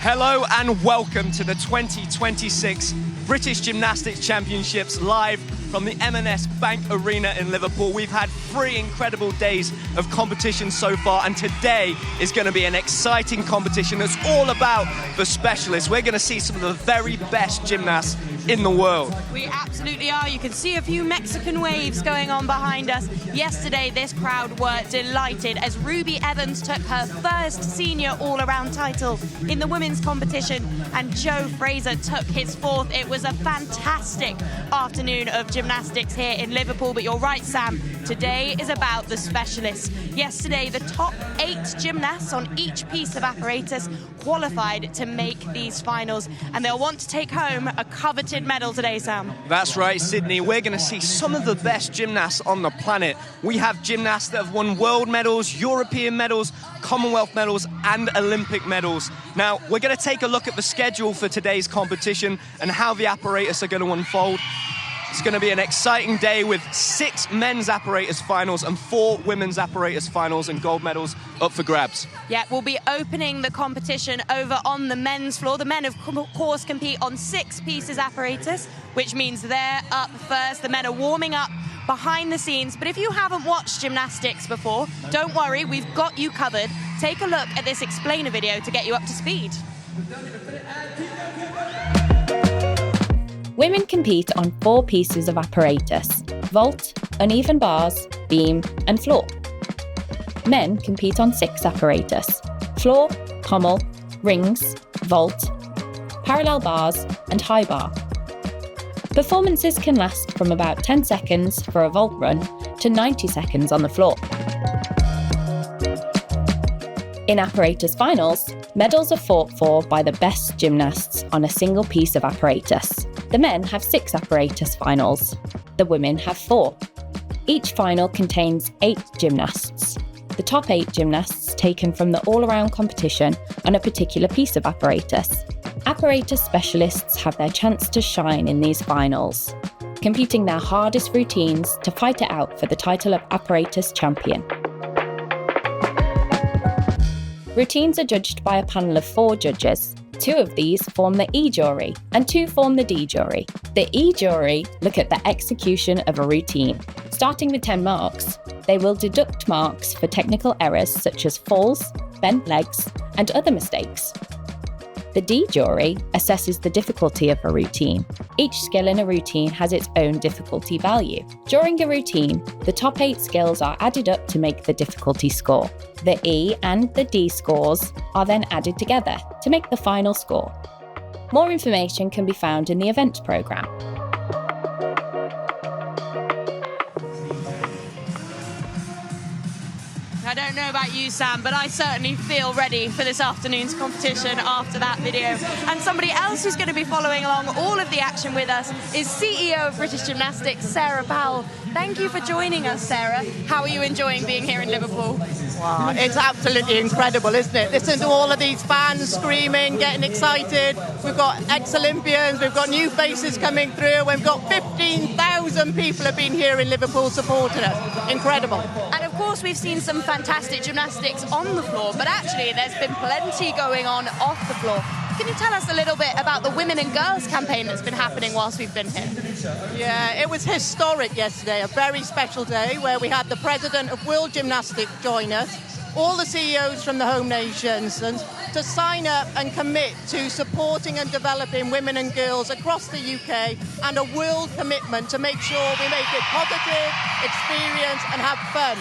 Hello and welcome to the 2026 British Gymnastics Championships live from the M&S Bank Arena in Liverpool. We've had 3 incredible days of competition so far, and today is going to be an exciting competition that's all about the specialists. We're going to see some of the very best gymnasts in the world. We absolutely are. You can see a few Mexican waves going on behind us. Yesterday, this crowd were delighted as Ruby Evans took her first senior all-around title in the women's competition, and Joe Fraser took his 4th. It was a fantastic afternoon of gymnastics here in Liverpool, but you're right, Sam. Today is about the specialists. Yesterday, the top 8 gymnasts on each piece of apparatus qualified to make these finals, and they'll want to take home a coveted medal today, Sam. That's right, Sydney. We're going to see some of the best gymnasts on the planet. We have gymnasts that have won world medals, European medals, Commonwealth medals, and Olympic medals. Now, we're going to take a look at the schedule for today's competition and how the apparatus are going to unfold. It's going to be an exciting day with 6 men's apparatus finals and 4 women's apparatus finals and gold medals up for grabs. Yeah, we'll be opening the competition over on the men's floor. The men, of course, compete on 6 pieces apparatus, which means they're up first. The men are warming up behind the scenes. But if you haven't watched gymnastics before, don't worry, we've got you covered. Take a look at this explainer video to get you up to speed. Women compete on 4 pieces of apparatus: vault, uneven bars, beam and floor. Men compete on 6 apparatus: floor, pommel, rings, vault, parallel bars and high bar. Performances can last from about 10 seconds for a vault run to 90 seconds on the floor. In apparatus finals, medals are fought for by the best gymnasts on a single piece of apparatus. The men have 6 apparatus finals. The women have 4. Each final contains 8 gymnasts. The top 8 gymnasts taken from the all-around competition on a particular piece of apparatus. Apparatus specialists have their chance to shine in these finals, competing their hardest routines to fight it out for the title of apparatus champion. Routines are judged by a panel of 4 judges. 2 of these form the E jury and 2 form the D jury. The E jury look at the execution of a routine. Starting with 10 marks, they will deduct marks for technical errors such as falls, bent legs, and other mistakes. The D jury assesses the difficulty of a routine. Each skill in a routine has its own difficulty value. During a routine, the top 8 skills are added up to make the difficulty score. The E and the D scores are then added together to make the final score. More information can be found in the events programme. I don't know about you, Sam, but I certainly feel ready for this afternoon's competition after that video. And somebody else who's going to be following along all of the action with us is CEO of British Gymnastics, Sarah Powell. Thank you for joining us, Sarah. How are you enjoying being here in Liverpool? Wow, it's absolutely incredible, isn't it? Listen to all of these fans screaming, getting excited. We've got ex-Olympians, we've got new faces coming through. We've got 15,000 people have been here in Liverpool supporting us. Incredible. And of course, we've seen some fantastic gymnastics on the floor, but actually there's been plenty going on off the floor. Can you tell us a little bit about the Women and Girls campaign that's been happening whilst we've been here? Yeah, it was historic yesterday, a very special day where we had the President of World Gymnastics join us, all the CEOs from the home nations, and to sign up and commit to supporting and developing women and girls across the UK, and a world commitment to make sure we make it positive, experience and have fun.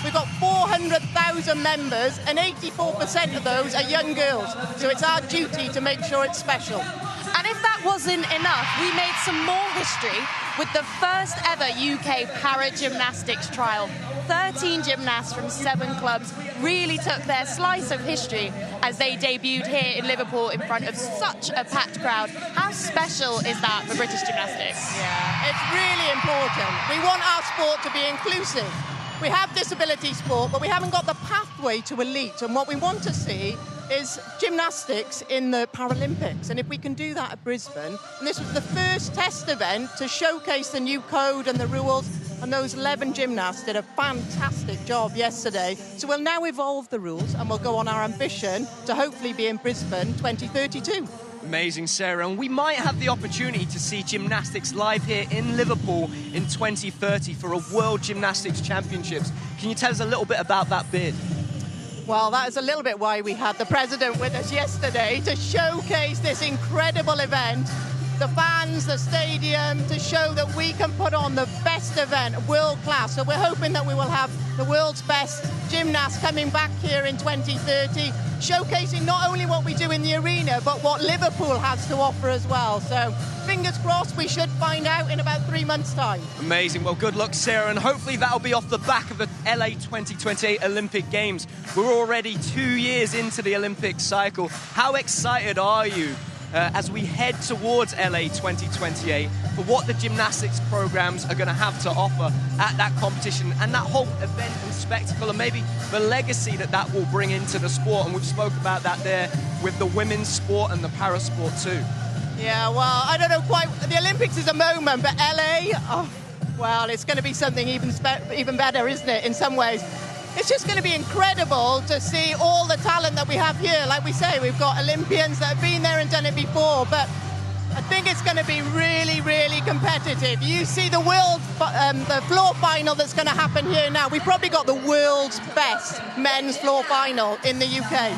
We've got 400,000 members and 84% of those are young girls. So it's our duty to make sure it's special. And if that wasn't enough, we made some more history with the first ever UK para-gymnastics trial. 13 gymnasts from 7 clubs really took their slice of history as they debuted here in Liverpool in front of such a packed crowd. How special is that for British gymnastics? Yeah, it's really important. We want our sport to be inclusive. We have disability sport, but we haven't got the pathway to elite. And what we want to see is gymnastics in the Paralympics. And if we can do that at Brisbane, and this was the first test event to showcase the new code and the rules, and those 11 gymnasts did a fantastic job yesterday. So we'll now evolve the rules, and we'll go on our ambition to hopefully be in Brisbane 2032. Amazing, Sarah. And we might have the opportunity to see gymnastics live here in Liverpool in 2030 for a World Gymnastics Championships. Can you tell us a little bit about that bid? Well, that is a little bit why we had the president with us yesterday, to showcase this incredible event, the fans, the stadium, to show that we can put on the best event, world class. So we're hoping that we will have the world's best gymnasts coming back here in 2030, showcasing not only what we do in the arena, but what Liverpool has to offer as well. So fingers crossed, we should find out in about 3 months' time. Amazing. Well, good luck, Sarah, and hopefully that'll be off the back of the LA 2028 Olympic Games. We're already 2 years into the Olympic cycle. How excited are you as we head towards LA 2028 for what the gymnastics programs are going to have to offer at that competition and that whole event and spectacle, and maybe the legacy that that will bring into the sport? And we've spoke about that there with the women's sport and the para sport too. Yeah, well, I don't know quite. The Olympics is a moment, but LA, oh, well, it's going to be something even better, isn't it, in some ways? It's just going to be incredible to see all the talent that we have here. Like we say, we've got Olympians that have been there and done it before, but I think it's going to be really, really competitive. You see the floor final that's going to happen here now. We've probably got the world's best men's floor final in the UK.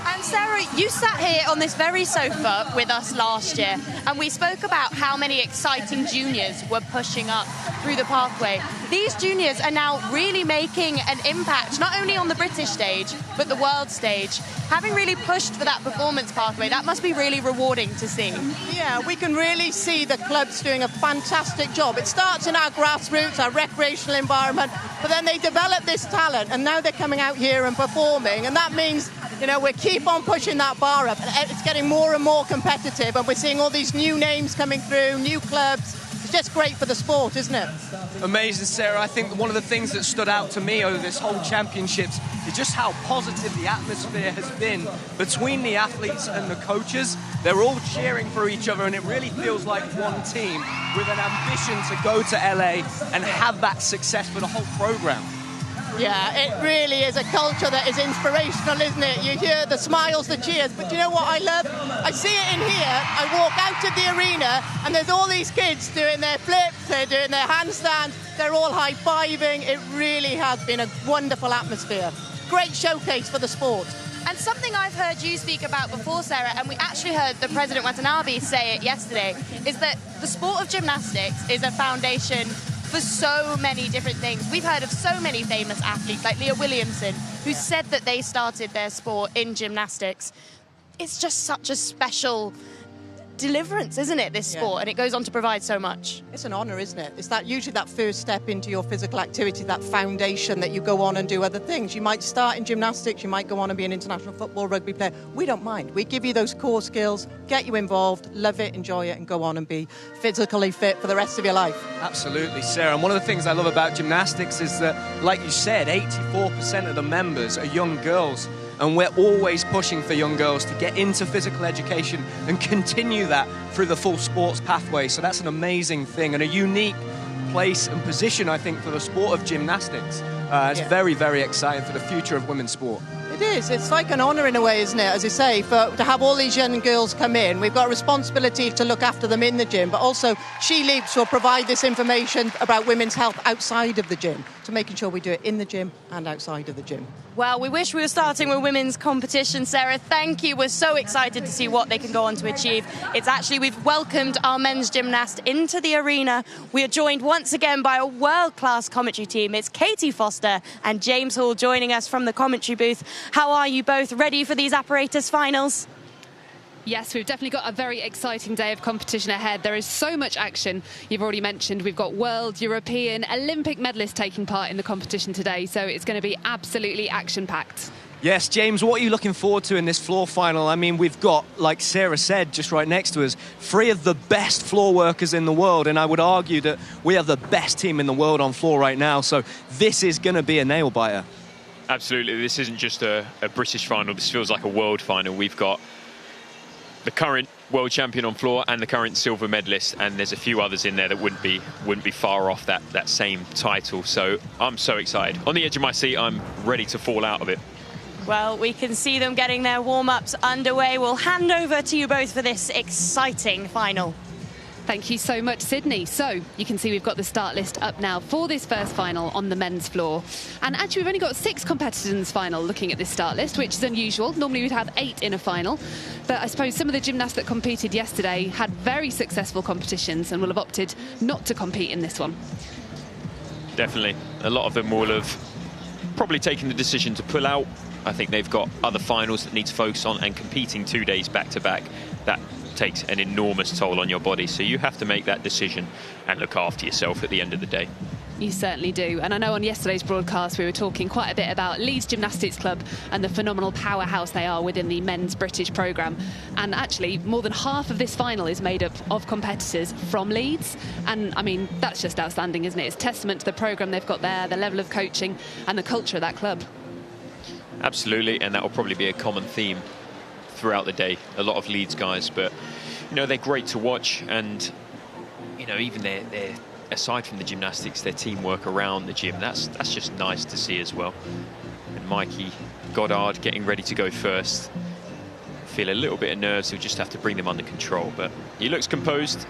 And Sarah, you sat here on this very sofa with us last year, and we spoke about how many exciting juniors were pushing up through the pathway. These juniors are now really making an impact, not only on the British stage, but the world stage. Having really pushed for that performance pathway, that must be really rewarding to see. Yeah, we can really see the clubs doing a fantastic job. It starts in our grassroots, our recreational environment, but then they develop this talent, and now they're coming out here and performing, and that means, you know, we keep on pushing that bar up, and it's getting more and more competitive, and we're seeing all these new names coming through, new clubs. It's just great for the sport, isn't it? Amazing, Sarah. I think one of the things that stood out to me over this whole championships is just how positive the atmosphere has been between the athletes and the coaches. They're all cheering for each other, and it really feels like one team with an ambition to go to LA and have that success for the whole program. Yeah, it really is a culture that is inspirational, isn't it? You hear the smiles, the cheers, but you know what I love? I see it in here, I walk out to the arena, and there's all these kids doing their flips, they're doing their handstands, they're all high-fiving. It really has been a wonderful atmosphere. Great showcase for the sport. And something I've heard you speak about before, Sarah, and we actually heard the President Watanabe say it yesterday, is that the sport of gymnastics is a foundation for so many different things. We've heard of so many famous athletes like Leah Williamson, who said that they started their sport in gymnastics. It's just such a special deliverance, isn't it, this sport? And it goes on to provide so much. It's an honour, isn't it? It's that usually that first step into your physical activity, that foundation that you go on and do other things. You might start in gymnastics, you might go on and be an international football, rugby player. We don't mind. We give you those core skills, get you involved, love it, enjoy it, and go on and be physically fit for the rest of your life. Absolutely, Sarah. And one of the things I love about gymnastics is that, like you said, 84% of the members are young girls. And we're always pushing for young girls to get into physical education and continue that through the full sports pathway. So that's an amazing thing and a unique place and position, I think, for the sport of gymnastics. It's very, very exciting for the future of women's sport. It is. It's like an honour in a way, isn't it? As you say, to have all these young girls come in, we've got a responsibility to look after them in the gym, but also She Leaps will provide this information about women's health outside of the gym, to making sure we do it in the gym and outside of the gym. Well, we wish we were starting with women's competition, Sarah. Thank you. We're so excited to see what they can go on to achieve. We've welcomed our men's gymnast into the arena. We are joined once again by a world-class commentary team. It's Katie Foster and James Hall joining us from the commentary booth. How are you both? Ready for these Apparatus finals? Yes, we've definitely got a very exciting day of competition ahead. There is so much action. You've already mentioned we've got world, European, Olympic medalists taking part in the competition today, so it's going to be absolutely action-packed. Yes, James, what are you looking forward to in this floor final? I mean, we've got, like Sarah said, just right next to us, 3 of the best floor workers in the world, and I would argue that we have the best team in the world on floor right now, so this is going to be a nail-biter. Absolutely, this isn't just a British final, this feels like a world final. We've got the current world champion on floor and the current silver medalist, and there's a few others in there that wouldn't be far off that same title. So I'm so excited. On the edge of my seat, I'm ready to fall out of it. Well, we can see them getting their warm-ups underway. We'll hand over to you both for this exciting final. Thank you so much, Sydney. So you can see we've got the start list up now for this first final on the men's floor. And actually, we've only got 6 competitors in this final looking at this start list, which is unusual. Normally we'd have 8 in a final. But I suppose some of the gymnasts that competed yesterday had very successful competitions and will have opted not to compete in this one. Definitely. A lot of them will have probably taken the decision to pull out. I think they've got other finals that need to focus on, and competing 2 days back-to-back, that takes an enormous toll on your body. So you have to make that decision and look after yourself at the end of the day. You certainly do. And I know on yesterday's broadcast we were talking quite a bit about Leeds Gymnastics Club and the phenomenal powerhouse they are within the men's British programme. And actually more than half of this final is made up of competitors from Leeds. And I mean, that's just outstanding, isn't it? It's testament to the programme they've got there, the level of coaching and the culture of that club. Absolutely, and that will probably be a common theme throughout the day. A lot of Leeds guys, but you know, they're great to watch, and you know, even their aside from the gymnastics, their teamwork around the gym, that's just nice to see as well. And Mikey Goddard getting ready to go first. Feel a little bit of nerves, he'll just have to bring them under control, but he looks composed.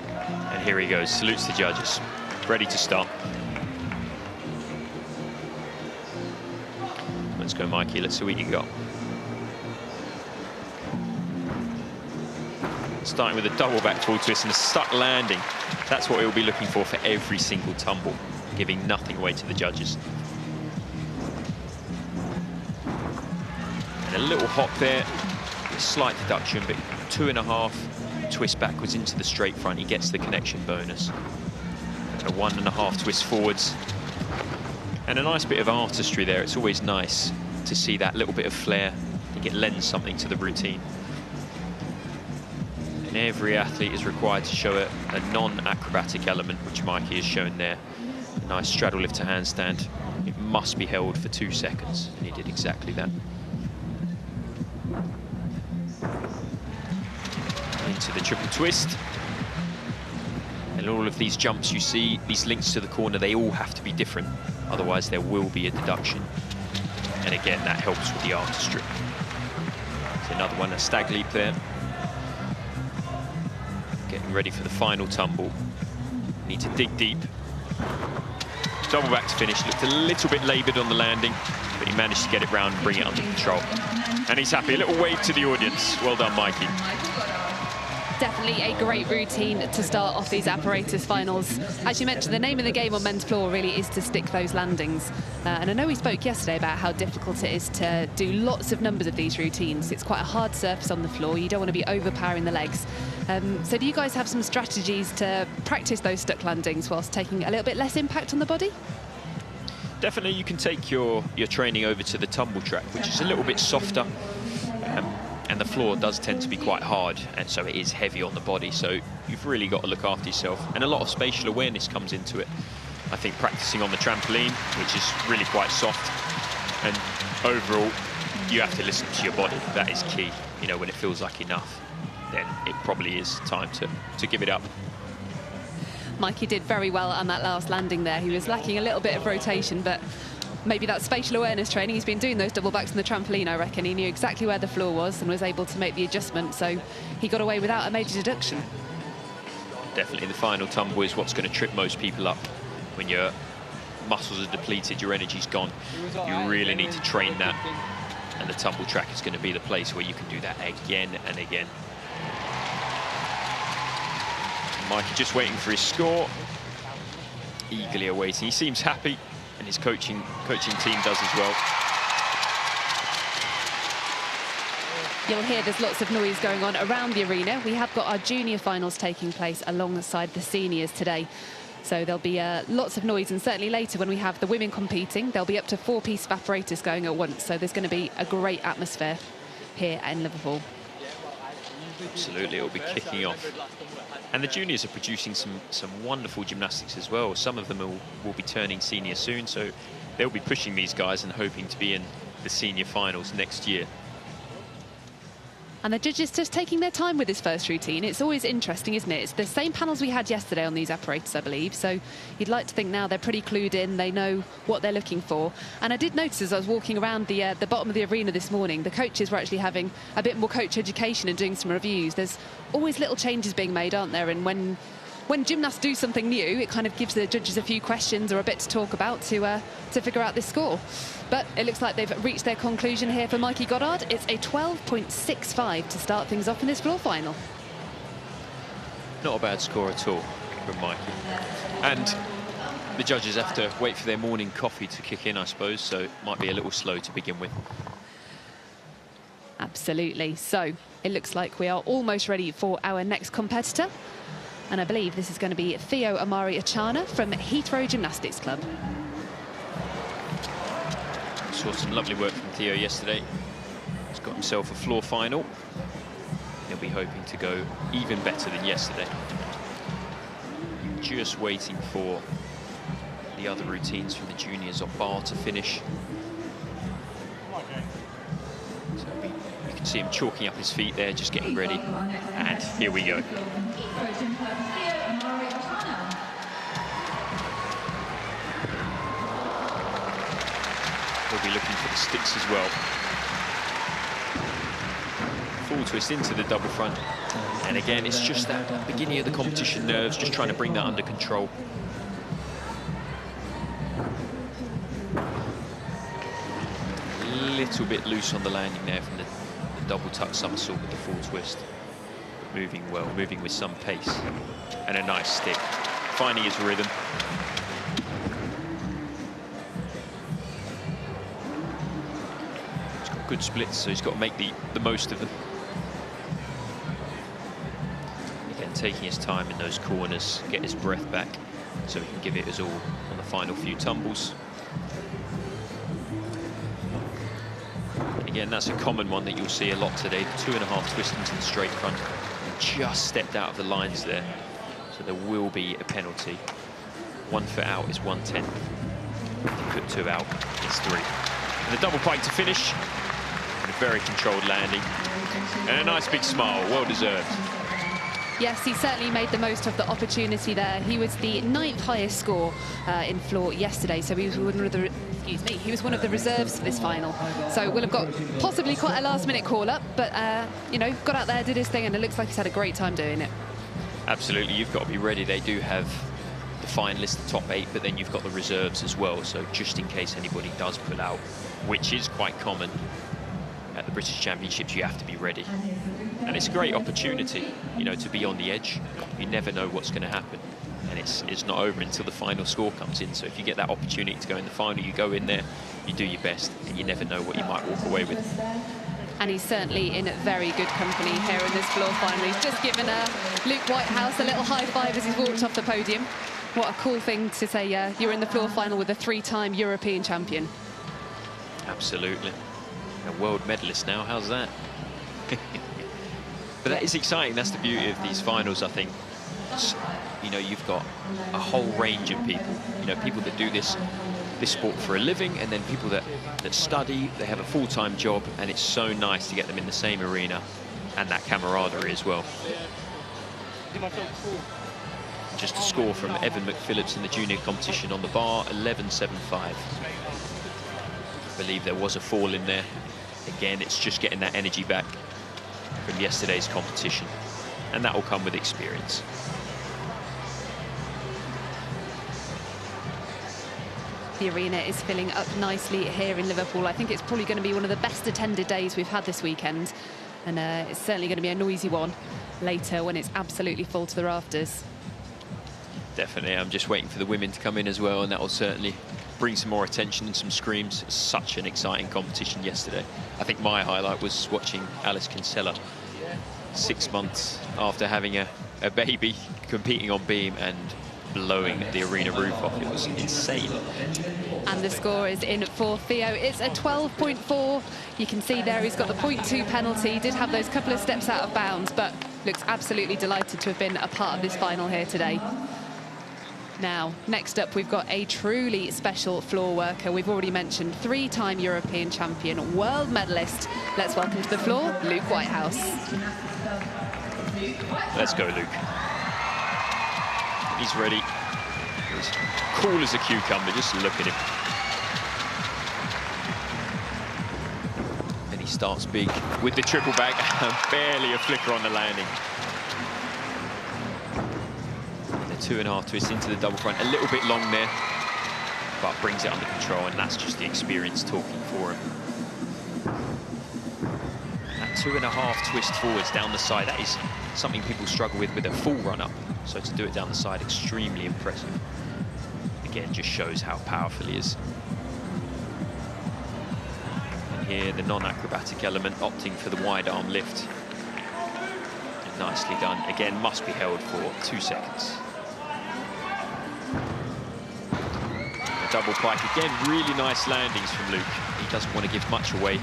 And here he goes, salutes the judges, ready to start. Let's go, Mikey, let's see what you got. Starting with a double back full twist and a stuck landing. That's what he'll be looking for every single tumble, giving nothing away to the judges. And a little hop there, a slight deduction, but 2.5 twist backwards into the straight front. He gets the connection bonus. And a 1.5 twist forwards. And a nice bit of artistry there. It's always nice to see that little bit of flair. I think it lends something to the routine. And every athlete is required to show a non-acrobatic element, which Mikey has shown there. A nice straddle lift to handstand. It must be held for 2 seconds, and he did exactly that. Into the triple twist. And all of these jumps you see, these links to the corner, they all have to be different. Otherwise there will be a deduction. And again, that helps with the artistry. So another one, a stag leap there. Getting ready for the final tumble. Need to dig deep. Double back to finish. Looked a little bit laboured on the landing, but he managed to get it round and bring it under control. And he's happy. A little wave to the audience. Well done, Mikey. Definitely a great routine to start off these apparatus finals. As you mentioned, the name of the game on men's floor really is to stick those landings. And I know we spoke yesterday about how difficult it is to do lots of numbers of these routines. It's quite a hard surface on the floor. You don't want to be overpowering the legs. So do you guys have some strategies to practice those stuck landings whilst taking a little bit less impact on the body? Definitely, you can take your training over to the tumble track, which is a little bit softer. And the floor does tend to be quite hard, and so it is heavy on the body, so you've really got to look after yourself, and a lot of spatial awareness comes into it. I think practicing on the trampoline, which is really quite soft, and overall you have to listen to your body. That is key. You know, when it feels like enough, then it probably is time to give it up. Mikey did very well on that last landing there. He was lacking a little bit of rotation, but maybe that spatial awareness training. He's been doing those double backs on the trampoline, I reckon. He knew exactly where the floor was and was able to make the adjustment, so he got away without a major deduction. Definitely the final tumble is what's going to trip most people up. When your muscles are depleted, your energy's gone, you really need to train that, and the tumble track is going to be the place where you can do that again and again. Mikey just waiting for his score, eagerly awaiting. He seems happy, and his coaching team does as well. You'll hear there's lots of noise going on around the arena. We have got our junior finals taking place alongside the seniors today. So there'll be lots of noise, and certainly later when we have the women competing, there'll be up to 4 pieces of apparatus going at once. So there's going to be a great atmosphere here in Liverpool. Absolutely, it'll be kicking off. And the juniors are producing some wonderful gymnastics as well. Some of them will be turning senior soon, so they'll be pushing these guys and hoping to be in the senior finals next year. And the judges just taking their time with this first routine. It's always interesting, isn't it? It's the same panels we had yesterday on these apparatus, I believe. So you'd like to think now they're pretty clued in. They know what they're looking for. And I did notice as I was walking around the bottom of the arena this morning, the coaches were actually having a bit more coach education and doing some reviews. There's always little changes being made, aren't there? And when gymnasts do something new, it kind of gives the judges a few questions or a bit to talk about to figure out this score. But it looks like they've reached their conclusion here for Mikey Goddard. It's a 12.65 to start things off in this floor final. Not a bad score at all from Mikey. And the judges have to wait for their morning coffee to kick in, I suppose, so it might be a little slow to begin with. Absolutely. So it looks like we are almost ready for our next competitor. And I believe this is going to be Theo Achana from Heathrow Gymnastics Club. Saw some lovely work from Theo yesterday. He's got himself a floor final. He'll be hoping to go even better than yesterday. Just waiting for the other routines from the juniors on bar to finish. So you can see him chalking up his feet there, just getting ready. And here we go. He'll be looking for the sticks as well. Full twist into the double front. And again, it's just that beginning of the competition nerves, just trying to bring that under control. A little bit loose on the landing there from the double tuck somersault with the full twist. But moving well, moving with some pace. And a nice stick, finding his rhythm. Good splits, so he's got to make the most of them. Again, taking his time in those corners, get his breath back, so he can give it his all on the final few tumbles. And again, that's a common one that you'll see a lot today. 2.5 twist into the straight front. Just stepped out of the lines there, so there will be a penalty. 1 foot out is 1/10. If you put 2 out, it's 3. And a double pike to finish. Very controlled landing and a nice big smile, well deserved. Yes, he certainly made the most of the opportunity there. He was the 9th highest score in floor yesterday, so he was one of the he was one of the reserves for this final. So we'll have got possibly quite a last-minute call-up, but you know, got out there, did his thing, and it looks like he's had a great time doing it. Absolutely, you've got to be ready. They do have the finalists, the top 8, but then you've got the reserves as well. So just in case anybody does pull out, which is quite common. At the British Championships, you have to be ready. And it's a great opportunity, you know, to be on the edge. You never know what's going to happen. And it's not over until the final score comes in. So if you get that opportunity to go in the final, you go in there, you do your best, and you never know what you might walk away with. And he's certainly in very good company here in this floor final. He's just given Luke Whitehouse a little high five as he's walked off the podium. What a cool thing to say, you're in the floor final with a 3-time European champion. Absolutely. A world medalist now, how's that? But that is exciting. That's the beauty of these finals, I think. You know, you've got a whole range of people. You know, people that do this sport for a living, and then people that study, they have a full-time job, and it's so nice to get them in the same arena and that camaraderie as well. Just a score from Evan McPhillips in the junior competition on the bar, 11.75. I believe there was a fall in there. Again, it's just getting that energy back from yesterday's competition, and that will come with experience. The arena is filling up nicely here in Liverpool. I think it's probably going to be one of the best attended days we've had this weekend, and it's certainly going to be a noisy one later when it's absolutely full to the rafters. Definitely. I'm just waiting for the women to come in as well, and that will certainly bring some more attention and some screams. It's such an exciting competition yesterday. I think my highlight was watching Alice Kinsella, 6 months after having a baby, competing on beam and blowing the arena roof off. It was insane. And the score is in for Theo. It's a 12.4. You can see there he's got the 0.2 penalty. He did have those couple of steps out of bounds, but looks absolutely delighted to have been a part of this final here today. Now, next up, we've got a truly special floor worker. We've already mentioned 3-time European champion, world medalist. Let's welcome to the floor, Luke Whitehouse. Let's go, Luke. He's ready. He's cool as a cucumber, just look at him. And he starts big with the triple back, barely a flicker on the landing. 2.5 twists into the double front, a little bit long there, but brings it under control, and that's just the experience talking for him. That 2.5 twist forwards down the side, that is something people struggle with a full run-up. So to do it down the side, extremely impressive. Again, just shows how powerful he is. And here, the non-acrobatic element, opting for the wide arm lift. And nicely done. Again, must be held for 2 seconds. Double pike again, really nice landings from Luke. He doesn't want to give much away,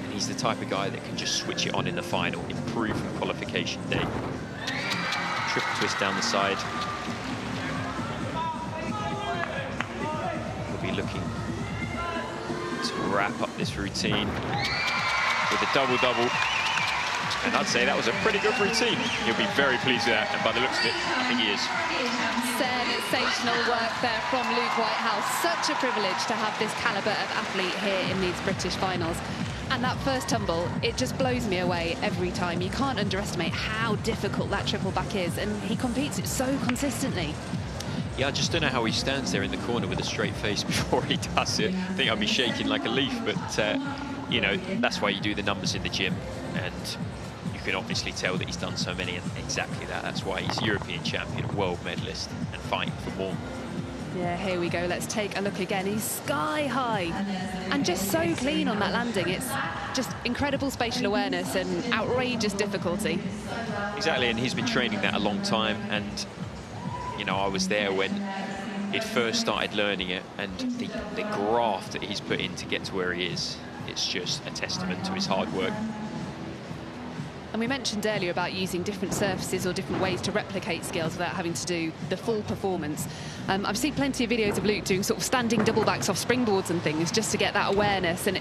and he's the type of guy that can just switch it on in the final, improve from qualification day. Triple twist down the side. We'll be looking to wrap up this routine with a double-double. And I'd say that was a pretty good routine. He'll be very pleased with that, and by the looks of it, I think he is. Sensational work there from Luke Whitehouse. Such a privilege to have this calibre of athlete here in these British finals. And that first tumble, it just blows me away every time. You can't underestimate how difficult that triple back is, and he competes it so consistently. Yeah, I just don't know how he stands there in the corner with a straight face before he does it. I think I'd be shaking like a leaf, but, you know, that's why you do the numbers in the gym. And you can obviously tell that he's done so many, and exactly that. That's why he's European champion, world medalist, and fighting for more. Yeah, here we go. Let's take a look again. He's sky high and just so clean on that landing. It's just incredible spatial awareness and outrageous difficulty. Exactly, and he's been training that a long time. And, you know, I was there when he first started learning it, and the graft that he's put in to get to where he is, it's just a testament to his hard work. And we mentioned earlier about using different surfaces or different ways to replicate skills without having to do the full performance. I've seen plenty of videos of Luke doing sort of standing double backs off springboards and things just to get that awareness. And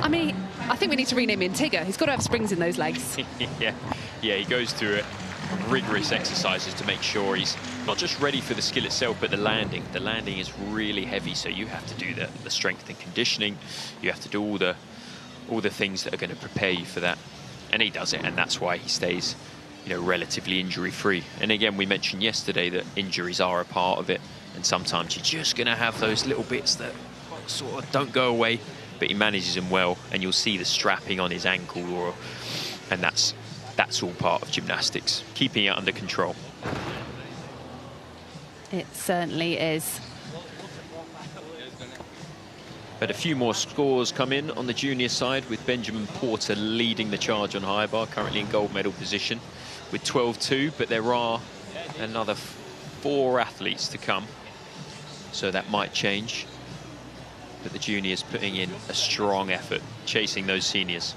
I mean, I think we need to rename him Tigger. He's got to have springs in those legs. Yeah, he goes through rigorous exercises to make sure he's not just ready for the skill itself, but the landing. The landing is really heavy, so you have to do the strength and conditioning. You have to do all the things that are going to prepare you for that. And he does it, and that's why he stays, you know, relatively injury-free. And again, we mentioned yesterday that injuries are a part of it, and sometimes you're just going to have those little bits that sort of don't go away, but he manages them well, and you'll see the strapping on his ankle, and that's all part of gymnastics, keeping it under control. It certainly is. But a few more scores come in on the junior side, with Benjamin Porter leading the charge on high bar, currently in gold medal position with 12-2, but there are another 4 athletes to come, so that might change. But the juniors putting in a strong effort, chasing those seniors.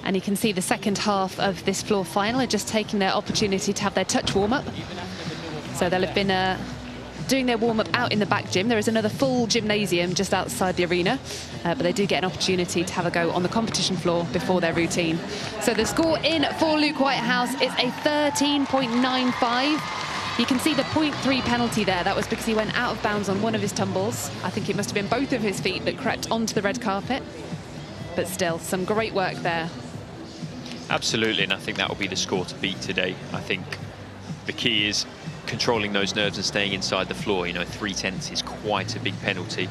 And you can see the second half of this floor final are just taking their opportunity to have their touch warm-up. So they'll have been doing their warm-up out in the back gym. There is another full gymnasium just outside the arena, but they do get an opportunity to have a go on the competition floor before their routine. So the score in for Luke Whitehouse is a 13.95. You can see the 0.3 penalty there. That was because he went out of bounds on one of his tumbles. I think it must have been both of his feet that crept onto the red carpet. But still, some great work there. Absolutely, and I think that will be the score to beat today. I think the key is controlling those nerves and staying inside the floor. You know, 3/10 is quite a big penalty.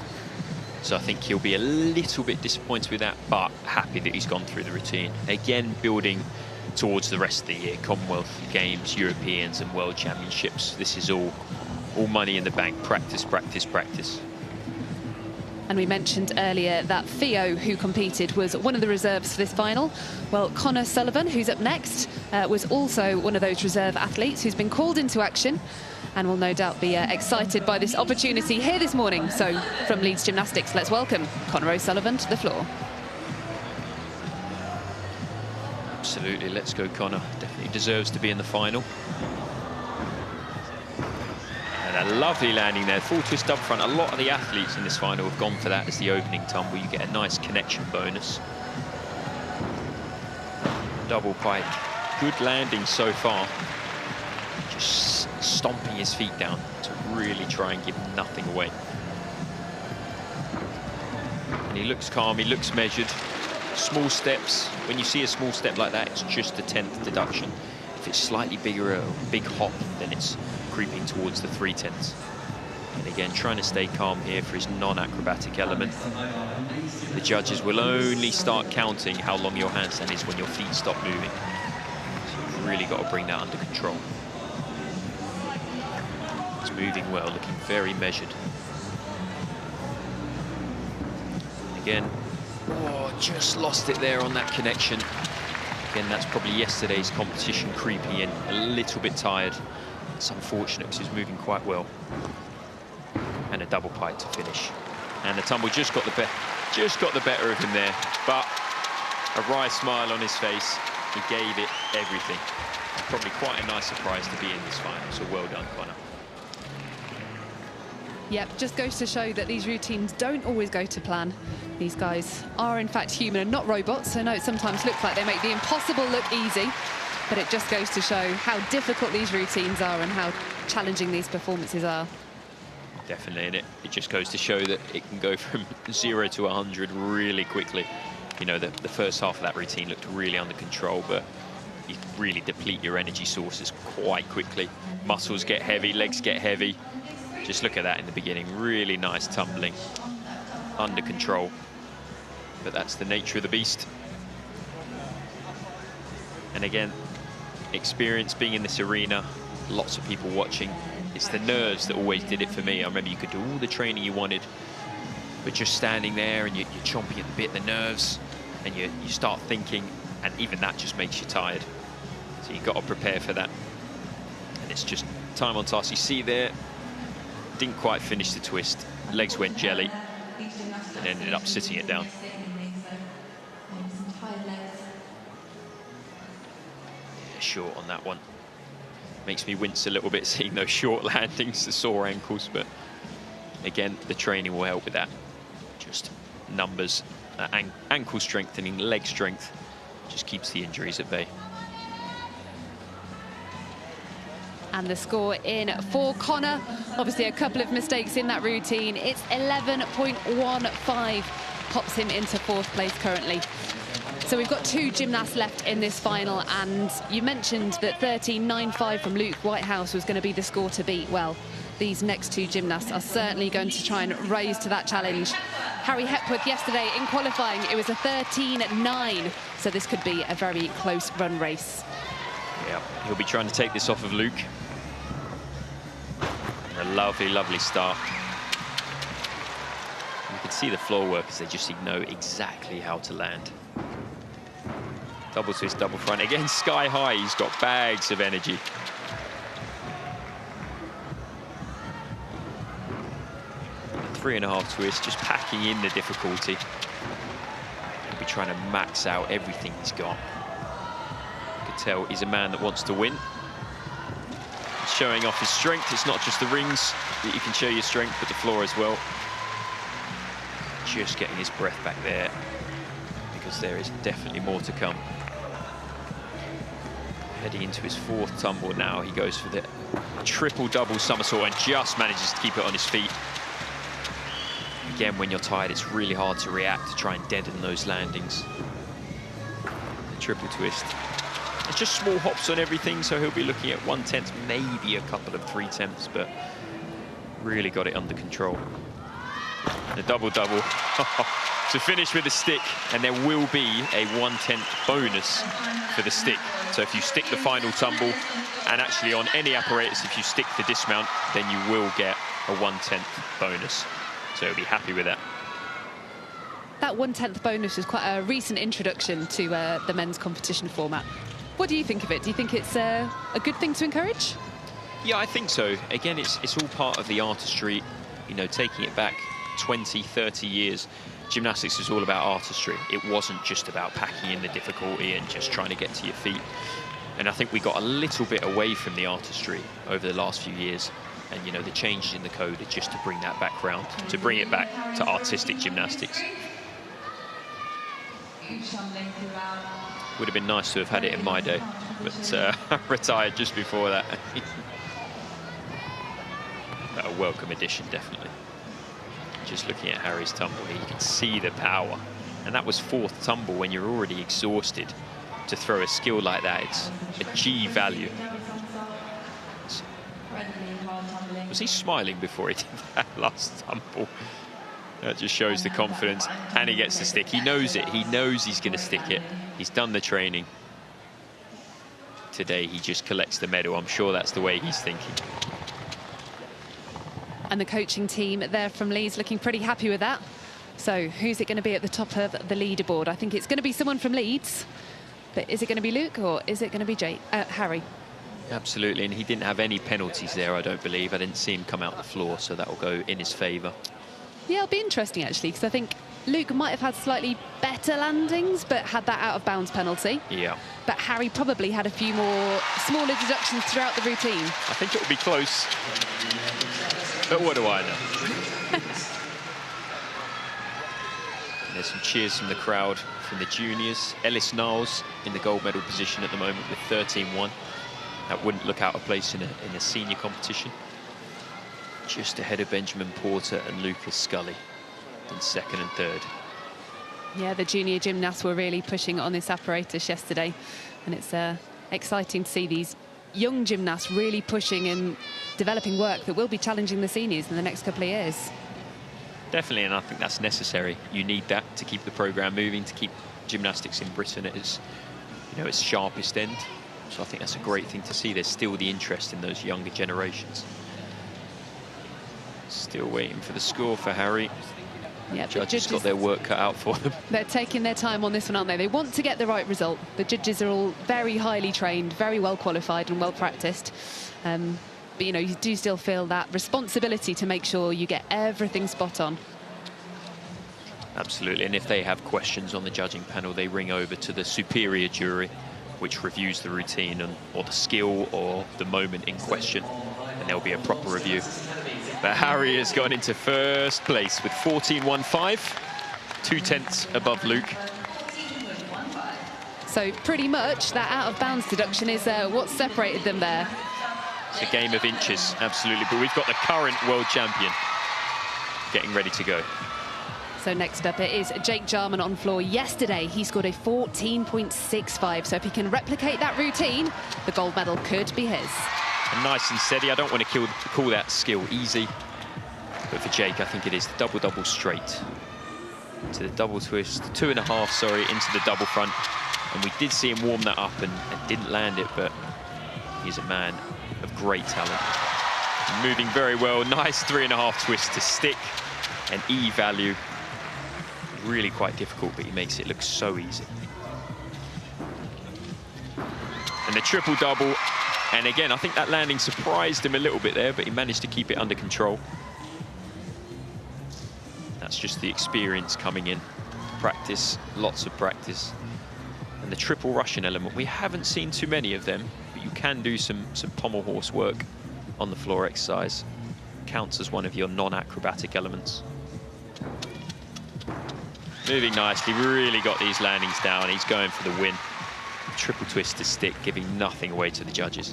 So I think he'll be a little bit disappointed with that, but happy that he's gone through the routine. Again, building towards the rest of the year, Commonwealth Games, Europeans and World Championships. This is all money in the bank. Practice, practice, practice. And we mentioned earlier that Theo, who competed, was one of the reserves for this final. Well, Connor Sullivan, who's up next, was also one of those reserve athletes who's been called into action and will no doubt be excited by this opportunity here this morning. So from Leeds Gymnastics, let's welcome Connor O'Sullivan to the floor. Absolutely, let's go Connor. Definitely deserves to be in the final. And a lovely landing there, full twist up front. A lot of the athletes in this final have gone for that as the opening tumble. You get a nice connection bonus. Double pike, good landing so far. Just stomping his feet down to really try and give nothing away. And he looks calm, he looks measured. Small steps, when you see a small step like that, it's just a 10th deduction. If it's slightly bigger, a big hop, then it's creeping towards the 3/10. And again, trying to stay calm here for his non-acrobatic element. The judges will only start counting how long your handstand is when your feet stop moving. So you've really got to bring that under control. It's moving well, looking very measured. Again, oh, just lost it there on that connection. Again, that's probably yesterday's competition creeping in, a little bit tired. It's unfortunate because he was moving quite well. And a double pike to finish. And the tumble just got the better of him there, but a wry smile on his face. He gave it everything. Probably quite a nice surprise to be in this final, so well done, Connor. Yep, just goes to show that these routines don't always go to plan. These guys are in fact human and not robots, so I know it sometimes looks like they make the impossible look easy, but it just goes to show how difficult these routines are and how challenging these performances are. Definitely, and it just goes to show that it can go from 0 to 100 really quickly. You know, the first half of that routine looked really under control, but you really deplete your energy sources quite quickly. Muscles get heavy, legs get heavy. Just look at that in the beginning, really nice tumbling, under control. But that's the nature of the beast. And again, experience being in this arena, lots of people watching. It's the nerves that always did it for me. I remember you could do all the training you wanted, but just standing there and you're chomping at the bit, the nerves, and you start thinking, and even that just makes you tired. So you've got to prepare for that. And it's just time on task. You see there, didn't quite finish the twist. Legs went jelly and ended up sitting it down. Yeah, short on that one. Makes me wince a little bit seeing those short landings, the sore ankles, but again, the training will help with that. Just numbers, ankle strengthening, leg strength, just keeps the injuries at bay. And the score in for Connor, obviously a couple of mistakes in that routine. It's 11.15, pops him into 4th place currently. So we've got 2 gymnasts left in this final, and you mentioned that 13.95 from Luke Whitehouse was going to be the score to beat. Well, these next 2 gymnasts are certainly going to try and raise to that challenge. Harry Hepworth yesterday in qualifying, it was a 13.9, so this could be a very close run race. Yeah, he'll be trying to take this off of Luke. And a lovely, lovely start. You can see the floor workers, they just know exactly how to land. Double twist, double front. Again, sky high, he's got bags of energy. And 3.5 twist, just packing in the difficulty. He'll be trying to max out everything he's got. You can tell he's a man that wants to win. He's showing off his strength. It's not just the rings that you can show your strength, but the floor as well. Just getting his breath back there, because there is definitely more to come. Heading into his 4th tumble now, he goes for the triple double somersault and just manages to keep it on his feet. Again, when you're tired, it's really hard to react, to try and deaden those landings. The triple twist. It's just small hops on everything, so he'll be looking at 1/10, maybe a couple of 3/10, but really got it under control. The double double to finish with a stick, and there will be a 1/10 bonus for the stick. So if you stick the final tumble, and actually on any apparatus, if you stick the dismount, then you will get a 1/10 bonus. So he'll be happy with that. That 1/10 bonus is quite a recent introduction to the men's competition format. What do you think of it? Do you think it's a good thing to encourage? Yeah, I think so. Again, it's all part of the artistry, you know, taking it back 20, 30 years. gymnastics is all about artistry. It wasn't just about packing in the difficulty and just trying to get to your feet. And I think we got a little bit away from the artistry over the last few years. And, you know, the changes in the code are just to bring that back round, to bring it back to artistic gymnastics. Would have been nice to have had it in my day, but I retired just before that. But a welcome addition, definitely. Just looking at Harry's tumble here, you can see the power. And that was 4th tumble when you're already exhausted. To throw a skill like that, it's a G value. Was he smiling before he did that last tumble? That just shows the confidence, and he gets the stick. He knows it. He knows he's going to stick it. He's done the training. Today, he just collects the medal. I'm sure that's the way he's thinking. And the coaching team there from Leeds looking pretty happy with that. So who's it going to be at the top of the leaderboard? I think it's going to be someone from Leeds. But is it going to be Luke or is it going to be Harry? Absolutely, and he didn't have any penalties there, I don't believe. I didn't see him come out the floor, so that will go in his favour. Yeah, it'll be interesting, actually, because I think Luke might have had slightly better landings, but had that out-of-bounds penalty. Yeah. But Harry probably had a few more smaller deductions throughout the routine. I think it will be close. But what do I know? There's some cheers from the crowd, from the juniors. Ellis Niles in the gold medal position at the moment with 13-1. That wouldn't look out of place in a senior competition. Just ahead of Benjamin Porter and Lucas Scully in 2nd and 3rd. Yeah, the junior gymnasts were really pushing on this apparatus yesterday. And it's exciting to see these young gymnasts really pushing and developing work that will be challenging the seniors in the next couple of years. Definitely, and I think that's necessary. You need that to keep the programme moving, to keep gymnastics in Britain at its, you know, its sharpest end. So I think that's a great thing to see. There's still the interest in those younger generations. Still waiting for the score for Harry. Yeah, Judges got their work cut out for them. They're taking their time on this one, aren't they? They want to get the right result. The judges are all very highly trained, very well qualified and well practiced. But, you know, you do still feel that responsibility to make sure you get everything spot on. Absolutely, and if they have questions on the judging panel, they ring over to the superior jury, which reviews the routine or the skill or the moment in question, and there'll be a proper review. But Harry has gone into 1st place with 14.15, 2/10 above Luke. So pretty much that out-of-bounds deduction is what separated them there. It's a game of inches, absolutely, but we've got the current world champion getting ready to go. So next up it is Jake Jarman on floor. Yesterday he scored a 14.65, so if he can replicate that routine, the gold medal could be his. And nice and steady. I don't want to call that skill easy, but for Jake I think it is the double straight to the double twist, 2.5, sorry, into the double front. And we did see him warm that up and didn't land it, but he's a man of great talent. Moving very well, nice 3.5 twist to stick, an E value. Really quite difficult, but he makes it look so easy. And the triple double, and again, I think that landing surprised him a little bit there, but he managed to keep it under control. That's just the experience coming in. Practice, lots of practice. And the triple Russian element, we haven't seen too many of them, but you can do some pommel horse work on the floor exercise. Counts as one of your non-acrobatic elements. Moving nicely, really got these landings down. He's going for the win. Triple twist to stick, giving nothing away to the judges.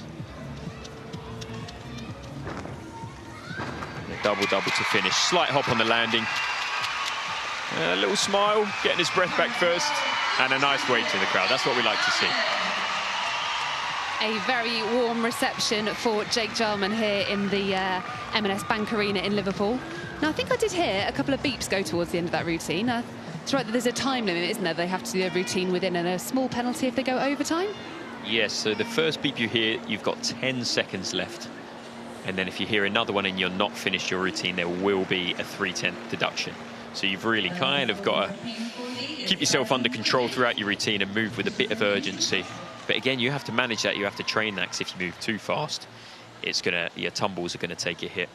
And a double to finish. Slight hop on the landing. A little smile, getting his breath back first. And a nice wave to the crowd. That's what we like to see. A very warm reception for Jake Jarman here in the M&S Bank Arena in Liverpool. Now, I think I did hear a couple of beeps go towards the end of that routine. It's right that there's a time limit, isn't there? They have to do their routine within, and a small penalty if they go overtime? Yes, so the first beep you hear, you've got 10 seconds left. And then if you hear another one and you're not finished your routine, there will be a 3/10 deduction. So you've really kind of got to keep yourself under control throughout your routine and move with a bit of urgency. But again, you have to manage that, you have to train that, because if you move too fast, your tumbles are going to take a hit.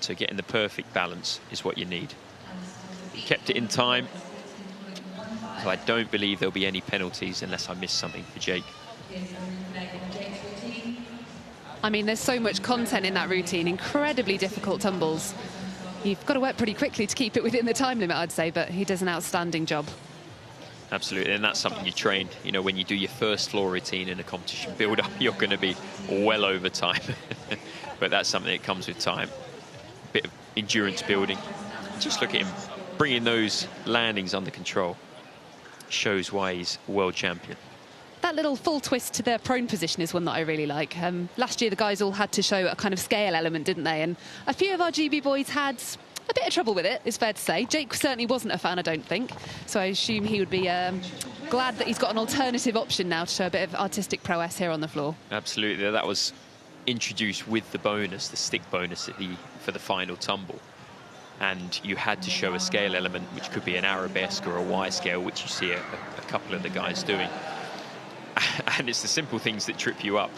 So getting the perfect balance is what you need. kept it in time. So I don't believe there'll be any penalties unless I miss something for Jake. I mean, there's so much content in that routine, incredibly difficult tumbles. You've got to work pretty quickly to keep it within the time limit, I'd say, but he does an outstanding job. Absolutely, and that's something you train. You know, when you do your first floor routine in a competition build-up, you're going to be well over time. But that's something that comes with time. A bit of endurance building. Just look at him bringing those landings under control. Shows why he's world champion. That little full twist to their prone position is one that I really like. Last year, the guys all had to show a kind of scale element, didn't they? And a few of our GB boys had a bit of trouble with it, it's fair to say. Jake certainly wasn't a fan, I don't think. So I assume he would be glad that he's got an alternative option now to show a bit of artistic prowess here on the floor. Absolutely. That was introduced with the bonus, the stick bonus for the final tumble. And you had to show a scale element, which could be an arabesque or a Y scale, which you see a couple of the guys doing. And it's the simple things that trip you up.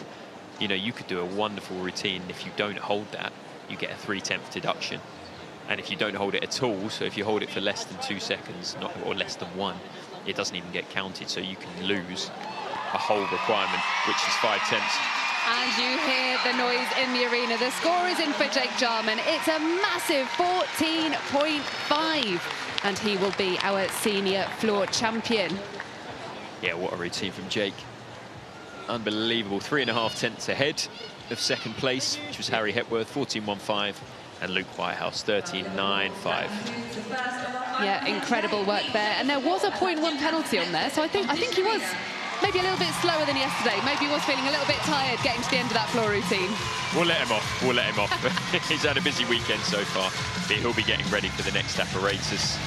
You know, you could do a wonderful routine. If you don't hold that, you get a 3/10 deduction. And if you don't hold it at all, so if you hold it for less than 2 seconds, or less than 1, it doesn't even get counted. So you can lose a whole requirement, which is 5/10. And you hear the noise in the arena. The score is in for Jake Jarman. It's a massive 14.5. And he will be our senior floor champion. Yeah, what a routine from Jake. Unbelievable. 3.5 tenths ahead of second place, which was Harry Hepworth, 14.15. And Luke Whitehouse, 13.95. Yeah, incredible work there. And there was a 0.1 penalty on there. So I think he was maybe a little bit slower than yesterday. Maybe he was feeling a little bit tired getting to the end of that floor routine. We'll let him off. We'll let him off. He's had a busy weekend so far. But he'll be getting ready for the next apparatus.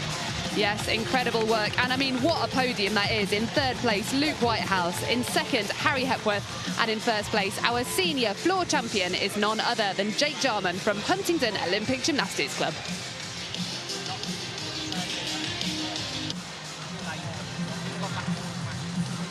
Yes, incredible work. And I mean, what a podium that is. In third place, Luke Whitehouse. In second, Harry Hepworth. And in first place, our senior floor champion is none other than Jake Jarman from Huntingdon Olympic Gymnastics Club.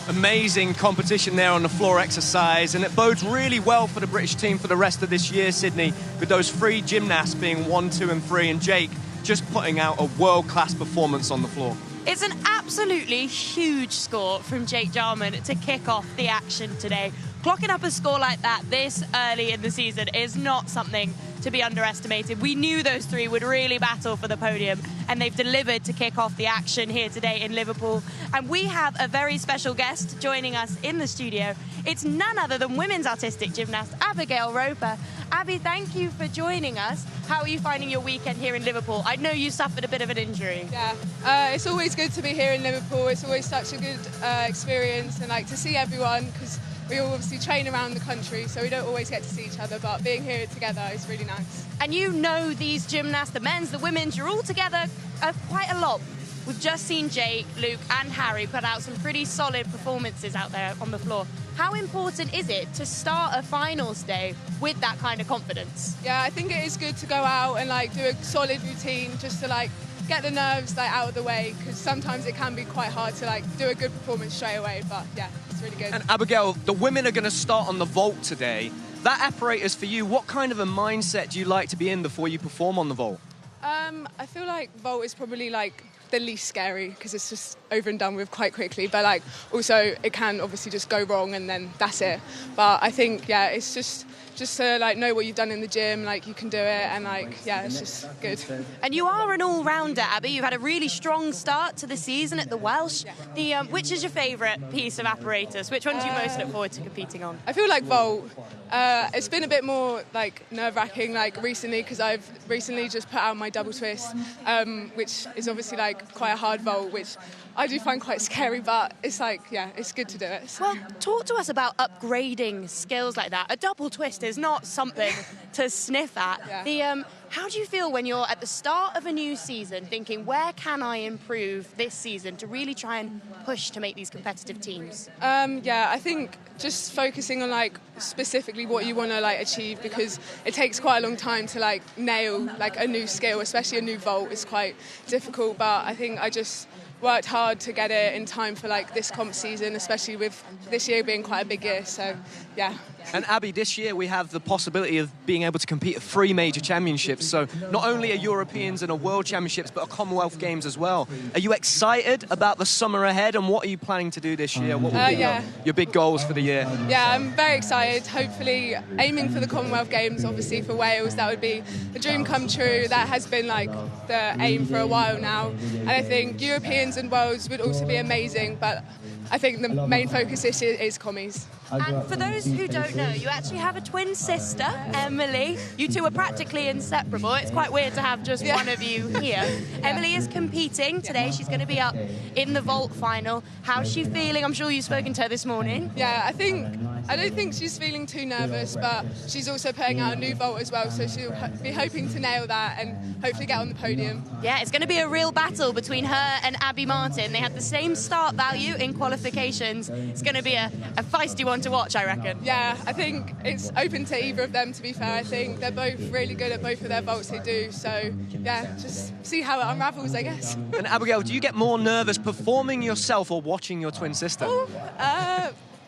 Amazing competition there on the floor exercise, and it bodes really well for the British team for the rest of this year, Sydney, with those 3 gymnasts being 1, 2 and 3, and Jake just putting out a world-class performance on the floor. It's an absolutely huge score from Jake Jarman to kick off the action today. Clocking up a score like that this early in the season is not something to be underestimated. We knew those 3 would really battle for the podium, and they've delivered to kick off the action here today in Liverpool. And we have a very special guest joining us in the studio. It's none other than women's artistic gymnast Abigail Roper. Abby, thank you for joining us. How are you finding your weekend here in Liverpool? I know you suffered a bit of an injury. Yeah, it's always good to be here in Liverpool. It's always such a good experience, and like to see everyone, because we all obviously train around the country, so we don't always get to see each other, but being here together is really nice. And you know these gymnasts, the men's, the women's, you're all together quite a lot. We've just seen Jake, Luke and Harry put out some pretty solid performances out there on the floor. How important is it to start a finals day with that kind of confidence? Yeah, I think it is good to go out and like do a solid routine just to like get the nerves like out of the way, because sometimes it can be quite hard to like do a good performance straight away, but yeah, it's really good. And Abigail, the women are going to start on the vault today. That apparatus for you, what kind of a mindset do you like to be in before you perform on the vault? I feel like vault is probably like the least scary, because it's just over and done with quite quickly, but like also it can obviously just go wrong and then that's it. But I think, yeah, it's just to like know what you've done in the gym, like you can do it, and like, yeah, it's just good. And you are an all-rounder, Abby. You've had a really strong start to the season at the Welsh. Yeah. Which is your favourite piece of apparatus? Which one do you most look forward to competing on? I feel like vault. It's been a bit more like nerve-wracking like recently, because I've recently just put out my double twist, which is obviously like quite a hard vault, which I do find quite scary, but it's like, yeah, it's good to do it. So. Well, talk to us about upgrading skills like that. A double twist is not something to sniff at. Yeah. How do you feel when you're at the start of a new season thinking, where can I improve this season to really try and push to make these competitive teams? Yeah, I think just focusing on like specifically what you want to like achieve, because it takes quite a long time to like nail like a new skill, especially a new vault is quite difficult. But I think I just worked hard to get it in time for like this comp season, especially with this year being quite a big year. So, yeah. And Abby, this year we have the possibility of being able to compete at 3 major championships. So not only a Europeans and a World Championships, but a Commonwealth Games as well. Are you excited about the summer ahead, and what are you planning to do this year? What will be your big goals for the year? Yeah, I'm very excited. Hopefully aiming for the Commonwealth Games, obviously for Wales. That would be a dream come true. That has been like the aim for a while now. And I think Europeans and Worlds would also be amazing, but I think the main focus this year is commies. And for those who don't know, you actually have a twin sister, Emily. You two are practically inseparable. It's quite weird to have just one of you here. Emily is competing today. She's going to be up in the vault final. How's she feeling? I'm sure you've spoken to her this morning. Yeah, I don't think she's feeling too nervous, but she's also putting out a new vault as well, so she'll be hoping to nail that and hopefully get on the podium. Yeah, it's going to be a real battle between her and Abby Martin. They had the same start value in qualifications. It's going to be a feisty one to watch, I reckon. Yeah, I think it's open to either of them, to be fair. I think they're both really good at both of their vaults they do, so yeah, just see how it unravels, I guess. And Abigail, do you get more nervous performing yourself or watching your twin sister?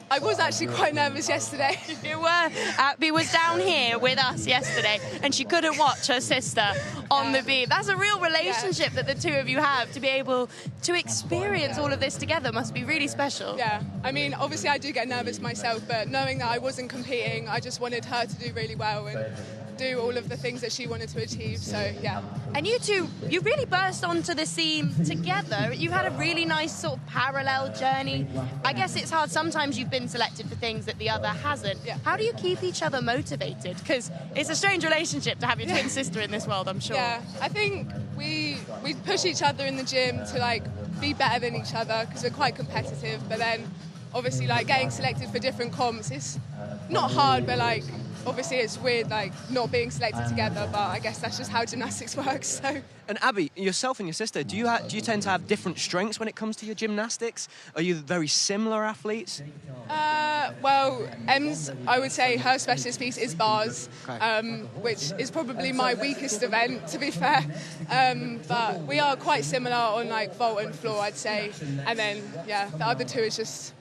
I was actually quite nervous yesterday. You were. Abby was down here with us yesterday and she couldn't watch her sister on the beam. That's a real relationship that the two of you have. To be able to experience all of this together must be really special. Yeah, I mean, obviously I do get nervous myself, but knowing that I wasn't competing, I just wanted her to do really well and do all of the things that she wanted to achieve, so yeah. And you two, you really burst onto the scene together. You had a really nice sort of parallel journey. I guess it's hard, sometimes you've been selected for things that the other hasn't. Yeah. How do you keep each other motivated? Because it's a strange relationship to have your twin sister in this world, I'm sure. Yeah, I think we push each other in the gym to like be better than each other because we're quite competitive, but then obviously like getting selected for different comps is not hard, but like obviously it's weird like not being selected together, but I guess that's just how gymnastics works. So. And Abby, yourself and your sister, do you tend to have different strengths when it comes to your gymnastics? Are you very similar athletes? Well, Em's, I would say her specialist piece is bars, which is probably my weakest event, to be fair. But we are quite similar on like vault and floor, I'd say. And then, yeah, the other two is just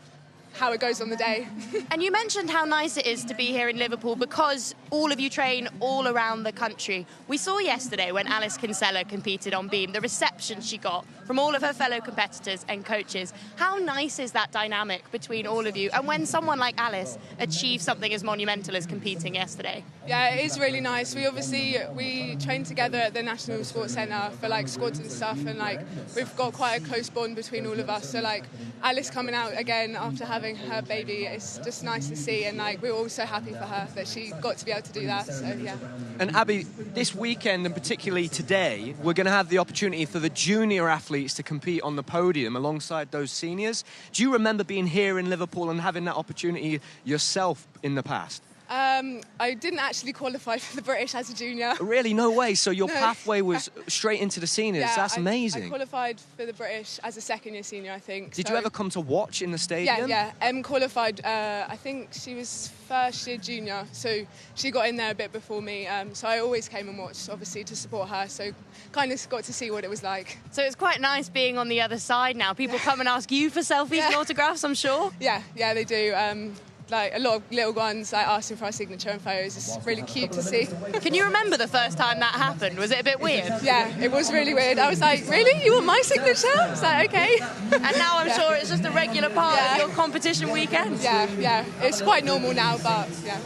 how it goes on the day. And you mentioned how nice it is to be here in Liverpool because all of you train all around the country. We saw yesterday when Alice Kinsella competed on beam, the reception she got from all of her fellow competitors and coaches. How nice is that dynamic between all of you? And when someone like Alice achieves something as monumental as competing yesterday? Yeah, it is really nice. We train together at the National Sports Centre for like squads and stuff, and like we've got quite a close bond between all of us. So like Alice coming out again after having her baby, it's just nice to see, and like we're all so happy for her that she got to be able to do that. So yeah. And Abby, this weekend and particularly today, we're going to have the opportunity for the junior athletes to compete on the podium alongside those seniors. Do you remember being here in Liverpool and having that opportunity yourself in the past? I didn't actually qualify for the British as a junior. Really? No way. So your pathway was straight into the seniors. Yeah, That's amazing. I qualified for the British as a second-year senior, I think. Did you ever come to watch in the stadium? Yeah. Em qualified, I think she was first-year junior, so she got in there a bit before me. So I always came and watched, obviously, to support her. So kind of got to see what it was like. So it's quite nice being on the other side now. People come and ask you for selfies and autographs, I'm sure. Yeah, they do. Like a lot of little ones like asking for our signature and photos. It's really cute to see. Can you remember the first time that happened? Was it a bit weird? Yeah, it was really weird. I was like, really? You want my signature? I was like, okay. And now I'm sure it's just a regular part of your competition weekend. Yeah. It's quite normal now, but yeah.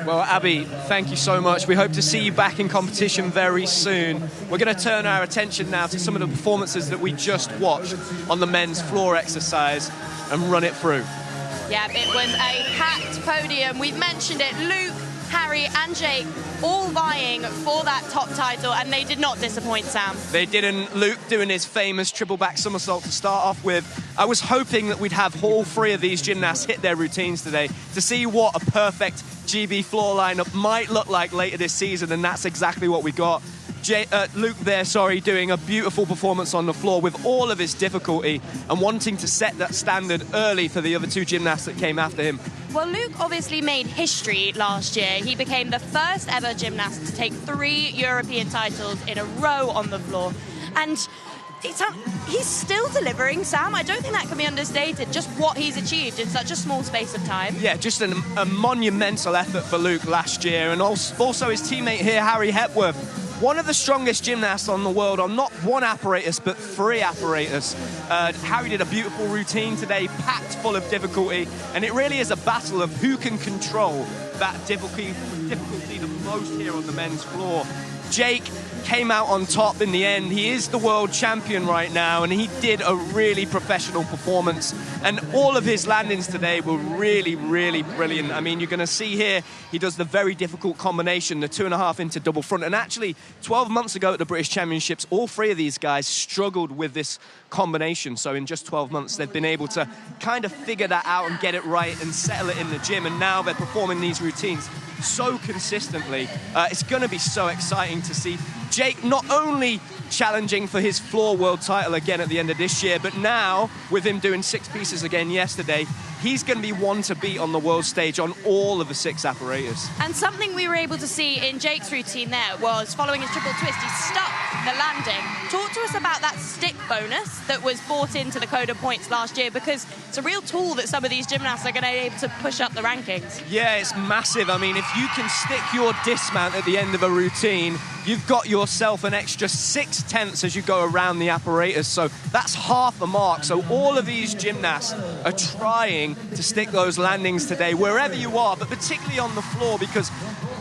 Well, Abby, thank you so much. We hope to see you back in competition very soon. We're going to turn our attention now to some of the performances that we just watched on the men's floor exercise and run it through. Yeah, it was a packed podium. We've mentioned it. Luke, Harry and Jake all vying for that top title, and they did not disappoint, Sam. They didn't. Luke doing his famous triple back somersault to start off with. I was hoping that we'd have all three of these gymnasts hit their routines today to see what a perfect GB floor lineup might look like later this season, and that's exactly what we got. Luke there, doing a beautiful performance on the floor with all of his difficulty and wanting to set that standard early for the other two gymnasts that came after him. Well, Luke obviously made history last year. He became the first ever gymnast to take 3 European titles in a row on the floor. And he's still delivering, Sam. I don't think that can be understated, just what he's achieved in such a small space of time. Yeah, just a monumental effort for Luke last year, and also his teammate here, Harry Hepworth. One of the strongest gymnasts on the world on not one apparatus, but 3 apparatus. Harry did a beautiful routine today, packed full of difficulty, and it really is a battle of who can control that difficulty the most here on the men's floor. Jake came out on top in the end. He is the world champion right now, and he did a really professional performance. And all of his landings today were really, really brilliant. I mean, you're going to see here, he does the very difficult combination, the 2.5 into double front. And actually, 12 months ago at the British Championships, all 3 of these guys struggled with this combination. So in just 12 months, they've been able to kind of figure that out and get it right and settle it in the gym. And now they're performing these routines so consistently. It's going to be so exciting to see Jake not only challenging for his floor world title again at the end of this year, but now with him doing 6 pieces again yesterday, he's going to be one to beat on the world stage on all of the 6 apparatus. And something we were able to see in Jake's routine there was following his triple twist, he stuck the landing. Talk to us about that stick bonus that was brought into the code of points last year, because it's a real tool that some of these gymnasts are going to be able to push up the rankings. Yeah, it's massive. I mean, if you can stick your dismount at the end of a routine, you've got yourself an extra 6/10 as you go around the apparatus. So that's half a mark. So all of these gymnasts are trying to stick those landings today, wherever you are, but particularly on the floor, because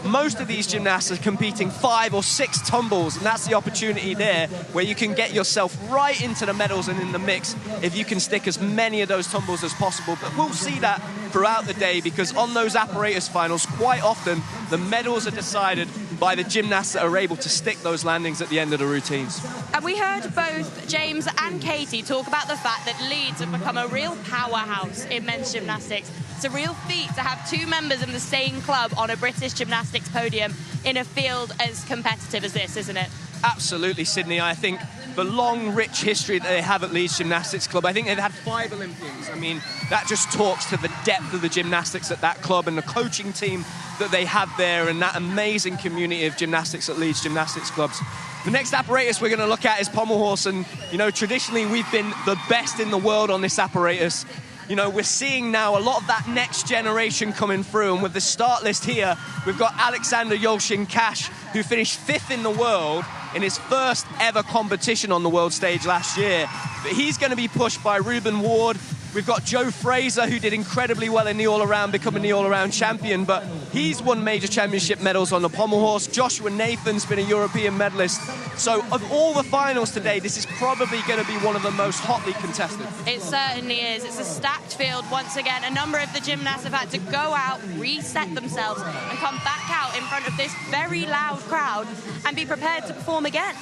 most of these gymnasts are competing 5 or 6 tumbles, and that's the opportunity there where you can get yourself right into the medals and in the mix if you can stick as many of those tumbles as possible. But we'll see that throughout the day, because on those apparatus finals, quite often the medals are decided by the gymnasts that are able to stick those landings at the end of the routines. And we heard both James and Katie talk about the fact that Leeds have become a real powerhouse in men's gymnastics. It's a real feat to have 2 members of the same club on a British gymnastics podium in a field as competitive as this, isn't it? Absolutely, Sydney. I think the long, rich history that they have at Leeds Gymnastics Club, I think they've had 5 Olympians. I mean, that just talks to the depth of the gymnastics at that club and the coaching team that they have there and that amazing community of gymnastics at Leeds Gymnastics Clubs. The next apparatus we're going to look at is pommel horse, and, you know, traditionally we've been the best in the world on this apparatus. You know, we're seeing now a lot of that next generation coming through, and with the start list here, we've got Alexander Yolshin-Cash, who finished 5th in the world in his first ever competition on the world stage last year. But he's going to be pushed by Ruben Ward. We've got Joe Fraser, who did incredibly well in the all-around, becoming the all-around champion, but he's won major championship medals on the pommel horse. Joshua Nathan's been a European medalist. So of all the finals today, this is probably going to be one of the most hotly contested. It certainly is. It's a stacked field once again. A number of the gymnasts have had to go out, reset themselves, and come back out in front of this very loud crowd and be prepared to perform again.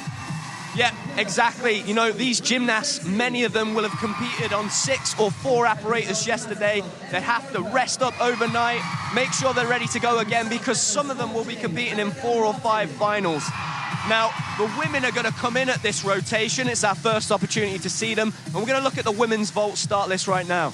Yeah, exactly. You know, these gymnasts, many of them will have competed on 6 or 4 apparatus yesterday. They have to rest up overnight, make sure they're ready to go again, because some of them will be competing in 4 or 5 finals. Now, the women are going to come in at this rotation. It's our first opportunity to see them, and we're going to look at the women's vault start list right now.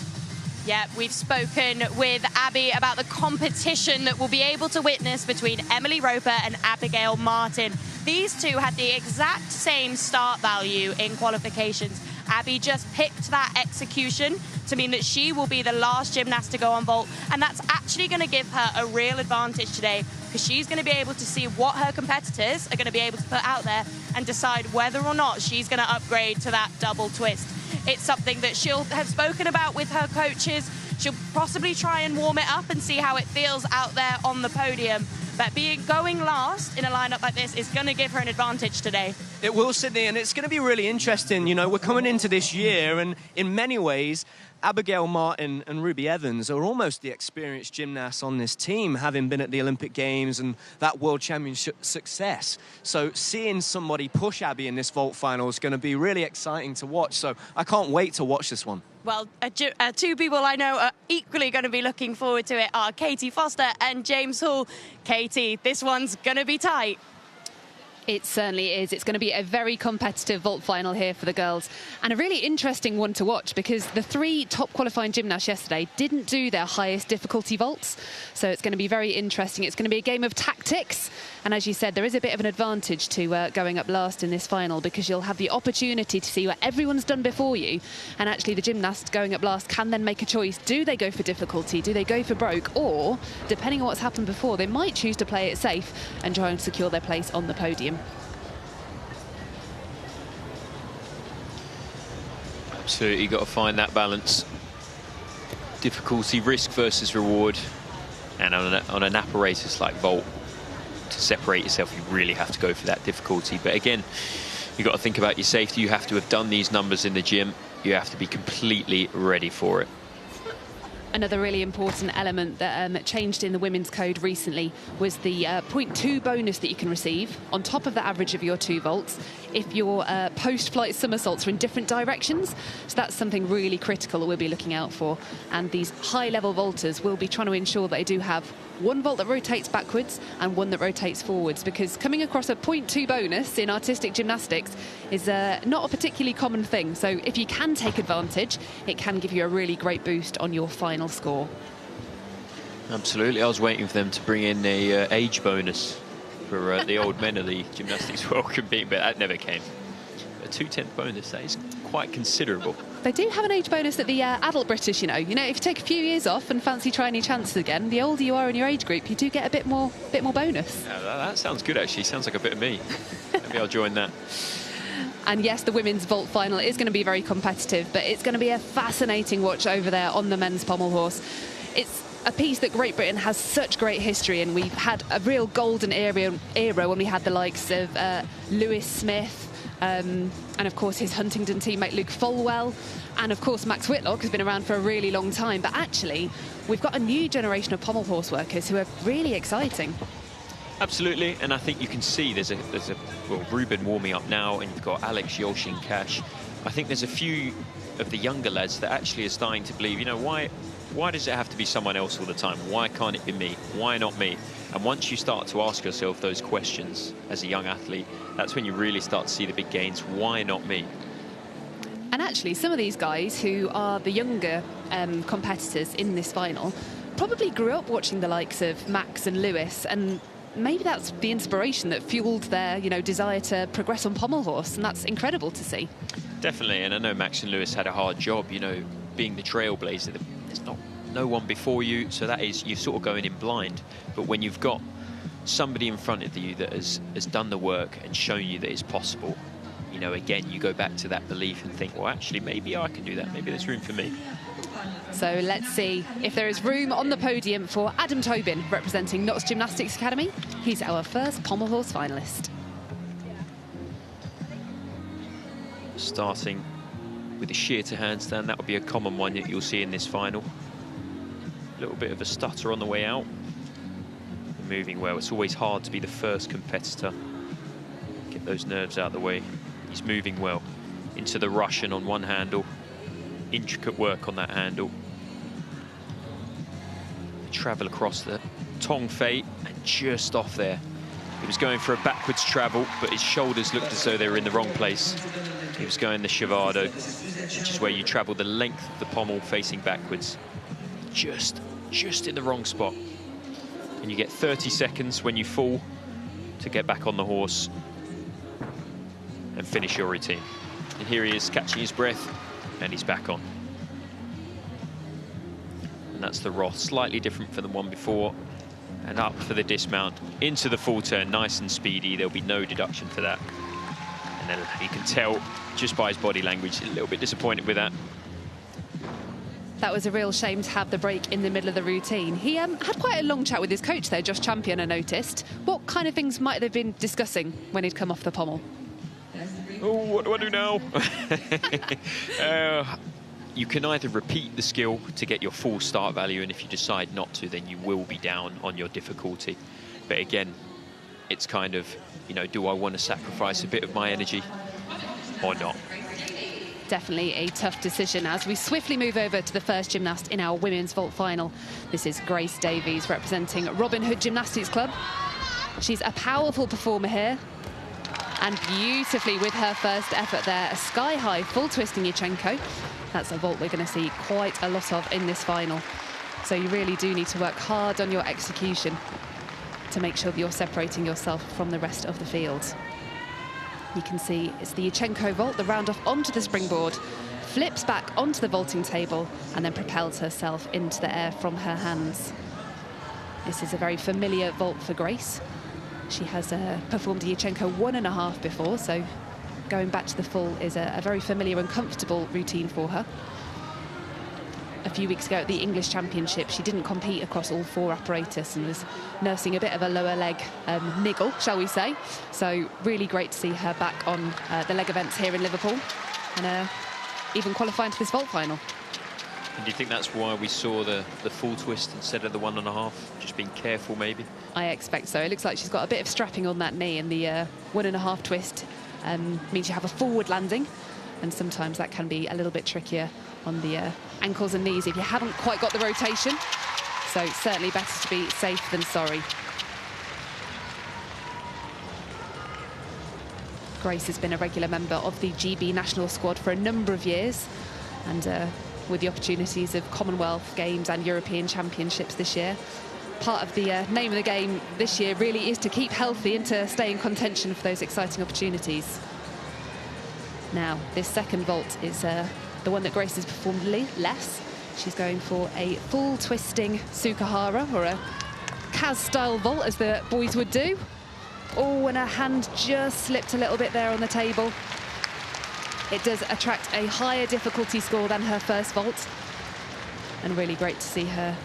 Yeah, we've spoken with Abby about the competition that we'll be able to witness between Emily Roper and Abigail Martin. These two had the exact same start value in qualifications. Abby just picked that execution to mean that she will be the last gymnast to go on vault, and that's actually going to give her a real advantage today, because she's going to be able to see what her competitors are going to be able to put out there and decide whether or not she's going to upgrade to that double twist. It's something that she'll have spoken about with her coaches. She'll possibly try and warm it up and see how it feels out there on the podium. But going last in a lineup like this is going to give her an advantage today. It will, Sydney, and it's going to be really interesting. You know, we're coming into this year, and in many ways, Abigail Martin and Ruby Evans are almost the experienced gymnasts on this team, having been at the Olympic Games and that World Championship success. So seeing somebody push Abby in this vault final is going to be really exciting to watch. So I can't wait to watch this one. Well, 2 people I know are equally going to be looking forward to it are Katie Foster and James Hall. Katie, this one's going to be tight. It certainly is. It's going to be a very competitive vault final here for the girls, and a really interesting one to watch, because the 3 top qualifying gymnasts yesterday didn't do their highest difficulty vaults. So it's going to be very interesting. It's going to be a game of tactics, and as you said, there is a bit of an advantage to going up last in this final, because you'll have the opportunity to see what everyone's done before you, and actually the gymnast going up last can then make a choice. Do they go for difficulty? Do they go for broke? Or, depending on what's happened before, they might choose to play it safe and try and secure their place on the podium. Absolutely, got to find that balance. Difficulty, risk versus reward. And on an apparatus like vault, to separate yourself, you really have to go for that difficulty. But again, you've got to think about your safety. You have to have done these numbers in the gym. You have to be completely ready for it. Another really important element that changed in the women's code recently was the 0.2 bonus that you can receive on top of the average of your 2 vaults if your post-flight somersaults are in different directions. So that's something really critical that we'll be looking out for. And these high-level vaulters will be trying to ensure that they do have 1 vault that rotates backwards and 1 that rotates forwards, because coming across a 0.2 bonus in artistic gymnastics is not a particularly common thing. So if you can take advantage, it can give you a really great boost on your final score. Absolutely. I was waiting for them to bring in a age bonus for the old men of the Gymnastics World competing, but that never came. A 2/10 bonus, that is quite considerable. They do have an age bonus at the adult British, you know. You know, if you take a few years off and fancy trying your chances again, the older you are in your age group, you do get a bit more bonus. Yeah, that sounds good, actually. Sounds like a bit of me. Maybe I'll join that. And yes, the women's vault final is going to be very competitive, but it's going to be a fascinating watch over there on the men's pommel horse. It's a piece that Great Britain has such great history in. We've had a real golden era when we had the likes of Lewis Smith, and of course his Huntingdon teammate Luke Folwell, and of course Max Whitlock has been around for a really long time. But actually, we've got a new generation of pommel horse workers who are really exciting. Absolutely, and I think you can see there's a well, Ruben warming up now, and you've got Alex Yolshin-Cash. I think there's a few of the younger lads that actually are starting to believe, you know, why does it have to be someone else all the time? Why can't it be me? Why not me? And once you start to ask yourself those questions as a young athlete, that's when you really start to see the big gains. Why not me? And actually, some of these guys who are the younger competitors in this final probably grew up watching the likes of Max and Lewis, and maybe that's the inspiration that fueled their, you know, desire to progress on pommel horse, and that's incredible to see. Definitely, and I know Max and Lewis had a hard job, you know, being the trailblazer. There's no one before you, so that is, you're sort of going in blind. But when you've got somebody in front of you that has done the work and shown you that it's possible, you know, again, you go back to that belief and think, well, actually, maybe I can do that. Maybe there's room for me. So let's see if there is room on the podium for Adam Tobin, representing Notts Gymnastics Academy. He's our first pommel horse finalist. Starting with a sheer to handstand, that will be a common one that you'll see in this final. A little bit of a stutter on the way out. Moving well. It's always hard to be the first competitor. Get those nerves out of the way. He's moving well. Into the Russian on one handle. Intricate work on that handle. Travel across the Tong Fei and just off there. He was going for a backwards travel, but his shoulders looked as though they were in the wrong place. He was going the Shivado, which is where you travel the length of the pommel facing backwards. Just in the wrong spot. And you get 30 seconds when you fall to get back on the horse and finish your routine. And here he is catching his breath, and he's back on. And that's the Roth, slightly different from the one before. And up for the dismount, into the full turn, nice and speedy. There'll be no deduction for that. And then you can tell just by his body language, a little bit disappointed with that. That was a real shame to have the break in the middle of the routine. He had quite a long chat with his coach there, Josh Champion, I noticed. What kind of things might they have been discussing when he'd come off the pommel? Oh, what do I do now? You can either repeat the skill to get your full start value, and if you decide not to, then you will be down on your difficulty. But again, it's kind of, you know, do I want to sacrifice a bit of my energy or not? Definitely a tough decision as we swiftly move over to the first gymnast in our women's vault final. This is Grace Davies representing Robin Hood Gymnastics Club. She's a powerful performer here. And beautifully with her first effort there, a sky-high full twisting Yolshin-Cash. That's a vault we're going to see quite a lot of in this final. So you really do need to work hard on your execution to make sure that you're separating yourself from the rest of the field. You can see it's the Yolshin-Cash vault, the round off onto the springboard, flips back onto the vaulting table and then propels herself into the air from her hands. This is a very familiar vault for Grace. She has performed a Yolshin-Cash 1.5 before, so going back to the full is a very familiar and comfortable routine for her. A few weeks ago at the English Championships, she didn't compete across all 4 apparatus and was nursing a bit of a lower leg niggle, shall we say. So really great to see her back on the leg events here in Liverpool and even qualifying to this vault final. And do you think that's why we saw the full twist instead of the 1.5? Just being careful, maybe? I expect so. It looks like she's got a bit of strapping on that knee, and the 1.5 twist means you have a forward landing, and sometimes that can be a little bit trickier on the ankles and knees if you haven't quite got the rotation. So certainly better to be safe than sorry. Grace has been a regular member of the GB national squad for a number of years, and with the opportunities of Commonwealth Games and European Championships this year. Part of the name of the game this year really is to keep healthy and to stay in contention for those exciting opportunities. Now, this second vault is the one that Grace has performed less. She's going for a full twisting Sukahara, or a Kaz-style vault, as the boys would do. Oh, and her hand just slipped a little bit there on the table. It does attract a higher difficulty score than her first vault. And really great to see her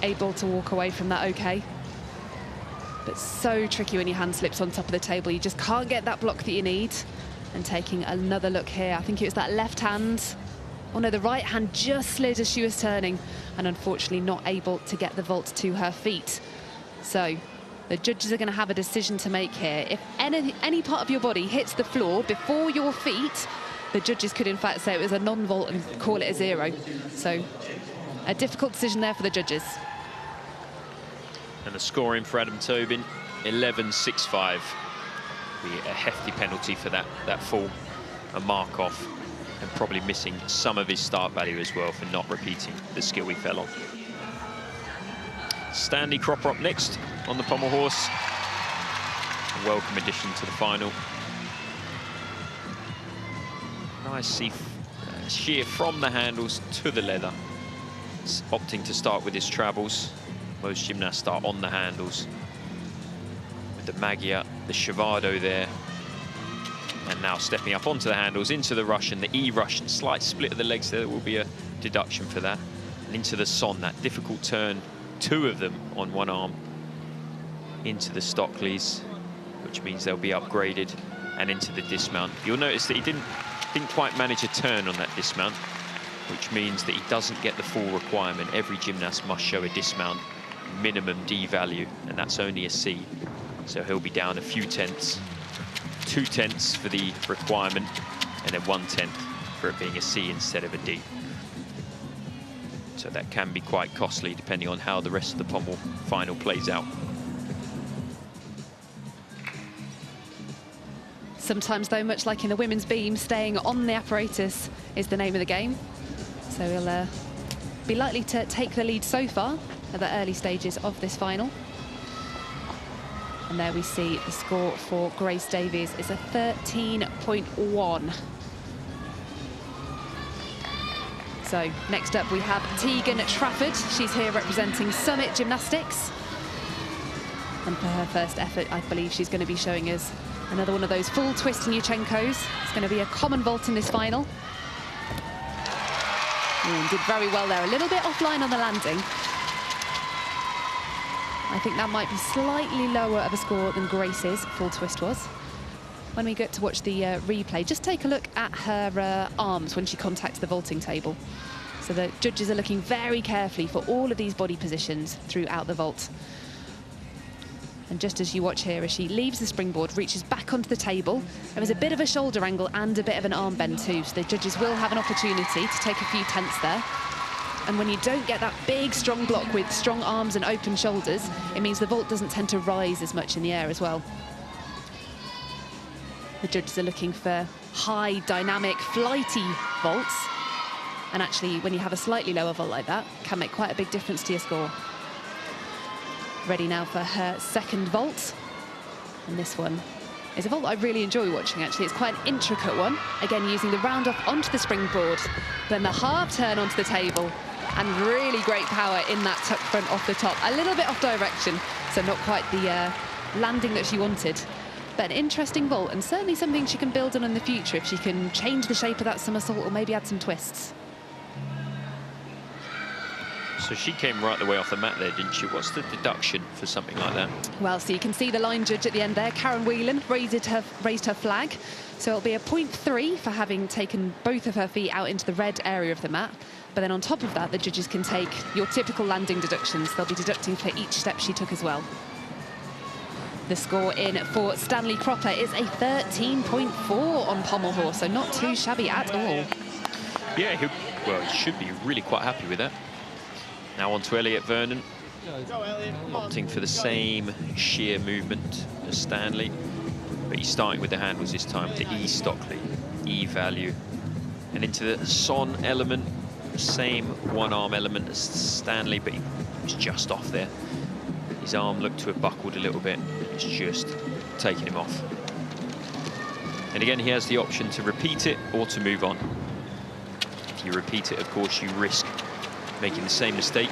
able to walk away from that okay. But so tricky when your hand slips on top of the table. You just can't get that block that you need. And taking another look here, I think it was that left hand. Oh no, the right hand just slid as she was turning, and unfortunately not able to get the vault to her feet. So the judges are going to have a decision to make here. If any part of your body hits the floor before your feet, the judges could in fact say it was a non-vault and call it a 0. So a difficult decision there for the judges. And the scoring for Adam Tobin, 11.65. Be a hefty penalty for that fall, a mark off, and probably missing some of his start value as well for not repeating the skill he fell on. Stanley Crop up next on the pommel horse. A welcome addition to the final. Nice shear from the handles to the leather. It's opting to start with his travels. Most gymnasts start on the handles. With the Magyar, the Shavado there. And now stepping up onto the handles, into the Russian, the E-Russian. Slight split of the legs there will be a deduction for that. And into the Son, that difficult turn, 2 of them on one arm. Into the Stockleys, which means they'll be upgraded, and into the dismount. You'll notice that he didn't quite manage a turn on that dismount, which means that he doesn't get the full requirement. Every gymnast must show a dismount minimum D value, and that's only a C. So he'll be down a few tenths, 2 tenths for the requirement, and then 1 tenth for it being a C instead of a D. So that can be quite costly depending on how the rest of the pommel final plays out. Sometimes, though, much like in the women's beam, staying on the apparatus is the name of the game. So he'll be likely to take the lead so far at the early stages of this final. And there we see the score for Grace Davies is a 13.1. So next up we have Tegan Trafford. She's here representing Summit Gymnastics. And for her first effort, I believe she's going to be showing us another one of those full twist Yolshin-Cash. It's going to be a common vault in this final. And did very well there, a little bit offline on the landing. I think that might be slightly lower of a score than Grace's full twist was. When we get to watch the replay, just take a look at her arms when she contacts the vaulting table. So the judges are looking very carefully for all of these body positions throughout the vault. And just as you watch here, as she leaves the springboard, reaches back onto the table, there is a bit of a shoulder angle and a bit of an arm bend too, so the judges will have an opportunity to take a few tenths there. And when you don't get that big, strong block with strong arms and open shoulders, it means the vault doesn't tend to rise as much in the air as well. The judges are looking for high, dynamic, flighty vaults. And actually, when you have a slightly lower vault like that, it can make quite a big difference to your score. Ready now for her second vault. And this one is a vault that I really enjoy watching, actually. It's quite an intricate one. Again, using the round off onto the springboard, then the half turn onto the table, and really great power in that tuck front off the top. A little bit off direction, so not quite the landing that she wanted. But an interesting vault, and certainly something she can build on in the future if she can change the shape of that somersault or maybe add some twists. So she came right the way off the mat there, didn't she? What's the deduction for something like that? Well, so you can see the line judge at the end there. Karen Whelan raised her flag. So it'll be a 0.3 for having taken both of her feet out into the red area of the mat. But then on top of that, the judges can take your typical landing deductions. They'll be deducting for each step she took as well. The score in for Stanley Cropper is a 13.4 on Pommel horse, so not too shabby at all. Yeah, he should be really quite happy with that. Now on to Elliot Vernon, opting for the same sheer movement as Stanley, but he's starting with the handles this time, the E Stockley, E value, and into the Son element, same one arm element as Stanley, but he was just off there. His arm looked to have buckled a little bit, it's just taking him off. And again, he has the option to repeat it or to move on. If you repeat it, of course, you risk making the same mistake.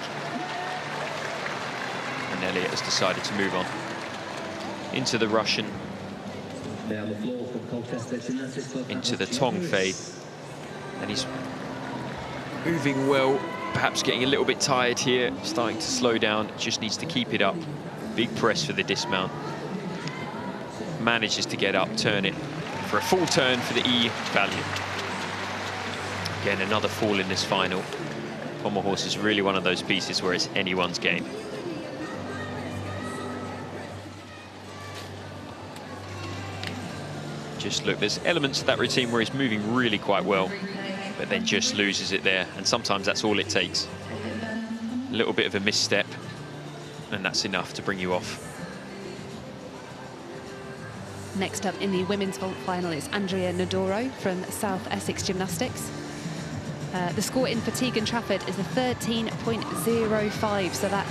And Elliot has decided to move on. Into the Russian. Into the Tong Fei. And he's moving well, perhaps getting a little bit tired here, starting to slow down, just needs to keep it up. Big press for the dismount. Manages to get up, turn it for a full turn for the E value. Again, another fall in this final. Pommel horse is really one of those pieces where it's anyone's game. Just look, there's elements of that routine where he's moving really quite well, but then just loses it there, and sometimes that's all it takes. A little bit of a misstep, and that's enough to bring you off. Next up in the women's vault final is Andrea Naduro from South Essex Gymnastics. The score in for Tegan Trafford is a 13.05, so that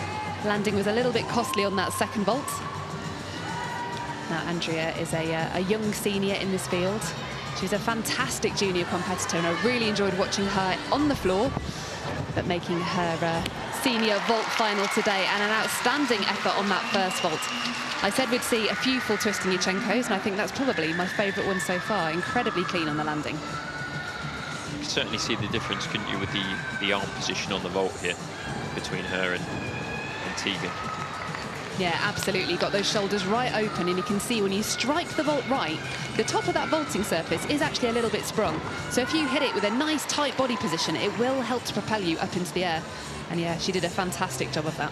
landing was a little bit costly on that second vault. Now, Andrea is a young senior in this field. She's a fantastic junior competitor, and I really enjoyed watching her on the floor, but making her senior vault final today, and an outstanding effort on that first vault. I said we'd see a few full twisting Yolshin-Cash, and I think that's probably my favourite one so far. Incredibly clean on the landing. You can certainly see the difference, couldn't you, with the arm position on the vault here between her and Tegan. Yeah, absolutely. Got those shoulders right open, and you can see when you strike the vault right, the top of that vaulting surface is actually a little bit sprung. So if you hit it with a nice tight body position, it will help to propel you up into the air. And yeah, she did a fantastic job of that.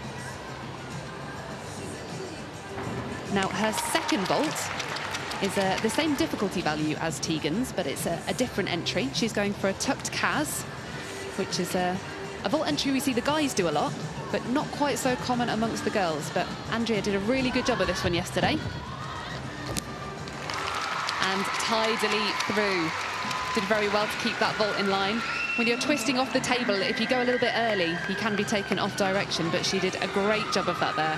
Now, her second vault is the same difficulty value as Tegan's, but it's a different entry. She's going for a tucked Kaz, which is a vault entry we see the guys do a lot, but not quite so common amongst the girls. But Andrea did a really good job of this one yesterday. And tidily through. Did very well to keep that vault in line. When you're twisting off the table, if you go a little bit early, you can be taken off direction, but she did a great job of that there.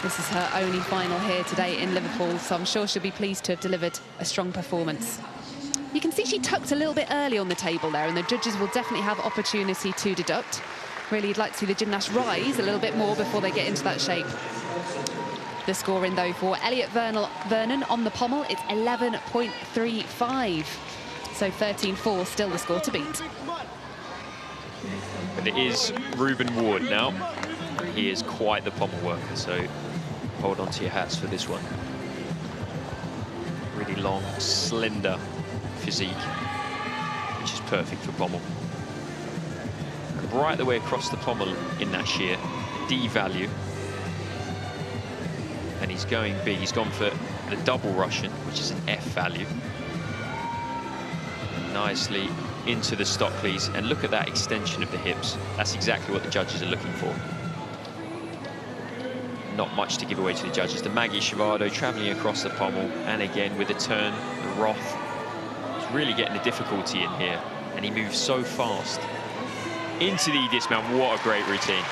This is her only final here today in Liverpool, so I'm sure she'll be pleased to have delivered a strong performance. You can see she tucked a little bit early on the table there, and the judges will definitely have opportunity to deduct. Really, you'd like to see the gymnast rise a little bit more before they get into that shape. The score in, though, for Elliot Vernon on the pommel, it's 11.35. So 13.4 still the score to beat. And it is Ruben Ward now. He is quite the pommel worker, so hold on to your hats for this one. Really long, slender physique, which is perfect for pommel. And right the way across the pommel in that sheer, D value. And he's going big. He's gone for the double Russian, which is an F value. Nicely into the Stockleys, and look at that extension of the hips. That's exactly what the judges are looking for. not much to give away to the judges. The Maggie Schiavado travelling across the pommel, and again with the turn, the Roth. He's really getting the difficulty in here, and he moves so fast. Into the dismount. What a great routine.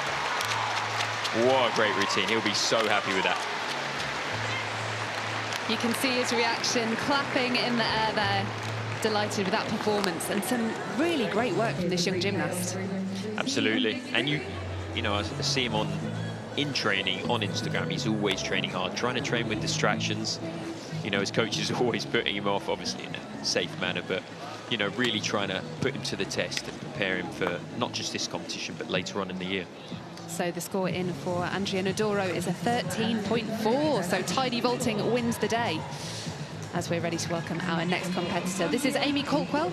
What a great routine. He'll be so happy with that. You can see his reaction, clapping in the air there. Delighted with that performance, and some really great work from this young gymnast. Absolutely. And you know, I see him in training on Instagram. He's always training hard, trying to train with distractions. You know, his coach is always putting him off, obviously in a safe manner, but you know, really trying to put him to the test and prepare him for not just this competition, but later on in the year. So the score in for Andrea Naduro is a 13.4, so tidy vaulting wins the day. As we're ready to welcome our next competitor. This is Amy Corkwell.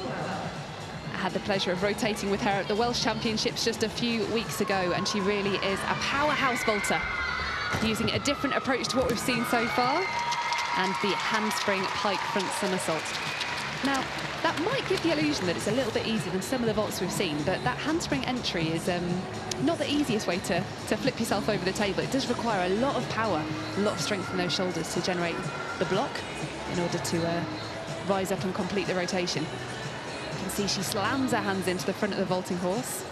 I had the pleasure of rotating with her at the Welsh Championships just a few weeks ago, and she really is a powerhouse vaulter, using a different approach to what we've seen so far, and the handspring pike front somersault. Now, that might give the illusion that it's a little bit easier than some of the vaults we've seen, but that handspring entry is not the easiest way to flip yourself over the table. It does require a lot of power, a lot of strength in those shoulders to generate the block in order to rise up and complete the rotation. You can see she slams her hands into the front of the vaulting horse.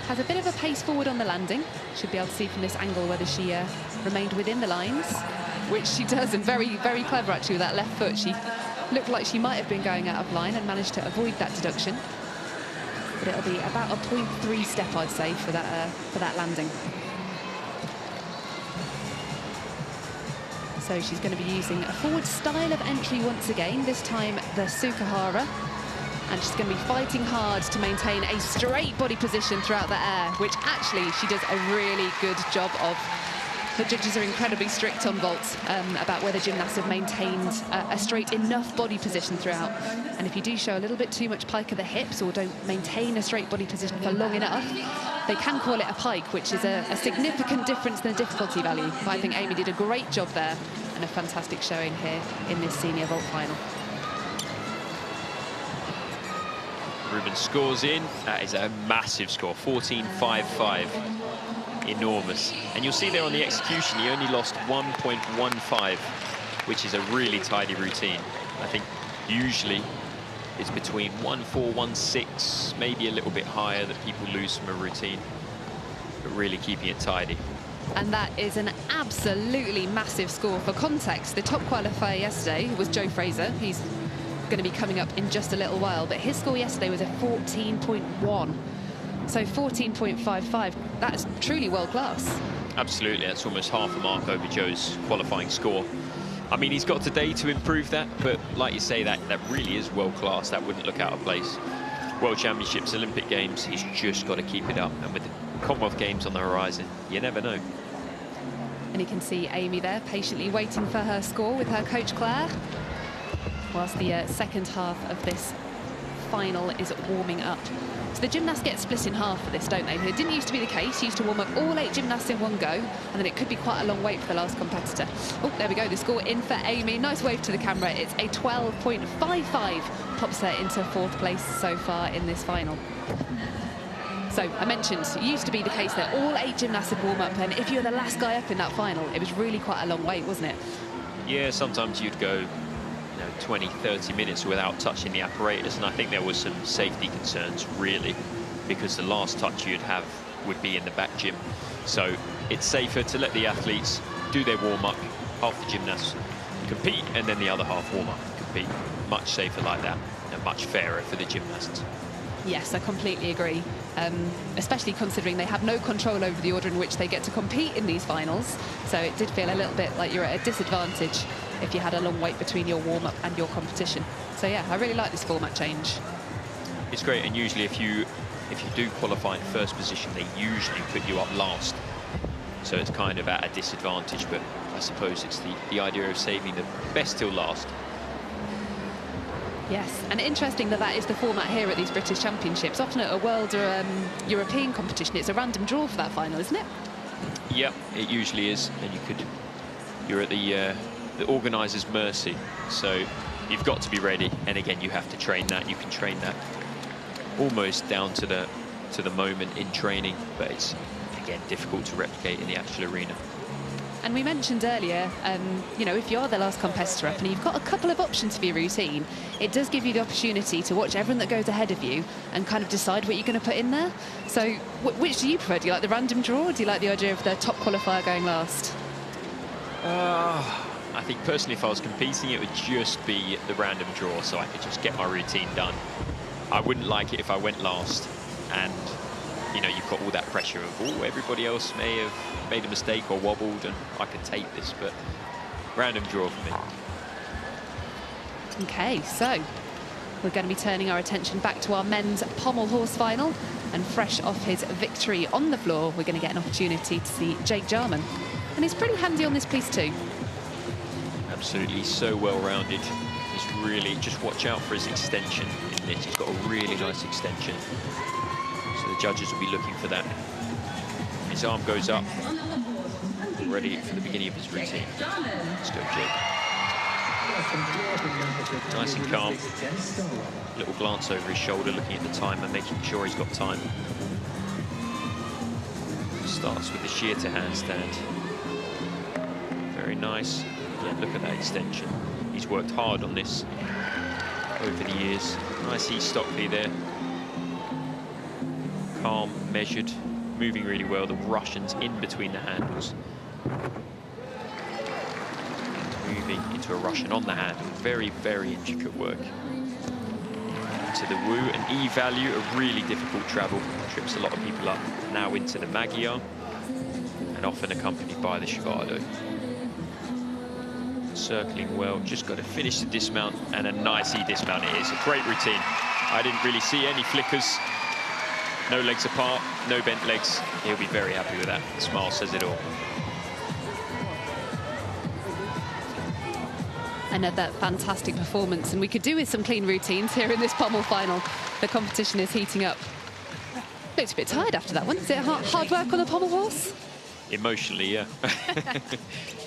Has a bit of a pace forward on the landing. Should be able to see from this angle whether she remained within the lines, which she does, and very, very clever actually with that left foot. She looked like she might have been going out of line and managed to avoid that deduction. But it'll be about a 0.3 step, I'd say, for that landing. So she's going to be using a forward style of entry once again, this time the Sukahara. And she's going to be fighting hard to maintain a straight body position throughout the air, which actually she does a really good job of. The judges are incredibly strict on vaults about whether gymnasts have maintained a straight enough body position throughout. And if you do show a little bit too much pike at the hips or don't maintain a straight body position for long enough, they can call it a pike, which is a significant difference in the difficulty value. But I think Amy did a great job there and a fantastic showing here in this senior vault final. Ruben scores in. That is a massive score, 14.55. Enormous. And you'll see there on the execution, he only lost 1.15, which is a really tidy routine. I think usually it's between 1.4, 1.6, maybe a little bit higher that people lose from a routine, but really keeping it tidy. And that is an absolutely massive score. For context, the top qualifier yesterday was Joe Fraser. He's going to be coming up in just a little while, but his score yesterday was a 14.1. So 14.55, that's truly world class. Absolutely, that's almost half a mark over Joe's qualifying score. I mean, he's got today to improve that, but like you say, that really is world class. That wouldn't look out of place. World Championships, Olympic Games, he's just got to keep it up. And with the Commonwealth Games on the horizon, you never know. And you can see Amy there patiently waiting for her score with her coach Claire, whilst the second half of this final is warming up. So the gymnasts get split in half for this, don't they? It didn't used to be the case. You used to warm up all 8 gymnasts in one go, and then it could be quite a long wait for the last competitor. Oh, there we go. The score in for Amy. Nice wave to the camera. It's a 12.55. Pops her into 4th place so far in this final. So I mentioned it used to be the case that all 8 gymnasts would warm up, and if you were the last guy up in that final, it was really quite a long wait, wasn't it? Yeah, sometimes you'd go 20, 30 minutes without touching the apparatus, and I think there was some safety concerns really, because the last touch you'd have would be in the back gym. So it's safer to let the athletes do their warm-up, half the gymnasts compete, and then the other half warm up and compete. Much safer like that, and much fairer for the gymnasts. Yes, I completely agree, especially considering they have no control over the order in which they get to compete in these finals. So it did feel a little bit like you're at a disadvantage if you had a long wait between your warm-up and your competition. So yeah, I really like this format change. It's great, and usually if you do qualify in first position, they usually put you up last. So it's kind of at a disadvantage, but I suppose it's the idea of saving the best till last. Yes, and interesting that that is the format here at these British Championships. Often at a World or European competition, it's a random draw for that final, isn't it? Yep, it usually is, and you're at the organiser's mercy. So you've got to be ready, and again, you have to train that. You can train that almost down to the moment in training, but it's again, difficult to replicate in the actual arena. And we mentioned earlier, you know, if you're the last competitor up and you've got a couple of options for your routine, it does give you the opportunity to watch everyone that goes ahead of you and kind of decide what you're going to put in there. So which do you prefer? Do you like the random draw, or do you like the idea of the top qualifier going last? I think personally, if I was competing, it would just be the random draw, so I could just get my routine done. I wouldn't like it if I went last and, you know, you've got all that pressure of, oh, everybody else may have made a mistake or wobbled and I could take this, but random draw for me. Okay, so we're going to be turning our attention back to our men's pommel horse final, and fresh off his victory on the floor, we're going to get an opportunity to see Jake Jarman. And he's pretty handy on this piece too. Absolutely, so well-rounded. He's really, just watch out for his extension in this. He's got a really nice extension. So the judges will be looking for that. His arm goes up, ready for the beginning of his routine. Let's go, Jake. Nice and calm. Little glance over his shoulder, looking at the timer, making sure he's got time. Starts with the sheer to handstand. Very nice. Again, look at that extension. He's worked hard on this over the years. Nice E-Stockley there. Calm, measured, moving really well. The Russians in between the handles. Moving into a Russian on the handle. Very, very intricate work. Into the Wu, an E value, a really difficult travel. Trips a lot of people up. Now into the Magyar, and often accompanied by the Shivado. Circling well, just got to finish the dismount, and a nice E-dismount it is. A great routine. I didn't really see any flickers. No legs apart, no bent legs. He'll be very happy with that. The smile says it all. Another fantastic performance, and we could do with some clean routines here in this pommel final. The competition is heating up. Looks a bit tired after that one. Is it hard work on the pommel horse? Emotionally, yeah.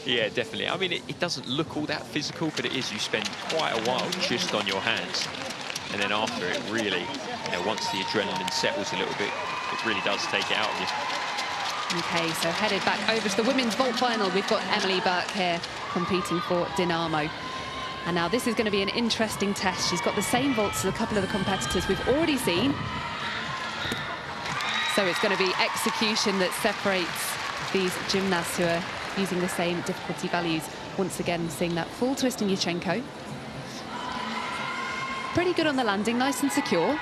Yeah, definitely. I mean, it doesn't look all that physical, but it is. You spend quite a while just on your hands. And then after it, really, you know, once the adrenaline settles a little bit, it really does take it out of you. Okay, so headed back over to the women's vault final. We've got Emily Burke here competing for Dynamo. And now this is going to be an interesting test. She's got the same vaults as a couple of the competitors we've already seen. So it's going to be execution that separates these gymnasts who are using the same difficulty values. Once again, seeing that full twist in Yolshin-Cash. Pretty good on the landing, nice and secure.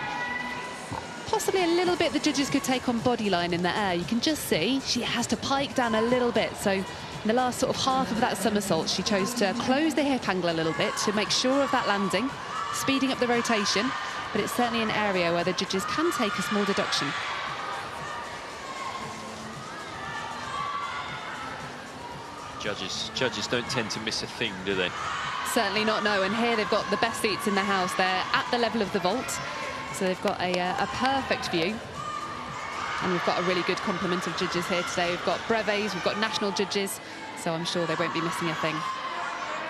Possibly a little bit the judges could take on body line in the air. You can just see she has to pike down a little bit. So in the last sort of half of that somersault, she chose to close the hip angle a little bit to make sure of that landing, speeding up the rotation. But it's certainly an area where the judges can take a small deduction. Judges don't tend to miss a thing, do they? Certainly not, no. And here they've got the best seats in the house. They're at the level of the vault, so they've got a perfect view. And we've got a really good complement of judges here today. We've got brevets, we've got national judges, so I'm sure they won't be missing a thing.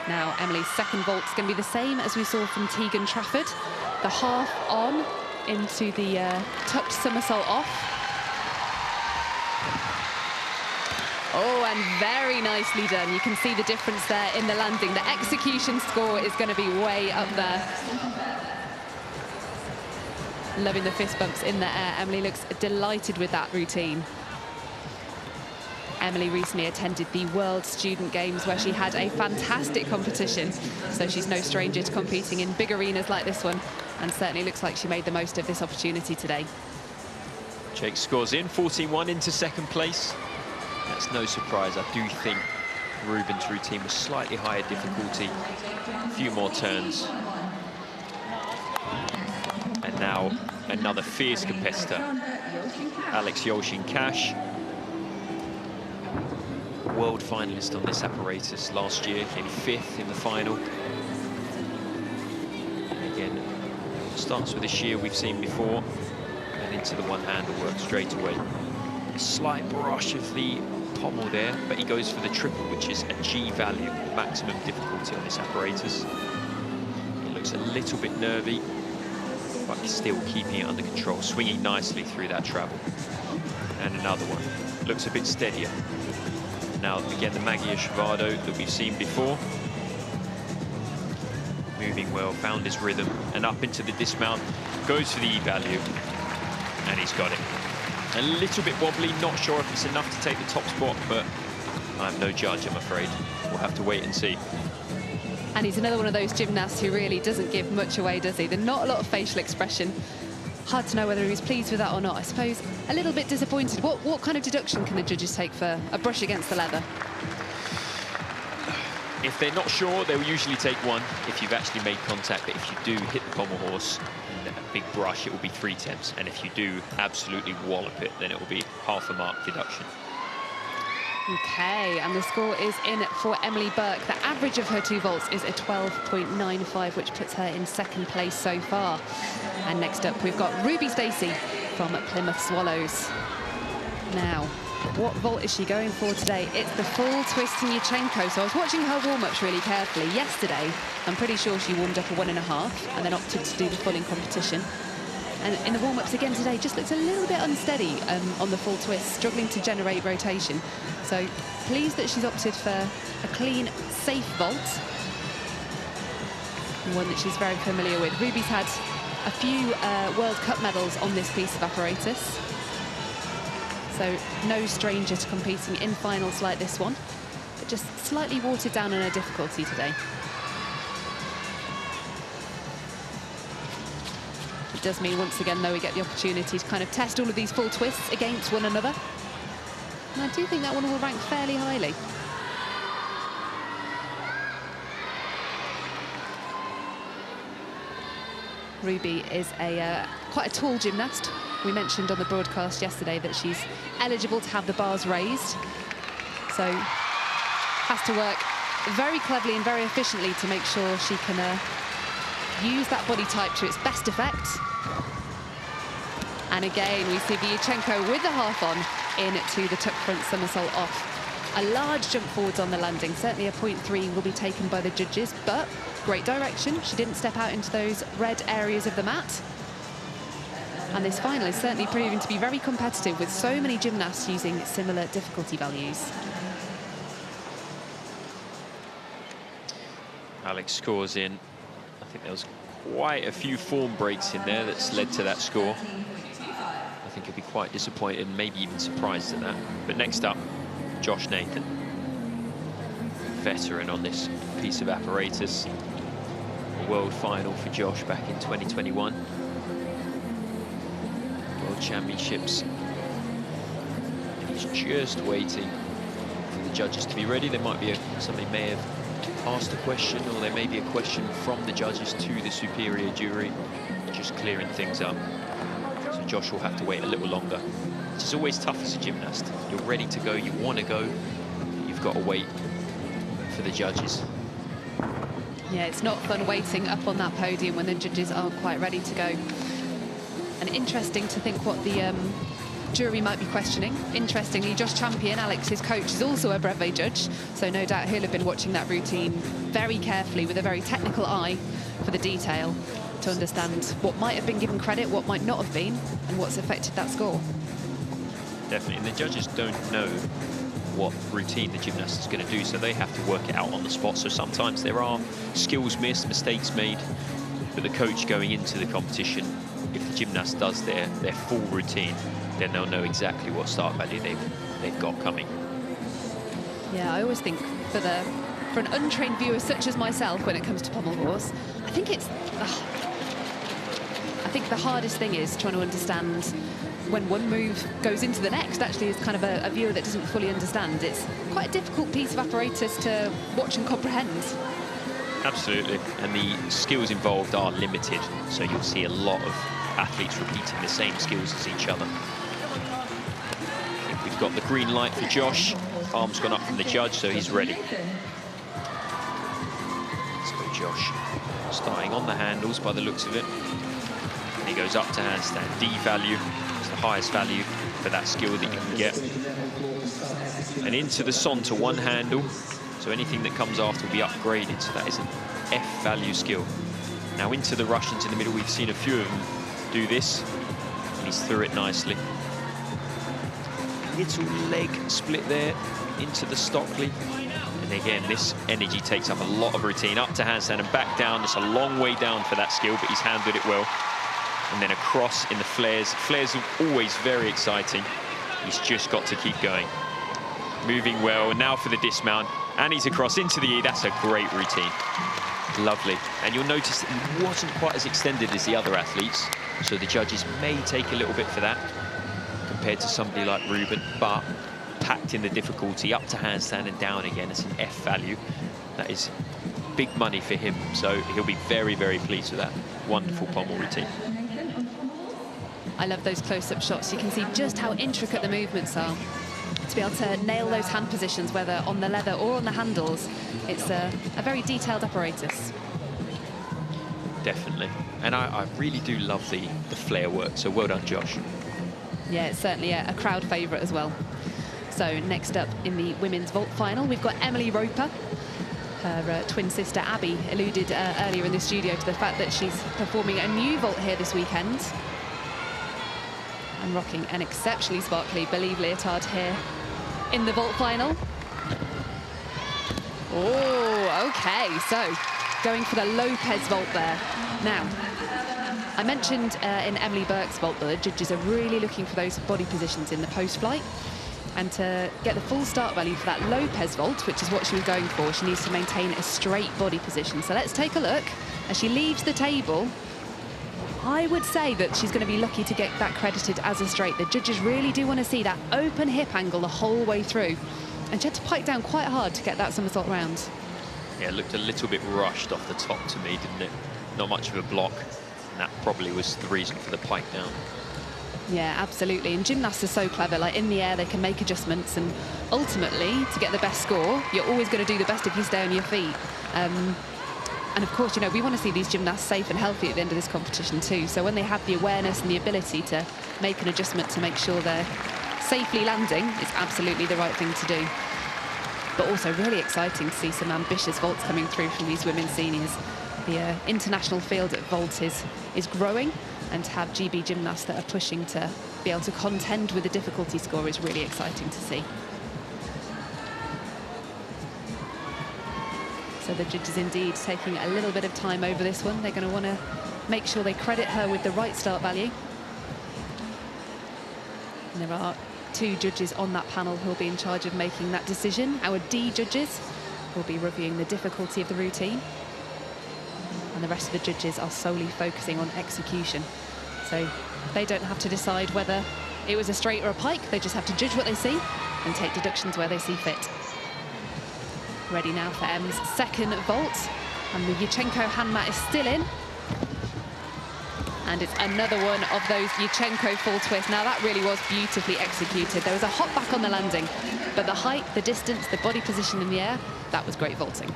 Now, Emily's second vault's going to be the same as we saw from Tegan Trafford. The half on into the tucked somersault off. Oh, and very nicely done. You can see the difference there in the landing. The execution score is going to be way up there. Loving the fist bumps in the air. Emily looks delighted with that routine. Emily recently attended the World Student Games, where she had a fantastic competition. So she's no stranger to competing in big arenas like this one, and certainly looks like she made the most of this opportunity today. Jake scores in, 14-1 into second place. That's no surprise. I do think Ruben's routine was slightly higher difficulty. A few more turns. And now another fierce competitor, Alex Yolshin-Cash. World finalist on this apparatus last year, came 5th in the final. And again, starts with a sheer we've seen before, and into the one-handle work straight away. A slight brush of the pommel there, but he goes for the triple, which is a G value, maximum difficulty on this apparatus. It looks a little bit nervy, but still keeping it under control, swinging nicely through that travel. And another one. looks a bit steadier. Now, again, the Maggia Shavado that we've seen before. Moving well, found his rhythm, and up into the dismount, goes for the E-value, and he's got it. A little bit wobbly, not sure if it's enough to take the top spot, but I'm no judge, I'm afraid. We'll have to wait and see. And he's another one of those gymnasts who really doesn't give much away, does he? There's not a lot of facial expression. Hard to know whether he was pleased with that or not. I suppose a little bit disappointed. What kind of deduction can the judges take for a brush against the leather? If they're not sure, they'll usually take 1 if you've actually made contact. But if you do hit the pommel horse and a big brush, it will be 3 attempts. And if you do absolutely wallop it, then it will be half a mark deduction. Okay, and the score is in for Emily Burke. The average of her 2 vaults is a 12.95, which puts her in 2nd place so far. And next up, we've got Ruby Stacy from Plymouth Swallows. Now, what vault is she going for today? It's the full twist in Yolshin-Cash. So I was watching her warm-ups really carefully yesterday. I'm pretty sure she warmed up a 1.5 and then opted to do the full in competition. And in the warm-ups again today, just looked a little bit unsteady on the full twist, struggling to generate rotation. So pleased that she's opted for a clean, safe vault, one that she's very familiar with. Ruby's had a few World Cup medals on this piece of apparatus, so no stranger to competing in finals like this one, but just slightly watered down in her difficulty today. It does mean once again, though, we get the opportunity to kind of test all of these full twists against one another. And I do think that one will rank fairly highly. Ruby is quite a tall gymnast. We mentioned on the broadcast yesterday that she's eligible to have the bars raised. So has to work very cleverly and very efficiently to make sure she can use that body type to its best effect. And again, we see Yolshin-Cash with the half on into the tuck front somersault off. A large jump forwards on the landing. Certainly a 0.3 will be taken by the judges, but great direction. She didn't step out into those red areas of the mat. And this final is certainly proving to be very competitive with so many gymnasts using similar difficulty values. Alex scores in. I think there was quite a few form breaks in there that's led to that score. I think he'll be quite disappointed, maybe even surprised at that. But next up, Josh Nathan, veteran on this piece of apparatus. A world final for Josh back in 2021. World Championships. And he's just waiting for the judges to be ready. There might be somebody may have asked a question, or there may be a question from the judges to the superior jury, just clearing things up. So Josh will have to wait a little longer. It's always tough as a gymnast. You're ready to go, you want to go, you've got to wait for the judges. Yeah, it's not fun waiting up on that podium when the judges aren't quite ready to go. And interesting to think what the jury might be questioning. Interestingly, Josh Champion, Alex's coach, is also a brevet judge, so no doubt he'll have been watching that routine very carefully with a very technical eye for the detail to understand what might have been given credit, what might not have been, and what's affected that score. Definitely, and the judges don't know what routine the gymnast is going to do, so they have to work it out on the spot. So sometimes there are skills missed, mistakes made, but the coach going into the competition, if the gymnast does their full routine, then they'll know exactly what start value they've got coming. Yeah, I always think for an untrained viewer such as myself when it comes to pommel horse, I think the hardest thing is trying to understand when one move goes into the next. Actually, is kind of a viewer that doesn't fully understand. It's quite a difficult piece of apparatus to watch and comprehend. Absolutely, and the skills involved are limited, so you'll see a lot of athletes repeating the same skills as each other. I think we've got the green light for Josh. Arm's gone up from the judge, so he's ready. So Josh starting on the handles by the looks of it. And he goes up to handstand. D value is the highest value for that skill that you can get. And into the Sonta one handle. So anything that comes after will be upgraded. So that is an F value skill. Now into the Russians in the middle. We've seen a few of them do this. And he's through it nicely. little leg split there into the Stockley. And again, this energy takes up a lot of routine. Up to handstand and back down. It's a long way down for that skill, but he's handled it well. And then across in the flares. Flares are always very exciting. He's just got to keep going. Moving well, and now for the dismount. And he's across into the E. That's a great routine. Lovely. And you'll notice that he wasn't quite as extended as the other athletes, so the judges may take a little bit for that compared to somebody like Ruben, but packed in the difficulty, up to handstand and down again. It's an F value. That is big money for him, so he'll be very, very pleased with that wonderful pommel routine. I love those close-up shots. You can see just how intricate the movements are. To be able to nail those hand positions, whether on the leather or on the handles, it's a very detailed apparatus. Definitely. And I really do love the flare work, so well done, Josh. Yeah, it's certainly a crowd favourite as well. So next up in the women's vault final, we've got Emily Roper. Her twin sister Abby alluded earlier in the studio to the fact that she's performing a new vault here this weekend. And rocking an exceptionally sparkly Believe leotard here in the vault final. Oh, okay, so going for the Lopez vault there. Now, I mentioned in Emily Burke's vault that the judges are really looking for those body positions in the post-flight. And to get the full start value for that Lopez vault, which is what she was going for, she needs to maintain a straight body position. So let's take a look. As she leaves the table, I would say that she's going to be lucky to get that credited as a straight. The judges really do want to see that open hip angle the whole way through. And she had to pike down quite hard to get that somersault round. Yeah, it looked a little bit rushed off the top to me, didn't it? Not much of a block. And that probably was the reason for the pike down. Yeah, absolutely. And gymnasts are so clever. Like, in the air, they can make adjustments. And ultimately, to get the best score, you're always going to do the best if you stay on your feet. And of course, you know, we want to see these gymnasts safe and healthy at the end of this competition too. So when they have the awareness and the ability to make an adjustment to make sure they're safely landing, it's absolutely the right thing to do. But also really exciting to see some ambitious vaults coming through from these women's seniors. The international field at vault is growing, and to have GB gymnasts that are pushing to be able to contend with the difficulty score is really exciting to see. So the judges indeed taking a little bit of time over this one. They're going to want to make sure they credit her with the right start value. And there are 2 judges on that panel who will be in charge of making that decision. Our D judges will be reviewing the difficulty of the routine. And the rest of the judges are solely focusing on execution. So they don't have to decide whether it was a straight or a pike. They just have to judge what they see and take deductions where they see fit. Ready now for Em's second vault, and the Yolshin-Cash hand mat is still in. And it's another one of those Yolshin-Cash full twists. Now that really was beautifully executed. There was a hop back on the landing, but the height, the distance, the body position in the air, that was great vaulting.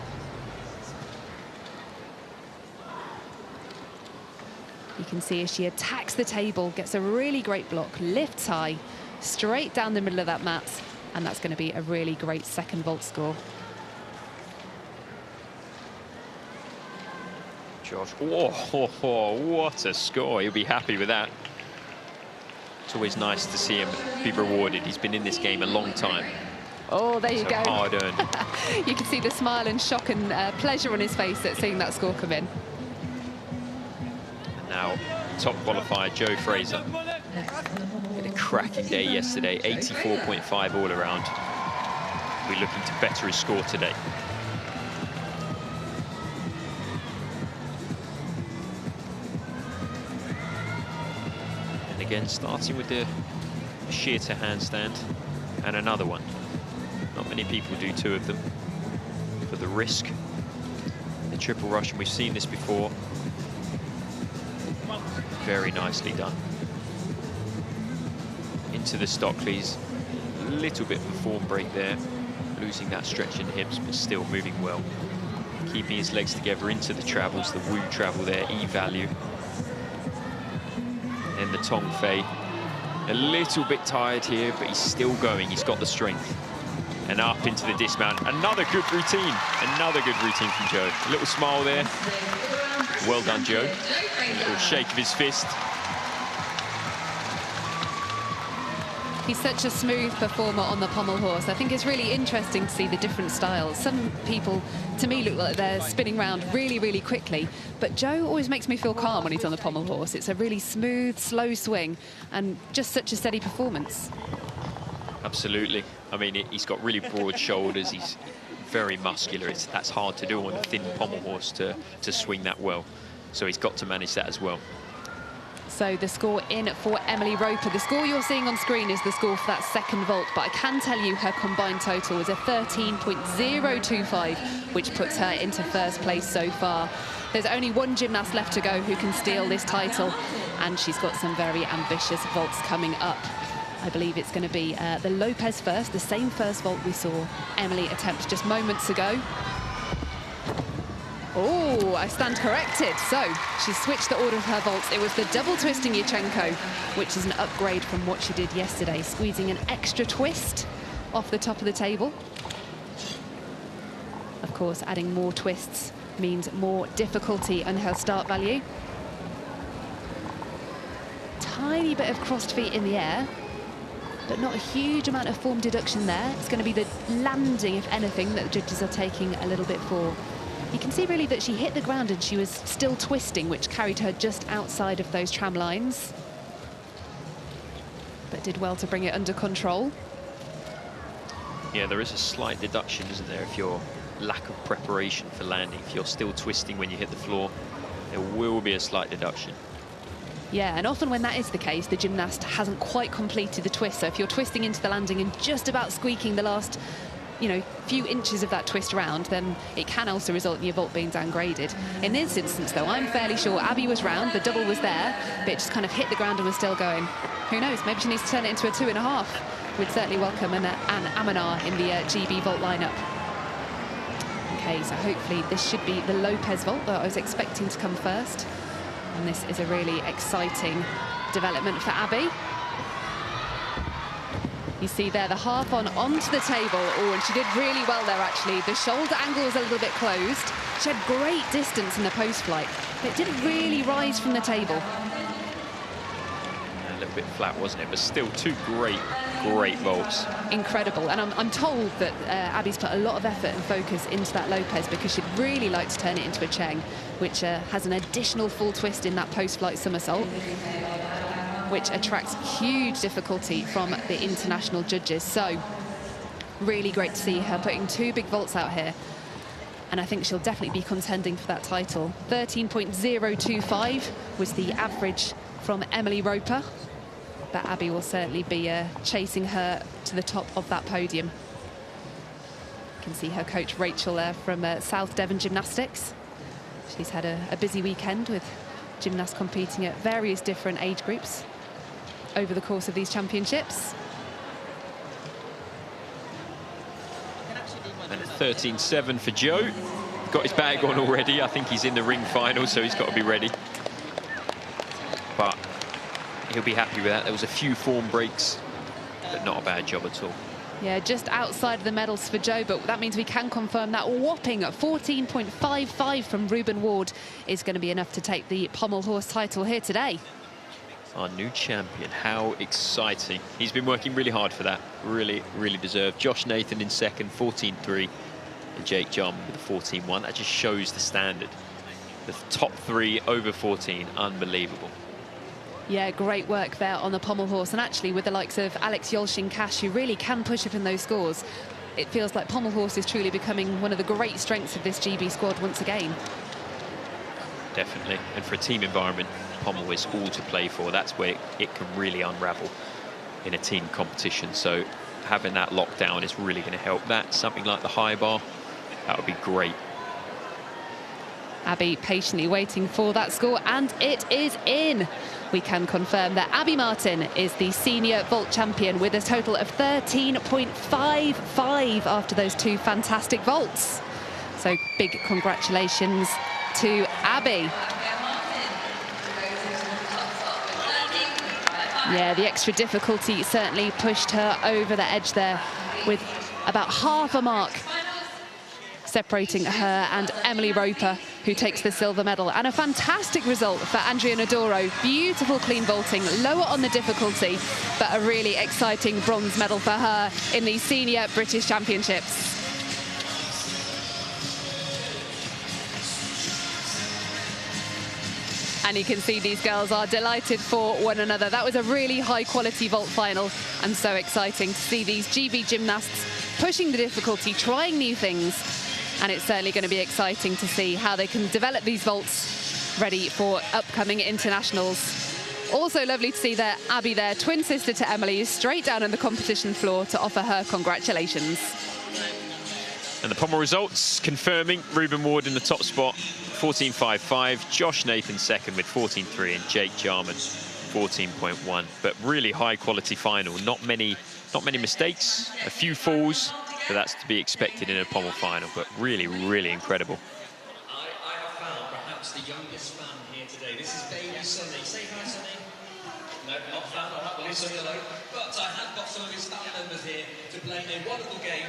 You can see as she attacks the table, gets a really great block, lifts high, straight down the middle of that mat, and that's going to be a really great second vault score. Josh, whoa, what a score. He'll be happy with that. It's always nice to see him be rewarded. He's been in this game a long time. Oh, there you go. Hard earned. You can see the smile and shock and pleasure on his face at seeing that score come in. And now, top qualifier, Joe Fraser. Had a cracking day yesterday, 84.5 all around. We're looking to better his score today. Again, starting with the sheer to handstand and another one. Not many people do 2 of them for the risk. The triple rush, and we've seen this before. Very nicely done. Into the Stockleys. A little bit of a form break there. Losing that stretch in hips, but still moving well. Keeping his legs together into the travels, the woo travel there, E value. And the Tong Fei, a little bit tired here, but he's still going. He's got the strength. And up into the dismount. Another good routine. Another good routine from Joe. A little smile there. Well done, Joe. A little shake of his fist. He's such a smooth performer on the pommel horse. I think it's really interesting to see the different styles. Some people, to me, look like they're spinning around really, really quickly. But Joe always makes me feel calm when he's on the pommel horse. It's a really smooth, slow swing and just such a steady performance. Absolutely. I mean, he's got really broad shoulders. He's very muscular. That's hard to do on a thin pommel horse to swing that well. So he's got to manage that as well. So the score in for Emily Roper. The score you're seeing on screen is the score for that second vault, but I can tell you her combined total is a 13.025, which puts her into first place so far. There's only one gymnast left to go who can steal this title, and she's got some very ambitious vaults coming up. I believe it's going to be the Lopez first, the same first vault we saw Emily attempt just moments ago. Oh, I stand corrected. So she switched the order of her vaults. It was the double twisting Yolshin-Cash, which is an upgrade from what she did yesterday, squeezing an extra twist off the top of the table. Of course, adding more twists means more difficulty on her start value. Tiny bit of crossed feet in the air, but not a huge amount of form deduction there. It's going to be the landing, if anything, that the judges are taking a little bit for. You can see really that she hit the ground and she was still twisting, which carried her just outside of those tram lines. But did well to bring it under control. Yeah, there is a slight deduction, isn't there, if your lack of preparation for landing. If you're still twisting when you hit the floor, there will be a slight deduction. Yeah, and often when that is the case, the gymnast hasn't quite completed the twist. So if you're twisting into the landing and just about squeaking the last, few inches of that twist round, then it can also result in your vault being downgraded. In this instance, though, I'm fairly sure Abby was round, the double was there, but it just kind of hit the ground and was still going. Who knows, maybe she needs to turn it into a 2.5. We'd certainly welcome an Amanar in the GB vault lineup. Okay, so hopefully this should be the Lopez vault that I was expecting to come first. And this is a really exciting development for Abby. You see there the half onto the table. Oh, and she did really well there, actually. The shoulder angle was a little bit closed. She had great distance in the post flight, but it didn't really rise from the table. A little bit flat, wasn't it? But still two great vaults. Incredible. And I'm told that Abby's put a lot of effort and focus into that Lopez because she'd really like to turn it into a Cheng, which has an additional full twist in that post-flight somersault, which attracts huge difficulty from the international judges. So really great to see her putting two big vaults out here. And I think she'll definitely be contending for that title. 13.025 was the average from Emily Roper. But Abby will certainly be chasing her to the top of that podium. You can see her coach Rachel there from South Devon Gymnastics. She's had a busy weekend with gymnasts competing at various different age groups over the course of these championships. And 13.7 for Joe. Got his bag on already. I think he's in the ring final, so he's got to be ready. But he'll be happy with that. There was a few form breaks, but not a bad job at all. Yeah, just outside the medals for Joe, but that means we can confirm that whopping 14.55 from Ruben Ward is going to be enough to take the pommel horse title here today. Our new champion, how exciting. He's been working really hard for that. Really, really deserved. Josh Nathan in second, 14.3, and Jake Jarman with a 14.1. That just shows the standard. The top three over 14, unbelievable. Yeah, great work there on the pommel horse, and actually with the likes of Alex Yolshin-Cash, who really can push up in those scores, it feels like pommel horse is truly becoming one of the great strengths of this GB squad once again. Definitely, and for a team environment, pommel is all to play for. That's where it can really unravel in a team competition. So having that lockdown is really going to help that. Something like the high bar, that would be great. Abby patiently waiting for that score, and it is in. We can confirm that Abby Martin is the senior vault champion with a total of 13.55 after those two fantastic vaults. So big congratulations to Abby. Yeah, the extra difficulty certainly pushed her over the edge there, with about half a mark separating her and Emily Roper. who takes the silver medal. And a fantastic result for Andrea Naduro. Beautiful clean vaulting, lower on the difficulty, but a really exciting bronze medal for her in the Senior British Championships. And you can see these girls are delighted for one another. That was a really high-quality vault final, and so exciting to see these GB gymnasts pushing the difficulty, trying new things, and it's certainly going to be exciting to see how they can develop these vaults ready for upcoming internationals. Also lovely to see that Abby there, twin sister to Emily, is straight down on the competition floor to offer her congratulations. And the Pommel results confirming Ruben Ward in the top spot, 14.55. Josh Nathan second with 14.3, and Jake Jarman 14.1. But really high quality final. Not many mistakes, a few falls, but that's to be expected in a Pommel final. But really, really incredible. I have found perhaps the youngest fan here today. This is baby Sonny. Say hi, Sonny. No, not fan. All right, well, he's Sonny alone. But I have got some of his family members here to play a wonderful game.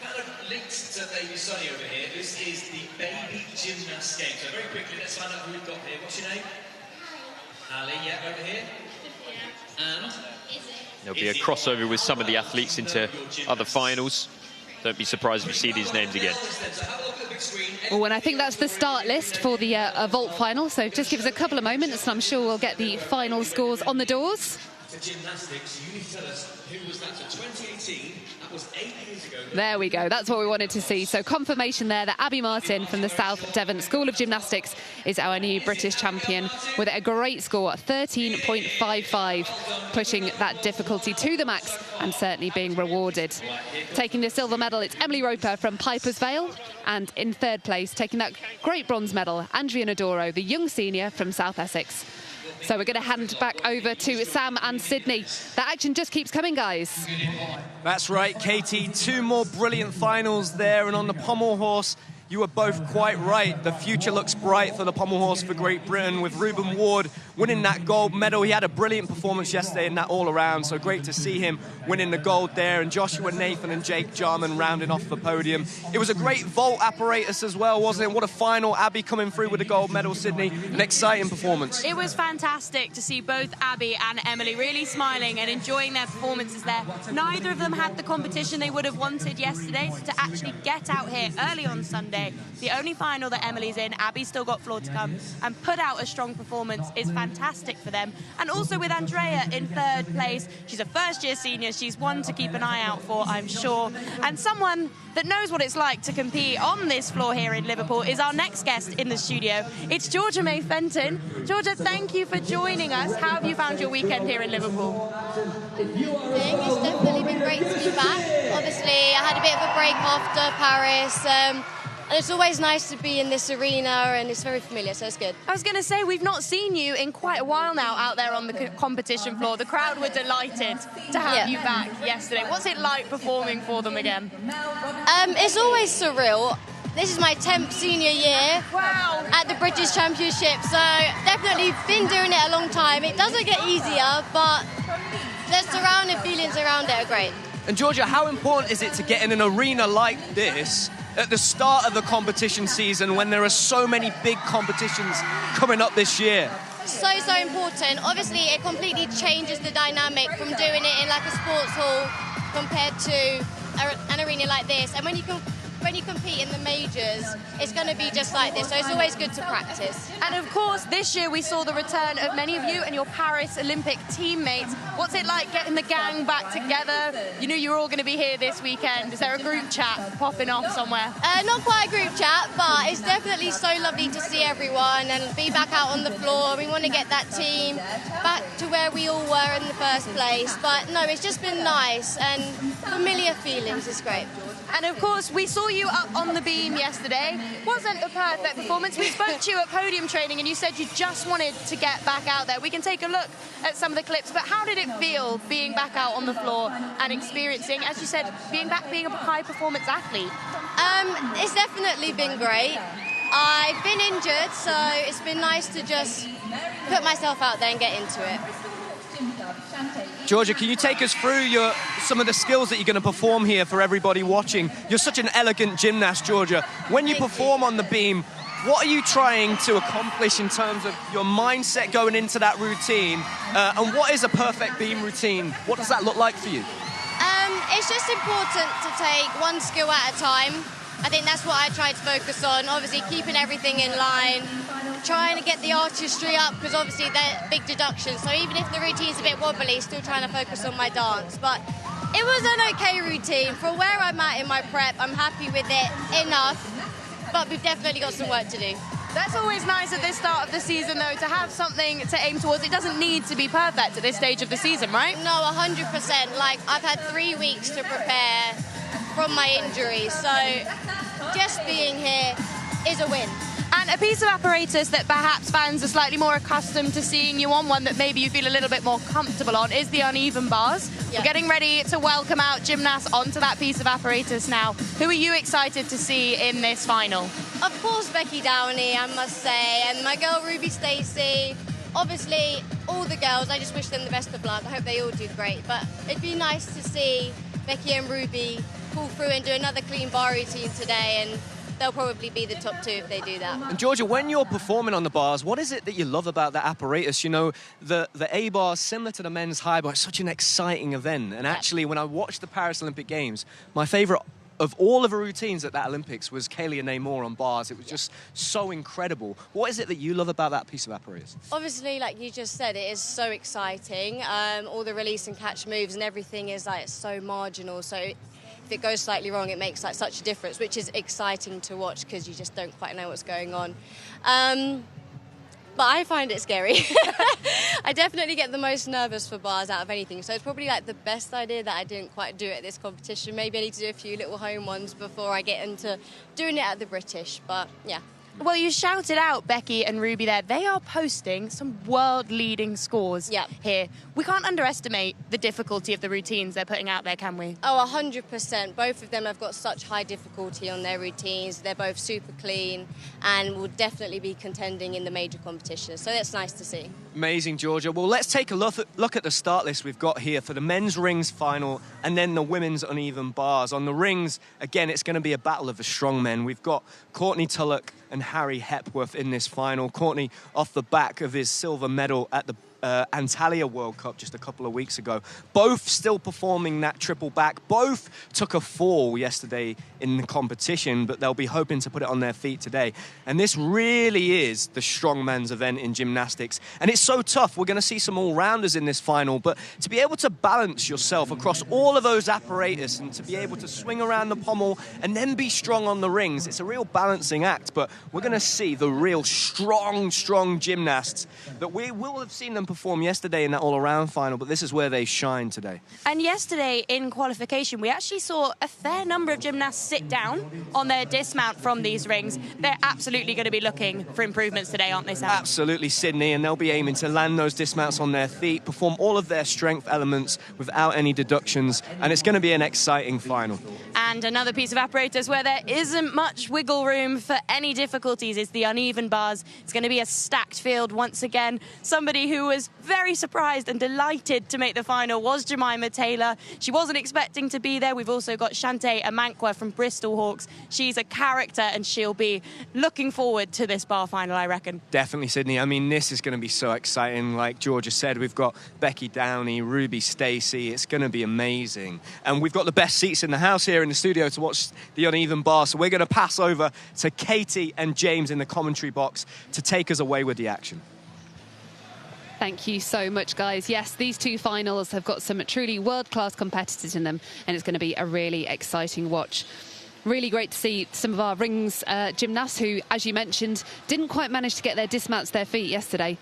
Kind of linked to baby Sonny over here. This is the baby gymnast game. So very quickly, let's find out who we've got here. What's your name? Ali, yeah, over here. And there'll be a crossover with some of the athletes into other finals. Don't be surprised if you see these names again. Well, and I think that's the start list for the vault final. So just give us a couple of moments, and I'm sure we'll get the final scores on the doors. for gymnastics, you need to tell us who was that. So 2018, that was 8 years ago. There we go. That's what we wanted to see. So confirmation there that Abby Martin from the South Devon School of Gymnastics is our new British champion with a great score, 13.55, pushing that difficulty to the max and certainly being rewarded. Taking the silver medal, it's Emily Roper from Piper's Vale, and in third place, taking that great bronze medal, Andrea Naduro, the young senior from South Essex. So we're going to hand back over to Sam and Sydney. The action just keeps coming, guys. That's right, Katie. 2 more brilliant finals there, and on the pommel horse, you were both quite right. The future looks bright for the pommel horse for Great Britain, with Ruben Ward winning that gold medal. He had a brilliant performance yesterday in that all-around, so great to see him winning the gold there, and Joshua Nathan and Jake Jarman rounding off the podium. It was a great vault apparatus as well, wasn't it? What a final. Abby coming through with the gold medal, Sydney. An exciting performance. It was fantastic to see both Abby and Emily really smiling and enjoying their performances there. Neither of them had the competition they would have wanted yesterday, so to actually get out here early on Sunday, the only final that Emily's in, Abby's still got floor to come, and put out a strong performance is fantastic for them. And also with Andrea in third place, she's a first-year senior. She's one to keep an eye out for, I'm sure. And someone that knows what it's like to compete on this floor here in Liverpool is our next guest in the studio. It's Georgia May Fenton. Georgia, thank you for joining us. How have you found your weekend here in Liverpool? It's definitely been great to be back. Obviously, I had a bit of a break after Paris. And it's always nice to be in this arena, and it's very familiar, so it's good. I was going to say, we've not seen you in quite a while now out there on the competition floor. The crowd were delighted to have you back yesterday. What's it like performing for them again? It's always surreal. This is my 10th senior year at the British Championships, so definitely been doing it a long time. It doesn't get easier, but the surrounding feelings around it are great. And Georgia, how important is it to get in an arena like this at the start of the competition season when there are so many big competitions coming up this year? So important. Obviously, it completely changes the dynamic from doing it in like a sports hall compared to an arena like this. And when you compete in the majors, it's going to be just like this. So it's always good to practice. And of course, this year we saw the return of many of you and your Paris Olympic teammates. What's it like getting the gang back together? You knew you were all going to be here this weekend. Is there a group chat popping off somewhere? Not quite a group chat, but it's definitely so lovely to see everyone and be back out on the floor. We want to get that team back to where we all were in the first place. But no, it's just been nice and familiar feelings. It's great. And of course, we saw you up on the beam yesterday. Wasn't a perfect performance. We spoke to you at podium training and you said you just wanted to get back out there. We can take a look at some of the clips, but how did it feel being back out on the floor and experiencing, as you said, being a high performance athlete? It's definitely been great. I've been injured, so it's been nice to just put myself out there and get into it. Georgia, can you take us through some of the skills that you're going to perform here for everybody watching? You're such an elegant gymnast, Georgia. When you perform on the beam, What are you trying to accomplish in terms of your mindset going into that routine? And what is a perfect beam routine? What does that look like for you? It's just important to take one skill at a time. I think that's what I try to focus on. Obviously, keeping everything in line, trying to get the artistry up, because obviously they're big deductions. So even if the routine's a bit wobbly, still trying to focus on my dance. But it was an okay routine. For where I'm at in my prep, I'm happy with it enough. But we've definitely got some work to do. That's always nice at this start of the season, though, to have something to aim towards. It doesn't need to be perfect at this stage of the season, right? No, 100%. Like, I've had 3 weeks to prepare from my injury, so just being here is a win. And a piece of apparatus that perhaps fans are slightly more accustomed to seeing you on, one that maybe you feel a little bit more comfortable on, is the uneven bars. Yep. We're getting ready to welcome out gymnasts onto that piece of apparatus now. Who are you excited to see in this final? Of course, Becky Downey, I must say, and my girl Ruby Stacy. Obviously, all the girls, I just wish them the best of luck. I hope they all do great, but it'd be nice to see Becky and Ruby pull through and do another clean bar routine today, and they'll probably be the top 2 if they do that. And Georgia, when you're performing on the bars, what is it that you love about the apparatus? You know, the A-bar, similar to the men's high bar, it's such an exciting event. And actually, when I watched the Paris Olympic Games, my favourite of all of the routines at that Olympics was Kaylee Namor on bars. It was just so incredible. What is it that you love about that piece of apparatus? Obviously, like you just said, it is so exciting. All the release and catch moves and everything is like so marginal. So if it goes slightly wrong, it makes like such a difference, which is exciting to watch because you just don't quite know what's going on. But I find it scary. I definitely get the most nervous for bars out of anything. So it's probably like the best idea that I didn't quite do it at this competition. Maybe I need to do a few little home ones before I get into doing it at the British. But yeah. Well, you shouted out Becky and Ruby there. They are posting some world-leading scores here. We can't underestimate the difficulty of the routines they're putting out there, can we? Oh, 100%. Both of them have got such high difficulty on their routines. They're both super clean and will definitely be contending in the major competitions. So that's nice to see. Amazing, Georgia. Well, let's take a look at the start list we've got here for the men's rings final and then the women's uneven bars. On the rings, again, it's going to be a battle of the strong men. We've got Courtney Tullock and Harry Hepworth in this final. Courtney off the back of his silver medal at the Antalya World Cup just a couple of weeks ago. Both still performing that triple back. Both took a fall yesterday in the competition, but they'll be hoping to put it on their feet today. And this really is the strongman's event in gymnastics. And it's so tough. We're going to see some all-rounders in this final, but to be able to balance yourself across all of those apparatus and to be able to swing around the pommel and then be strong on the rings, it's a real balancing act. But we're going to see the real strong gymnasts that we will have seen them perform yesterday in that all-around final, but this is where they shine today. And yesterday in qualification, we actually saw a fair number of gymnasts sit down on their dismount from these rings. They're absolutely going to be looking for improvements today, aren't they, Sam? Absolutely, Sydney, and they'll be aiming to land those dismounts on their feet, perform all of their strength elements without any deductions, and it's going to be an exciting final. And another piece of apparatus where there isn't much wiggle room for any difficulties is the uneven bars. It's going to be a stacked field once again. Somebody who was very surprised and delighted to make the final was Jemima Taylor. She wasn't expecting to be there. We've also got Shantae Grant from Bristol Hawks. She's a character and she'll be looking forward to this bar final, I reckon. Definitely, Sydney. I mean, this is going to be so exciting. Like Georgia said, we've got Becky Downey, Ruby Stacy. It's going to be amazing. And we've got the best seats in the house here in the studio to watch the uneven bar. So we're going to pass over to Katie and James in the commentary box to take us away with the action. Thank you so much, guys. Yes, these two finals have got some truly world-class competitors in them, and it's going to be a really exciting watch. Really great to see some of our rings gymnasts who, as you mentioned, didn't quite manage to get their dismounts to their feet yesterday.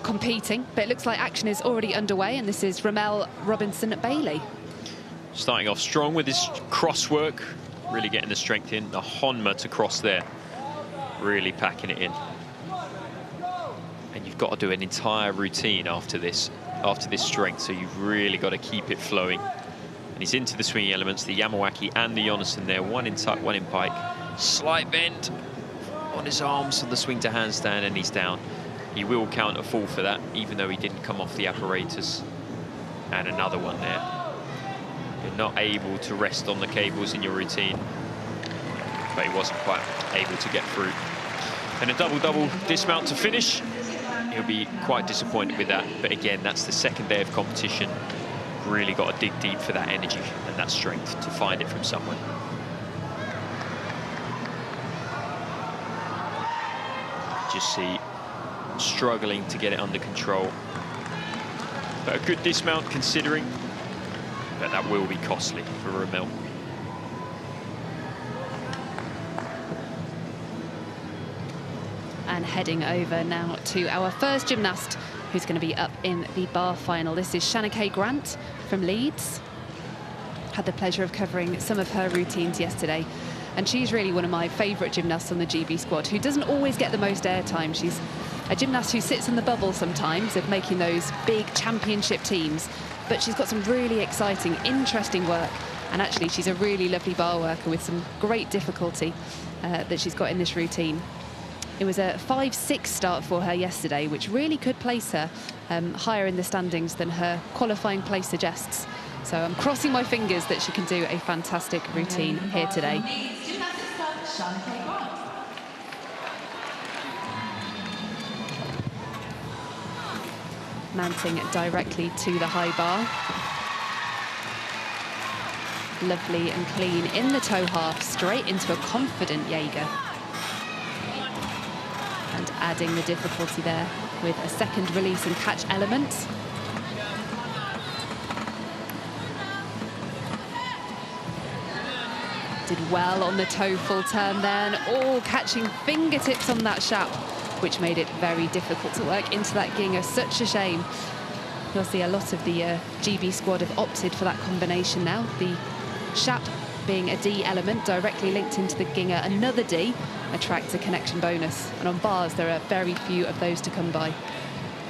Competing, but it looks like action is already underway, and this is Romel Robinson-Bailey. Starting off strong with his cross work, really getting the strength in. The Honma to cross there, really packing it in. And you've got to do an entire routine after this strength, so you've really got to keep it flowing. And he's into the swinging elements, the Yamawaki and the Yonason there, one in tuck, one in pike. Slight bend on his arms on the swing to handstand, and he's down. He will count a fall for that, even though he didn't come off the apparatus. And another one there. You're not able to rest on the cables in your routine. but he wasn't quite able to get through. And a double-double dismount to finish. He'll be quite disappointed with that. But again, that's the second day of competition. Really got to dig deep for that energy and that strength to find it from somewhere. Just see struggling to get it under control. But a good dismount considering. But that will be costly for Romel. And heading over now to our first gymnast who's going to be up in the bar final. This is Shantae Grant from Leeds. Had the pleasure of covering some of her routines yesterday. And she's really one of my favourite gymnasts on the GB squad, who doesn't always get the most airtime. She's a gymnast who sits in the bubble sometimes of making those big championship teams. But she's got some really exciting, interesting work. And actually, she's a really lovely bar worker with some great difficulty that she's got in this routine. It was a 5-6 start for her yesterday, which really could place her higher in the standings than her qualifying place suggests. So I'm crossing my fingers that she can do a fantastic routine here today. Mounting directly to the high bar. Lovely and clean in the toe half, straight into a confident Jaeger. And adding the difficulty there with a second release and catch element. Did well on the toe full turn there, and all catching fingertips on that shap, which made it very difficult to work into that ginger. Such a shame. You'll see a lot of the GB squad have opted for that combination now. The shap being a D element directly linked into the ginger, another D attracts a connection bonus. And on bars, there are very few of those to come by.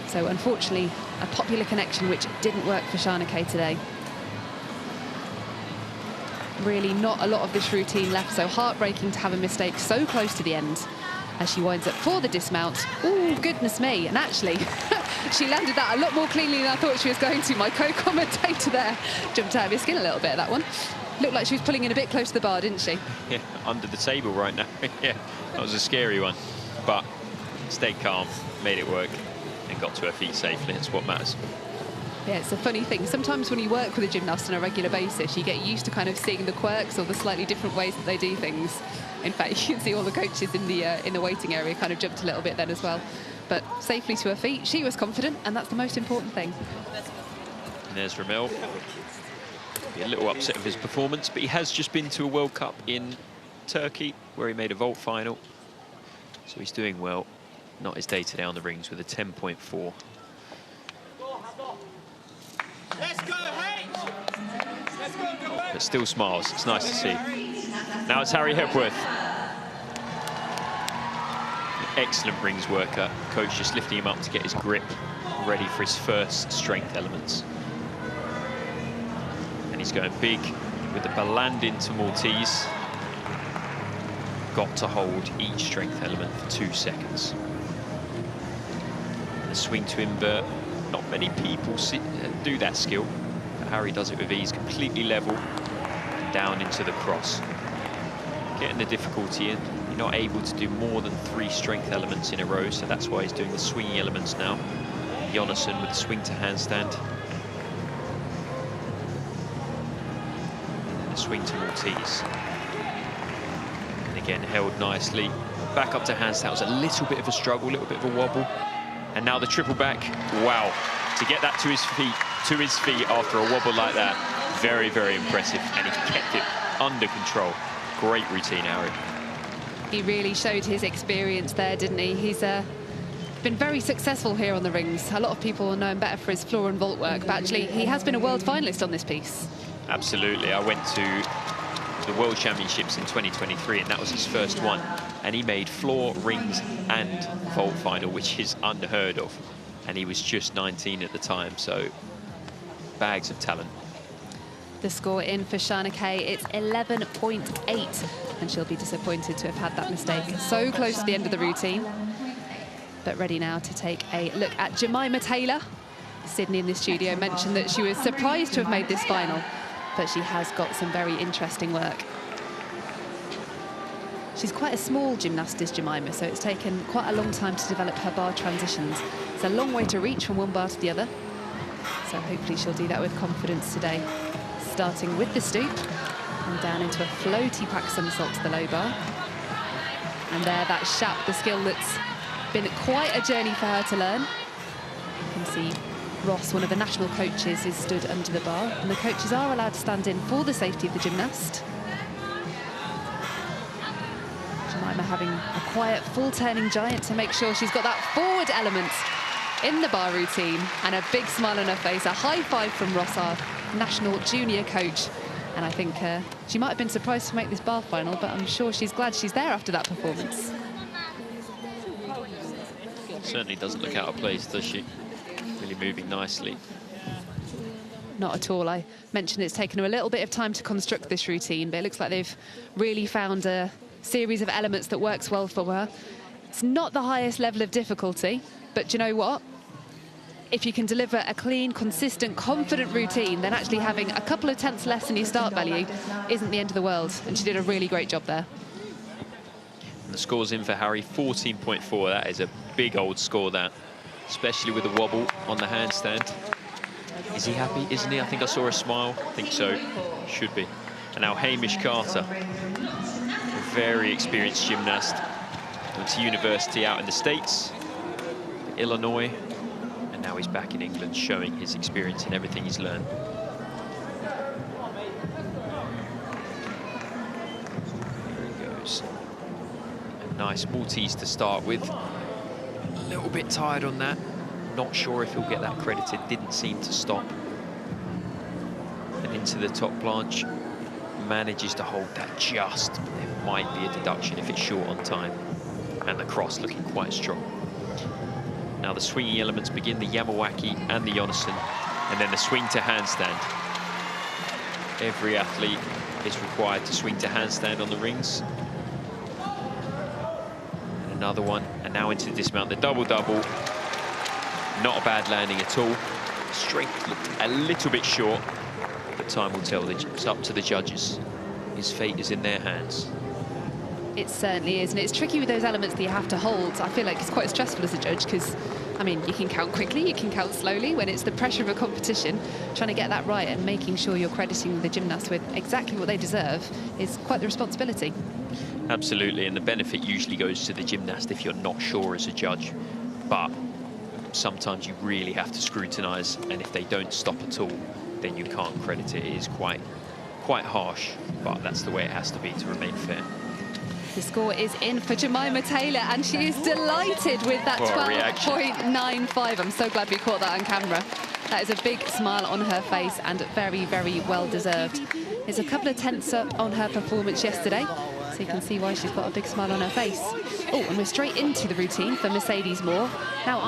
So unfortunately, a popular connection which didn't work for Shantae today. Really not a lot of this routine left, so heartbreaking to have a mistake so close to the end as she winds up for the dismount. Oh, goodness me. And actually, she landed that a lot more cleanly than I thought she was going to. My co-commentator there jumped out of his skin a little bit at that one. Looked like she was pulling in a bit close to the bar, didn't she? Yeah, under the table right now. Yeah, that was a scary one. But stayed calm, made it work, and got to her feet safely. That's what matters. Yeah, it's a funny thing. Sometimes when you work with a gymnast on a regular basis, you get used to kind of seeing the quirks or the slightly different ways that they do things. In fact, you can see all the coaches in the waiting area kind of jumped a little bit then as well. But safely to her feet, she was confident, and that's the most important thing. And there's Romel. Be a little upset with his performance, but he has just been to a World Cup in Turkey where he made a vault final. So he's doing well. Not his day-to-day on the rings with a 10.4. But still smiles. It's nice to see. Now it's Harry Hepworth. Excellent rings worker. Coach just lifting him up to get his grip ready for his first strength elements. And he's going big with the Baland into Maltese. Got to hold each strength element for 2 seconds. The swing to invert. Not many people do that skill. But Harry does it with ease, completely level, and down into the cross. Getting the difficulty in. You're not able to do more than 3 strength elements in a row, so that's why he's doing the swinging elements now. Jonasson with the swing to handstand. And the swing to Maltese. And again, held nicely. Back up to handstand. That was a little bit of a struggle, a little bit of a wobble. And now the triple back. Wow. To get that to his feet after a wobble like that, very, very impressive. And he kept it under control. Great routine, Harry. He really showed his experience there, didn't he? He's been very successful here on the rings. A lot of people know him better for his floor and vault work, but actually he has been a world finalist on this piece. Absolutely. I went to the World Championships in 2023, and that was his first one. And he made floor, rings, and vault final, which is unheard of. And he was just 19 at the time, so bags of talent. The score in for Shantae, it's 11.8, and she'll be disappointed to have had that mistake so close to the end of the routine. But ready now to take a look at Jemima Taylor. Sydney in the studio mentioned that she was surprised to have made this final, but she has got some very interesting work. She's quite a small gymnast, is Jemima, so it's taken quite a long time to develop her bar transitions. It's a long way to reach from one bar to the other. So hopefully she'll do that with confidence today. Starting with the stoop and down into a floaty pack somersault to the low bar. And there, that shap, the skill that's been quite a journey for her to learn. You can see Ross, one of the national coaches, is stood under the bar, and the coaches are allowed to stand in for the safety of the gymnast. Jemima having a quiet full turning giant to make sure she's got that forward element in the bar routine, and a big smile on her face. A high five from Ross, our national junior coach. And I think she might have been surprised to make this bar final, but I'm sure she's glad she's there after that performance. Certainly doesn't look out of place, does she? Really moving nicely. Not at all. I mentioned it's taken her a little bit of time to construct this routine, but it looks like they've really found a series of elements that works well for her. It's not the highest level of difficulty, but do you know what? If you can deliver a clean, consistent, confident routine, then actually having a couple of tenths less than your start value isn't the end of the world. And she did a really great job there. And the score's in for Harry, 14.4. That is a big old score, that. Especially with the wobble on the handstand. Is he happy, isn't he? I think I saw a smile. I think so. Should be. And now Hamish Carter, a very experienced gymnast. Went to university out in the States, Illinois. Now he's back in England, showing his experience and everything he's learned. There he goes. A nice Maltese to start with. A little bit tired on that. Not sure if he'll get that credited. Didn't seem to stop. And into the top planche. Manages to hold that just. There might be a deduction if it's short on time. And the cross looking quite strong. Now the swinging elements begin, the Yamawaki and the Yonason, and then the swing to handstand. Every athlete is required to swing to handstand on the rings. And another one, and now into the dismount, the double-double. Not a bad landing at all. Strength looked a little bit short, but time will tell. It's up to the judges. His fate is in their hands. It certainly is, and it's tricky with those elements that you have to hold. I feel like it's quite stressful as a judge because, I mean, you can count quickly, you can count slowly. When it's the pressure of a competition, trying to get that right and making sure you're crediting the gymnasts with exactly what they deserve is quite the responsibility. Absolutely, and the benefit usually goes to the gymnast if you're not sure as a judge. But sometimes you really have to scrutinise, and if they don't stop at all, then you can't credit it. It is quite harsh, but that's the way it has to be to remain fair. The score is in for Jemima Taylor, and she is delighted with that 12.95. I'm so glad we caught that on camera. That is a big smile on her face and very, very well deserved. There's a couple of tenths up on her performance yesterday, so you can see why she's got a big smile on her face. Oh, and we're straight into the routine for Mercedes Moore. Now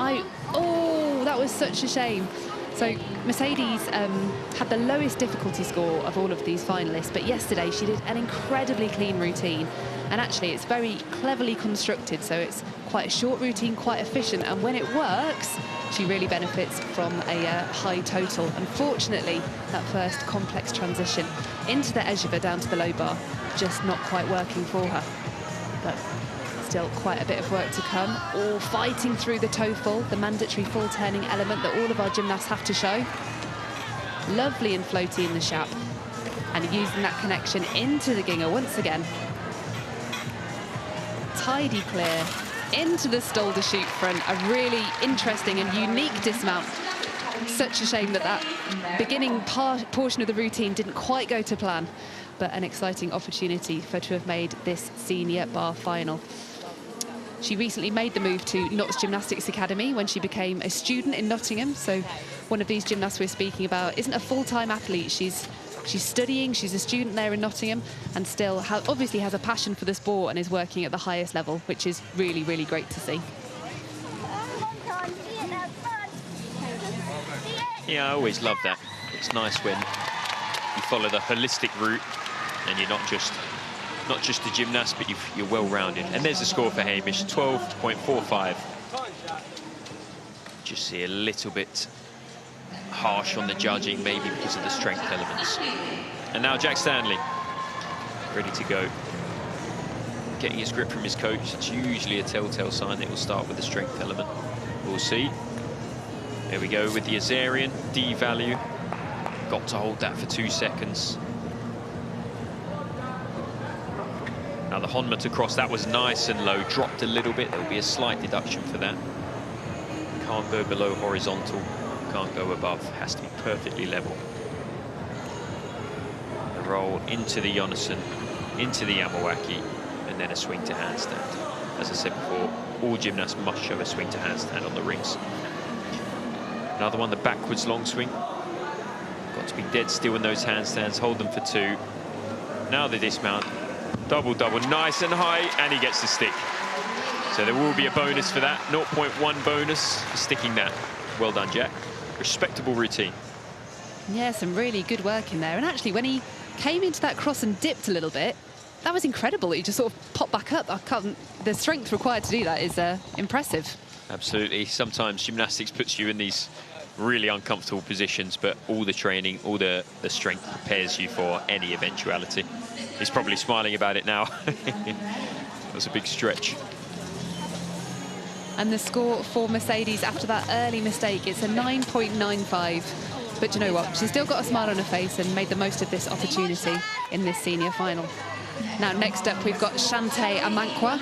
that was such a shame. So Mercedes had the lowest difficulty score of all of these finalists, but yesterday she did an incredibly clean routine. And actually, it's very cleverly constructed, so it's quite a short routine, quite efficient. And when it works, she really benefits from a high total. Unfortunately, that first complex transition into the Ejeva down to the low bar, just not quite working for her. But still quite a bit of work to come. All fighting through the toe full, the mandatory full turning element that all of our gymnasts have to show. Lovely and floaty in the shap. And using that connection into the ginger once again. Tidy clear into the Stolder chute front. A really interesting and unique dismount. Such a shame that that beginning portion of the routine didn't quite go to plan, but an exciting opportunity for her to have made this senior bar final. She recently made the move to Notts Gymnastics Academy when she became a student in Nottingham. So one of these gymnasts we're speaking about isn't a full-time athlete. She's studying, she's a student there in Nottingham, and still obviously has a passion for the sport and is working at the highest level, which is really, really great to see. Yeah, I always love that. It's nice when you follow the holistic route and you're not just a gymnast, but you're well-rounded. And there's the score for Hamish, 12.45. Just see a little bit harsh on the judging, maybe because of the strength elements. And now Jack Stanley, ready to go. getting his grip from his coach. It's usually a telltale sign that it will start with the strength element. We'll see. There we go with the Azarian, D value. Got to hold that for 2 seconds. Now the Honma to cross, that was nice and low, dropped a little bit. There'll be a slight deduction for that. Can't go below horizontal, can't go above, has to be perfectly level. The roll into the Jonasson, into the Yamawaki, and then a swing to handstand. As I said before, all gymnasts must show a swing to handstand on the rings. Another one, the backwards long swing. Got to be dead still in those handstands, hold them for 2. Now the dismount, double, nice and high, and he gets the stick. So there will be a bonus for that, 0.1 bonus for sticking that. Well done, Jack. Respectable routine. Yeah, some really good work in there. And actually, when he came into that cross and dipped a little bit, that was incredible. He just sort of popped back up. The strength required to do that is impressive. Absolutely. Sometimes gymnastics puts you in these really uncomfortable positions, but all the training, all the strength prepares you for any eventuality. He's probably smiling about it now. That was a big stretch. And the score for Mercedes after that early mistake, it's a 9.95. But you know what? She's still got a smile on her face and made the most of this opportunity in this senior final. Now, next up, we've got Shantae Amankwa.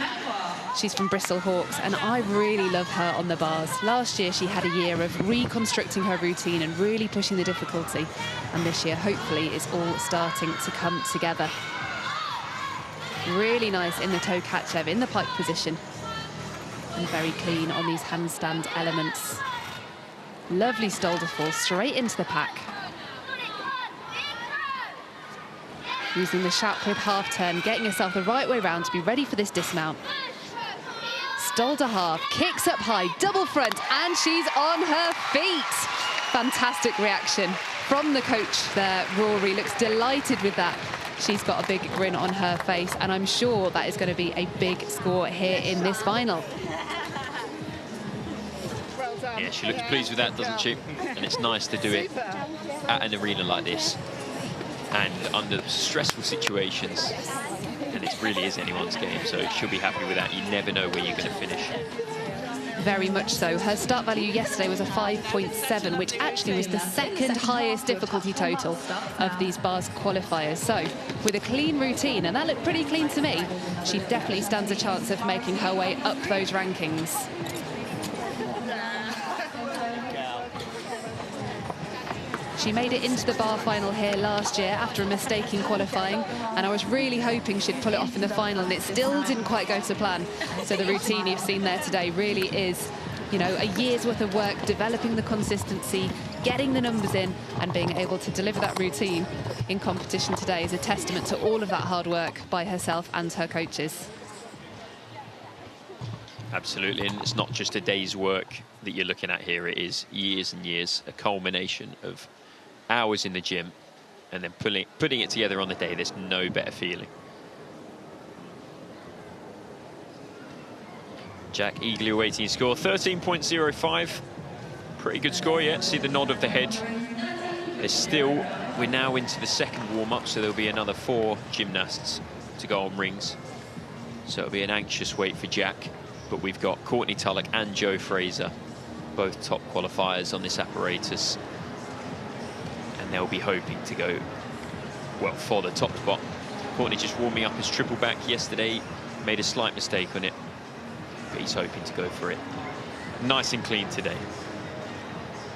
She's from Bristol Hawks, and I really love her on the bars. Last year, she had a year of reconstructing her routine and really pushing the difficulty. And this year, hopefully, it's all starting to come together. Really nice in the toe catch, in the pike position. And very clean on these handstand elements. Lovely stolder fall straight into the pack. Using the Shapwith half turn, getting herself the right way round to be ready for this dismount. Stolder half, kicks up high, double front, and she's on her feet. Fantastic reaction from the coach there. Rory looks delighted with that. She's got a big grin on her face, and I'm sure that is going to be a big score here in this final. Yeah, she looks pleased with that, doesn't she? And it's nice to do it at an arena like this and under stressful situations. And it really is anyone's game, so she'll be happy with that. You never know where you're going to finish. Very much so. Her start value yesterday was a 5.7, which actually was the second highest difficulty total of these bars qualifiers. So with a clean routine, and that looked pretty clean to me, she definitely stands a chance of making her way up those rankings. She made it into the bar final here last year after a mistake in qualifying, and I was really hoping she'd pull it off in the final, and it still didn't quite go to plan. So the routine you've seen there today really is, you know, a year's worth of work, developing the consistency, getting the numbers in, and being able to deliver that routine in competition today is a testament to all of that hard work by herself and her coaches. Absolutely, and it's not just a day's work that you're looking at here. It is years and years, a culmination of hours in the gym, and then putting it together on the day. There's no better feeling. Jack eagerly awaiting his score, 13.05. Pretty good score, yeah. See the nod of the head. We're now into the second warm-up, so there'll be another 4 gymnasts to go on rings. So it'll be an anxious wait for Jack. But we've got Courtney Tullock and Joe Fraser, both top qualifiers on this apparatus. And they'll be hoping to go, well, for the top spot. Courtney just warming up his triple back yesterday, made a slight mistake on it, but he's hoping to go for it. Nice and clean today.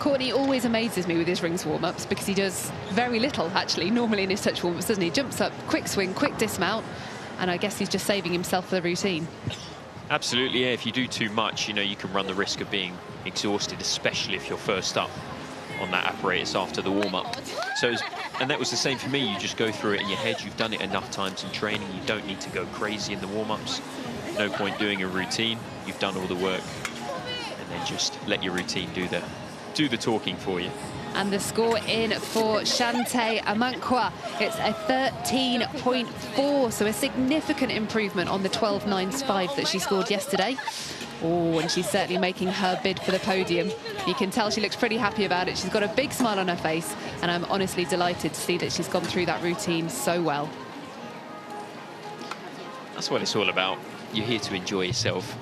Courtney always amazes me with his rings warm-ups because he does very little, actually, normally in his touch warm-ups, doesn't he? Jumps up, quick swing, quick dismount, and I guess he's just saving himself for the routine. Absolutely, yeah. If you do too much, you know, you can run the risk of being exhausted, especially if you're first up on that apparatus after the warm-up. So, and that was the same for me. You just go through it in your head. You've done it enough times in training. You don't need to go crazy in the warm-ups. No point doing a routine. You've done all the work, and then just let your routine do the talking for you. And the score in for Shantae Amankwa, it's a 13.4, so a significant improvement on the 12.95 that she scored yesterday. Oh, and she's certainly making her bid for the podium. You can tell she looks pretty happy about it. She's got a big smile on her face, and I'm honestly delighted to see that she's gone through that routine so well. That's what it's all about. You're here to enjoy yourself.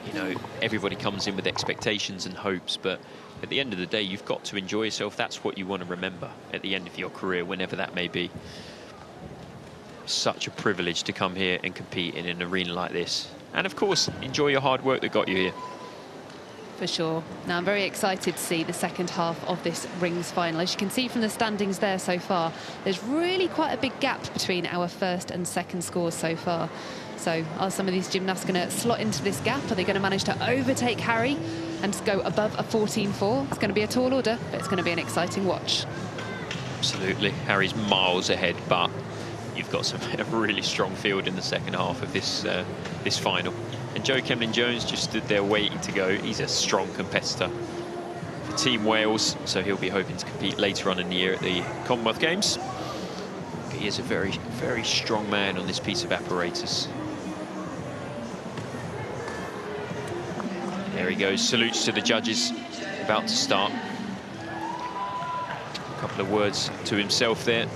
You know, everybody comes in with expectations and hopes, but at the end of the day, you've got to enjoy yourself. That's what you want to remember at the end of your career, whenever that may be. Such a privilege to come here and compete in an arena like this. And of course, enjoy your hard work that got you here. For sure. Now, I'm very excited to see the second half of this rings final. As you can see from the standings there so far, there's really quite a big gap between our first and second scores so far. So are some of these gymnasts going to slot into this gap? Are they going to manage to overtake Harry and go above a 14.4? It's going to be a tall order, but it's going to be an exciting watch. Absolutely. Harry's miles ahead, but you've got a really strong field in the second half of this this final. And Joe Kemlin-Jones just stood there waiting to go. He's a strong competitor for Team Wales, so he'll be hoping to compete later on in the year at the Commonwealth Games. He is a very, very strong man on this piece of apparatus. There he goes, salutes to the judges, about to start. A couple of words to himself there.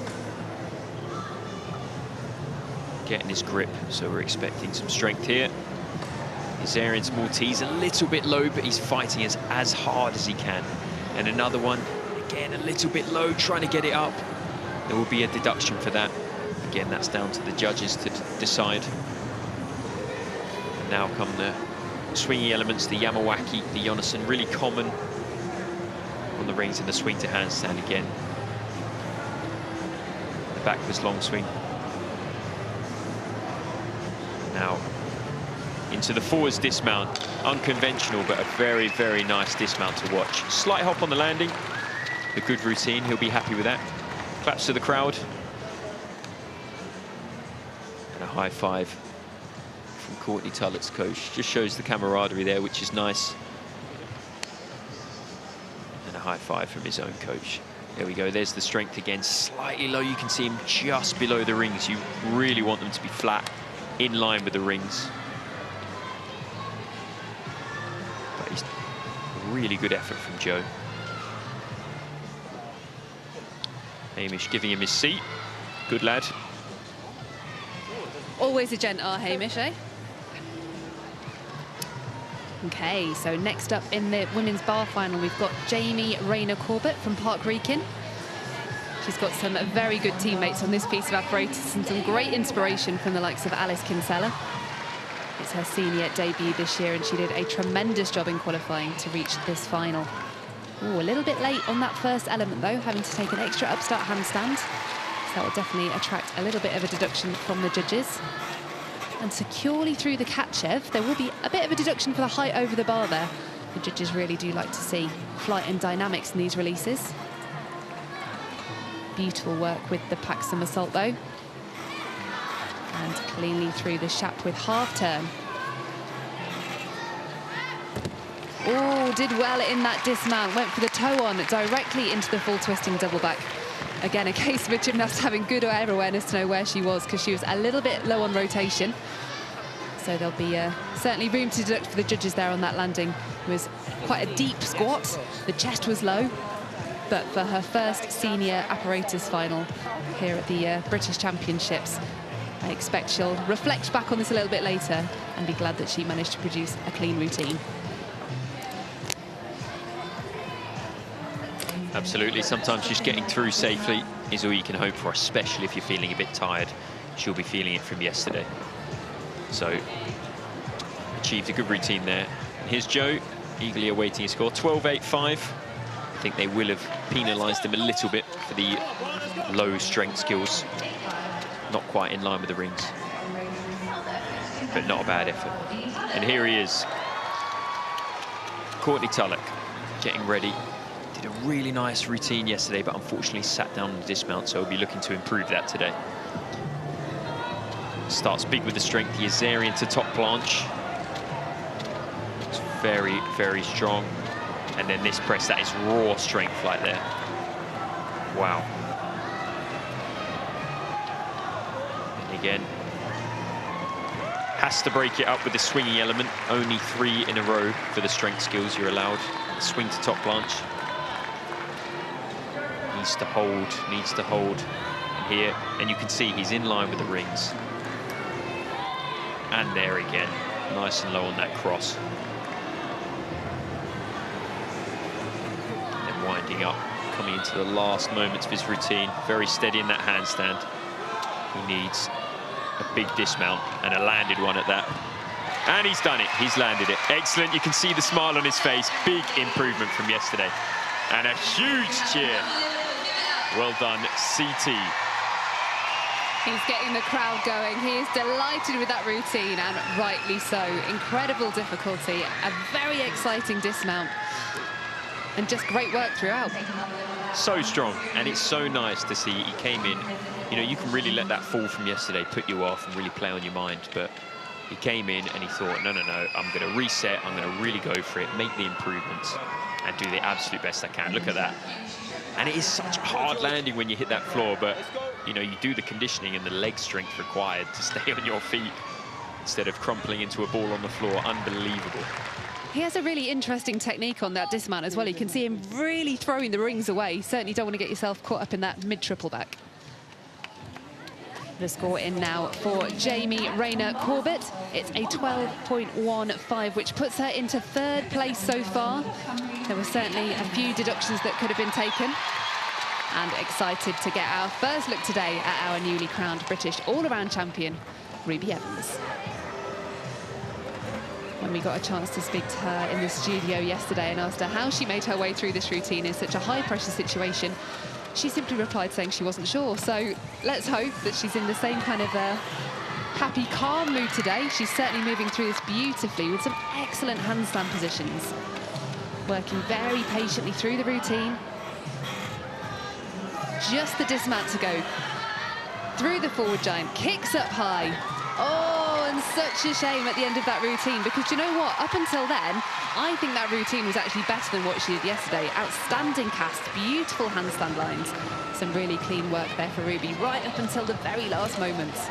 Getting his grip, so we're expecting some strength here. Azarian's Maltese a little bit low, but he's fighting as hard as he can. And another one, again, a little bit low, trying to get it up. There will be a deduction for that. Again, that's down to the judges to decide. And now come the swingy elements, the Yamawaki, the Jonasson, really common on the rings, and the swing to handstand again. The backwards long swing. Now into the forwards dismount, unconventional, but a very, very nice dismount to watch. Slight hop on the landing, a good routine, he'll be happy with that. Claps to the crowd. And a high five from Courtney Tullock's coach. Just shows the camaraderie there, which is nice. And a high five from his own coach. There we go, there's the strength again, slightly low. You can see him just below the rings. You really want them to be flat, in line with the rings. But he's a really good effort from Joe. Hamish giving him his seat. Good lad. Always a gent, our Hamish, eh? Okay, so next up in the women's bar final, we've got Jamie Rayner-Corbett from Park Wrekin. She's got some very good teammates on this piece of apparatus and some great inspiration from the likes of Alice Kinsella. It's her senior debut this year, and she did a tremendous job in qualifying to reach this final. Ooh, a little bit late on that first element, though, having to take an extra upstart handstand. So that will definitely attract a little bit of a deduction from the judges. And securely through the Katchev, there will be a bit of a deduction for the height over the bar there. The judges really do like to see flight and dynamics in these releases. Beautiful work with the pack somersault, though. And cleanly through the Shap with half turn. Oh, did well in that dismount. Went for the toe on directly into the full twisting double back. Again, a case of a gymnast having good air awareness to know where she was, because she was a little bit low on rotation. So there'll be certainly room to deduct for the judges there on that landing. It was quite a deep squat. The chest was low. But for her first senior apparatus final here at the British Championships, I expect she'll reflect back on this a little bit later and be glad that she managed to produce a clean routine. Absolutely, sometimes just getting through safely is all you can hope for, especially if you're feeling a bit tired. She'll be feeling it from yesterday. So, achieved a good routine there. And here's Joe, eagerly awaiting his score, 12.85. I think they will have penalised him a little bit for the low strength skills. Not quite in line with the rings, but not a bad effort. And here he is, Courtney Tullock, getting ready. Did a really nice routine yesterday, but unfortunately sat down on the dismount, so we'll be looking to improve that today. Starts big with the strength, the Azarian to top planche. It's very, very strong. And then this press, that is raw strength right there. Wow. And again, has to break it up with the swinging element. Only 3 in a row for the strength skills you're allowed. Swing to top planche. Needs to hold here. And you can see he's in line with the rings. And there again, nice and low on that cross. And winding up, coming into the last moments of his routine. Very steady in that handstand. He needs a big dismount, and a landed one at that. And he's done it, he's landed it. Excellent, you can see the smile on his face. Big improvement from yesterday. And a huge cheer. Well done, CT. He's getting the crowd going. He is delighted with that routine, and rightly so. Incredible difficulty, a very exciting dismount, and just great work throughout. So strong, and it's so nice to see he came in. You know, you can really let that fall from yesterday put you off and really play on your mind, but he came in and he thought, no, I'm going to reset, I'm going to really go for it, make the improvements, and do the absolute best I can. Look at that. And it is such a hard landing when you hit that floor, but you know, you do the conditioning and the leg strength required to stay on your feet instead of crumpling into a ball on the floor. Unbelievable. He has a really interesting technique on that dismount as well. You can see him really throwing the rings away. Certainly don't want to get yourself caught up in that mid-triple back. The score in now for Jamie Rayner Corbett. It's a 12.15, which puts her into 3rd place so far. There were certainly a few deductions that could have been taken. And excited to get our first look today at our newly crowned British all-around champion, Ruby Evans. When we got a chance to speak to her in the studio yesterday and asked her how she made her way through this routine in such a high-pressure situation, she simply replied saying she wasn't sure. So let's hope that she's in the same kind of happy, calm mood today. She's certainly moving through this beautifully with some excellent handstand positions. Working very patiently through the routine. Just the dismount to go. Through the forward giant, kicks up high. Oh, and such a shame at the end of that routine, because you know what? Up until then, I think that routine was actually better than what she did yesterday. Outstanding cast, beautiful handstand lines. Some really clean work there for Ruby, right up until the very last moments.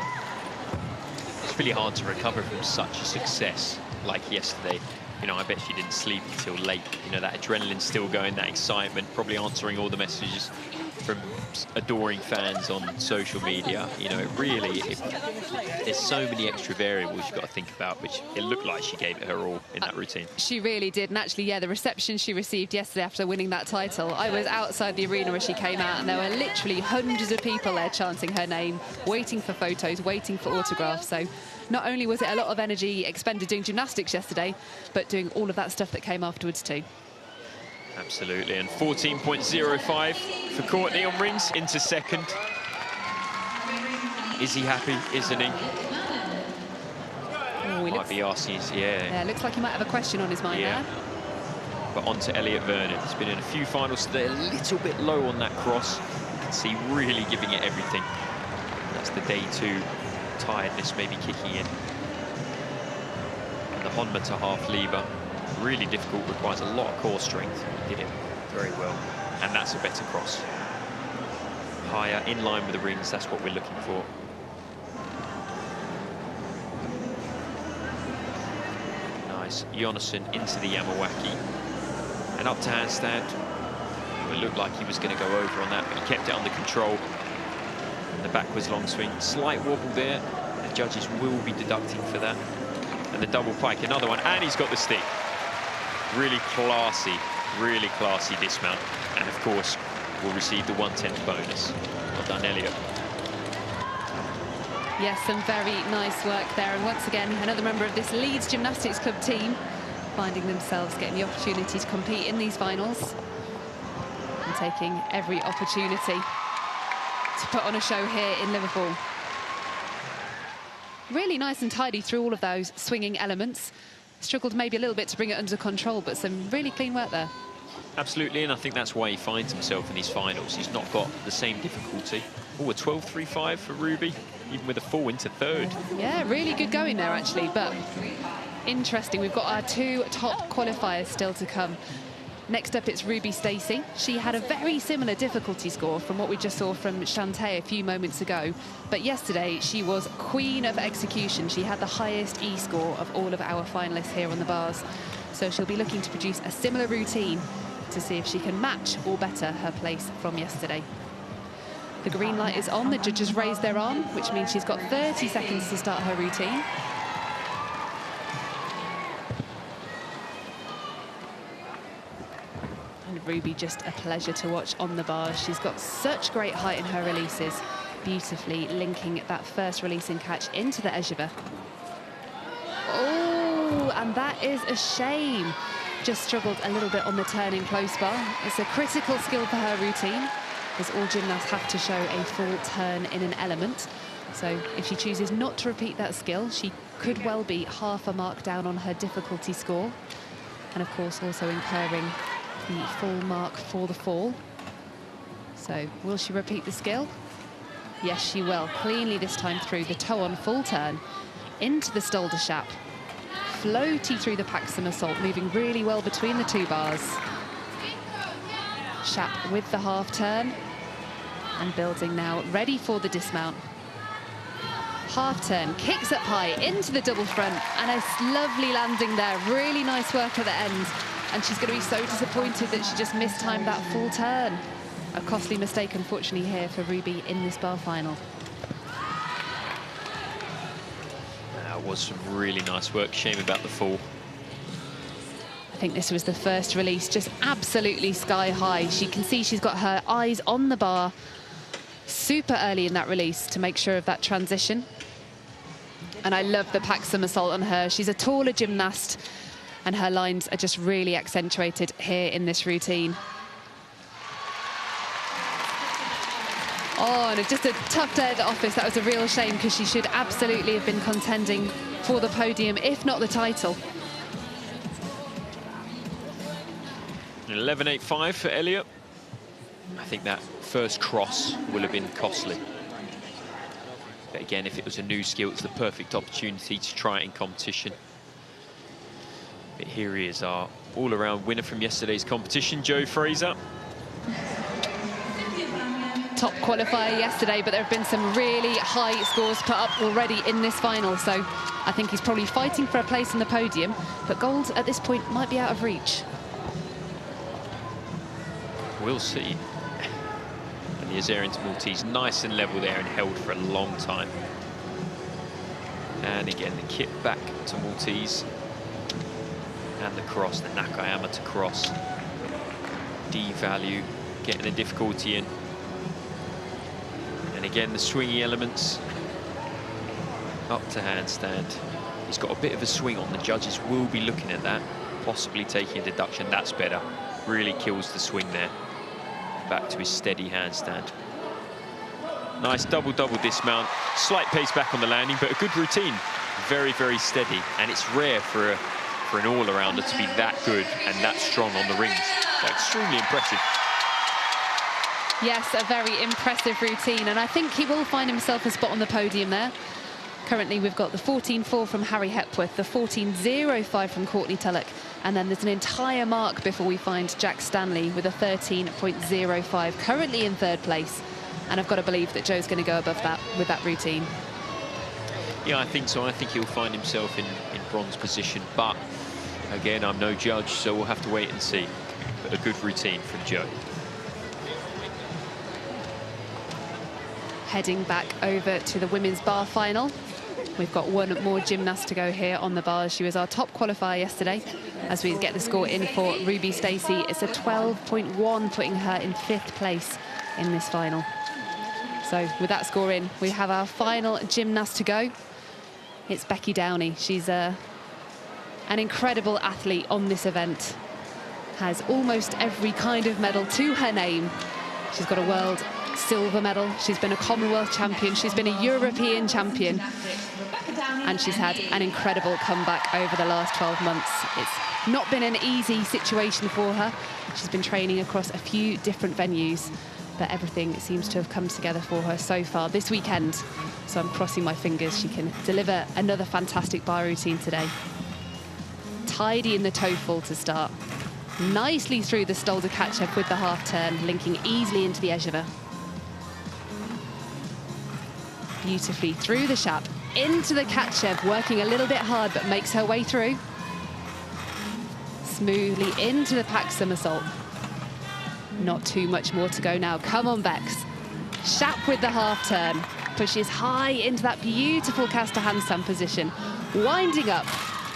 It's really hard to recover from such a success like yesterday. You know, I bet she didn't sleep until late. You know, that adrenaline's still going, that excitement, probably answering all the messages from adoring fans on social media. You know, there's so many extra variables you've got to think about, which it looked like she gave it her all in that routine. She really did, and actually, yeah, the reception she received yesterday after winning that title, I was outside the arena as she came out, and there were literally hundreds of people there chanting her name, waiting for photos, waiting for autographs. So not only was it a lot of energy expended doing gymnastics yesterday, but doing all of that stuff that came afterwards too. Absolutely, and 14.05 for Courtney on rings into 2nd. Is he happy, isn't he? Oh, might be asking his, yeah, looks like he might have a question on his mind there. But on to Elliot Vernon. He's been in a few finals today, a little bit low on that cross. You can see really giving it everything. That's the day 2 tiredness maybe kicking in. And the Honma to half lever. Really difficult, requires a lot of core strength. He did it very well, and that's a better cross. Higher, in line with the rings, that's what we're looking for. Nice, Jonasson into the Yamawaki, and up to handstand. It looked like he was going to go over on that, but he kept it under control. And the backwards long swing, slight wobble there. The judges will be deducting for that. And the double pike, another one, and he's got the stick. Really classy dismount, and of course will receive the 1/10 bonus. Well done, Elliot. Yes, some very nice work there, and once again another member of this Leeds Gymnastics Club team finding themselves getting the opportunity to compete in these finals and taking every opportunity to put on a show here in Liverpool. Really nice and tidy through all of those swinging elements. Struggled maybe a little bit to bring it under control, but some really clean work there. Absolutely, and I think that's why he finds himself in these finals. He's not got the same difficulty. Oh, a 12.35 for Ruby, even with a fall into 3rd. Yeah, really good going there, actually, but interesting. We've got our 2 top qualifiers still to come. Next up, it's Ruby Stacy. She had a very similar difficulty score from what we just saw from Shantae a few moments ago. But yesterday, she was queen of execution. She had the highest E score of all of our finalists here on the bars. So she'll be looking to produce a similar routine to see if she can match or better her place from yesterday. The green light is on. The judges raise their arm, which means she's got 30 seconds to start her routine. And Ruby, just a pleasure to watch on the bars. She's got such great height in her releases, beautifully linking that first releasing catch into the échevé. Oh, and that is a shame. Just struggled a little bit on the turn in close bar. It's a critical skill for her routine, as all gymnasts have to show a full turn in an element. So if she chooses not to repeat that skill, she could well be half a mark down on her difficulty score. And of course, also incurring the full mark for the fall. So will she repeat the skill? Yes, she will. Cleanly this time through the toe on full turn into the Stolder Shap. Floaty through the pack somersault, moving really well between the two bars. Shap with the half turn and building now, ready for the dismount. Half turn, kicks up high into the double front, and a lovely landing there. Really nice work at the end. And she's going to be so disappointed that she just mistimed that full turn. A costly mistake, unfortunately, here for Ruby in this bar final. That was some really nice work. Shame about the fall. I think this was the first release, just absolutely sky high. She can see she's got her eyes on the bar super early in that release to make sure of that transition. And I love the pack somersault on her. She's a taller gymnast, and her lines are just really accentuated here in this routine. Oh, and just a tough day at the office. That was a real shame, because she should absolutely have been contending for the podium, if not the title. 11.85 for Elliot. I think that first cross will have been costly. But again, if it was a new skill, it's the perfect opportunity to try it in competition. But here he is, our all-around winner from yesterday's competition, Joe Fraser. Top qualifier yesterday, but there have been some really high scores put up already in this final, so I think he's probably fighting for a place on the podium, but gold at this point might be out of reach. We'll see. And the Azerian to Maltese, nice and level there and held for a long time. And again, the kip back to Maltese. And the cross, the Nakayama to cross. D-value, getting the difficulty in. And again, the swingy elements. Up to handstand. He's got a bit of a swing on. The judges will be looking at that, possibly taking a deduction. That's better. Really kills the swing there. Back to his steady handstand. Nice double-double dismount. Slight pace back on the landing, but a good routine. Very, very steady. And it's rare for an all-arounder to be that good and that strong on the rings. So extremely impressive. Yes, a very impressive routine, and I think he will find himself a spot on the podium there. Currently, we've got the 14.4 from Harry Hepworth, the 14.05 from Courtney Tullock, and then there's an entire mark before we find Jack Stanley with a 13.05, currently in third place. And I've got to believe that Joe's going to go above that with that routine. Yeah, I think so. I think he'll find himself in bronze position, but again, I'm no judge, so we'll have to wait and see. But a good routine from Joe. Heading back over to the women's bar final. We've got one more gymnast to go here on the bars. She was our top qualifier yesterday. As we get the score in for Ruby Stacy, it's a 12.1, putting her in 5th place in this final. So with that score in, we have our final gymnast to go. It's Becky Downey. She's an incredible athlete on this event. Has almost every kind of medal to her name. She's got a world silver medal. She's been a Commonwealth champion. She's been a European champion. And she's had an incredible comeback over the last 12 months. It's not been an easy situation for her. She's been training across a few different venues, but everything seems to have come together for her so far this weekend. So I'm crossing my fingers she can deliver another fantastic bar routine today. Tidy in the toe fall to start. Nicely through the Stolder catch-up with the half turn, linking easily into the échevé. Beautifully through the Shap, into the catch-up, working a little bit hard, but makes her way through. Smoothly into the pack somersault. Not too much more to go now. Come on, Bex. Shap with the half turn. Pushes high into that beautiful caster handstand position. Winding up.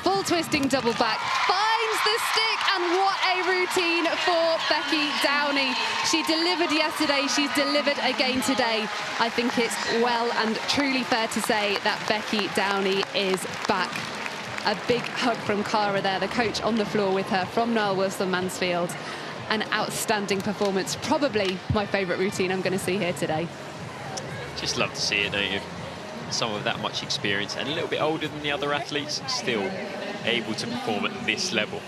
Full twisting double back. Finds finds the stick, and what a routine for Becky Downey. She delivered yesterday, she's delivered again today. I think it's well and truly fair to say that Becky Downey is back. A big hug from Cara there, the coach on the floor with her from Noel Wilson-Mansfield. An outstanding performance, probably my favourite routine I'm going to see here today. Just love to see it, don't you? Someone with that much experience and a little bit older than the other athletes, still able to perform at this level.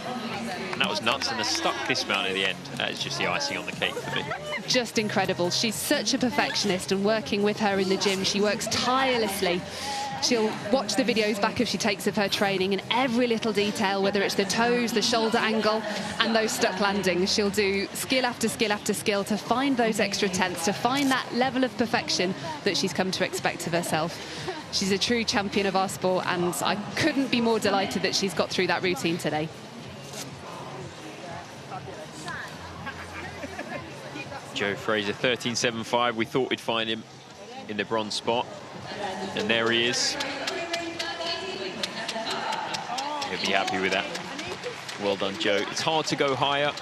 And that was nuts, and a stuck dismount at the end. That is just the icing on the cake for me. Just incredible. She's such a perfectionist, and working with her in the gym, she works tirelessly. She'll watch the videos back if she takes of her training, and every little detail, whether it's the toes, the shoulder angle, and those stuck landings, she'll do skill after skill after skill to find those extra tenths, to find that level of perfection that she's come to expect of herself. She's a true champion of our sport, and I couldn't be more delighted that she's got through that routine today. Joe Fraser, 13.75. We thought we'd find him in the bronze spot. And there he is. He'll be happy with that. Well done, Joe. It's hard to go higher.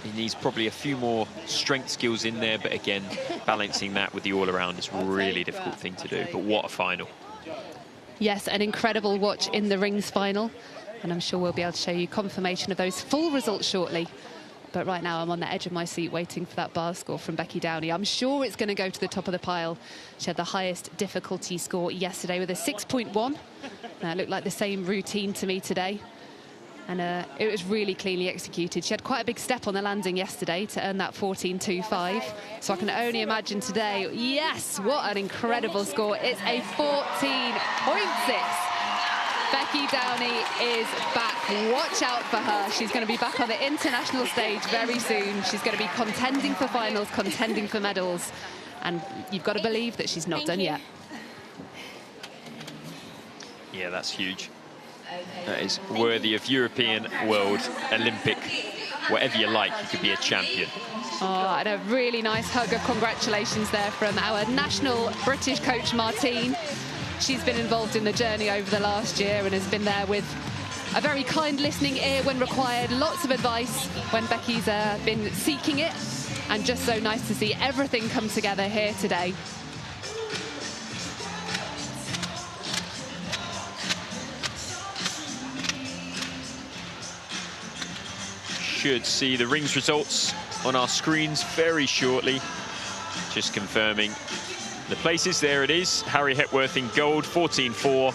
He needs probably a few more strength skills in there, but again, balancing that with the all-around is a really difficult thing to do. But what a final. Yes, an incredible watch in the rings final. And I'm sure we'll be able to show you confirmation of those full results shortly. But right now, I'm on the edge of my seat waiting for that bar score from Becky Downey. I'm sure it's going to go to the top of the pile. She had the highest difficulty score yesterday with a 6.1. It looked like the same routine to me today. And it was really cleanly executed. She had quite a big step on the landing yesterday to earn that 14.25. So I can only imagine today, yes, what an incredible score. It's a 14.6. Becky Downey is back. Watch out for her. She's going to be back on the international stage very soon. She's going to be contending for finals, contending for medals. And you've got to believe that she's not done yet. Yeah, that's huge. That is worthy of European, world, Olympic, whatever you like, you could be a champion. Oh, and a really nice hug of congratulations there from our national British coach, Martine. She's been involved in the journey over the last year and has been there with a very kind listening ear when required, lots of advice when Becky's been seeking it, and just so nice to see everything come together here today. Should see the rings results on our screens very shortly. Just confirming the places. There it is. Harry Hepworth in gold, 14.4.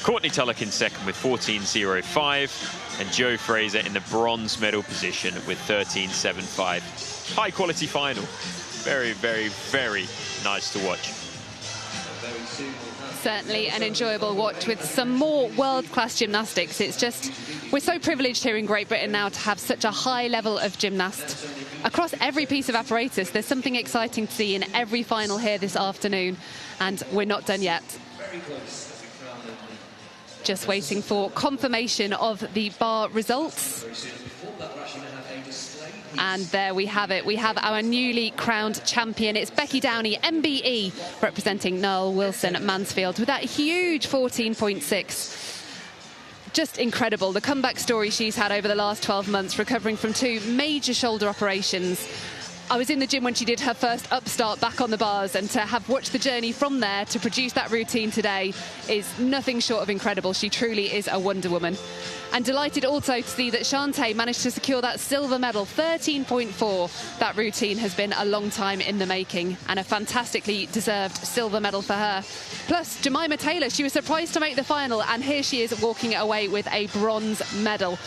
Courtney Tullock in second with 14.05. And Joe Fraser in the bronze medal position with 13.75. High quality final. Very, very, very nice to watch. Certainly an enjoyable watch with some more world-class gymnastics. It's just, we're so privileged here in Great Britain now to have such a high level of gymnast. Across every piece of apparatus, there's something exciting to see in every final here this afternoon, and we're not done yet. Just waiting for confirmation of the bar results. And there we have it. We have our newly crowned champion. It's Becky Downey, MBE, representing Noel Wilson-Mansfield with that huge 14.6. Just incredible. The comeback story she's had over the last 12 months, recovering from 2 major shoulder operations. I was in the gym when she did her first upstart back on the bars, and to have watched the journey from there to produce that routine today is nothing short of incredible. She truly is a Wonder Woman. And delighted also to see that Shantae managed to secure that silver medal, 13.4. That routine has been a long time in the making, and a fantastically deserved silver medal for her. Plus, Jemima Taylor, she was surprised to make the final, and here she is walking away with a bronze medal.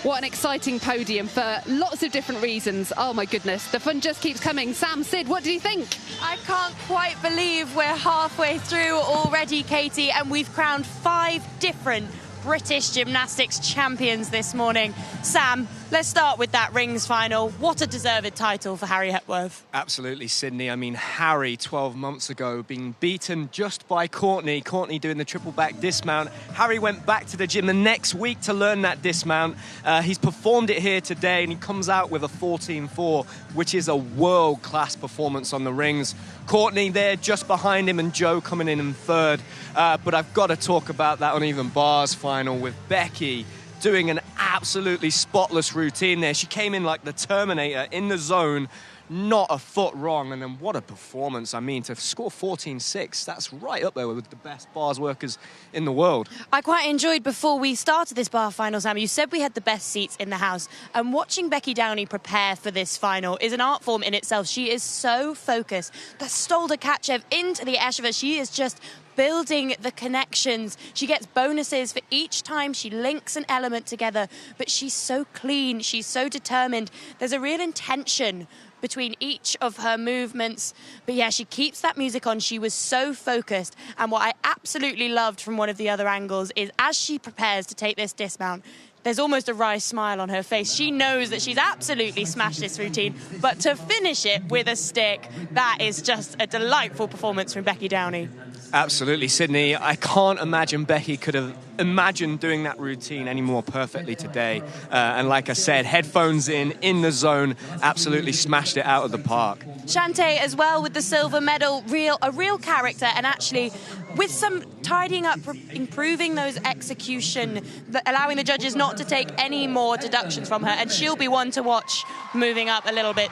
What an exciting podium for lots of different reasons. Oh my goodness, the fun just keeps coming. Sam, Sid, what do you think? I can't quite believe we're halfway through already, Katie, and we've crowned 5 different British gymnastics champions this morning. Sam, let's start with that rings final. What a deserved title for Harry Hepworth. Absolutely, Sydney. I mean, Harry, 12 months ago, being beaten just by Courtney. Courtney doing the triple back dismount. Harry went back to the gym the next week to learn that dismount. He's performed it here today, and he comes out with a 14.4, which is a world-class performance on the rings. Courtney there just behind him, and Joe coming in third. But I've got to talk about that uneven bars final with Becky doing an absolutely spotless routine there. She came in like the Terminator in the zone, not a foot wrong, and then what a performance. I mean, to score 14.6, that's right up there with the best bars workers in the world. I quite enjoyed, before we started this bar final, Sam, you said we had the best seats in the house, and watching Becky Downey prepare for this final is an art form in itself. She is so focused. The Stolder Kachev into the Esheva, she is just building the connections. She gets bonuses for each time she links an element together, but she's so clean, she's so determined. There's a real intention between each of her movements. But yeah, she keeps that music on. She was so focused. And what I absolutely loved from one of the other angles is as she prepares to take this dismount, there's almost a wry smile on her face. She knows that she's absolutely smashed this routine, but to finish it with a stick, that is just a delightful performance from Becky Downey. Absolutely, Sydney. I can't imagine Becky could have imagined doing that routine any more perfectly today. And like I said, headphones in the zone, absolutely smashed it out of the park. Shantae as well with the silver medal, a real character, and actually with some tidying up, improving those execution, allowing the judges not to take any more deductions from her, and she'll be one to watch moving up a little bit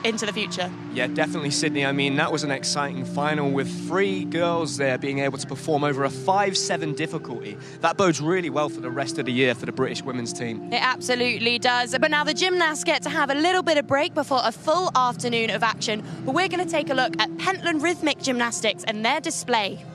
into the future. Yeah, definitely, Sydney. I mean, that was an exciting final with 3 girls there being able to perform over a 5-7 difficulty. That bodes really well for the rest of the year for the British women's team. It absolutely does. But now the gymnasts get to have a little bit of break before a full afternoon of action. But we're going to take a look at Pentland Rhythmic Gymnastics and their display.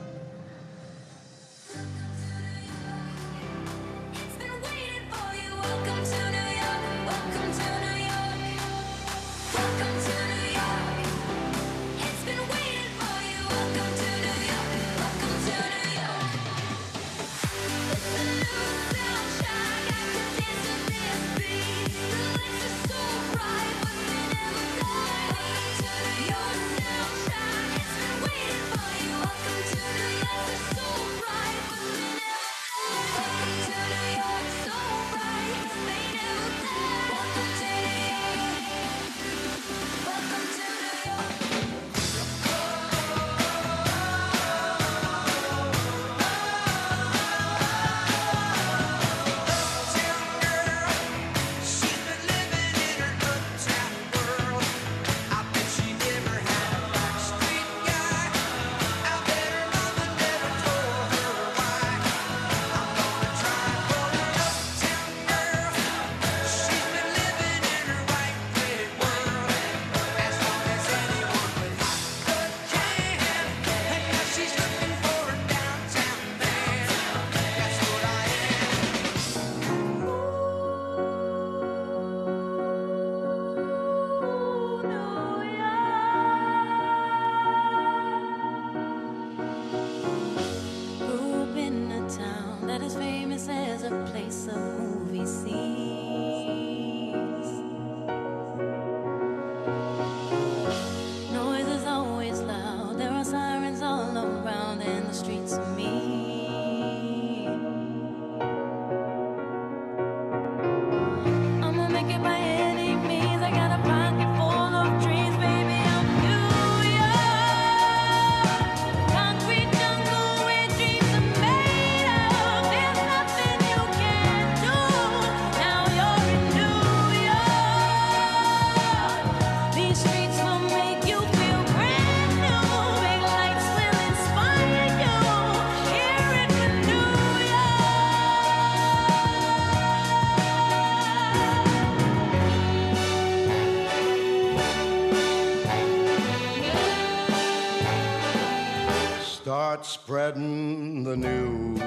Start spreading the news.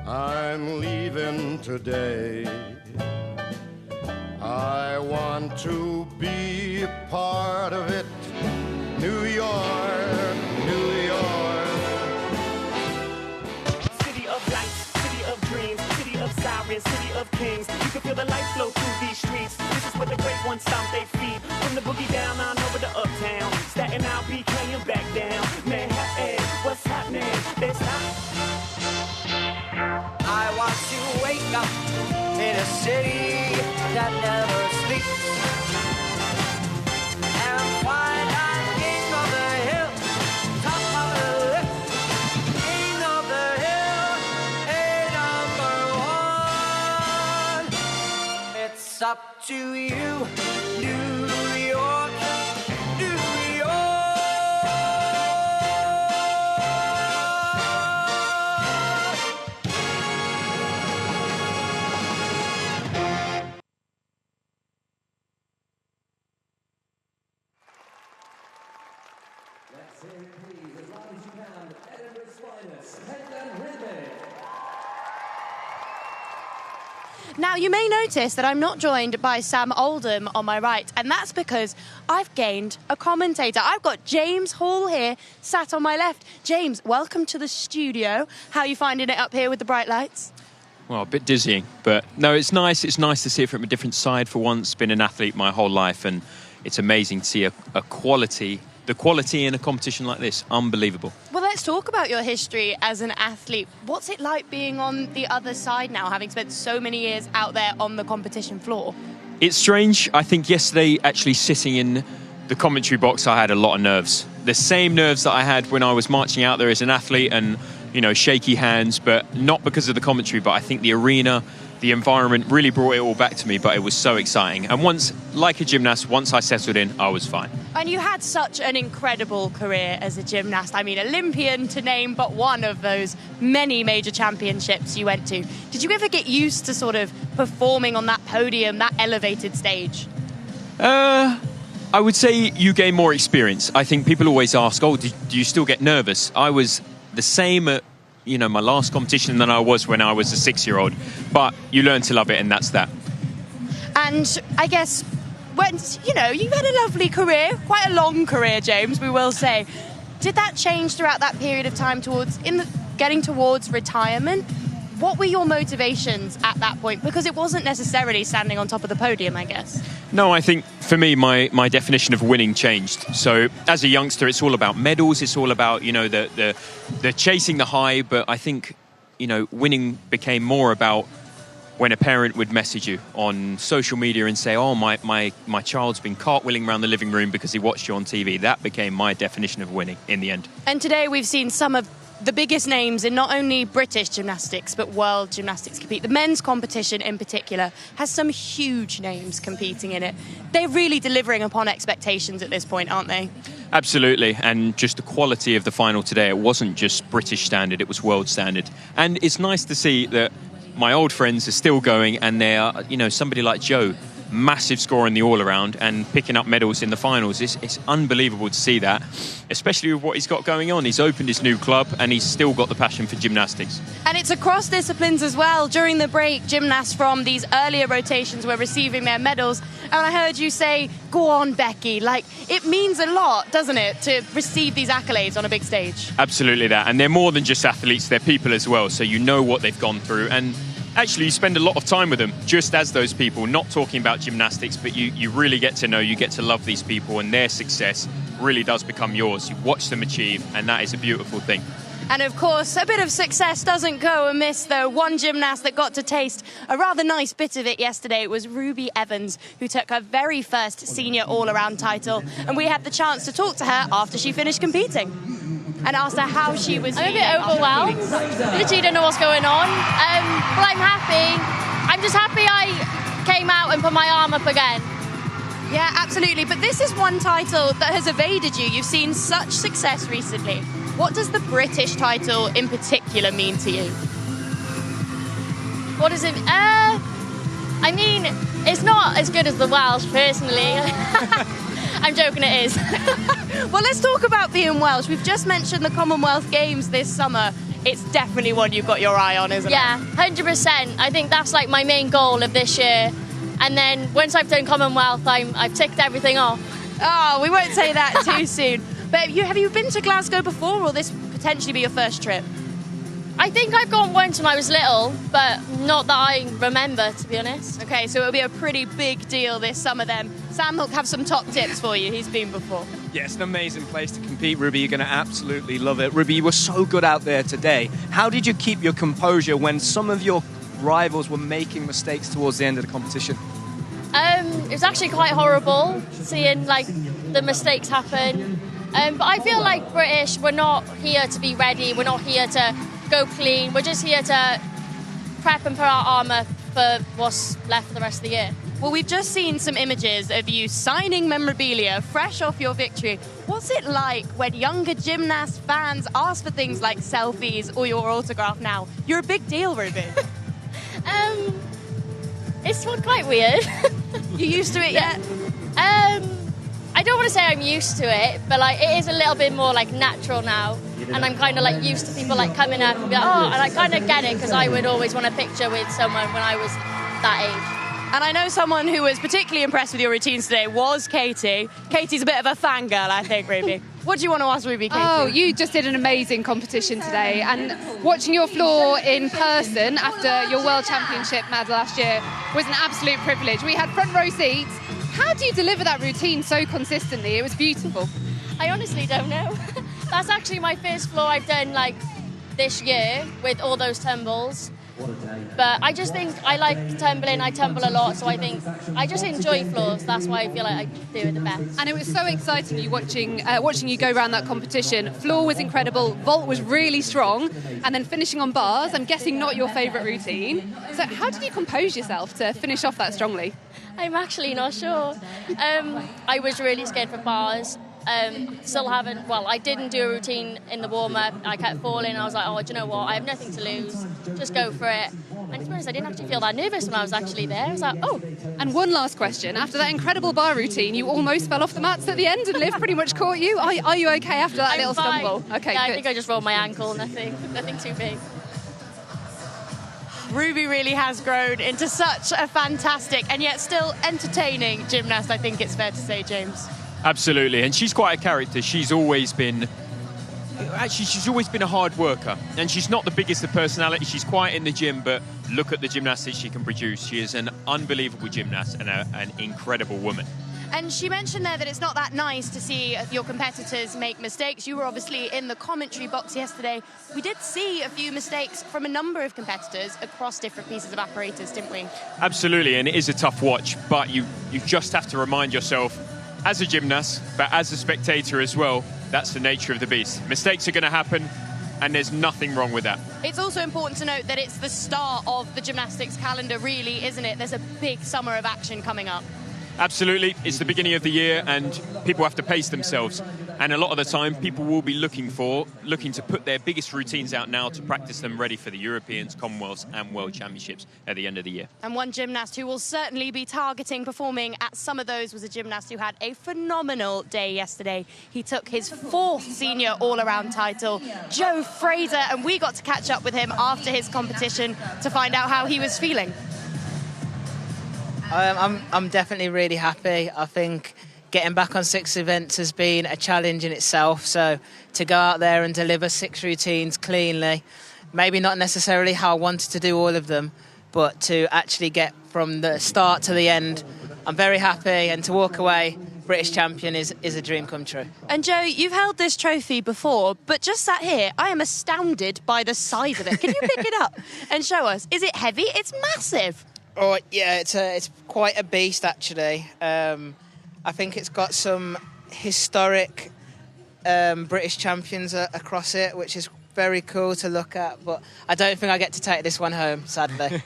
I'm leaving today. I want to be a part of it. New York, New York. City of lights, city of dreams, city of sirens, city of kings. You can feel the life flow through these streets. This is where the great ones stomp their feet. From the boogie down on over to uptown. Staten Island, BK and back down. Manhattan, what's happening? There's not. I want to wake up in a city that never sleeps and find I'm king of the hill, top of the list, king of the hill, a number one. it's up to you, New York, New York. Let's hear it, please, as loud as you can, Edinburgh's finest, Tegan Trafford. Now, you may notice that I'm not joined by Sam Oldham on my right, and that's because I've gained a commentator. I've got James Hall here, sat on my left. James, welcome to the studio. How are you finding it up here with the bright lights? Well, a bit dizzying, but no, it's nice. It's nice to see it from a different side for once. Been an athlete my whole life, and it's amazing to see the quality in a competition like this. Unbelievable. Well, let's talk about your history as an athlete. What's it like being on the other side now, having spent so many years out there on the competition floor? It's strange. I think yesterday, actually sitting in the commentary box, I had a lot of nerves. The same nerves that I had when I was marching out there as an athlete and, you know, shaky hands, but not because of the commentary, but I think the arena, the environment really brought it all back to me, but it was so exciting. And once, like a gymnast, once I settled in, I was fine. And you had such an incredible career as a gymnast. I mean, Olympian to name but one of those many major championships you went to. Did you ever get used to sort of performing on that podium, that elevated stage? I would say you gain more experience. I think people always ask, oh, do you still get nervous? I was the same at, you know, my last competition than I was when I was a 6-year-old. But you learn to love it, and that's that. And I guess, when, you know, you've had a lovely career, quite a long career, James, we will say. Did that change throughout that period of time getting towards retirement? What were your motivations at that point? Because it wasn't necessarily standing on top of the podium, I guess. No, I think for me, my definition of winning changed. So as a youngster, it's all about medals. It's all about, you know, the chasing the high. But I think, you know, winning became more about when a parent would message you on social media and say, oh, my child's been cartwheeling around the living room because he watched you on TV. That became my definition of winning in the end. And today we've seen some of the biggest names in not only British gymnastics but world gymnastics compete. The men's competition in particular has some huge names competing in it. They're really delivering upon expectations at this point, aren't they? Absolutely, and just the quality of the final today, it wasn't just British standard, it was world standard. And it's nice to see that my old friends are still going, and they are, you know, somebody like Joe, massive score in the all-around and picking up medals in the finals. It's unbelievable to see that, especially with what he's got going on. He's opened his new club and he's still got the passion for gymnastics. And it's across disciplines as well. During the break, gymnasts from these earlier rotations were receiving their medals. And I heard you say, go on, Becky. Like, it means a lot, doesn't it, to receive these accolades on a big stage? Absolutely that. And they're more than just athletes, they're people as well. So you know what they've gone through. And actually, you spend a lot of time with them just as those people, not talking about gymnastics, but you really get to know, you get to love these people, and their success really does become yours. You watch them achieve, and that is a beautiful thing. And of course, a bit of success doesn't go amiss, though. One gymnast that got to taste a rather nice bit of it yesterday was Ruby Evans, who took her very first senior all-around title. And we had the chance to talk to her after she finished competing and asked her how she was feeling. I'm a bit overwhelmed. Literally don't know what's going on. But I'm happy. I'm just happy I came out and put my arm up again. Yeah, absolutely. But this is one title that has evaded you. You've seen such success recently. What does the British title in particular mean to you? What does it mean? I mean, it's not as good as the Welsh, personally. I'm joking, it is. Well, let's talk about being Welsh. We've just mentioned the Commonwealth Games this summer. It's definitely one you've got your eye on, isn't it? Yeah, 100%. I think that's like my main goal of this year. And then once I've done Commonwealth, I've ticked everything off. Oh, we won't say that too soon. But have you been to Glasgow before, or will this potentially be your first trip? I think I've gone once when I was little, but not that I remember, to be honest. Okay, so it'll be a pretty big deal this summer then. Sam will have some top tips for you. He's been before. Yeah, it's an amazing place to compete, Ruby. You're going to absolutely love it. Ruby, you were so good out there today. How did you keep your composure when some of your rivals were making mistakes towards the end of the competition? It was actually quite horrible seeing like the mistakes happen. But I feel like British, we're not here to be ready. We're not here to go clean. We're just here to prep and put our armour for what's left for the rest of the year. Well, we've just seen some images of you signing memorabilia fresh off your victory. What's it like when younger gymnast fans ask for things like selfies or your autograph now? You're a big deal, Ruby. It's quite weird. You used to it yet? I don't want to say I'm used to it, but like it is a little bit more like natural now, and I'm kind of like used to people like coming up and be like, oh, and I kind of get it because I would always want a picture with someone when I was that age. And I know someone who was particularly impressed with your routines today was Katie. Katie's a bit of a fangirl, I think, Ruby. What do you want to ask Ruby, Katie? Oh, you just did an amazing competition today, and watching your floor in person after your World Championship medal last year was an absolute privilege. We had front row seats. How do you deliver that routine so consistently? It was beautiful. I honestly don't know. That's actually my first floor I've done like this year with all those tumbles. But I just think I like tumbling, I tumble a lot, so I think I just enjoy floors. That's why I feel like I do it the best. And it was so exciting watching you go around that competition. Floor was incredible, vault was really strong, and then finishing on bars, I'm guessing not your favourite routine. So how did you compose yourself to finish off that strongly? I'm actually not sure. I was really scared for bars. Still haven't, well, I didn't do a routine in the warm-up. I kept falling. I was like, oh, do you know what? I have nothing to lose. Just go for it. And to be honest, I didn't actually feel that nervous when I was actually there. I was like, oh. And one last question. After that incredible bar routine, you almost fell off the mats at the end and Liv pretty much caught you. Are you okay after that little fine. stumble? Okay, yeah, good. I think I just rolled my ankle. Nothing too big. Ruby really has grown into such a fantastic and yet still entertaining gymnast, I think it's fair to say, James. Absolutely, and she's quite a character. She's always been a hard worker, and she's not the biggest of personality. She's quiet in the gym, but look at the gymnastics she can produce. She is an unbelievable gymnast and an incredible woman. And she mentioned there that it's not that nice to see your competitors make mistakes. You were obviously in the commentary box yesterday. We did see a few mistakes from a number of competitors across different pieces of apparatus, didn't we? Absolutely, and it is a tough watch, but you just have to remind yourself, as a gymnast, but as a spectator as well, that's the nature of the beast. Mistakes are going to happen, and there's nothing wrong with that. It's also important to note that it's the start of the gymnastics calendar, really, isn't it? There's a big summer of action coming up. Absolutely, it's the beginning of the year and people have to pace themselves. And a lot of the time, people will be looking to put their biggest routines out now to practice them ready for the Europeans, Commonwealths and World Championships at the end of the year. And one gymnast who will certainly be targeting performing at some of those was a gymnast who had a phenomenal day yesterday. He took his 4th senior all-around title, Joe Fraser, and we got to catch up with him after his competition to find out how he was feeling. I'm definitely really happy. I think getting back on 6 events has been a challenge in itself. So to go out there and deliver 6 routines cleanly, maybe not necessarily how I wanted to do all of them, but to actually get from the start to the end, I'm very happy. And to walk away British champion is a dream come true. And Joe, you've held this trophy before, but just sat here, I am astounded by the size of it. Can you pick it up and show us? Is it heavy? It's massive. Oh, yeah, it's quite a beast, actually. I think it's got some historic British champions across it, which is very cool to look at, but I don't think I get to take this one home, sadly.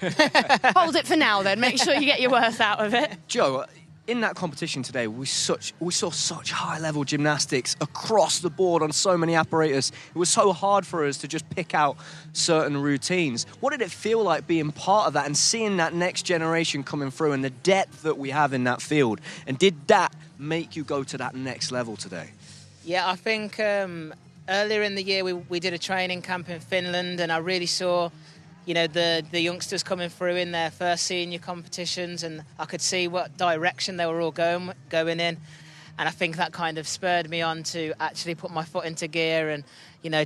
Hold it for now, then. Make sure you get your worth out of it. Joe, in that competition today, we saw such high-level gymnastics across the board on so many apparatus. It was so hard for us to just pick out certain routines. What did it feel like being part of that and seeing that next generation coming through and the depth that we have in that field? And did that make you go to that next level today? Yeah, I think earlier in the year we did a training camp in Finland, and I really saw the youngsters coming through in their first senior competitions, and I could see what direction they were all going in. And I think that kind of spurred me on to actually put my foot into gear and,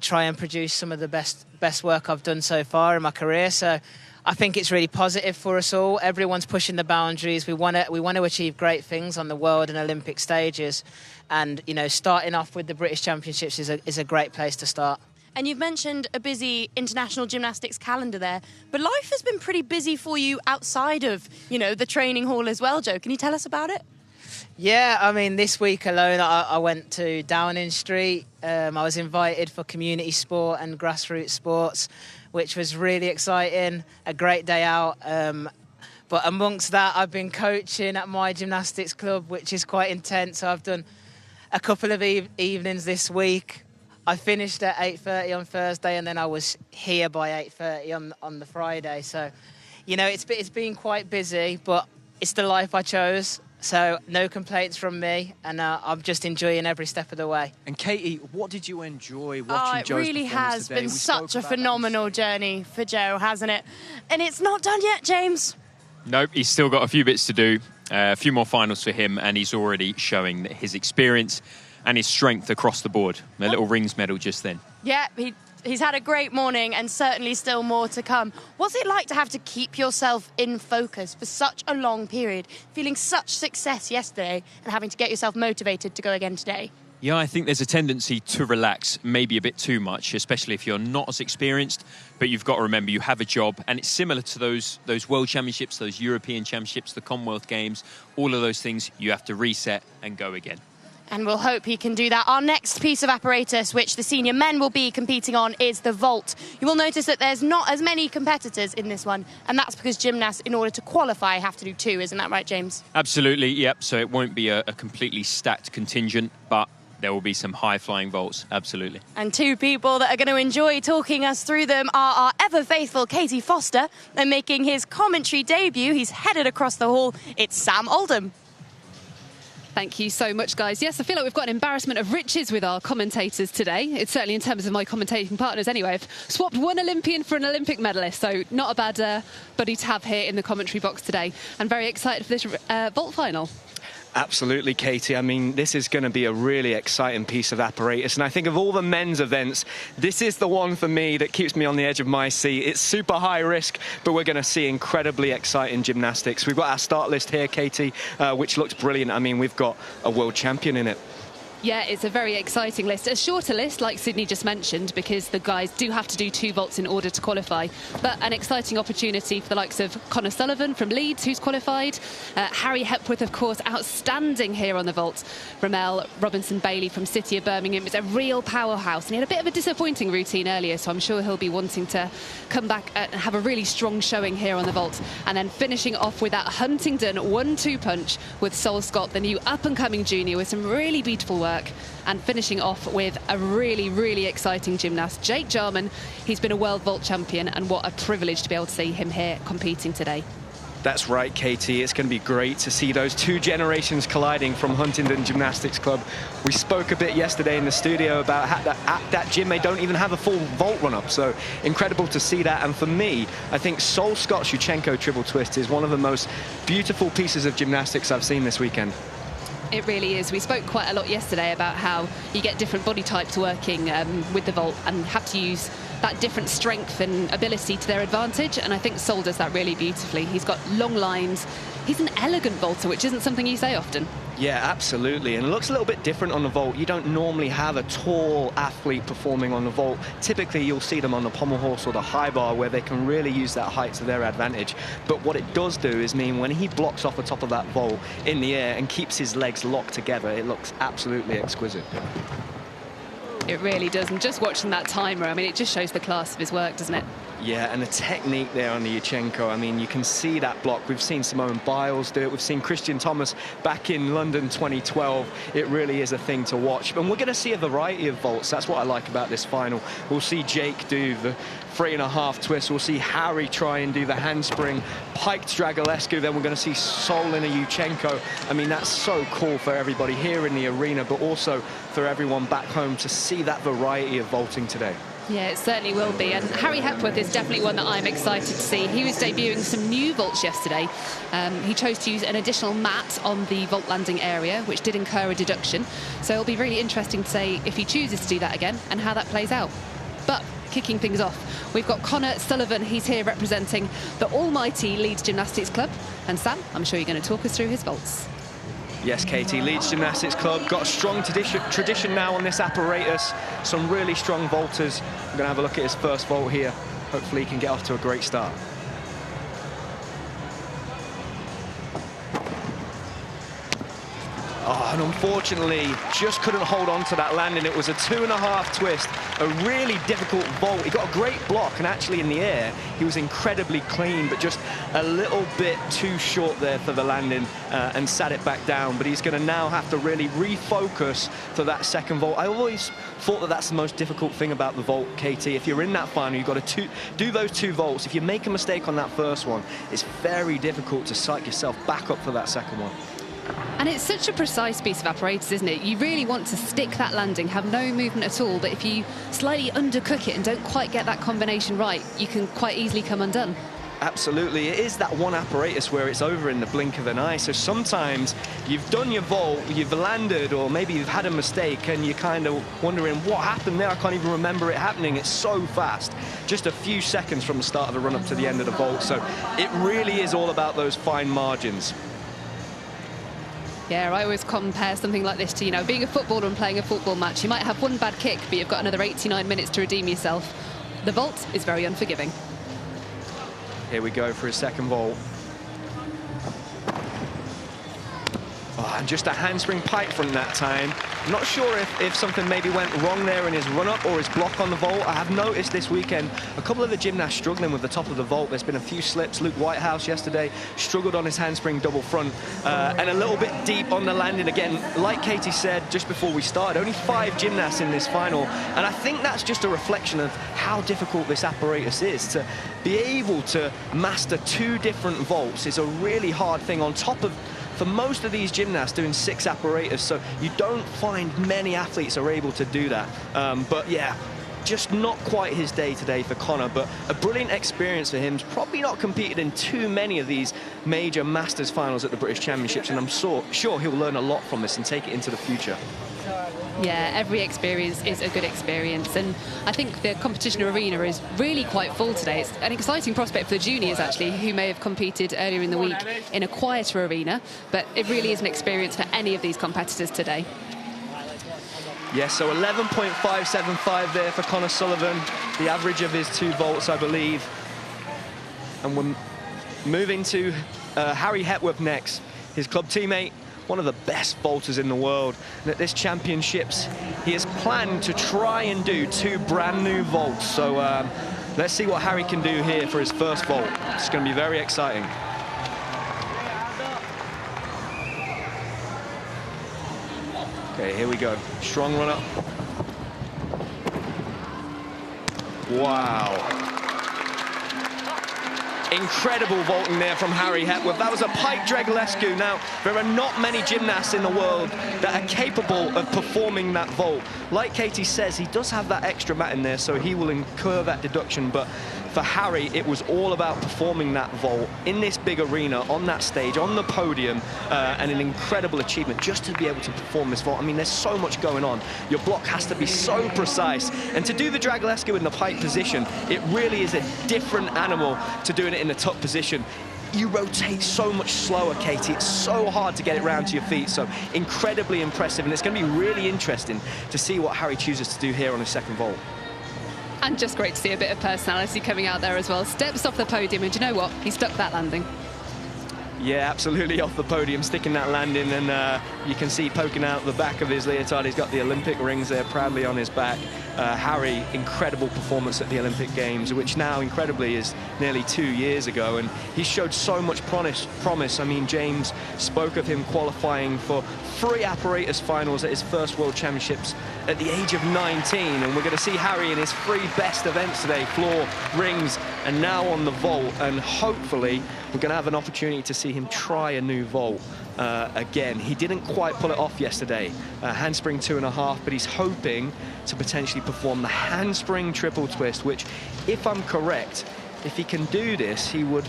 try and produce some of the best work I've done so far in my career. So I think it's really positive for us all. Everyone's pushing the boundaries. We want to achieve great things on the world and Olympic stages. And, starting off with the British Championships is a great place to start. And you've mentioned a busy international gymnastics calendar there, but life has been pretty busy for you outside of, the training hall as well, Joe. Can you tell us about it? Yeah, I mean, this week alone, I went to Downing Street. I was invited for community sport and grassroots sports, which was really exciting. A great day out. But amongst that, I've been coaching at my gymnastics club, which is quite intense. So I've done a couple of evenings this week. I finished at 8:30 on Thursday, and then I was here by 8:30 on the Friday. So, you know, it's been quite busy, but it's the life I chose. So no complaints from me, and I'm just enjoying every step of the way. And Katie, what did you enjoy watching Joe's It really has today? been such a phenomenal journey for Joe, hasn't it? And it's not done yet, James. Nope, he's still got a few bits to do, a few more finals for him, and he's already showing that his experience and his strength across the board. A little rings medal just then. Yeah, he's had a great morning and certainly still more to come. What's it like to have to keep yourself in focus for such a long period, feeling such success yesterday and having to get yourself motivated to go again today? Yeah, I think there's a tendency to relax maybe a bit too much, especially if you're not as experienced. But you've got to remember you have a job, and it's similar to those World Championships, those European Championships, the Commonwealth Games, all of those things. You have to reset and go again. And we'll hope he can do that. Our next piece of apparatus, which the senior men will be competing on, is the vault. You will notice that there's not as many competitors in this one, and that's because gymnasts, in order to qualify, have to do 2. Isn't that right, James? Absolutely, yep. So it won't be a completely stacked contingent, but there will be some high-flying vaults, absolutely. And 2 people that are going to enjoy talking us through them are our ever-faithful Katie Foster, and making his commentary debut, he's headed across the hall, it's Sam Oldham. Thank you so much, guys. Yes, I feel like we've got an embarrassment of riches with our commentators today. It's certainly in terms of my commentating partners anyway. I've swapped one Olympian for an Olympic medalist, so not a bad buddy to have here in the commentary box today. I'm very excited for this vault final. Absolutely, Katie. I mean, this is going to be a really exciting piece of apparatus. And I think of all the men's events, this is the one for me that keeps me on the edge of my seat. It's super high risk, but we're going to see incredibly exciting gymnastics. We've got our start list here, Katie, which looks brilliant. I mean, we've got a world champion in it. Yeah, it's a very exciting list. A shorter list, like Sydney just mentioned, because the guys do have to do 2 vaults in order to qualify. But an exciting opportunity for the likes of Connor Sullivan from Leeds, who's qualified. Harry Hepworth, of course, outstanding here on the vault. Romel Robinson-Bailey from City of Birmingham is a real powerhouse. And he had a bit of a disappointing routine earlier, so I'm sure he'll be wanting to come back and have a really strong showing here on the vault. And then finishing off with that Huntingdon 1-2 punch with Sol Scott, the new up-and-coming junior, with some really beautiful work. And finishing off with a really, really exciting gymnast, Jake Jarman. He's been a world vault champion, and what a privilege to be able to see him here competing today. That's right, Katie. It's going to be great to see those 2 generations colliding from Huntingdon Gymnastics Club. We spoke a bit yesterday in the studio about how at that gym they don't even have a full vault run-up, so incredible to see that. And for me, I think Sol Scott's Yolshin-Cash triple twist is one of the most beautiful pieces of gymnastics I've seen this weekend. It really is. We spoke quite a lot yesterday about how you get different body types working with the vault and have to use that different strength and ability to their advantage, and I think Sol does that really beautifully. He's got long lines. He's an elegant vaulter, which isn't something you say often. Yeah, absolutely. And it looks a little bit different on the vault. You don't normally have a tall athlete performing on the vault. Typically, you'll see them on the pommel horse or the high bar, where they can really use that height to their advantage. But what it does do is mean when he blocks off the top of that vault in the air and keeps his legs locked together, it looks absolutely exquisite. It really does. And just watching that timer, I mean, it just shows the class of his work, doesn't it? Yeah, and the technique there on the Yolshin-Cash, I mean, you can see that block. We've seen Simone Biles do it. We've seen Christian Thomas back in London 2012. It really is a thing to watch. And we're going to see a variety of vaults. That's what I like about this final. We'll see Jake do the 3.5 twist. We'll see Harry try and do the handspring, piked Dragolescu. Then we're going to see Sol in a Yolshin-Cash. I mean, that's so cool for everybody here in the arena, but also for everyone back home to see that variety of vaulting today. Yeah, it certainly will be. And Harry Hepworth is definitely one that I'm excited to see. He was debuting some new vaults yesterday. He chose to use an additional mat on the vault landing area, which did incur a deduction. So it'll be really interesting to see if he chooses to do that again and how that plays out. But kicking things off, we've got Connor Sullivan. He's here representing the almighty Leeds Gymnastics Club. And Sam, I'm sure you're going to talk us through his vaults. Yes, Katie, Leeds Gymnastics Club got a strong tradition now on this apparatus. Some really strong vaulters. We're going to have a look at his first vault here. Hopefully he can get off to a great start. Oh, Oh, and unfortunately, just couldn't hold on to that landing. It was a 2.5 twist, a really difficult vault. He got a great block, and actually in the air, he was incredibly clean, but just a little bit too short there for the landing and sat it back down. But he's going to now have to really refocus for that second vault. I always thought that that's the most difficult thing about the vault, Katie. If you're in that final, you've got to do those 2 vaults. If you make a mistake on that first one, it's very difficult to psych yourself back up for that second one. And it's such a precise piece of apparatus, isn't it? You really want to stick that landing, have no movement at all, but if you slightly undercook it and don't quite get that combination right, you can quite easily come undone. Absolutely, it is that one apparatus where it's over in the blink of an eye. So sometimes you've done your vault, you've landed, or maybe you've had a mistake and you're kind of wondering what happened there. I can't even remember it happening. It's so fast, just a few seconds from the start of the run up to the end of the vault. So it really is all about those fine margins. Yeah, I always compare something like this to, you know, being a footballer and playing a football match. You might have one bad kick, but you've got another 89 minutes to redeem yourself. The vault is very unforgiving. Here we go for his second vault. Oh, and just a handspring pipe front that time. I'm not sure if something maybe went wrong there in his run-up or his block on the vault. I have noticed this weekend a couple of the gymnasts struggling with the top of the vault. There's been a few slips. Luke Whitehouse yesterday struggled on his handspring double front and a little bit deep on the landing again. Like Katie said just before we started, only 5 gymnasts in this final, and I think that's just a reflection of how difficult this apparatus is. To be able to master 2 different vaults is a really hard thing, on top of, for most of these gymnasts, doing 6 apparatus, so you don't find many athletes are able to do that. But yeah, just not quite his day today for Connor, but a brilliant experience for him. He's probably not competed in too many of these major Masters finals at the British Championships, and I'm sure he'll learn a lot from this and take it into the future. Yeah, every experience is a good experience, and I think the competition arena is really quite full today. It's an exciting prospect for the juniors, actually, who may have competed earlier in the week in a quieter arena, but it really is an experience for any of these competitors today. Yes, so 11.575 there for Connor Sullivan, the average of his 2 vaults, I believe. And we're moving to Harry Hepworth next, his club teammate, one of the best vaulters in the world. And at this championships, he has planned to try and do 2 brand new vaults. So let's see what Harry can do here for his first vault. It's going to be very exciting. Okay, here we go. Strong run up. Wow. Incredible vaulting there from Harry Hepworth. That was a pike Dreglescu. Now, there are not many gymnasts in the world that are capable of performing that vault. Like Katie says, he does have that extra mat in there, so he will incur that deduction. But for Harry, it was all about performing that vault in this big arena, on that stage, on the podium, and an incredible achievement just to be able to perform this vault. I mean, there's so much going on. Your block has to be so precise. And to do the Dreglescu in the pike position, it really is a different animal to doing it in the tuck position. You rotate so much slower, Katie. It's so hard to get it round to your feet. So incredibly impressive. And it's going to be really interesting to see what Harry chooses to do here on his second vault. And just great to see a bit of personality coming out there as well. Steps off the podium, and do you know what? He stuck that landing. Yeah, absolutely off the podium, sticking that landing, and you can see poking out the back of his leotard. He's got the Olympic rings there proudly on his back. Harry, incredible performance at the Olympic Games, which now, incredibly, is nearly 2 years ago, and he showed so much promise. I mean, James spoke of him qualifying for 3 apparatus finals at his first World Championships at the age of 19, and we're going to see Harry in his 3 best events today: floor, rings, and now on the vault, and hopefully we're going to have an opportunity to see him try a new vault again. He didn't quite pull it off yesterday, handspring 2.5, but he's hoping to potentially perform the handspring triple twist, which, if I'm correct, if he can do this, he would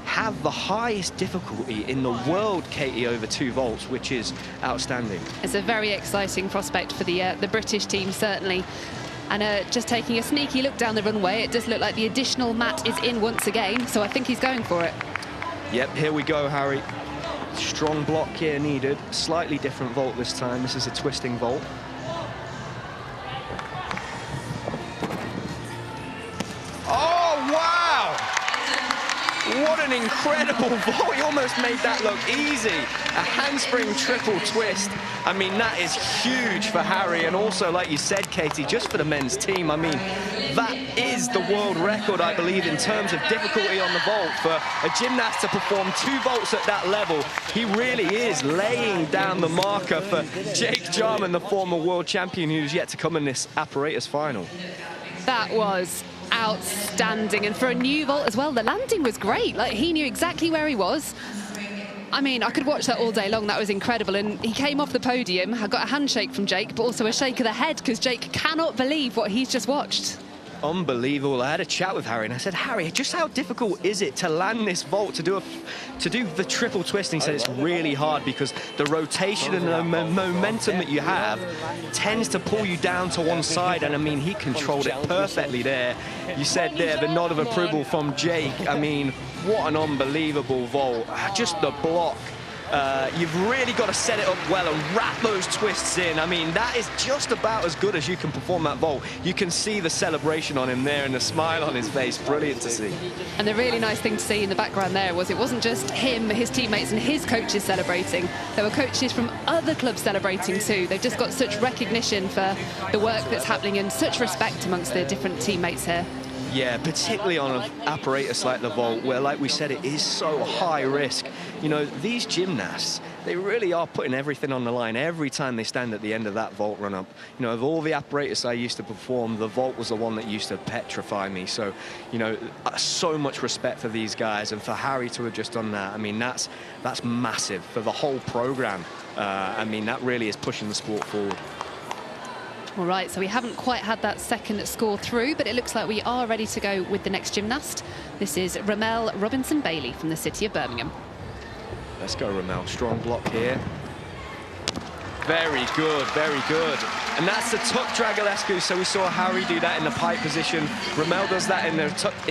have the highest difficulty in the world, Katie, over 2 vaults, which is outstanding. It's a very exciting prospect for the British team, certainly. And just taking a sneaky look down the runway, it does look like the additional mat is in once again, so I think he's going for it. Yep, here we go, Harry. Strong block here needed. Slightly different vault this time. This is a twisting vault. Oh, wow! What an an incredible vault. He almost made that look easy. A handspring triple twist. I mean, that is huge for Harry, and also, like you said, Katie, just for the men's team. I mean, that is the world record, I believe, in terms of difficulty on the vault. For a gymnast to perform 2 vaults at that level, he really is laying down the marker for Jake Jarman, the former world champion, who's yet to come in this apparatus final. That was outstanding, and for a new vault as well, the landing was great. Like, he knew exactly where he was. I mean, I could watch that all day long. That was incredible. And he came off the podium. I got a handshake from Jake, but also a shake of the head, because Jake cannot believe what he's just watched. Unbelievable. I had a chat with Harry and I said, Harry, just how difficult is it to land this vault, to do the triple twist? And he said it's really hard because the rotation and the momentum that you have tends to pull you down to one side. And I mean, he controlled it perfectly there. You said there, the nod of approval from Jake. I mean, what an unbelievable vault. Just the block. You've really got to set it up well and wrap those twists in. I mean, that is just about as good as you can perform that vault. You can see the celebration on him there and the smile on his face. Brilliant to see. And the really nice thing to see in the background there was it wasn't just him, his teammates and his coaches celebrating. There were coaches from other clubs celebrating too. They've just got such recognition for the work that's happening and such respect amongst the different teammates here. Yeah, particularly on an apparatus like the vault, where, like we said, it is so high risk. You know, these gymnasts, they really are putting everything on the line every time they stand at the end of that vault run-up. You know, of all the apparatus I used to perform, the vault was the one that used to petrify me. So, you know, so much respect for these guys, and for Harry to have just done that, I mean, that's massive for the whole program. I mean, that really is pushing the sport forward. All right, so we haven't quite had that second score through, but it looks like we are ready to go with the next gymnast. This is Romel Robinson-Bailey from the city of Birmingham. Let's go, Romel. Strong block here. Very good, very good. And that's the tuck dragolescu. So we saw Harry do that in the pipe position. Romel does that in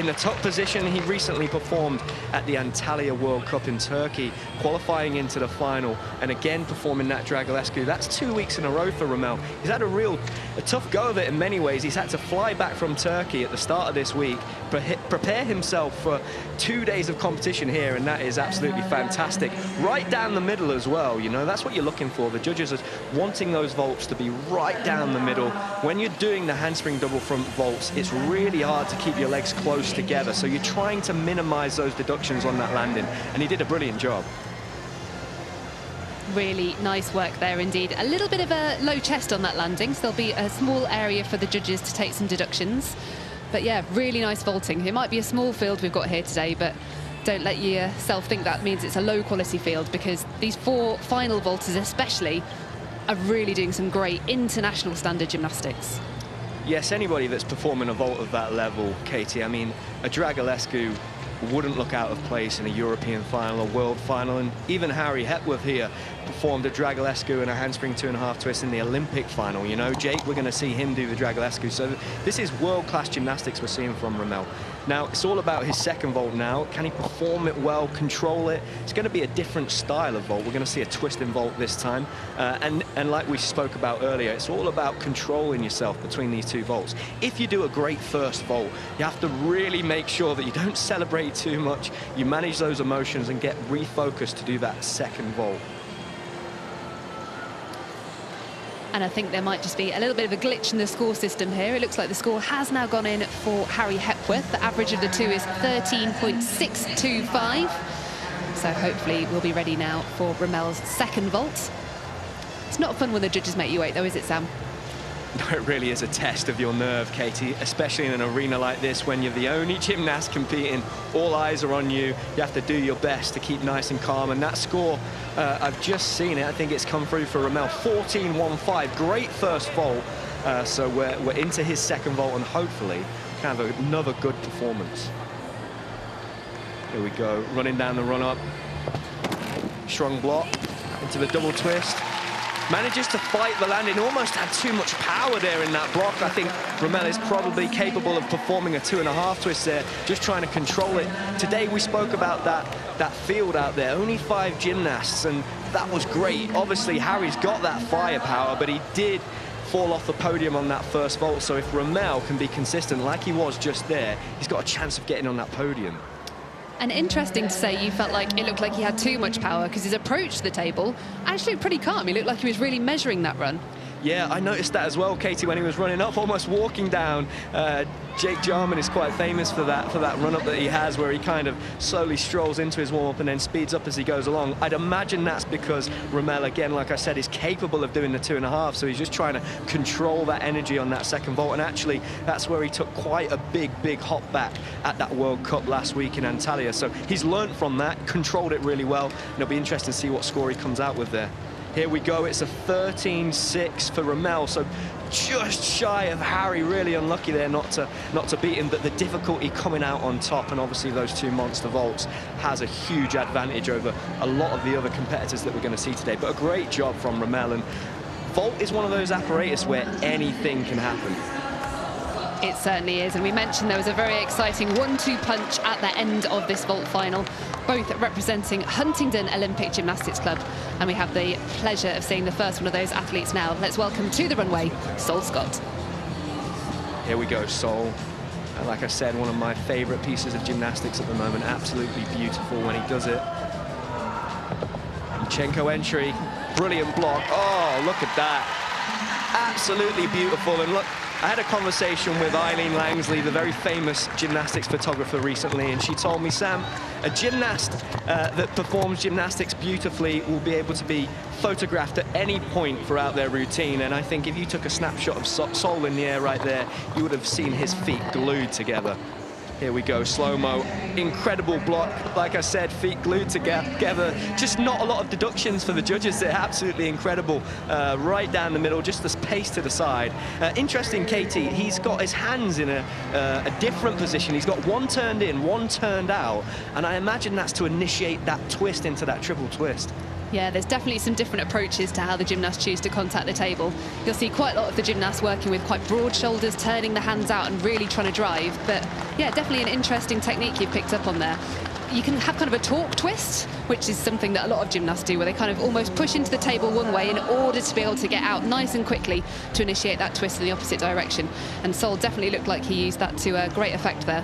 the tuck position. He recently performed at the Antalya World Cup in Turkey, qualifying into the final, and again performing that dragolescu. That's 2 weeks in a row for Romel. He's had a tough go of it in many ways. He's had to fly back from Turkey at the start of this week, prepare himself for 2 days of competition here, and that is absolutely fantastic. Right down the middle as well, you know, that's what you're looking for. The judges are wanting those vaults to be right down the middle. When you're doing the handspring double front vaults, it's really hard to keep your legs close together, so you're trying to minimize those deductions on that landing, and he did a brilliant job. Really nice work there indeed. A little bit of a low chest on that landing, so there'll be a small area for the judges to take some deductions. But yeah, really nice vaulting. It might be a small field we've got here today, but don't let yourself think that means it's a low quality field, because these 4 final vaulters especially are really doing some great international standard gymnastics. Yes, anybody that's performing a vault of that level, Katie, I mean, a dragolescu wouldn't look out of place in a European final, a world final, and even Harry Hepworth here performed a dragolescu and a handspring 2.5 twist in the Olympic final. You know, Jake, we're going to see him do the dragolescu. So this is world-class gymnastics we're seeing from Romel. Now, it's all about his second vault now. Can he perform it well, control it? It's going to be a different style of vault. We're going to see a twisting vault this time. And like we spoke about earlier, it's all about controlling yourself between these 2 vaults. If you do a great first vault, you have to really make sure that you don't celebrate too much. You manage those emotions and get refocused to do that second vault. And I think there might just be a little bit of a glitch in the score system here. It looks like the score has now gone in for Harry Hepworth. The average of the 2 is 13.625. So hopefully we'll be ready now for Romel's second vault. It's not fun when the judges make you wait though, is it, Sam? No, it really is a test of your nerve, Katie, especially in an arena like this when you're the only gymnast competing. All eyes are on you. You have to do your best to keep nice and calm. And that score, I've just seen it. I think it's come through for Romel, 14.15. Great first vault. So we're into his second vault, and hopefully can have another good performance. Here we go, running down the run-up. Strong block into the double twist. Manages to fight the landing, almost had too much power there in that block. I think Romel is probably capable of performing a 2.5 twist there, just trying to control it. Today we spoke about that field out there, only 5 gymnasts, and that was great. Obviously Harry's got that firepower, but he did fall off the podium on that first vault, so if Romel can be consistent like he was just there, he's got a chance of getting on that podium. And interesting to say, you felt like it looked like he had too much power, because his approach to the table actually pretty calm. He looked like he was really measuring that run. Yeah, I noticed that as well, Katie, when he was running up, almost walking down. Jake Jarman is quite famous for that run-up that he has, where he kind of slowly strolls into his warm-up and then speeds up as he goes along. I'd imagine that's because Romel, again, like I said, is capable of doing the 2.5, so he's just trying to control that energy on that second vault, and actually that's where he took quite a big hop back at that World Cup last week in Antalya. So he's learned from that, controlled it really well, and it'll be interesting to see what score he comes out with there. Here we go, it's a 13-6 for Romel, so just shy of Harry, really unlucky there not to beat him, but the difficulty coming out on top, and obviously those 2 monster vaults, has a huge advantage over a lot of the other competitors that we're going to see today. But a great job from Romel, and vault is one of those apparatus where anything can happen. It certainly is, and we mentioned there was a very exciting 1-2 punch at the end of this vault final, both representing Huntingdon Olympic Gymnastics Club, and we have the pleasure of seeing the first one of those athletes now. Let's welcome to the runway, Sol Scott. Here we go, Sol. And like I said, one of my favourite pieces of gymnastics at the moment, absolutely beautiful when he does it. Yolshin-Cash entry, brilliant block. Oh, look at that. Absolutely beautiful, and look, I had a conversation with Eileen Langsley, the very famous gymnastics photographer, recently, and she told me, Sam, a gymnast that performs gymnastics beautifully will be able to be photographed at any point throughout their routine. And I think if you took a snapshot of Sol in the air right there, you would have seen his feet glued together. Here we go, slow-mo, incredible block. Like I said, feet glued together. Just not a lot of deductions for the judges. They're absolutely incredible. Right down the middle, just this pace to the side. Interesting, Katie, he's got his hands in a different position. He's got one turned in, one turned out, and I imagine that's to initiate that twist into that triple twist. Yeah, there's definitely some different approaches to how the gymnasts choose to contact the table. You'll see quite a lot of the gymnasts working with quite broad shoulders, turning the hands out and really trying to drive. But yeah, definitely an interesting technique you've picked up on there. You can have kind of a torque twist, which is something that a lot of gymnasts do, where they kind of almost push into the table one way in order to be able to get out nice and quickly to initiate that twist in the opposite direction. And Sol definitely looked like he used that to great effect there.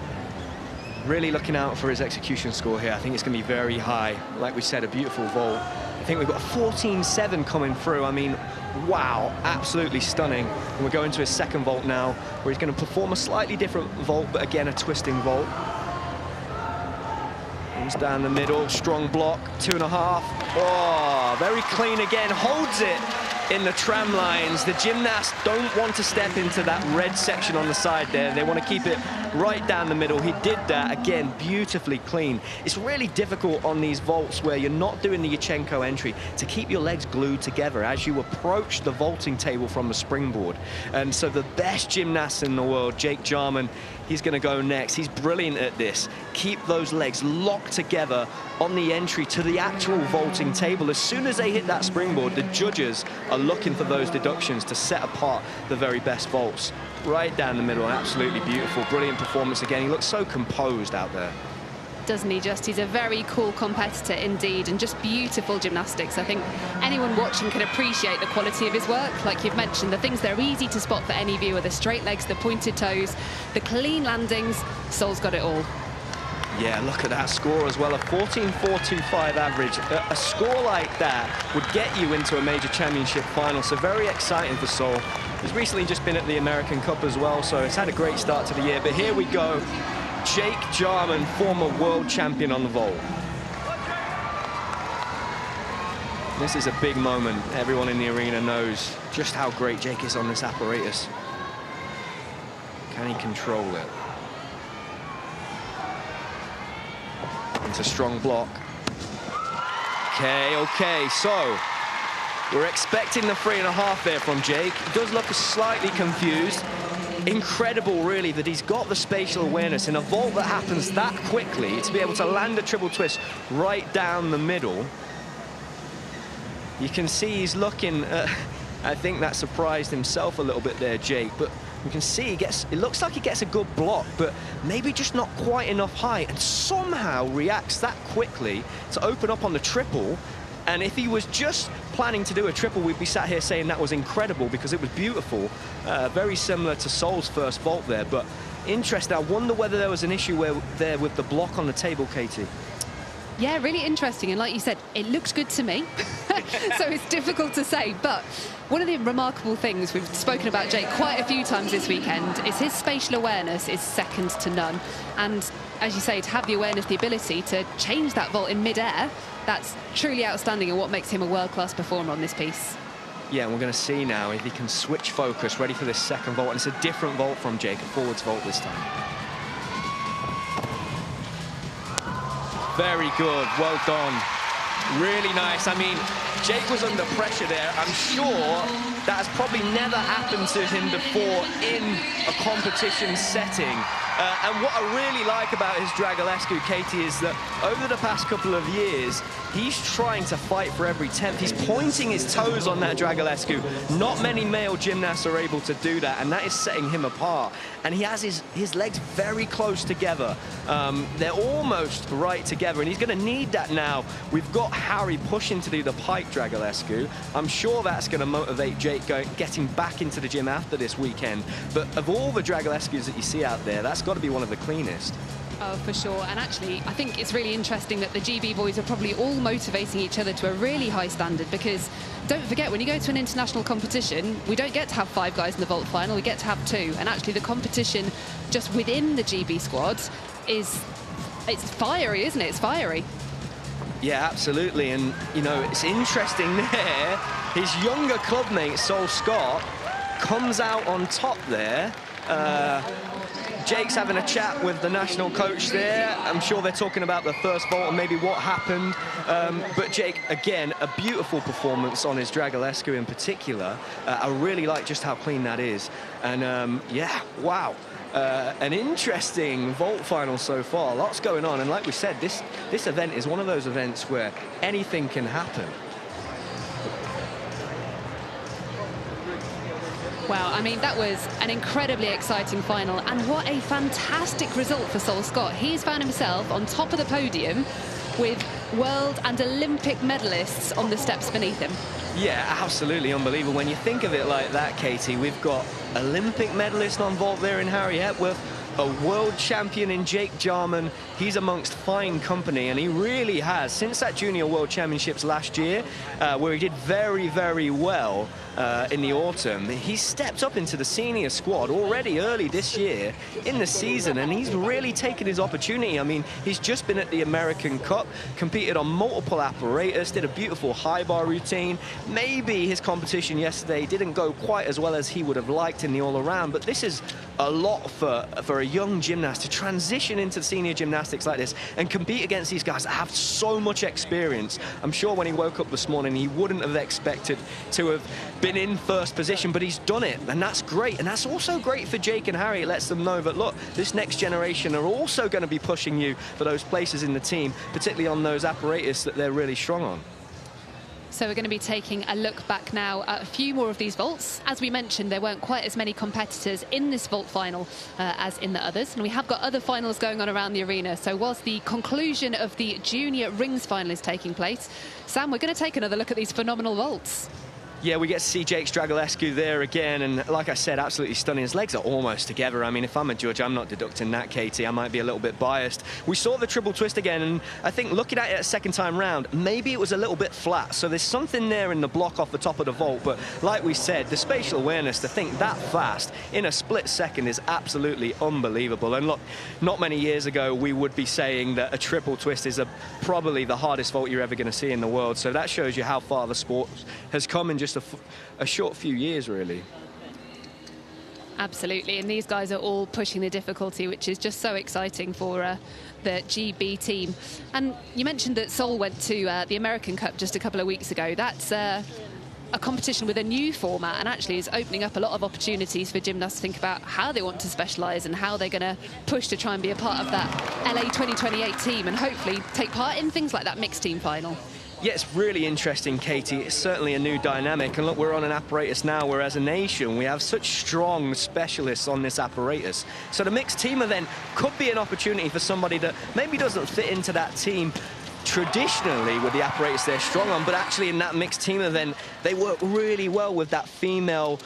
Really looking out for his execution score here. I think it's going to be very high. Like we said, a beautiful vault. I think we've got a 14-7 coming through. I mean, wow, absolutely stunning. And we're going to his second vault now, where he's going to perform a slightly different vault, but again, a twisting vault. Comes down the middle, strong block, 2.5. Oh, very clean again, holds it in the tram lines. The gymnasts don't want to step into that red section on the side there. They want to keep it right down the middle. He did that, again, beautifully clean. It's really difficult on these vaults where you're not doing the Yolshin-Cash entry to keep your legs glued together as you approach the vaulting table from the springboard. And so the best gymnast in the world, Jake Jarman, he's going to go next. He's brilliant at this. Keep those legs locked together on the entry to the actual vaulting table. As soon as they hit that springboard, the judges are looking for those deductions to set apart the very best vaults. Right down the middle, absolutely beautiful. Brilliant performance again. He looks so composed out there. Doesn't he just? He's a very cool competitor indeed, and just beautiful gymnastics. I think anyone watching can appreciate the quality of his work. Like you've mentioned, the things that are easy to spot for any viewer, the straight legs, the pointed toes, the clean landings. Sol's got it all. Yeah, look at that score as well, a 14.425 average. A score like that would get you into a major championship final, so very exciting for Sol. He's recently just been at the American Cup as well, so it's had a great start to the year. But here we go, Jake Jarman, former world champion on the vault. This is a big moment. Everyone in the arena knows just how great Jake is on this apparatus. Can he control it? It's a strong block. Okay, so we're expecting the 3.5 there from Jake. He does look slightly confused. Incredible, really, that he's got the spatial awareness in a vault that happens that quickly to be able to land a triple twist right down the middle. You can see he's looking, I think that surprised himself a little bit there, Jake, but you can see it looks like he gets a good block, but maybe just not quite enough height, and somehow reacts that quickly to open up on the triple. And if he was just planning to do a triple, we'd be sat here saying that was incredible because it was beautiful. Very similar to Sol's first vault there, but interesting. I wonder whether there was an issue there with the block on the table, Katie. Yeah, really interesting. And like you said, it looks good to me. So it's difficult to say. But one of the remarkable things, we've spoken about Jake quite a few times this weekend, is his spatial awareness is second to none. And as you say, to have the awareness, the ability to change that vault in mid-air, that's truly outstanding and what makes him a world-class performer on this piece. Yeah, and we're going to see now if he can switch focus, ready for this second vault. And it's a different vault from Jake, a forwards vault this time. Very good, well done. Really nice. I mean, Jake was under pressure there. I'm sure that has probably never happened to him before in a competition setting. And what I really like about his Dragolescu, Katie, is that over the past couple of years, he's trying to fight for every tenth. He's pointing his toes on that Dragolescu. Not many male gymnasts are able to do that, and that is setting him apart. And he has his legs very close together. They're almost right together, and he's going to need that now. We've got Harry pushing to do the pike Dragolescu. I'm sure that's going to motivate Jake getting back into the gym after this weekend. But of all the Dragolescus that you see out there, that's got to be one of the cleanest. Oh, for sure. And actually, I think it's really interesting that the GB boys are probably all motivating each other to a really high standard, because don't forget, when you go to an international competition, we don't get to have 5 guys in the vault final, we get to have 2. And actually the competition just within the GB squad it's fiery, isn't it? It's fiery. Yeah, absolutely. And, you know, it's interesting there. His younger clubmate, Sol Scott, comes out on top there. Jake's having a chat with the national coach there. I'm sure they're talking about the first vault and maybe what happened. But Jake, again, a beautiful performance on his Dragolescu in particular. I really like just how clean that is. And yeah, wow. An interesting vault final so far. Lots going on. And like we said, this event is one of those events where anything can happen. Wow, I mean, that was an incredibly exciting final, and what a fantastic result for Sol Scott. He's found himself on top of the podium with world and Olympic medalists on the steps beneath him. Yeah, absolutely unbelievable. When you think of it like that, Katie, we've got Olympic medalist on vault there in Harry Hepworth, a world champion in Jake Jarman. He's amongst fine company, and he really has, since that Junior World Championships last year, where he did very, very well in the autumn, he stepped up into the senior squad already early this year in the season, and he's really taken his opportunity. I mean, he's just been at the American Cup, competed on multiple apparatus, did a beautiful high bar routine. Maybe his competition yesterday didn't go quite as well as he would have liked in the all-around, but this is a lot for a young gymnast to transition into senior gymnastics like this and compete against these guys that have so much experience. I'm sure when he woke up this morning, he wouldn't have expected to have been in first position, but he's done it, and that's great. And that's also great for Jake and Harry. It lets them know that, look, this next generation are also going to be pushing you for those places in the team, particularly on those apparatus that they're really strong on. So we're going to be taking a look back now at a few more of these vaults. As we mentioned, there weren't quite as many competitors in this vault final as in the others, and we have got other finals going on around the arena. So whilst the conclusion of the junior rings final is taking place, Sam, we're going to take another look at these phenomenal vaults. Yeah, we get to see Jake Dragolescu there again, and like I said, absolutely stunning. His legs are almost together. I mean, if I'm a judge, I'm not deducting that, Katie. I might be a little bit biased. We saw the triple twist again, and I think looking at it a second time round, maybe it was a little bit flat. So there's something there in the block off the top of the vault, but like we said, the spatial awareness to think that fast in a split second is absolutely unbelievable. And look, not many years ago, we would be saying that a triple twist is probably the hardest vault you're ever going to see in the world. So that shows you how far the sport has come in just a short few years, really. Absolutely, and these guys are all pushing the difficulty, which is just so exciting for the GB team. And you mentioned that Sol went to the American Cup just a couple of weeks ago. That's a competition with a new format, and actually is opening up a lot of opportunities for gymnasts to think about how they want to specialise and how they're going to push to try and be a part of that LA 2028 team, and hopefully take part in things like that mixed team final. Yeah, it's really interesting, Katie. It's certainly a new dynamic. And look, we're on an apparatus now where as a nation, we have such strong specialists on this apparatus. So the mixed team event could be an opportunity for somebody that maybe doesn't fit into that team traditionally with the Apparatus they're strong on, but actually in that mixed team event, they work really well with that female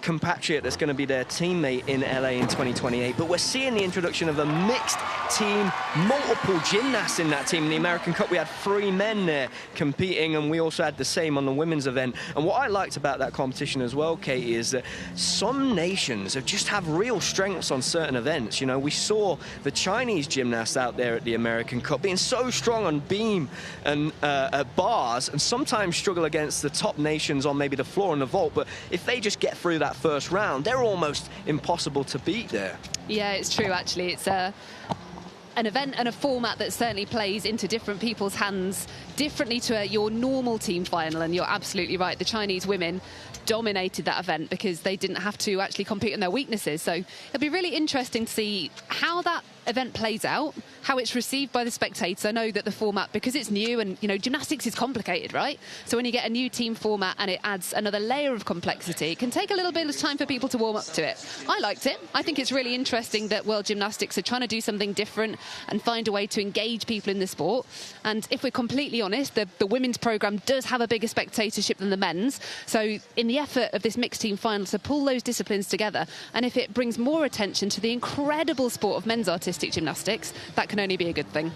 compatriot that's going to be their teammate in LA in 2028. But we're seeing the introduction of a mixed team, multiple gymnasts in that team. In the American Cup, we had 3 men there competing, and we also had the same on the women's event. And what I liked about that competition as well, Katie, is that some nations have just have real strengths on certain events. You know, we saw the Chinese gymnasts out there at the American Cup being so strong on beam and bars, and sometimes struggle against the top nations on maybe the floor and the vault. But if they just get through that first round, they're almost impossible to beat there. Yeah, it's true, actually. It's an event and a format that certainly plays into different people's hands differently to your normal team final. And you're absolutely right. The Chinese women dominated that event because they didn't have to actually compete on their weaknesses. So it'll be really interesting to see how that event plays out, how it's received by the spectators. I know that the format, because it's new, and you know, gymnastics is complicated, right? So when you get a new team format and it adds another layer of complexity, it can take a little bit of time for people to warm up to it. I liked it. I think it's really interesting that World Gymnastics are trying to do something different and find a way to engage people in the sport. And if we're completely honest, the women's programme does have a bigger spectatorship than the men's. So in the effort of this mixed team final to pull those disciplines together, and if it brings more attention to the incredible sport of men's artistic gymnastics, that can only be a good thing.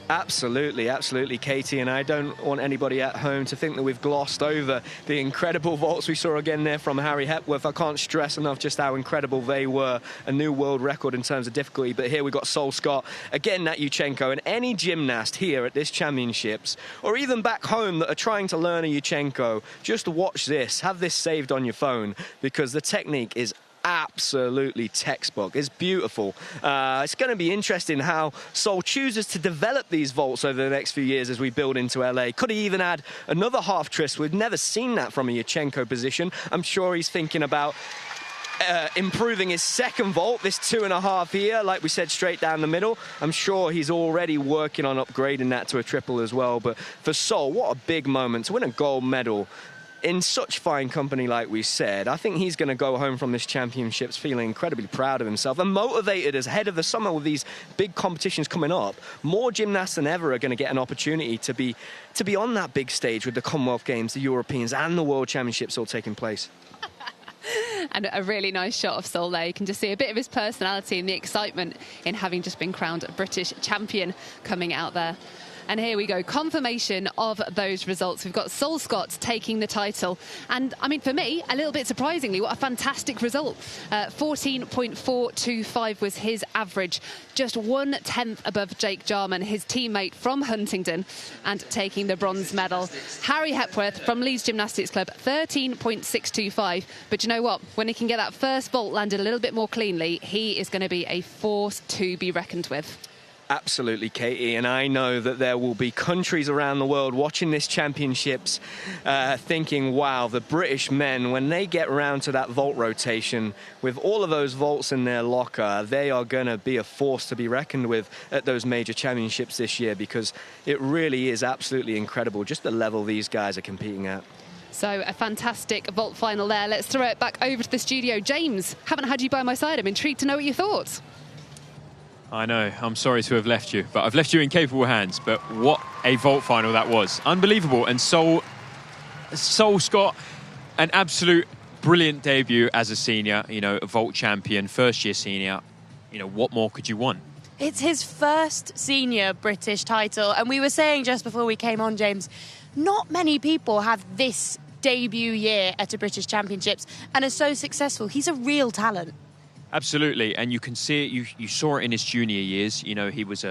Absolutely, absolutely, Katie, and I don't want anybody at home to think that we've glossed over the incredible vaults we saw again there from Harry Hepworth. I can't stress enough just how incredible they were. A new world record in terms of difficulty, but here we've got Sol Scott, again Nat Yuchenko, and any gymnast here at this championships, or even back home that are trying to learn a Yuchenko, just watch this, have this saved on your phone, because the technique is absolutely textbook. It's beautiful. It's going to be interesting how Sol chooses to develop these vaults over the next few years as we build into LA. Could he even add another half twist? We've never seen that from a Yuchenko position. I'm sure he's thinking about improving his second vault, this 2.5 here, like we said, straight down the middle. I'm sure he's already working on upgrading that to a triple as well. But for Sol, what a big moment to win a gold medal in such fine company, like we said. I think he's going to go home from this championships feeling incredibly proud of himself and motivated as ahead of the summer with these big competitions coming up. More gymnasts than ever are going to get an opportunity to be on that big stage with the Commonwealth Games, the Europeans and the World Championships all taking place. And a really nice shot of Sol there. You can just see a bit of his personality and the excitement in having just been crowned British champion coming out there. And here we go, confirmation of those results. We've got Sol Scott taking the title. And, I mean, for me, a little bit surprisingly, what a fantastic result. 14.425 was his average, just 1/10 above Jake Jarman, his teammate from Huntingdon, and taking the bronze medal. Harry Hepworth from Leeds Gymnastics Club, 13.625. But you know what? When he can get that first vault landed a little bit more cleanly, he is going to be a force to be reckoned with. Absolutely, Katie, and I know that there will be countries around the world watching this championships thinking, wow, the British men, when they get round to that vault rotation with all of those vaults in their locker, they are going to be a force to be reckoned with at those major championships this year, because it really is absolutely incredible just the level these guys are competing at. So a fantastic vault final there. Let's throw it back over to the studio. James, haven't had you by my side. I'm intrigued to know what you thought. I know, I'm sorry to have left you, but I've left you in capable hands. But what a vault final that was. Unbelievable. And Sol Scott, an absolute brilliant debut as a senior, you know, a vault champion, first-year senior. You know, what more could you want? It's his first senior British title. And we were saying just before we came on, James, not many people have this debut year at a British Championships and are so successful. He's a real talent. Absolutely, and you can see it, you saw it in his junior years. You know, he was,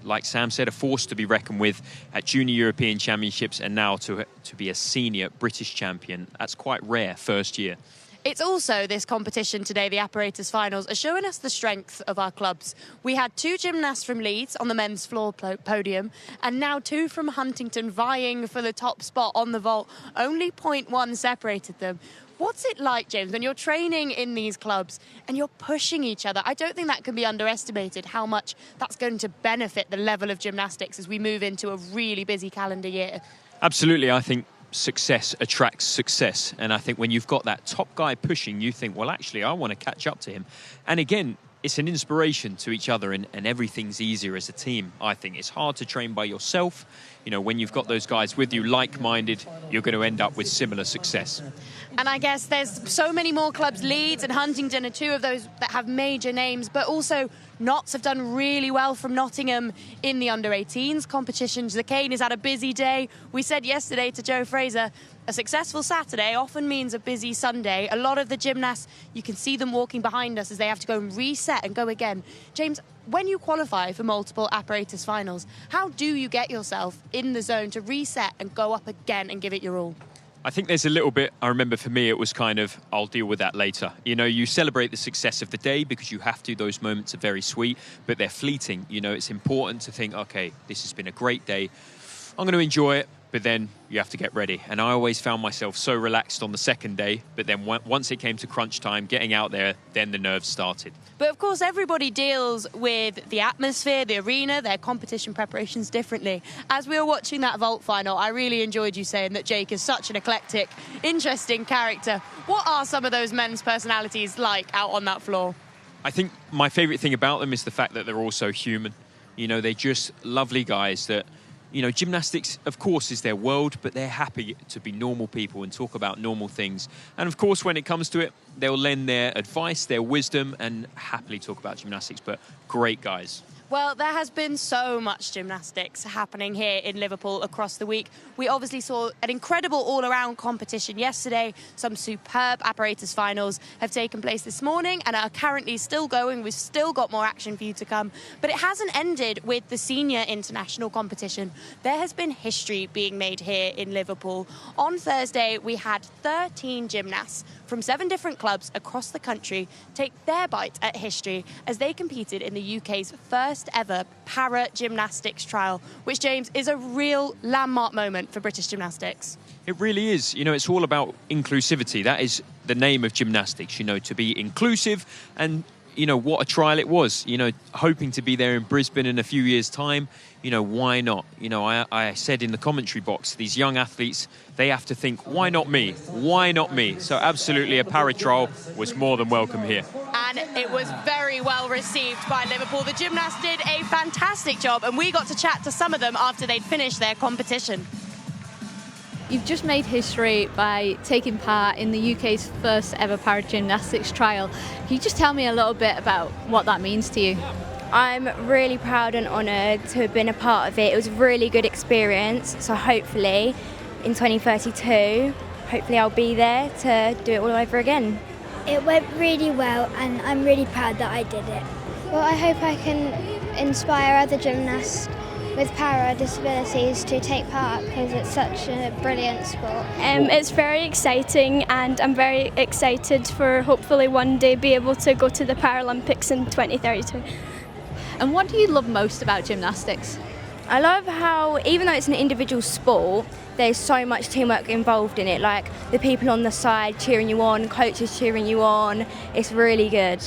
like Sam said, a force to be reckoned with at Junior European Championships, and now to be a senior British champion. That's quite rare, first year. It's also this competition today, the Apparatus finals, are showing us the strength of our clubs. We had 2 gymnasts from Leeds on the men's floor podium, and now 2 from Huntingdon vying for the top spot on the vault. Only 0.1 separated them. What's it like, James, when you're training in these clubs and you're pushing each other? I don't think that can be underestimated, how much that's going to benefit the level of gymnastics as we move into a really busy calendar year. Absolutely. I think success attracts success. And I think when you've got that top guy pushing, you think, well, actually, I want to catch up to him. And again, it's an inspiration to each other, and everything's easier as a team. I think it's hard to train by yourself. You know, when you've got those guys with you, like-minded, you're going to end up with similar success. And I guess there's so many more clubs. Leeds and Huntingdon are two of those that have major names, but also Notts have done really well from Nottingham in the under-18s competitions. The Cane has had a busy day. We said yesterday to Joe Fraser, a successful Saturday often means a busy Sunday. A lot of the gymnasts, you can see them walking behind us as they have to go and reset and go again. James, when you qualify for multiple apparatus finals, how do you get yourself in the zone to reset and go up again and give it your all? I think there's a little bit, I remember for me, it was kind of, I'll deal with that later. You know, you celebrate the success of the day because you have to. Those moments are very sweet, but they're fleeting. You know, it's important to think, okay, this has been a great day. I'm going to enjoy it, but then you have to get ready. And I always found myself so relaxed on the second day, but then once it came to crunch time, getting out there, then the nerves started. But of course, everybody deals with the atmosphere, the arena, their competition preparations differently. As we were watching that vault final, I really enjoyed you saying that Jake is such an eclectic, interesting character. What are some of those men's personalities like out on that floor? I think my favourite thing about them is the fact that they're all so human. You know, they're just lovely guys that, you know, gymnastics, of course, is their world, but they're happy to be normal people and talk about normal things. And of course, when it comes to it, they'll lend their advice, their wisdom, and happily talk about gymnastics, but great guys. Well, there has been so much gymnastics happening here in Liverpool across the week. We obviously saw an incredible all-around competition yesterday. Some superb apparatus finals have taken place this morning and are currently still going. We've still got more action for you to come. But it hasn't ended with the senior international competition. There has been history being made here in Liverpool. On Thursday, we had 13 gymnasts from 7 different clubs across the country take their bite at history as they competed in the UK's first ever para gymnastics trial, which, James, is a real landmark moment for British gymnastics. It really is. You know, it's all about inclusivity. That is the name of gymnastics, you know, to be inclusive. And, you know, what a trial it was. You know, hoping to be there in Brisbane in a few years' time. You know, why not? You know, I said in the commentary box, these young athletes, they have to think, why not me? Why not me? So absolutely a para trial was more than welcome here. And it was very well received by Liverpool. The gymnasts did a fantastic job, and we got to chat to some of them after they'd finished their competition. You've just made history by taking part in the UK's first ever para gymnastics trial. Can you just tell me a little bit about what that means to you? I'm really proud and honoured to have been a part of it. It was a really good experience, so hopefully in 2032, hopefully I'll be there to do it all over again. It went really well and I'm really proud that I did it. Well, I hope I can inspire other gymnasts with para disabilities to take part because it's such a brilliant sport. It's very exciting and I'm very excited for hopefully one day be able to go to the Paralympics in 2032. And what do you love most about gymnastics? I love how, even though it's an individual sport, there's so much teamwork involved in it, like the people on the side cheering you on, coaches cheering you on. It's really good.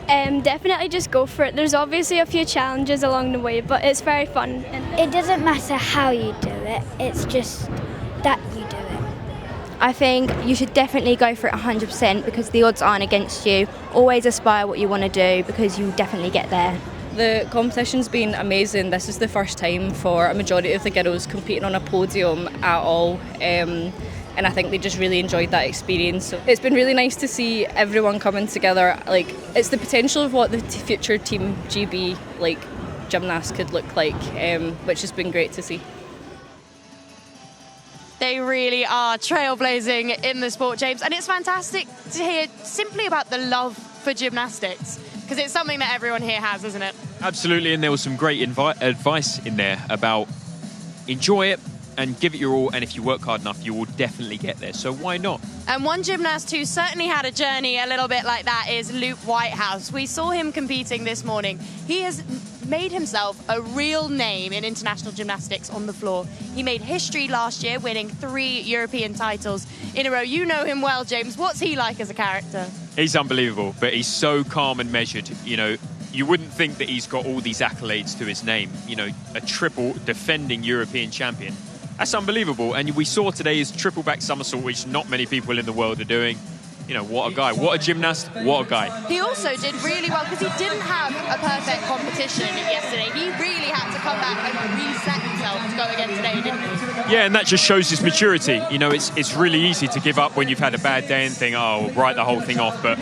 Definitely just go for it. There's obviously a few challenges along the way, but it's very fun. It doesn't matter how you do it, it's just that you do it. I think you should definitely go for it 100% because the odds aren't against you. Always aspire what you want to do because you'll definitely get there. The competition's been amazing. This is the first time for a majority of the girls competing on a podium at all. And I think they just really enjoyed that experience. So it's been really nice to see everyone coming together. Like, it's the potential of what the future Team GB gymnasts could look like, which has been great to see. They really are trailblazing in the sport, James, and it's fantastic to hear simply about the love for gymnastics, because it's something that everyone here has, isn't it? Absolutely, and there was some great advice in there about enjoy it and give it your all, and if you work hard enough, you will definitely get there, so why not? And one gymnast who certainly had a journey a little bit like that is Luke Whitehouse. We saw him competing this morning. He has made himself a real name in international gymnastics on the floor. He made history last year, winning 3 European titles in a row. You know him well, James. What's he like as a character? He's unbelievable, but he's so calm and measured. You know, you wouldn't think that he's got all these accolades to his name. You know, a triple defending European champion. That's unbelievable. And we saw today his triple back somersault, which not many people in the world are doing. you know, what a guy, what a gymnast, what a guy. He also did really well because he didn't have a perfect competition yesterday. He really had to come back and reset himself to go again today, didn't he? Yeah, and that just shows his maturity. You know, it's really easy to give up when you've had a bad day and think, oh, write the whole thing off. But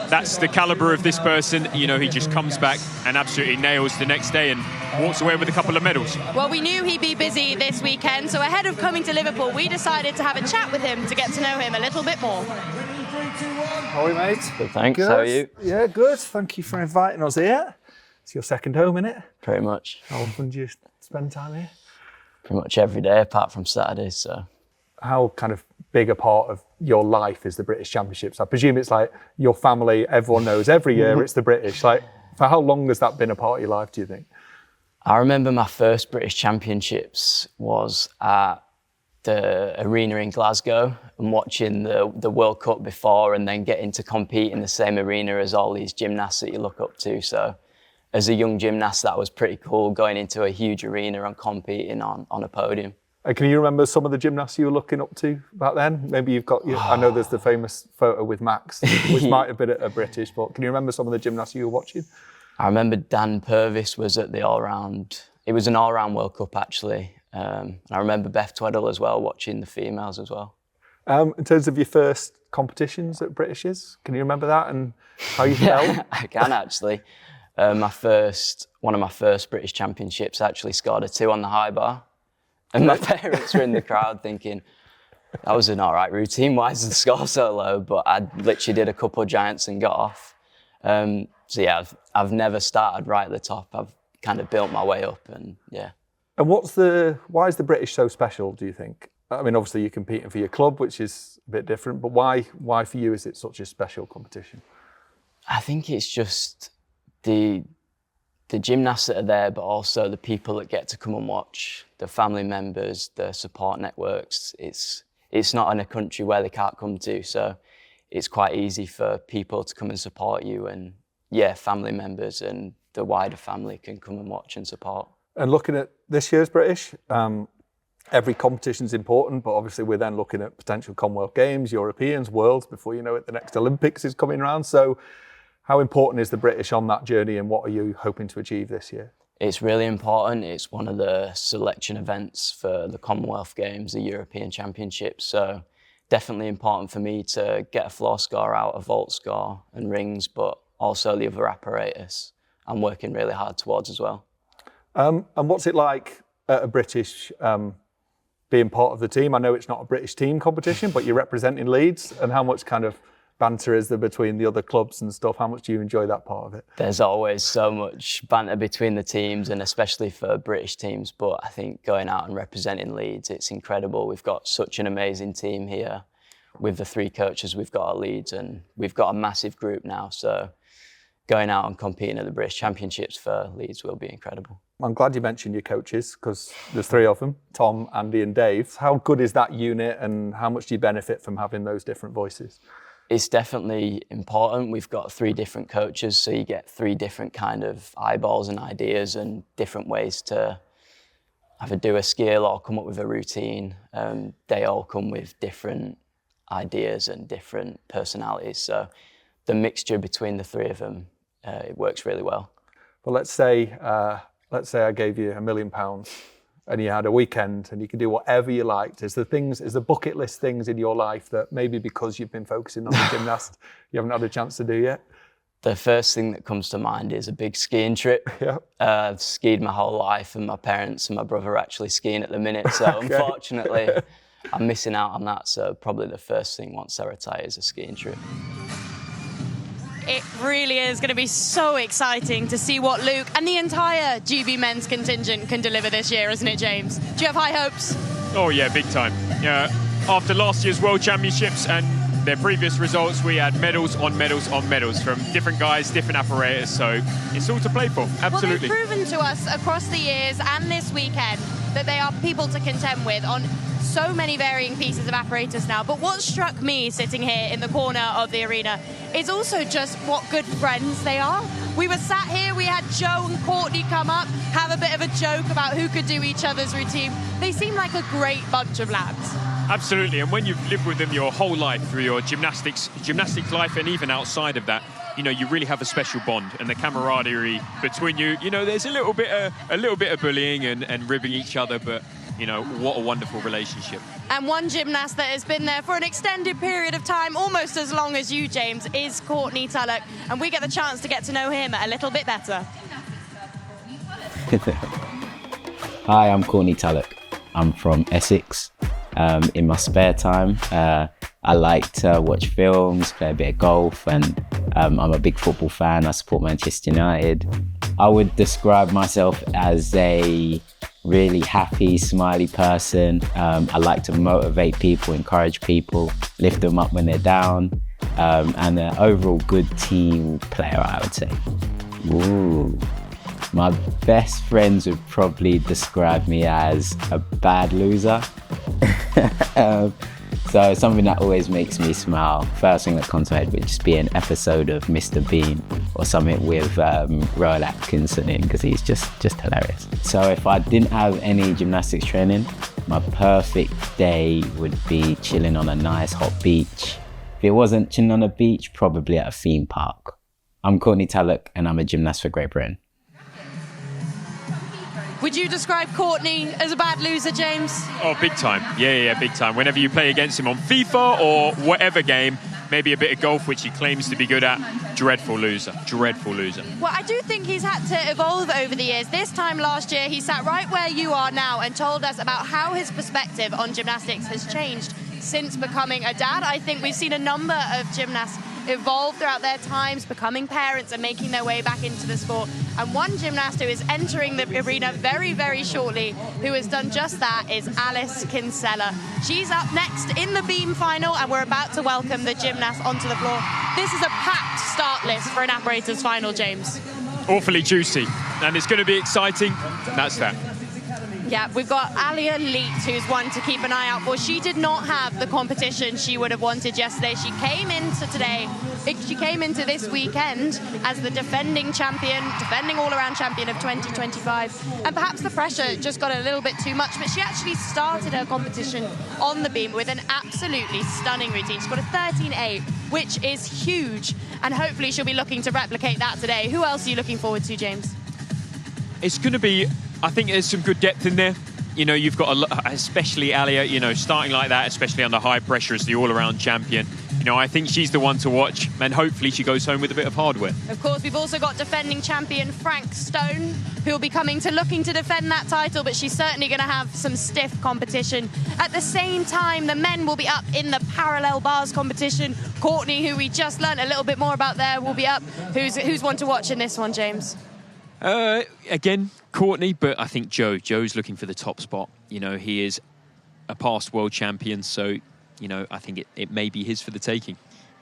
that's the caliber of this person. You know, he just comes back and absolutely nails the next day and walks away with a couple of medals. Well, we knew he'd be busy this weekend, so ahead of coming to Liverpool, we decided to have a chat with him to get to know him a little bit more. How are you, mate? Good, thanks. Good. How are you? Yeah, good. Thank you for inviting us here. It's your second home, isn't it? Pretty much. How often do you spend time here? Pretty much every day, apart from Saturdays. So, how kind of big a part of your life is the British Championships? I presume it's like your family. Everyone knows every year it's the British. Like, for how long has that been a part of your life, do you think? I remember my first British Championships was at the arena in Glasgow and watching the World Cup before, and then getting to compete in the same arena as all these gymnasts that you look up to. So as a young gymnast, that was pretty cool, going into a huge arena and competing on a podium. And can you remember some of the gymnasts you were looking up to back then? Maybe you've got, I know there's the famous photo with Max, which might have been a British, but can you remember some of the gymnasts you were watching? I remember Dan Purvis was at the all-round, it was an all-round World Cup actually. And I remember Beth Tweddle as well, watching the females as well. In terms of your first competitions at Britishes, can you remember that and how you felt? I can actually. One of my first British Championships, I actually scored a 2 on the high bar. And my parents were in the crowd thinking, that was an all right routine, why is the score so low? But I literally did a couple of giants and got off. So yeah, I've never started right at the top. I've kind of built my way up, and yeah. And why is the British so special, do you think? I mean, obviously you're competing for your club, which is a bit different, but why for you is it such a special competition? I think it's just the gymnasts that are there, but also the people that get to come and watch, the family members, the support networks. It's not in a country where they can't come to, so it's quite easy for people to come and support you, and yeah, family members and the wider family can come and watch and support. And looking at this year's British, every competition's important, but obviously we're then looking at potential Commonwealth Games, Europeans, Worlds, before you know it, the next Olympics is coming around. So how important is the British on that journey, and what are you hoping to achieve this year? It's really important. It's one of the selection events for the Commonwealth Games, the European Championships. So definitely important for me to get a floor score out, a vault score and rings, but also the other apparatus I'm working really hard towards as well. And what's it like at a British being part of the team? I know it's not a British team competition, but you're representing Leeds, and how much kind of banter is there between the other clubs and stuff? How much do you enjoy that part of it? There's always so much banter between the teams, and especially for British teams, but I think going out and representing Leeds, it's incredible. We've got such an amazing team here with the 3 coaches we've got at Leeds, and we've got a massive group now, so going out and competing at the British Championships for Leeds will be incredible. I'm glad you mentioned your coaches, because there's 3 of them, Tom, Andy and Dave. How good is that unit, and how much do you benefit from having those different voices? It's definitely important. We've got 3 different coaches, so you get 3 different kind of eyeballs and ideas and different ways to either do a skill or come up with a routine. They all come with different ideas and different personalities. So the mixture between the 3 of them, it works really well. Well, let's say I gave you £1 million and you had a weekend and you could do whatever you liked. Is the bucket list things in your life that maybe because you've been focusing on the gymnast, you haven't had a chance to do yet? The first thing that comes to mind is a big skiing trip. Yeah. I've skied my whole life, and my parents and my brother are actually skiing at the minute. So Okay. Unfortunately, I'm missing out on that. So probably the first thing once I retire is a skiing trip. It really is going to be so exciting to see what Luke and the entire GB men's contingent can deliver this year, isn't it, James? Do you have high hopes? Oh yeah, big time. After last year's World Championships and their previous results, we had medals on medals on medals from different guys, different apparatus, so it's all to play for, absolutely. Well, they've proven to us across the years and this weekend that they are people to contend with on so many varying pieces of apparatus now. But what struck me sitting here in the corner of the arena is also just what good friends they are. We were sat here, we had Joe and Courtney come up, have a bit of a joke about who could do each other's routine. They seem like a great bunch of lads. Absolutely, and when you've lived with them your whole life, through your gymnastics life, and even outside of that, you know, you really have a special bond, and the camaraderie between you. You know, there's a little bit of bullying and ribbing each other, but you know, what a wonderful relationship. And one gymnast that has been there for an extended period of time, almost as long as you, James, is Courtney Tullock, and we get the chance to get to know him a little bit better. Hi, I'm Courtney Tullock. I'm from Essex. In my spare time, I like to watch films, play a bit of golf, and I'm a big football fan. I support Manchester United. I would describe myself as a really happy, smiley person. I like to motivate people, encourage people, lift them up when they're down, and an overall good team player, I would say. Ooh. My best friends would probably describe me as a bad loser. So something that always makes me smile. First thing that comes to my head would just be an episode of Mr. Bean or something with Rowan Atkinson in, because he's just hilarious. So if I didn't have any gymnastics training, my perfect day would be chilling on a nice hot beach. If it wasn't chilling on a beach, probably at a theme park. I'm Courtney Tullock and I'm a gymnast for Great Britain. Would you describe Courtney as a bad loser, James? Oh, big time. Yeah, big time. Whenever you play against him on FIFA or whatever game, maybe a bit of golf, which he claims to be good at, dreadful loser. Well, I do think he's had to evolve over the years. This time last year, he sat right where you are now and told us about how his perspective on gymnastics has changed since becoming a dad. I think we've seen a number of gymnasts evolve throughout their times, becoming parents and making their way back into the sport. And one gymnast who is entering the arena very, very shortly, who has done just that, is Alice Kinsella. She's up next in the beam final, and we're about to welcome the gymnast onto the floor. This is a packed start list for an Apparatus final, James. Awfully juicy, and it's going to be exciting. That's that. Yeah, we've got Alia Leet, who's one to keep an eye out for. She did not have the competition she would have wanted yesterday. She came into this weekend as the defending champion, defending all-around champion of 2025. And perhaps the pressure just got a little bit too much, but she actually started her competition on the beam with an absolutely stunning routine. She's got a 13.8, which is huge. And hopefully she'll be looking to replicate that today. Who else are you looking forward to, James? It's going to be, I think there's some good depth in there. You know, you've got, especially Alia, you know, starting like that, especially under high pressure as the all-around champion. You know, I think she's the one to watch, and hopefully she goes home with a bit of hardware. Of course, we've also got defending champion Frank Stone, who will be looking to defend that title, but she's certainly going to have some stiff competition. At the same time, the men will be up in the parallel bars competition. Courtney, who we just learnt a little bit more about there, will be up. Who's one to watch in this one, James? Again, Courtney, but I think Joe's looking for the top spot. You know, he is a past world champion, so, you know, I think it may be his for the taking.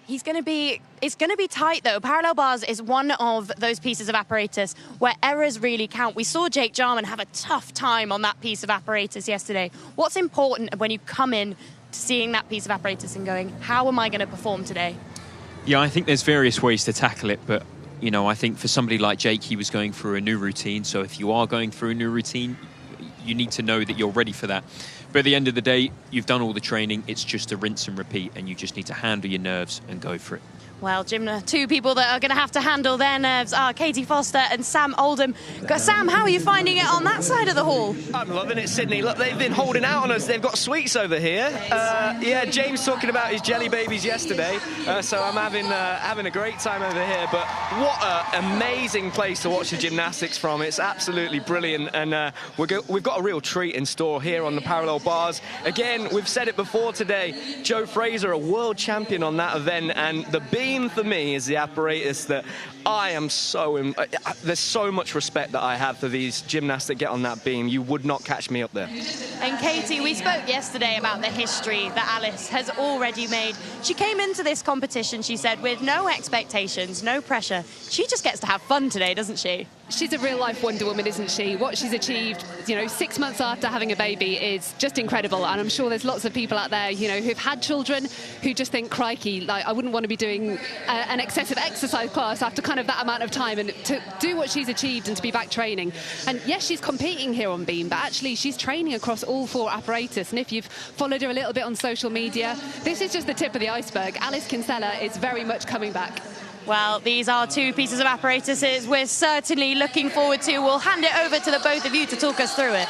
It's going to be tight, though. Parallel bars is one of those pieces of apparatus where errors really count. We saw Jake Jarman have a tough time on that piece of apparatus yesterday. What's important when you come in to seeing that piece of apparatus and going, how am I going to perform today? Yeah, I think there's various ways to tackle it, but you know, I think for somebody like Jake, he was going through a new routine. So if you are going through a new routine, you need to know that you're ready for that. But at the end of the day, you've done all the training. It's just a rinse and repeat, and you just need to handle your nerves and go for it. Well, two people that are going to have to handle their nerves are Katie Foster and Sam Oldham. Sam, how are you finding it on that side of the hall? I'm loving it, Sydney. Look, they've been holding out on us. They've got sweets over here. Yeah, James talking about his jelly babies yesterday, so I'm having a great time over here. But what an amazing place to watch the gymnastics from. It's absolutely brilliant, and we've got a real treat in store here on the parallel bars. Again, we've said it before today, Joe Fraser, a world champion on that event, and the beam for me is the apparatus that I am there's so much respect that I have for these gymnasts that get on that beam. You would not catch me up there. And Katie, we spoke yesterday about the history that Alice has already made. She came into this competition, she said, with no expectations, no pressure. She just gets to have fun today, doesn't she? she's a real-life Wonder Woman, isn't she? What she's achieved, you know, 6 months after having a baby is just incredible. And I'm sure there's lots of people out there, you know, who've had children who just think, crikey, like, I wouldn't want to be doing an excessive exercise class after kind of that amount of time. And to do what she's achieved and to be back training. And yes, she's competing here on beam, but actually she's training across all 4 apparatus. And if you've followed her a little bit on social media, this is just the tip of the iceberg. Alice Kinsella is very much coming back. Well, these are 2 pieces of apparatuses we're certainly looking forward to. We'll hand it over to the both of you to talk us through it.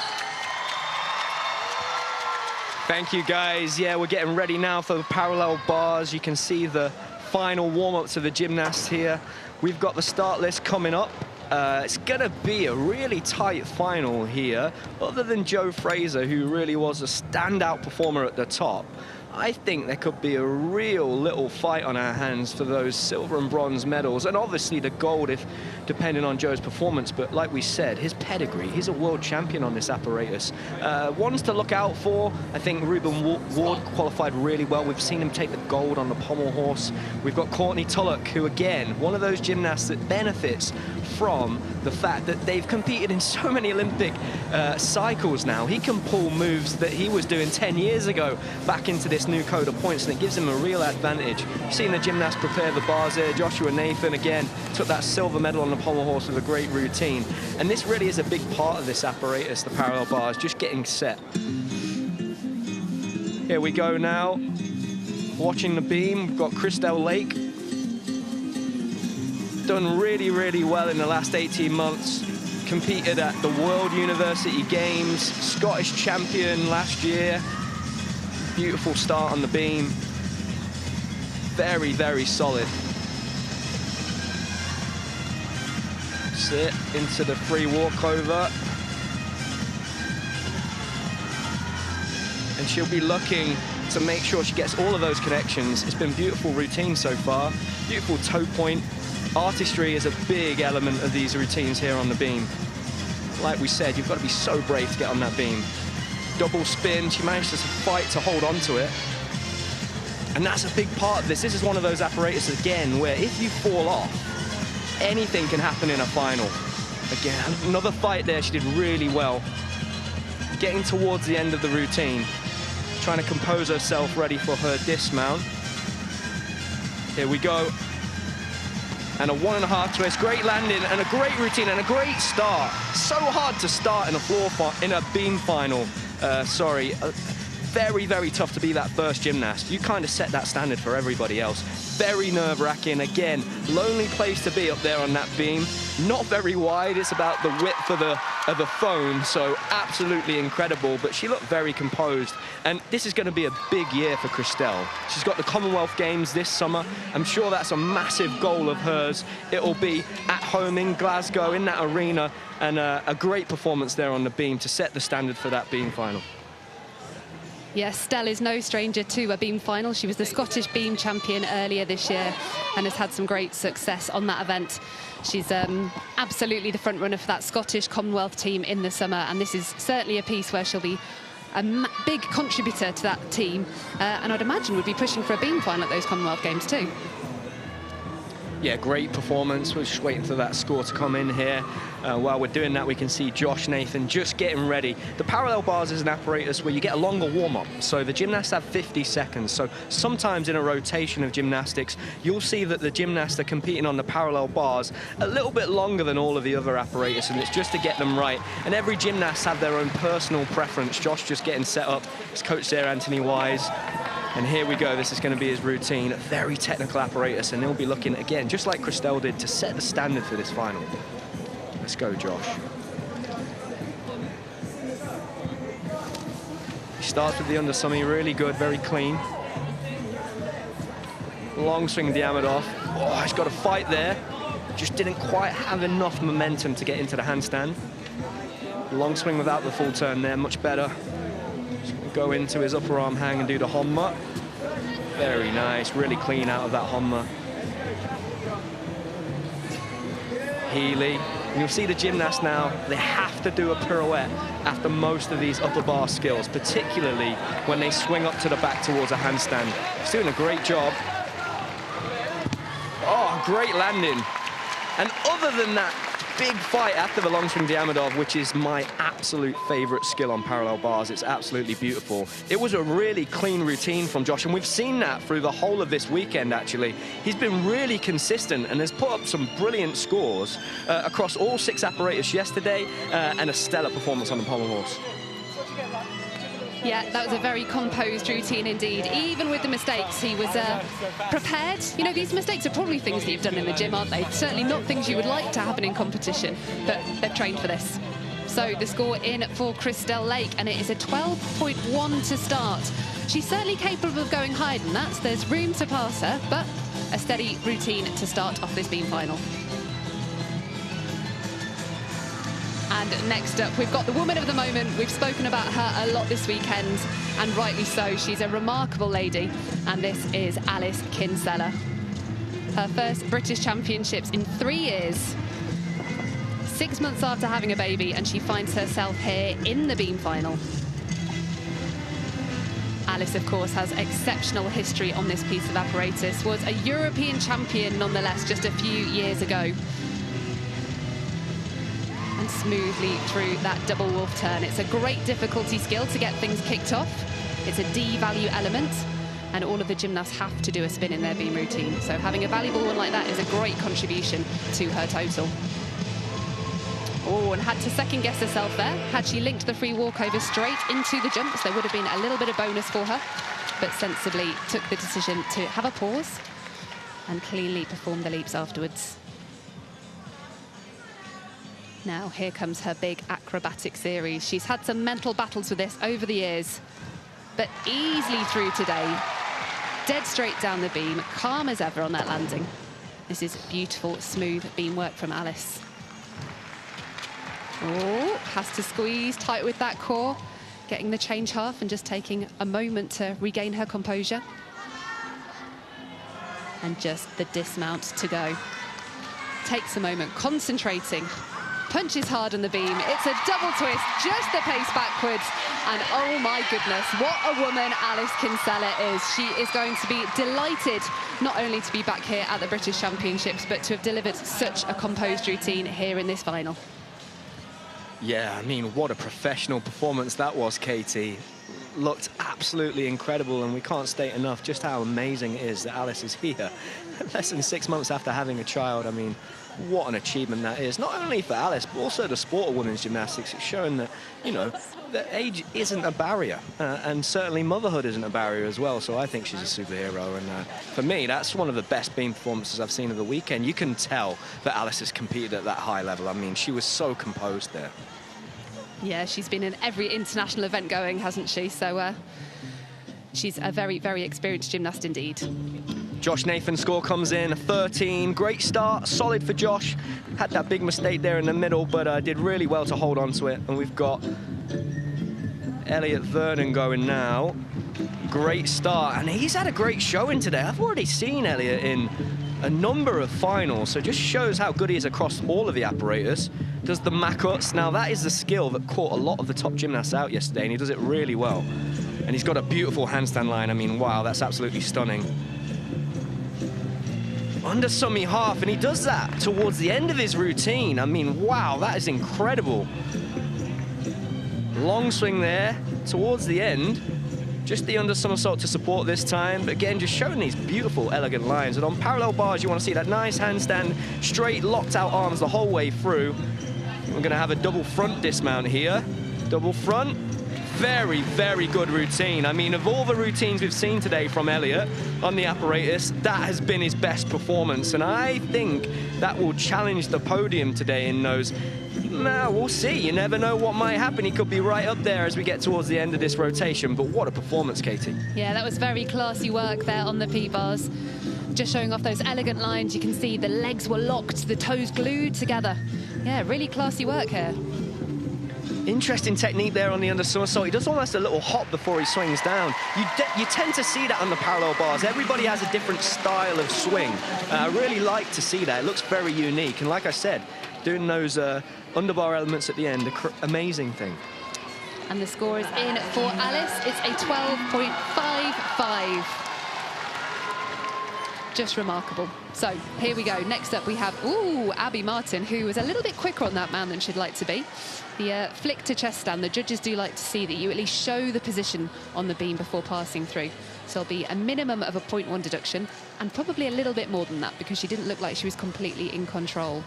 Thank you, guys. Yeah, we're getting ready now for the parallel bars. You can see the final warm-ups of the gymnasts here. We've got the start list coming up. It's going to be a really tight final here. Other than Joe Fraser, who really was a standout performer at the top, I think there could be a real little fight on our hands for those silver and bronze medals, and obviously the gold if depending on Joe's performance. But like we said, his pedigree, he's a world champion on this apparatus. Ones to look out for, I think Ruben Ward qualified really well. We've seen him take the gold on the Pommel horse. We've got Courtney Tullock, who again, one of those gymnasts that benefits from the fact that they've competed in so many Olympic cycles now. He can pull moves that he was doing 10 years ago back into this new code of points, and it gives him a real advantage. You've seen the gymnast prepare the bars there. Joshua Nathan again took that silver medal on the Pommel horse with a great routine, and this really is a big part of this apparatus, the parallel bars, just getting set. Here we go now, watching the beam. We've got Christelle Lake, done really, really well in the last 18 months. Competed at the World University Games, Scottish champion last year. Beautiful start on the beam. Very, very solid. Sit into the free walkover. And she'll be looking to make sure she gets all of those connections. It's been beautiful routine so far. Beautiful toe point. Artistry is a big element of these routines here on the beam. Like we said, you've got to be so brave to get on that beam. Double spin, she managed to fight to hold on to it. And that's a big part of this. This is one of those apparatuses, again, where if you fall off, anything can happen in a final. Again, another fight there, she did really well. Getting towards the end of the routine, trying to compose herself ready for her dismount. Here we go. And a 1.5 twist, great landing and a great routine and a great start. So hard to start in a beam final. Very, very tough to be that first gymnast. You kind of set that standard for everybody else. Very nerve-wracking. Again, lonely place to be up there on that beam. Not very wide. It's about the width of the phone, so absolutely incredible. But she looked very composed. And this is going to be a big year for Christelle. She's got the Commonwealth Games this summer. I'm sure that's a massive goal of hers. It'll be at home in Glasgow, in that arena, and a great performance there on the beam to set the standard for that beam final. Yes, Stell is no stranger to a beam final. She was the Scottish beam champion earlier this year and has had some great success on that event. She's absolutely the front runner for that Scottish Commonwealth team in the summer, and this is certainly a piece where she'll be a big contributor to that team, and I'd imagine would be pushing for a beam final at those Commonwealth Games too. Yeah, great performance. We're just waiting for that score to come in here. While we're doing that, we can see Josh Nathan just getting ready. The parallel bars is an apparatus where you get a longer warm-up. So the gymnasts have 50 seconds. So sometimes in a rotation of gymnastics, you'll see that the gymnasts are competing on the parallel bars a little bit longer than all of the other apparatus, and it's just to get them right. And every gymnast have their own personal preference. Josh just getting set up. His coach there, Anthony Wise. And here we go, this is going to be his routine. A very technical apparatus, and he'll be looking, again, just like Christelle did, to set the standard for this final. Let's go, Josh. He starts with the undersummy, really good, very clean. Long swing Diamond-off. Oh, he's got a fight there. Just didn't quite have enough momentum to get into the handstand. Long swing without the full turn there, much better. Go into his upper arm hang and do the Honma. Very nice, really clean out of that Honma. Healy. And you'll see the gymnast now, they have to do a pirouette after most of these upper bar skills, particularly when they swing up to the back towards a handstand. He's doing a great job. Oh, great landing. And other than that big fight after the long swing Diamondov, which is my absolute favourite skill on parallel bars. It's absolutely beautiful. It was a really clean routine from Josh, and we've seen that through the whole of this weekend, actually. He's been really consistent and has put up some brilliant scores across all 6 apparatus yesterday, and a stellar performance on the pommel horse. Yeah, that was a very composed routine indeed. Even with the mistakes, he was prepared. You know, these mistakes are probably things that you've done in the gym, aren't they? Certainly not things you would like to happen in competition, but they've trained for this. So the score in for Christelle Lake, and it is a 12.1 to start. She's certainly capable of going higher than that. There's room to pass her, but a steady routine to start off this beam final. And next up, we've got the woman of the moment. We've spoken about her a lot this weekend, and rightly so. She's a remarkable lady, and this is Alice Kinsella. Her first British Championships in 3 years. 6 months after having a baby, and she finds herself here in the beam final. Alice, of course, has exceptional history on this piece of apparatus, was a European champion nonetheless just a few years ago. And smoothly through that double wolf turn. It's a great difficulty skill to get things kicked off. It's a D value element, and all of the gymnasts have to do a spin in their beam routine. So having a valuable one like that is a great contribution to her total. Oh, and had to second guess herself there. Had she linked the free walkover straight into the jumps, there would have been a little bit of bonus for her, but sensibly took the decision to have a pause and cleanly perform the leaps afterwards. Now, here comes her big acrobatic series. She's had some mental battles with this over the years, but easily through today. Dead straight down the beam, calm as ever on that landing. This is beautiful, smooth beam work from Alice. Oh, has to squeeze tight with that core, getting the change half and just taking a moment to regain her composure. And just the dismount to go. Takes a moment, concentrating. Punches hard on the beam. It's a double twist, just the pace backwards. And oh my goodness, what a woman Alice Kinsella is. She is going to be delighted not only to be back here at the British Championships, but to have delivered such a composed routine here in this final. Yeah, I mean, what a professional performance that was, Katie. Looked absolutely incredible, and we can't state enough just how amazing it is that Alice is here. Less than 6 months after having a child. I mean, what an achievement that is, not only for Alice, but also the sport of women's gymnastics. It's shown that, you know, that age isn't a barrier, and certainly motherhood isn't a barrier as well. So I think she's a superhero, and for me, that's one of the best beam performances I've seen of the weekend. You can tell that Alice has competed at that high level. I mean, she was so composed there. Yeah, she's been in every international event going, hasn't she? So she's a very, very experienced gymnast indeed. Josh Nathan's score comes in, 13. Great start, solid for Josh. Had that big mistake there in the middle, but did really well to hold on to it. And we've got Elliot Vernon going now. Great start, and he's had a great showing today. I've already seen Elliot in a number of finals, so just shows how good he is across all of the apparatus. Does the macuts. Now that is the skill that caught a lot of the top gymnasts out yesterday, and he does it really well. And he's got a beautiful handstand line. I mean, wow, that's absolutely stunning. Under summy half, and he does that towards the end of his routine. I mean, wow, that is incredible. Long swing there towards the end. Just the under somersault to support this time. But again, just showing these beautiful, elegant lines. And on parallel bars, you want to see that nice handstand, straight, locked out arms the whole way through. We're going to have a double front dismount here. Double front. Very, very good routine. I mean, of all the routines we've seen today from Elliot on the apparatus, that has been his best performance. And I think that will challenge the podium today in those. Now, we'll see. You never know what might happen. He could be right up there as we get towards the end of this rotation. But what a performance, Katie. Yeah, that was very classy work there on the P-bars. Just showing off those elegant lines. You can see the legs were locked, the toes glued together. Yeah, really classy work here. Interesting technique there on the under somersault. He does almost a little hop before he swings down. You tend to see that on the parallel bars. Everybody has a different style of swing. I really like to see that. It looks very unique. And like I said, doing those underbar elements at the end, amazing thing. And the score is in for Alice. It's a 12.55. just remarkable. So here we go. Next up we have, ooh, Abby Martin, who was a little bit quicker on that man than she'd like to be. The flick to chest stand, the judges do like to see that you at least show the position on the beam before passing through. So there'll be a minimum of a 0.1 deduction, and probably a little bit more than that, because she didn't look like she was completely in control.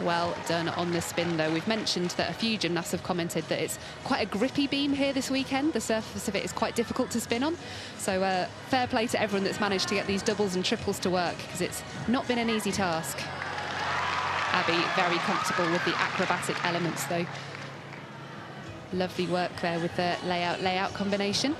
Well done on the spin, though. We've mentioned that a few gymnasts have commented that it's quite a grippy beam here this weekend. The surface of it is quite difficult to spin on. So fair play to everyone that's managed to get these doubles and triples to work, because it's not been an easy task. Abby very comfortable with the acrobatic elements, though. Lovely work there with the layout combination.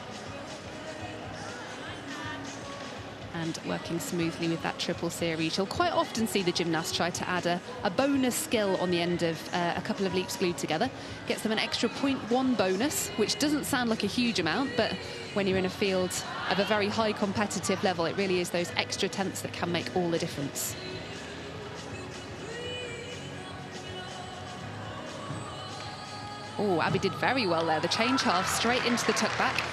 And working smoothly with that triple series. You'll quite often see the gymnast try to add a bonus skill on the end of a couple of leaps glued together. Gets them an extra 0.1 bonus, which doesn't sound like a huge amount, but when you're in a field of a very high competitive level, it really is those extra tenths that can make all the difference. Oh, Abby did very well there. The change half straight into the tuck back.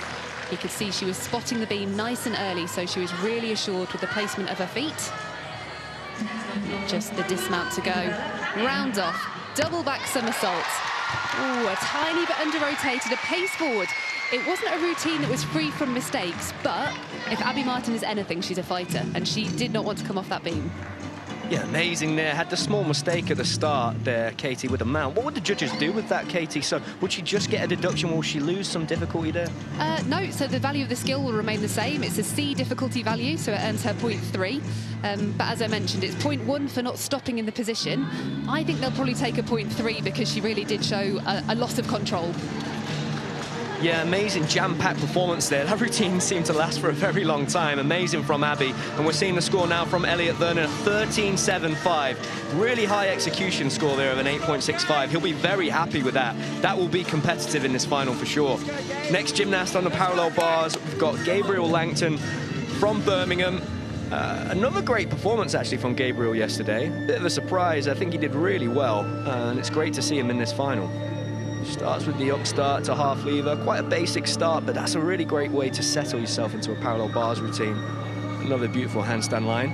You could see she was spotting the beam nice and early, so she was really assured with the placement of her feet. Just the dismount to go. Round off, double back somersault. Oh, a tiny bit under-rotated, a pace forward. It wasn't a routine that was free from mistakes, but if Abby Martin is anything, she's a fighter, and she did not want to come off that beam. Yeah, amazing there. Had the small mistake at the start there, Katie, with the mount. What would the judges do with that, Katie? So would she just get a deduction? Will she lose some difficulty there? No, so the value of the skill will remain the same. It's a C difficulty value, so it earns her 0.3. But as I mentioned, it's 0.1 for not stopping in the position. I think they'll probably take a 0.3 because she really did show a loss of control. Yeah, amazing jam-packed performance there. That routine seemed to last for a very long time. Amazing from Abby. And we're seeing the score now from Elliot Vernon, 13.75. Really high execution score there of an 8.65. He'll be very happy with that. That will be competitive in this final for sure. Next gymnast on the parallel bars, we've got Gabriel Langton from Birmingham. Another great performance actually from Gabriel yesterday. Bit of a surprise. I think he did really well. And it's great to see him in this final. Starts with the up start to half lever. Quite a basic start, but that's a really great way to settle yourself into a parallel bars routine. Another beautiful handstand line.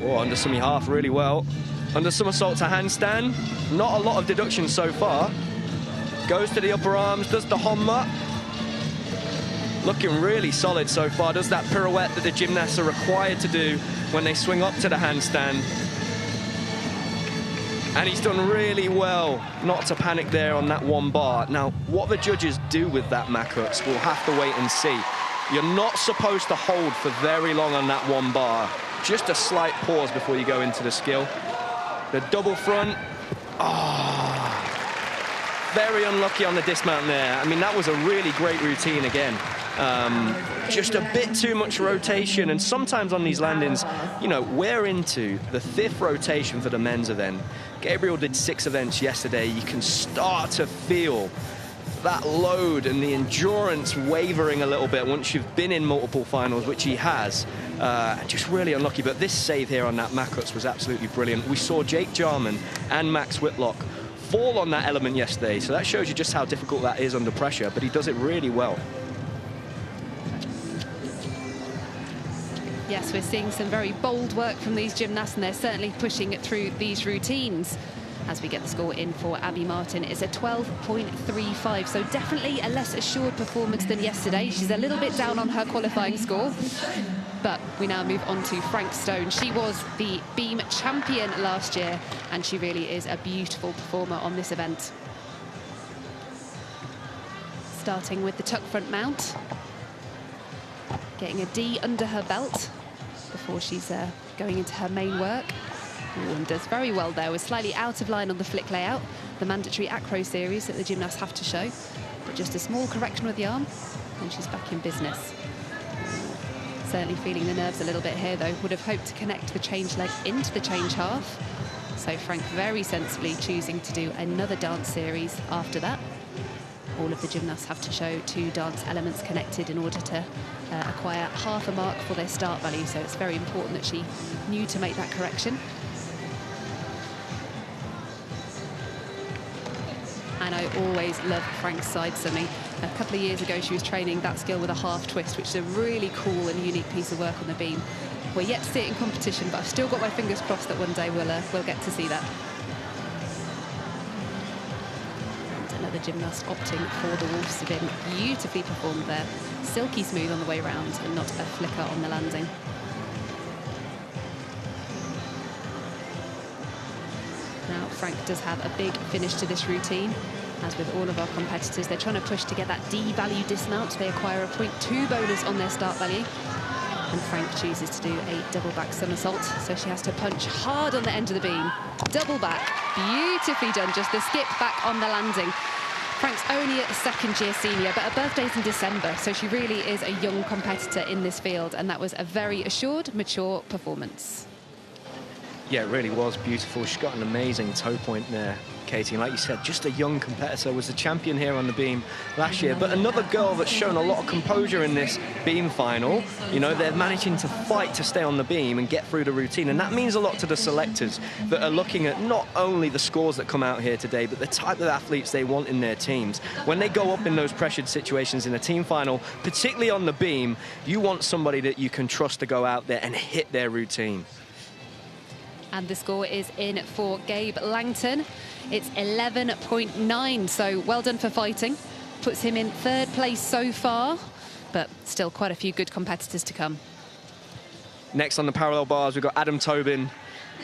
Oh, under semi half really well. Under somersault to handstand. Not a lot of deductions so far. Goes to the upper arms, does the Honma. Looking really solid so far. Does that pirouette that the gymnasts are required to do when they swing up to the handstand. And he's done really well not to panic there on that one bar. Now, what the judges do with that Makuts, we'll have to wait and see. You're not supposed to hold for very long on that one bar. Just a slight pause before you go into the skill. The double front. Very unlucky on the dismount there. I mean, that was a really great routine again. Just a bit too much rotation, and sometimes on these landings, you know, we're into the 5th rotation for the men's event. Gabriel did 6 events yesterday. You can start to feel that load and the endurance wavering a little bit once you've been in multiple finals, which he has. Just really unlucky, but this save here on that Makuts was absolutely brilliant. We saw Jake Jarman and Max Whitlock fall on that element yesterday, so that shows you just how difficult that is under pressure, but he does it really well. Yes, we're seeing some very bold work from these gymnasts, and they're certainly pushing it through these routines. As we get the score in for Abby Martin, it's a 12.35, so definitely a less assured performance than yesterday. She's a little bit down on her qualifying score. But we now move on to Frank Stone. She was the beam champion last year, and she really is a beautiful performer on this event. Starting with the tuck front mount. Getting a D under her belt before she's going into her main work. Ooh, and does very well there. Was slightly out of line on the flick layout, the mandatory acro series that the gymnasts have to show. But just a small correction with the arm, and she's back in business. Certainly feeling the nerves a little bit here, though. Would have hoped to connect the change leg into the change half. So Frank very sensibly choosing to do another dance series after that. All of the gymnasts have to show 2 dance elements connected in order to acquire half a mark for their start value, so it's very important that she knew to make that correction. And I always love Frank's side semi. A couple of years ago, she was training that skill with a half twist, which is a really cool and unique piece of work on the beam. We're yet to see it in competition, but I've still got my fingers crossed that one day we'll get to see that. And another gymnast opting for the wolf spin. Beautifully performed there. Silky smooth on the way round and not a flicker on the landing. Now, Frank does have a big finish to this routine. As with all of our competitors, they're trying to push to get that D value dismount. They acquire a 0.2 bonus on their start value. And Frank chooses to do a double back somersault, so she has to punch hard on the end of the beam. Double back, beautifully done, just the skip back on the landing. Frank's only a second-year senior, but her birthday's in December, so she really is a young competitor in this field, and that was a very assured, mature performance. Yeah, it really was beautiful. She's got an amazing toe point there, Katie. And like you said, just a young competitor, was the champion here on the beam last year. But another girl that's shown a lot of composure in this beam final. You know, they're managing to fight to stay on the beam and get through the routine. And that means a lot to the selectors that are looking at not only the scores that come out here today, but the type of athletes they want in their teams. When they go up in those pressured situations in a team final, particularly on the beam, you want somebody that you can trust to go out there and hit their routine. And the score is in for Gabe Langton. It's 11.9, so well done for fighting. Puts him in third place so far, but still quite a few good competitors to come. Next on the parallel bars, we've got Adam Tobin.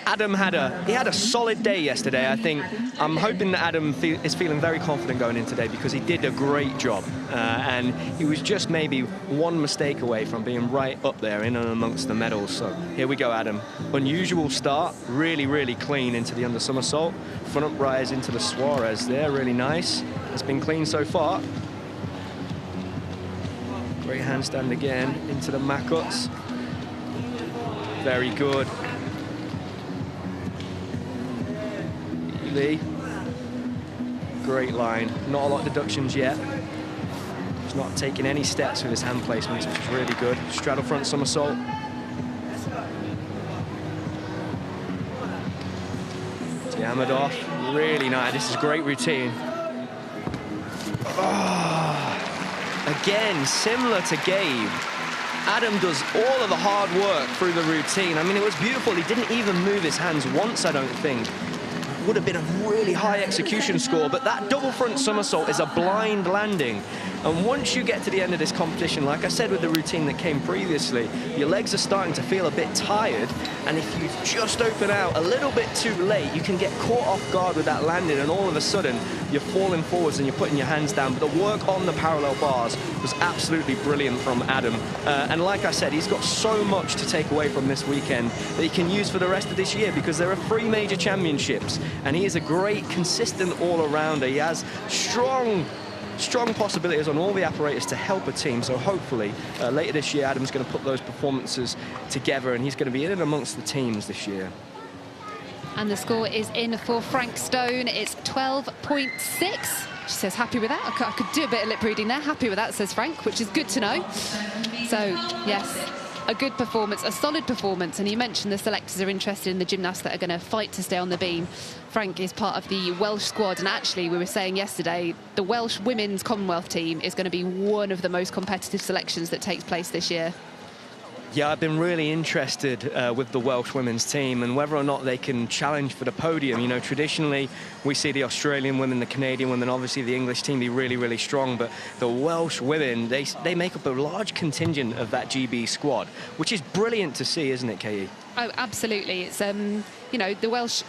Adam had a solid day yesterday, I think. I'm hoping that Adam is feeling very confident going in today because he did a great job. And he was just maybe one mistake away from being right up there in and amongst the medals. So here we go, Adam. Unusual start, really, really clean into the under somersault. Front rise into the Suarez there, really nice. It's been clean so far. Great handstand again into the Makuts. Very good. Lee. Great line. Not a lot of deductions yet. He's not taking any steps with his hand placements, which is really good. Straddle front somersault. Hammered off. Really nice. This is a great routine. Oh. Again, similar to Gabe, Adam does all of the hard work through the routine. I mean, it was beautiful. He didn't even move his hands once, I don't think. Would have been a really high execution score, but that double front somersault is a blind landing. And once you get to the end of this competition, like I said with the routine that came previously, your legs are starting to feel a bit tired, and if you just open out a little bit too late, you can get caught off guard with that landing, and all of a sudden you're falling forwards and you're putting your hands down. But the work on the parallel bars was absolutely brilliant from Adam. And like I said, he's got so much to take away from this weekend that he can use for the rest of this year, because there are 3 major championships, and he is a great, consistent all-arounder. He has strong possibilities on all the apparatus to help a team. So hopefully later this year, Adam's going to put those performances together, and he's going to be in and amongst the teams this year. And the score is in for Frank Stone. It's 12.6. She says happy with that. I could do a bit of lip reading there. Happy with that, says Frank, which is good to know. So yes, a good performance, a solid performance. And you mentioned the selectors are interested in the gymnasts that are going to fight to stay on the beam. Frank is part of the Welsh squad, and actually we were saying yesterday the Welsh women's Commonwealth team is going to be one of the most competitive selections that takes place this year. Yeah, I've been really interested with the Welsh women's team and whether or not they can challenge for the podium. You know, traditionally we see the Australian women, the Canadian women, obviously the English team be really, really strong, but the Welsh women, they make up a large contingent of that GB squad, which is brilliant to see, isn't it, Katie? Oh, absolutely. It's, you know, the Welsh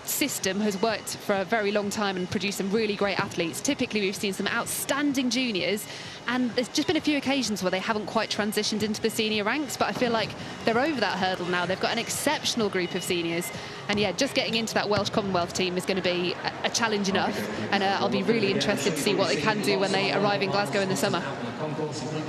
system has worked for a very long time and produced some really great athletes. Typically we've seen some outstanding juniors, and there's just been a few occasions where they haven't quite transitioned into the senior ranks, but I feel like they're over that hurdle now. They've got an exceptional group of seniors, and yeah, just getting into that Welsh Commonwealth team is going to be a challenge enough, and I'll be really interested to see what they can do when they arrive in Glasgow in the summer.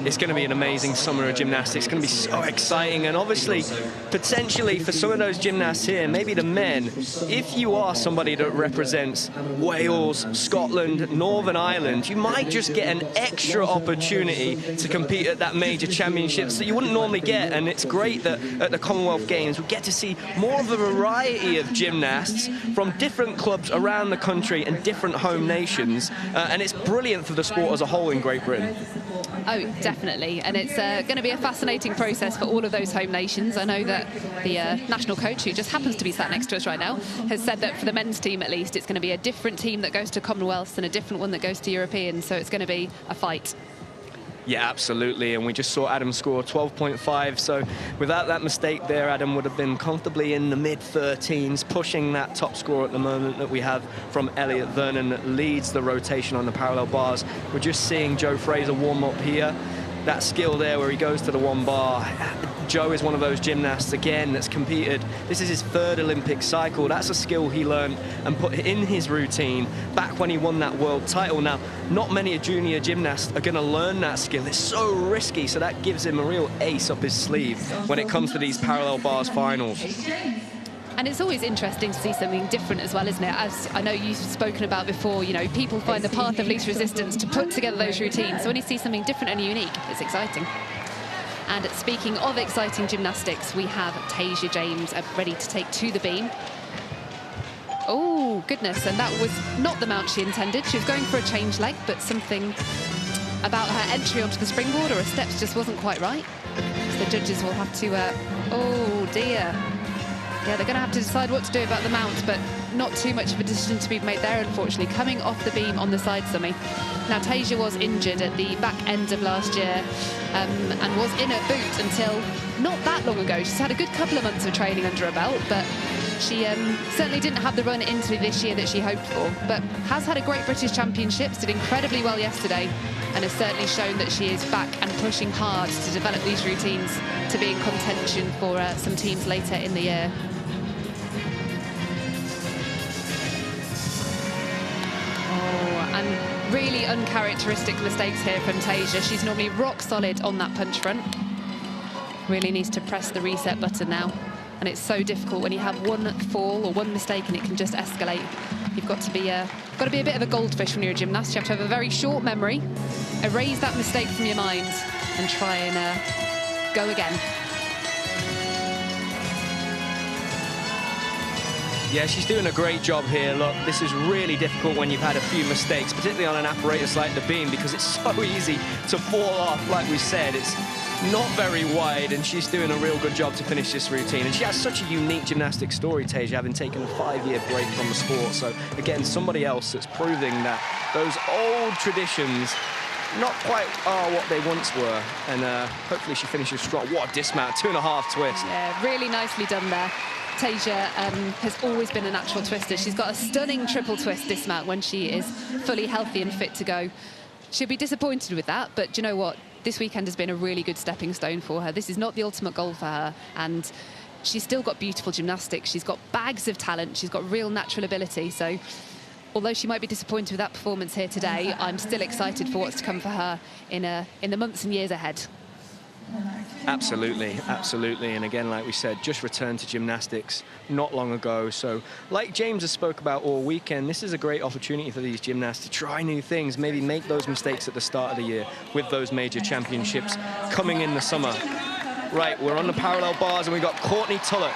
It's going to be an amazing summer of gymnastics. It's going to be so exciting, and obviously potentially for some of those gymnasts here, maybe the men, if you are somebody that represents Wales, Scotland, Northern Ireland, you might just get an extra opportunity to compete at that major championships that you wouldn't normally get. And it's great that at the Commonwealth Games we get to see more of a variety sea of gymnasts from different clubs around the country and different home nations, and it's brilliant for the sport as a whole in Great Britain. Oh, definitely, and it's going to be a fascinating process for all of those home nations. I know that the national coach, who just happens to be sat next to us right now, has said that for the men's team at least, it's going to be a different team that goes to Commonwealth and a different one that goes to European, so it's going to be a fight. Yeah, absolutely, and we just saw Adam score 12.5, so without that mistake there, Adam would have been comfortably in the mid-13s, pushing that top score at the moment that we have from Elliot Vernon that leads the rotation on the parallel bars. We're just seeing Joe Fraser warm up here. That skill there where he goes to the one bar. Joe is one of those gymnasts, again, that's competed. This is his third Olympic cycle. That's a skill he learned and put in his routine back when he won that world title. Now, not many junior gymnasts are going to learn that skill. It's so risky, so that gives him a real ace up his sleeve when it comes to these parallel bars finals. And it's always interesting to see something different as well, isn't it? As I know you've spoken about before, you know, people find the path of least resistance to put together those routines. So when you see something different and unique, it's exciting. And speaking of exciting gymnastics, we have Tasia James ready to take to the beam. Oh, goodness, and that was not the mount she intended. She was going for a change leg, but something about her entry onto the springboard or her steps just wasn't quite right. So the judges will have to, oh dear. Yeah, they're going to have to decide what to do about the mount, but not too much of a decision to be made there, unfortunately. Coming off the beam on the side summy. Now, Tasia was injured at the back end of last year and was in her boot until not that long ago. She's had a good couple of months of training under her belt, but she certainly didn't have the run into this year that she hoped for, but has had a great British Championships, did incredibly well yesterday, and has certainly shown that she is back and pushing hard to develop these routines to be in contention for some teams later in the year. And really uncharacteristic mistakes here from Tasia. She's normally rock solid on that punch front. Really needs to press the reset button now. And it's so difficult when you have one fall or one mistake and it can just escalate. You've got to be a bit of a goldfish when you're a gymnast. You have to have a very short memory, erase that mistake from your mind and try and go again. Yeah, she's doing a great job here. Look, this is really difficult when you've had a few mistakes, particularly on an apparatus like the beam, because it's so easy to fall off. Like we said, it's not very wide, and she's doing a real good job to finish this routine. And she has such a unique gymnastic story, Tasia, having taken a 5-year break from the sport. So, again, somebody else that's proving that those old traditions not quite are what they once were. And hopefully she finishes strong. What a dismount, 2.5 twist. Yeah, really nicely done there. Tasia has always been a natural twister. She's got a stunning triple twist dismount when she is fully healthy and fit to go. She'll be disappointed with that, but do you know what? This weekend has been a really good stepping stone for her. This is not the ultimate goal for her, and she's still got beautiful gymnastics. She's got bags of talent. She's got real natural ability. So although she might be disappointed with that performance here today, I'm still excited for what's to come for her in the months and years ahead. Absolutely, absolutely. And again, like we said, just returned to gymnastics not long ago. So like James has spoke about all weekend, this is a great opportunity for these gymnasts to try new things, maybe make those mistakes at the start of the year with those major championships coming in the summer. Right, we're on the parallel bars and we've got Courtney Tullock,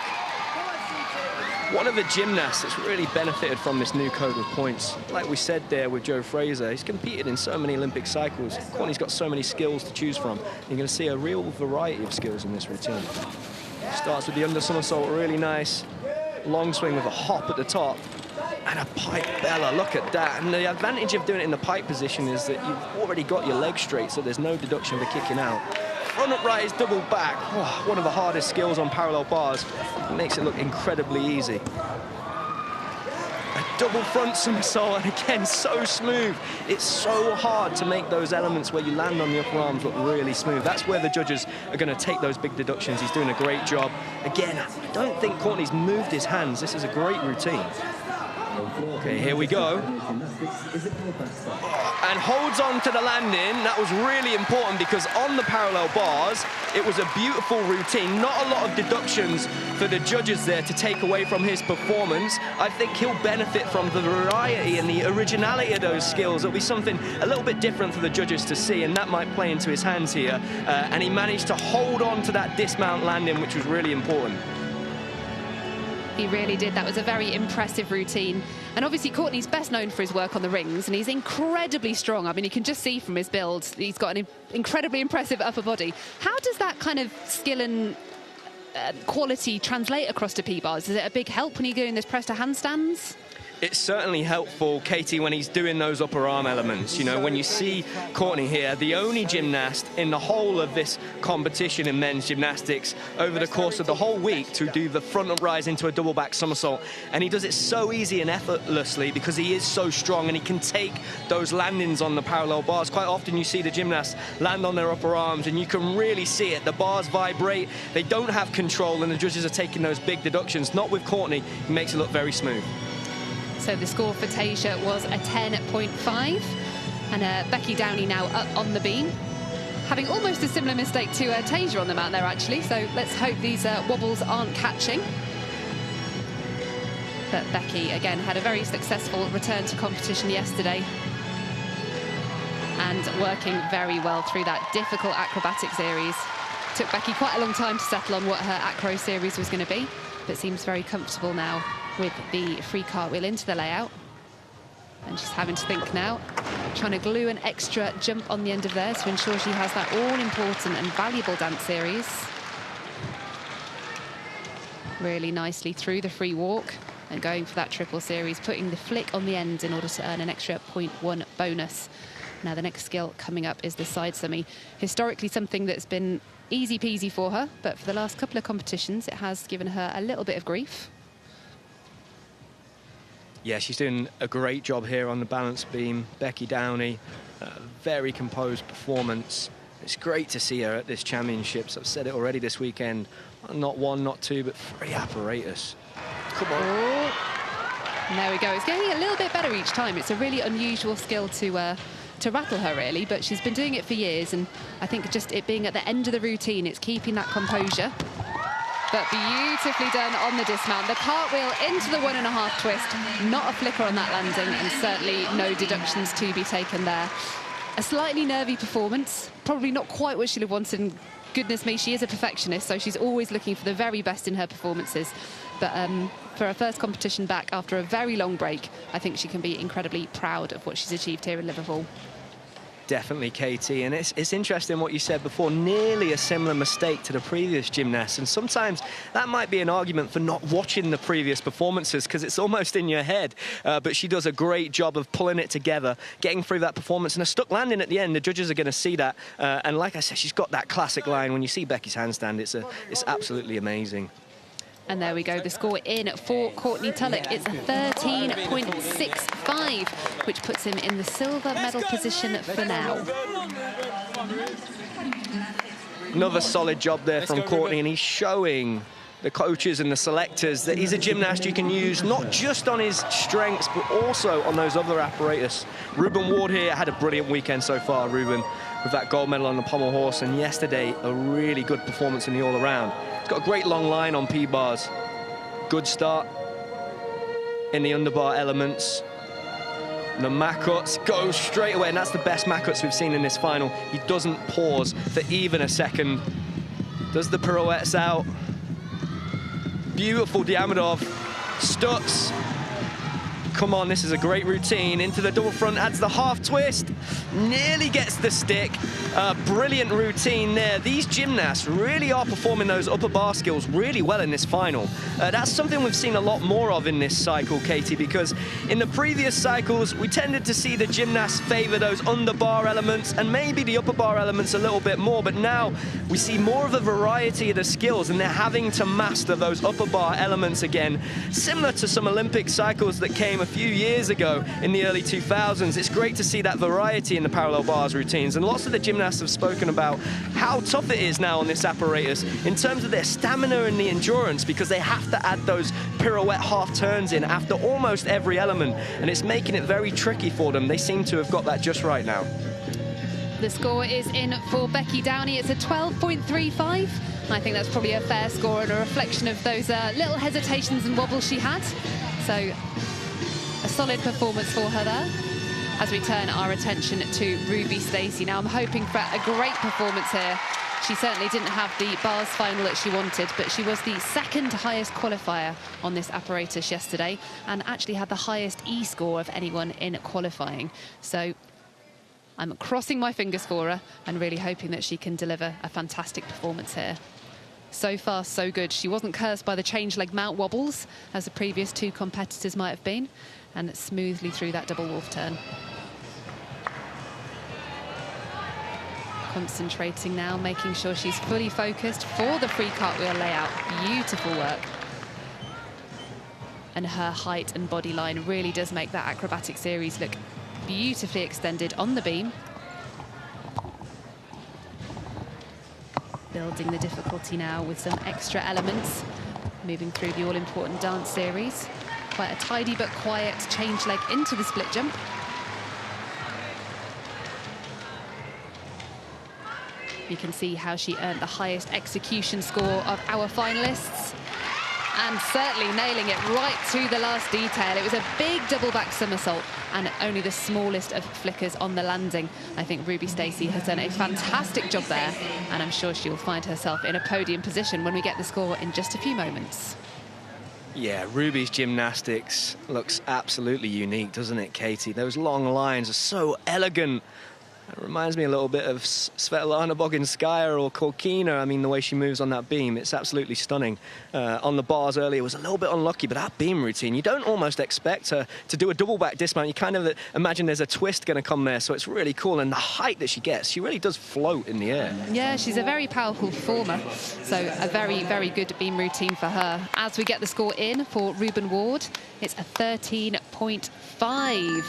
one of the gymnasts that's really benefited from this new code of points. Like we said there with Joe Fraser, he's competed in so many Olympic cycles. Courtney's got so many skills to choose from. You're going to see a real variety of skills in this routine. Starts with the under somersault, really nice. Long swing with a hop at the top. And a pike bella, look at that. And the advantage of doing it in the pike position is that you've already got your leg straight, so there's no deduction for kicking out. Front upright is double back. Oh, one of the hardest skills on parallel bars. It makes it look incredibly easy. A double front somersault, and again, so smooth. It's so hard to make those elements where you land on the upper arms look really smooth. That's where the judges are going to take those big deductions. He's doing a great job. Again, I don't think Courtney's moved his hands. This is a great routine. Okay, here we go. And holds on to the landing. That was really important because on the parallel bars, it was a beautiful routine. Not a lot of deductions for the judges there to take away from his performance. I think he'll benefit from the variety and the originality of those skills. It'll be something a little bit different for the judges to see, and that might play into his hands here. And he managed to hold on to that dismount landing, which was really important. He really did. That was a very impressive routine. And obviously Courtney's best known for his work on the rings, and he's incredibly strong. I mean, you can just see from his build, he's got an incredibly impressive upper body. How does that kind of skill and quality translate across to P-bars? Is it a big help when you're doing this press to handstands? It's certainly helpful, Katie, when he's doing those upper arm elements. You know, when you see Courtney here, the only gymnast in the whole of this competition in men's gymnastics over the course of the whole week to do the front uprise into a double back somersault. And he does it so easy and effortlessly because he is so strong and he can take those landings on the parallel bars. Quite often you see the gymnasts land on their upper arms and you can really see it. The bars vibrate, they don't have control, and the judges are taking those big deductions. Not with Courtney, he makes it look very smooth. So the score for Tasia was a 10.5, and Becky Downey now up on the beam, having almost a similar mistake to Tasia on the mat there, actually. So let's hope these wobbles aren't catching. But Becky, again, had a very successful return to competition yesterday and working very well through that difficult acrobatic series. Took Becky quite a long time to settle on what her acro series was going to be, but seems very comfortable now with the free cartwheel into the layout. And she's having to think now, trying to glue an extra jump on the end of there to ensure she has that all-important and valuable dance series. Really nicely through the free walk and going for that triple series, putting the flick on the end in order to earn an extra 0.1 bonus. Now the next skill coming up is the side summy. Historically something that's been easy peasy for her, but for the last couple of competitions it has given her a little bit of grief. Yeah, she's doing a great job here on the balance beam. Becky Downey, very composed performance. It's great to see her at this championships. I've said it already this weekend. Not one, not two, but 3 apparatus. Come on. Oh. And there we go. It's getting a little bit better each time. It's a really unusual skill to rattle her, really, but she's been doing it for years, and I think just it being at the end of the routine, it's keeping that composure. But beautifully done on the dismount. The cartwheel into the 1.5 twist. Not a flicker on that landing, and certainly no deductions to be taken there. A slightly nervy performance. Probably not quite what she'd have wanted. And goodness me, she is a perfectionist, so she's always looking for the very best in her performances. But for her first competition back after a very long break, I think she can be incredibly proud of what she's achieved here in Liverpool. Definitely, Katie, and it's interesting what you said before, nearly a similar mistake to the previous gymnast, and sometimes that might be an argument for not watching the previous performances because it's almost in your head, but she does a great job of pulling it together, getting through that performance, and a stuck landing at the end. The judges are going to see that, and like I said, she's got that classic line. When you see Becky's handstand, it's absolutely amazing. And there we go, the score in for Courtney Tullock. It's a 13.65, which puts him in the silver medal position for now. Another solid job there from Courtney, and he's showing the coaches and the selectors that he's a gymnast you can use not just on his strengths, but also on those other apparatus. Ruben Ward here had a brilliant weekend so far, Ruben, with that gold medal on the pommel horse, and yesterday a really good performance in the all-around. He's got a great long line on P-bars. Good start in the underbar elements. The Makuts goes straight away, and that's the best Makuts we've seen in this final. He doesn't pause for even a second. Does the pirouettes out. Beautiful Diamidov. Stutz. Come on, this is a great routine. Into the double front, adds the half twist. Nearly gets the stick. Brilliant routine there. These gymnasts really are performing those upper bar skills really well in this final. That's something we've seen a lot more of in this cycle, Katie, because in the previous cycles, we tended to see the gymnasts favor those underbar elements and maybe the upper bar elements a little bit more, but now we see more of a variety of the skills, and they're having to master those upper bar elements again, similar to some Olympic cycles that came a few years ago in the early 2000s. It's great to see that variety in the parallel bars routines, and lots of the gymnasts have spoken about how tough it is now on this apparatus in terms of their stamina and the endurance, because they have to add those pirouette half turns in after almost every element, and it's making it very tricky for them. They seem to have got that just right now. The score is in for Becky Downey. It's a 12.35. I think that's probably a fair score and a reflection of those little hesitations and wobbles she had. So a solid performance for her there. As we turn our attention to Ruby Stacy. Now I'm hoping for a great performance here. She certainly didn't have the bars final that she wanted, but she was the second highest qualifier on this apparatus yesterday and actually had the highest E-score of anyone in qualifying. So I'm crossing my fingers for her and really hoping that she can deliver a fantastic performance here. So far, so good. She wasn't cursed by the change leg mount wobbles, as the previous two competitors might have been, and smoothly through that double wolf turn. Concentrating now, making sure she's fully focused for the free cartwheel layout. Beautiful work. And her height and body line really does make that acrobatic series look beautifully extended on the beam. Building the difficulty now with some extra elements, moving through the all-important dance series. Quite a tidy but quiet change leg into the split jump. You can see how she earned the highest execution score of our finalists, and certainly nailing it right to the last detail. It was a big double back somersault and only the smallest of flickers on the landing. I think Ruby Stacy has done a fantastic job there, and I'm sure she will find herself in a podium position when we get the score in just a few moments. Yeah, Ruby's gymnastics looks absolutely unique, doesn't it, Katie? Those long lines are so elegant. It reminds me a little bit of Svetlana Boginskaya or Korkina. I mean, the way she moves on that beam, it's absolutely stunning. On the bars earlier was a little bit unlucky, but that beam routine, you don't almost expect her to do a double back dismount. You kind of imagine there's a twist going to come there, so it's really cool. And the height that she gets, she really does float in the air. Yeah, she's a very powerful performer, so a very, very good beam routine for her. As we get the score in for Ruben Ward, it's a 13.5.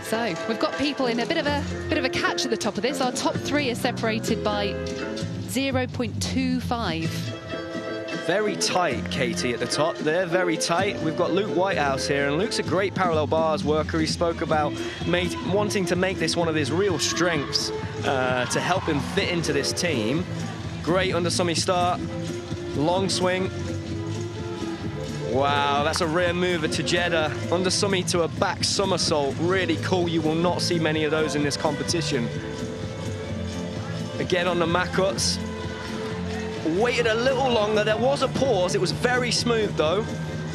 So we've got people in a bit of a catch at the top of this. Our top three are separated by 0.25. Very tight, Katie, at the top. They're very tight. We've got Luke Whitehouse here, and Luke's a great parallel bars worker. He spoke about wanting to make this one of his real strengths to help him fit into this team. Great under summy start, long swing. Wow, that's a rare mover to Jeddah. Under summy to a back somersault. Really cool. You will not see many of those in this competition. Again on the Makuts. Waited a little longer. There was a pause. It was very smooth, though.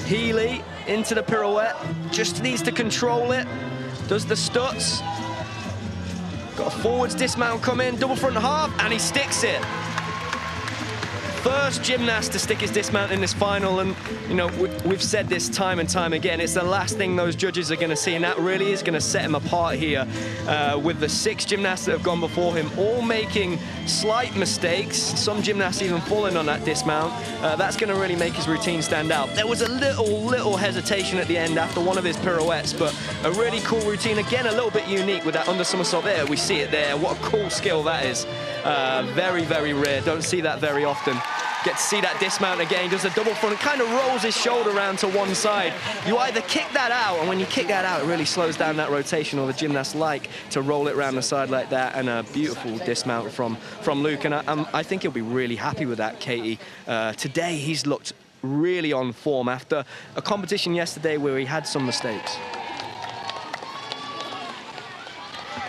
Healy into the pirouette. Just needs to control it. Does the stuts. Got a forwards dismount come in. Double front half, and he sticks it. First gymnast to stick his dismount in this final, and you know we've said this time and time again, it's the last thing those judges are going to see, and that really is going to set him apart here with the 6 gymnasts that have gone before him, all making slight mistakes, some gymnasts even falling on that dismount. That's going to really make his routine stand out. There was a little hesitation at the end after one of his pirouettes, but a really cool routine, again a little bit unique with that under somersault there. We see it there. What a cool skill that is. Very, very rare. Don't see that very often. Get to see that dismount again. Does a double front, kind of rolls his shoulder around to one side. You either kick that out, and when you kick that out, it really slows down that rotation, or the gymnasts like to roll it around the side like that. And a beautiful dismount from Luke, and I think he'll be really happy with that, Katie. Today, he's looked really on form after a competition yesterday where he had some mistakes.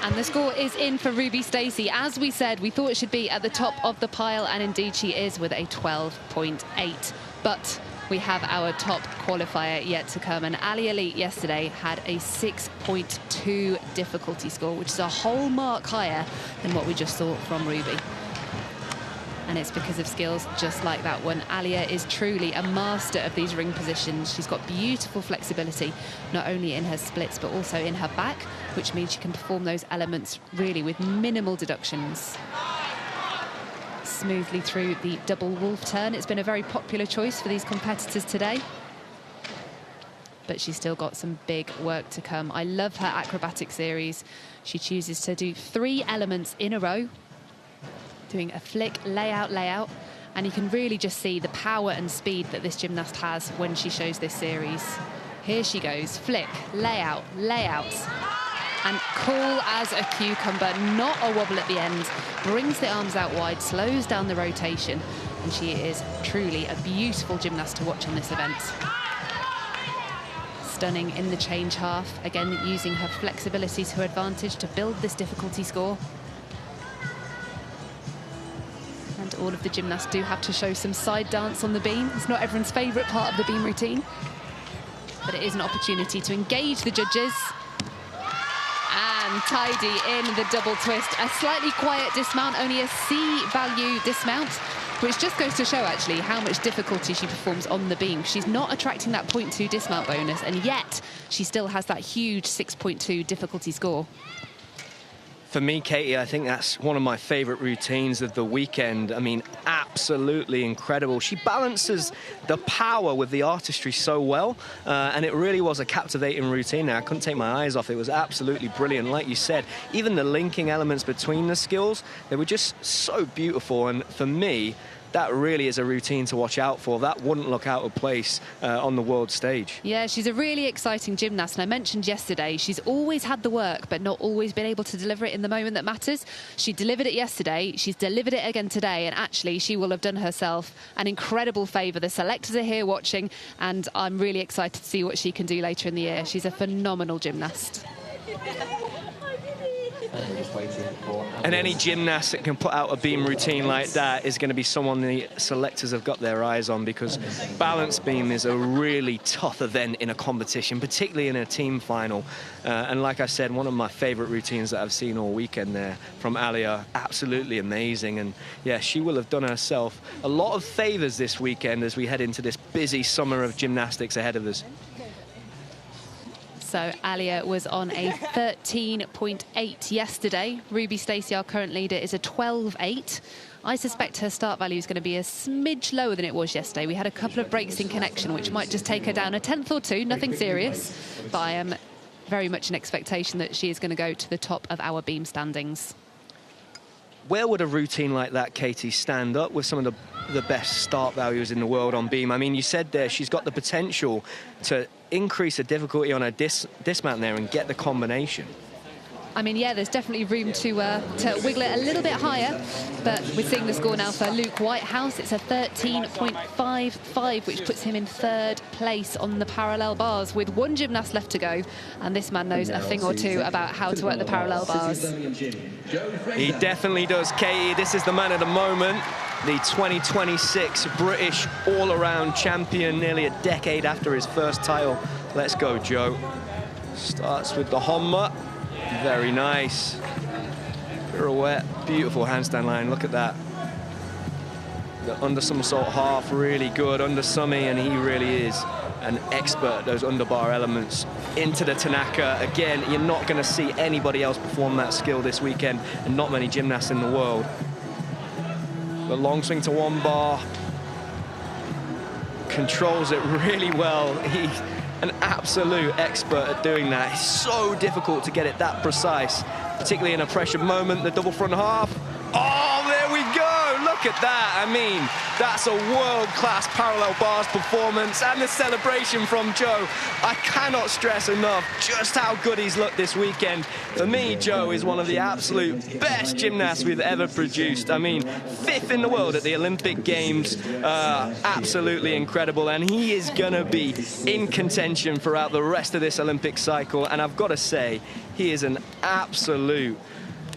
And the score is in for Ruby Stacy. As we said, we thought it should be at the top of the pile, and indeed she is with a 12.8. But we have our top qualifier yet to come, and Ali Elite yesterday had a 6.2 difficulty score, which is a whole mark higher than what we just saw from Ruby. And it's because of skills just like that one. Alia is truly a master of these ring positions. She's got beautiful flexibility, not only in her splits, but also in her back, which means she can perform those elements really with minimal deductions. Smoothly through the double wolf turn. It's been a very popular choice for these competitors today. But she's still got some big work to come. I love her acrobatic series. She chooses to do 3 elements in a row, doing a flick, layout, and you can really just see the power and speed that this gymnast has when she shows this series. Here she goes, flick, layout, and cool as a cucumber, not a wobble at the end, brings the arms out wide, slows down the rotation, and she is truly a beautiful gymnast to watch on this event. Stunning in the change half, again using her flexibility to her advantage to build this difficulty score. and all of the gymnasts do have to show some side dance on the beam. It's not everyone's favourite part of the beam routine, but it is an opportunity to engage the judges. And tidy in the double twist. A slightly quiet dismount, only a C value dismount, which just goes to show actually how much difficulty she performs on the beam. She's not attracting that 0.2 dismount bonus, and yet she still has that huge 6.2 difficulty score. For me, Katie, I think that's one of my favourite routines of the weekend. I mean, absolutely incredible. She balances the power with the artistry so well, and it really was a captivating routine. Now, I couldn't take my eyes off it. It was absolutely brilliant. Like you said, even the linking elements between the skills, they were just so beautiful. And for me, that really is a routine to watch out for. That wouldn't look out of place on the world stage. Yeah, she's a really exciting gymnast. And I mentioned yesterday, she's always had the work, but not always been able to deliver it in the moment that matters. She delivered it yesterday. She's delivered it again today. And actually, she will have done herself an incredible favour. The selectors are here watching, and I'm really excited to see what she can do later in the year. She's a phenomenal gymnast. And any gymnast that can put out a beam routine like that is going to be someone the selectors have got their eyes on, because balance beam is a really tough event in a competition, particularly in a team final. And like I said, one of my favourite routines that I've seen all weekend there from Alia, absolutely amazing. And yeah, she will have done herself a lot of favours this weekend as we head into this busy summer of gymnastics ahead of us. So Alia was on a 13.8 yesterday. Ruby Stacy, our current leader, is a 12.8. I suspect her start value is going to be a smidge lower than it was yesterday. We had a couple of breaks in connection, which might just take her down a tenth or two, nothing serious. But I am very much an expectation that she is going to go to the top of our beam standings. Where would a routine like that, Katie, stand up with some of the best start values in the world on beam? I mean, you said there she's got the potential to increase the difficulty on her dismount there and get the combination. I mean, yeah, there's definitely room to wiggle it a little bit higher, but we're seeing the score now for Luke Whitehouse. It's a 13.55, which puts him in third place on the parallel bars with one gymnast left to go, and this man knows a thing or two about how to work the parallel bars. He definitely does, Katie. This is the man of the moment, the 2026 British all-around champion, nearly a decade after his first title. Let's go, Joe. Starts with the Homma. Very nice. Pirouette, beautiful handstand line, look at that. The under somersault half, really good. Under summy, and he really is an expert at those underbar elements. Into the Tanaka. Again, you're not going to see anybody else perform that skill this weekend, and not many gymnasts in the world. The long swing to one bar. Controls it really well. He's an absolute expert at doing that. It's so difficult to get it that precise, particularly in a pressure moment. The double front half. Oh, there we go. Look at that. I mean, that's a world-class parallel bars performance, and the celebration from Joe. I cannot stress enough just how good he's looked this weekend. For me, Joe is one of the absolute best gymnasts we've ever produced. I mean, 5th in the world at the Olympic Games. Absolutely incredible, and he is going to be in contention throughout the rest of this Olympic cycle. And I've got to say, he is an absolute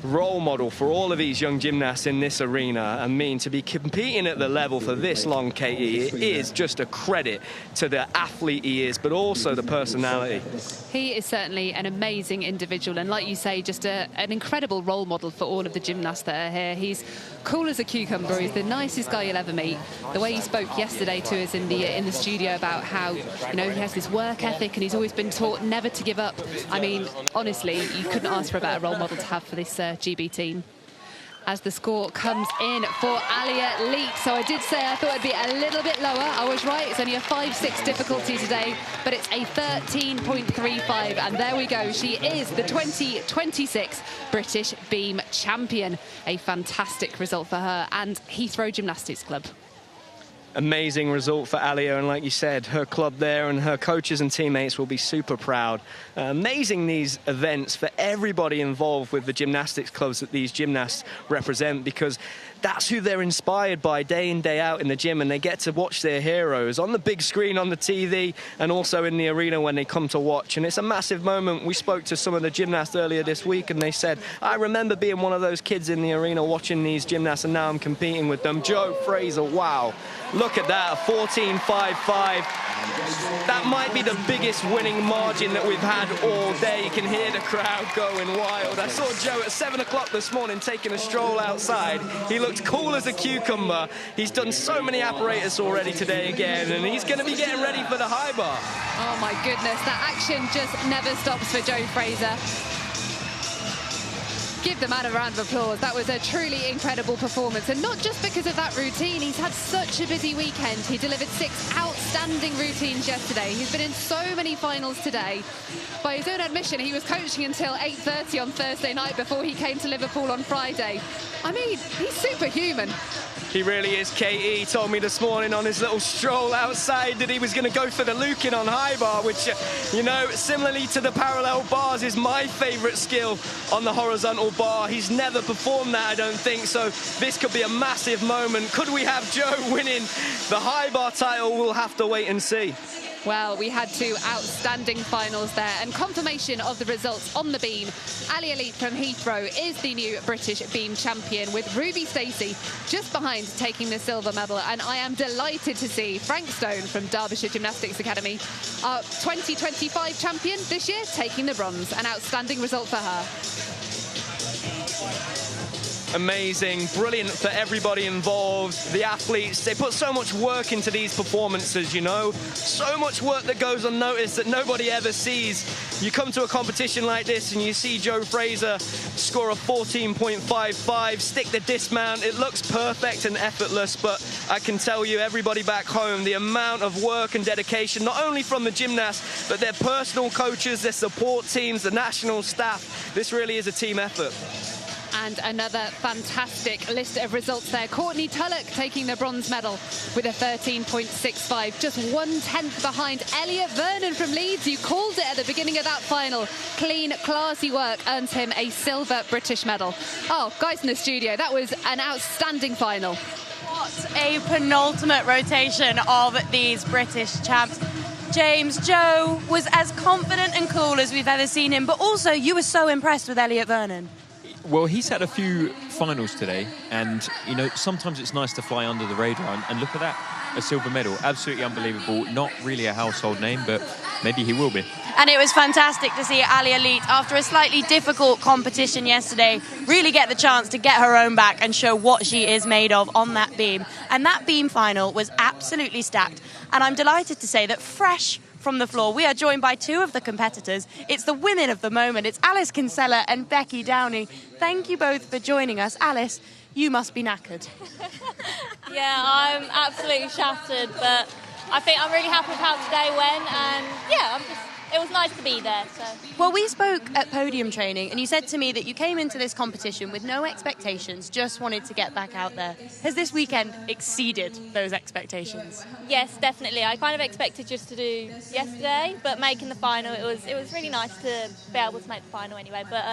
role model for all of these young gymnasts in this arena. I mean, to be competing at the level for this long, Katie, it is just a credit to the athlete he is, but also the personality. He is certainly an amazing individual, and like you say, just an incredible role model for all of the gymnasts that are here. He's cool as a cucumber. He's the nicest guy you'll ever meet. The way he spoke yesterday to us in the studio about how, you know, he has this work ethic and he's always been taught never to give up. I mean, honestly, you couldn't ask for a better role model to have for this GB team. As the score comes in for Alia Leak. So I did say I thought it'd be a little bit lower. I was right. It's only a 5-6 difficulty today, but it's a 13.35. And there we go. She is the 2026 British Beam Champion. A fantastic result for her and Heathrow Gymnastics Club. Amazing result for Alia, and like you said, her club there and her coaches and teammates will be super proud. Amazing these events for everybody involved with the gymnastics clubs that these gymnasts represent, because that's who they're inspired by day in, day out in the gym, and they get to watch their heroes on the big screen on the TV and also in the arena when they come to watch. And it's a massive moment. We spoke to some of the gymnasts earlier this week and they said, I remember being one of those kids in the arena watching these gymnasts, and now I'm competing with them. Joe Fraser, wow. Look at that, a 14.55. That might be the biggest winning margin that we've had all day. You can hear the crowd going wild. I saw Joe at 7 o'clock this morning taking a stroll outside. He looked cool as a cucumber. He's done so many apparatus already today again, and he's going to be getting ready for the high bar. Oh my goodness, that action just never stops for Joe Fraser. Give the man a round of applause. That was a truly incredible performance, and not just because of that routine. He's had such a busy weekend. He delivered 6 outstanding routines yesterday. He's been in so many finals today. By his own admission, he was coaching until 8:30 on Thursday night before he came to Liverpool on Friday. I mean, he's superhuman. He really is, Katie. He told me this morning on his little stroll outside that he was going to go for the Lukin on high bar, which, you know, similarly to the parallel bars, is my favourite skill on the horizontal bar. He's never performed that, I don't think, so this could be a massive moment. Could we have Joe winning the high bar title? We'll have to wait and see. Well, we had 2 outstanding finals there, and confirmation of the results on the beam. Ali Elite from Heathrow is the new British beam champion, with Ruby Stacy just behind taking the silver medal. And I am delighted to see Frank Stone from Derbyshire Gymnastics Academy, our 2025 champion this year, taking the bronze. An outstanding result for her. Amazing, brilliant for everybody involved. The athletes, they put so much work into these performances, you know. So much work that goes unnoticed that nobody ever sees. You come to a competition like this and you see Joe Fraser score a 14.55, stick the dismount. It looks perfect and effortless, but I can tell you, everybody back home, the amount of work and dedication, not only from the gymnasts, but their personal coaches, their support teams, the national staff. This really is a team effort. And another fantastic list of results there. Courtney Tullock taking the bronze medal with a 13.65, just 1/10 behind Elliot Vernon from Leeds. You called it at the beginning of that final. Clean, classy work earns him a silver British medal. Oh, guys in the studio, that was an outstanding final. What a penultimate rotation of these British champs. James, Joe was as confident and cool as we've ever seen him, but also you were so impressed with Elliot Vernon. Well, he's had a few finals today, and, you know, sometimes it's nice to fly under the radar, and look at that, a silver medal. Absolutely unbelievable. Not really a household name, but maybe he will be. And it was fantastic to see Ali Elite, after a slightly difficult competition yesterday, really get the chance to get her own back and show what she is made of on that beam. And that beam final was absolutely stacked. And I'm delighted to say that fresh from the floor, we are joined by 2 of the competitors. It's the women of the moment. It's Alice Kinsella and Becky Downey. Thank you both for joining us. Alice, you must be knackered. Yeah, I'm absolutely shattered, but I think I'm really happy with how today went, and yeah, it was nice to be there. So. Well, we spoke at podium training, and you said to me that you came into this competition with no expectations, just wanted to get back out there. Has this weekend exceeded those expectations? Yes, definitely. I kind of expected just to do yesterday, but making the final, it was really nice to be able to make the final anyway. But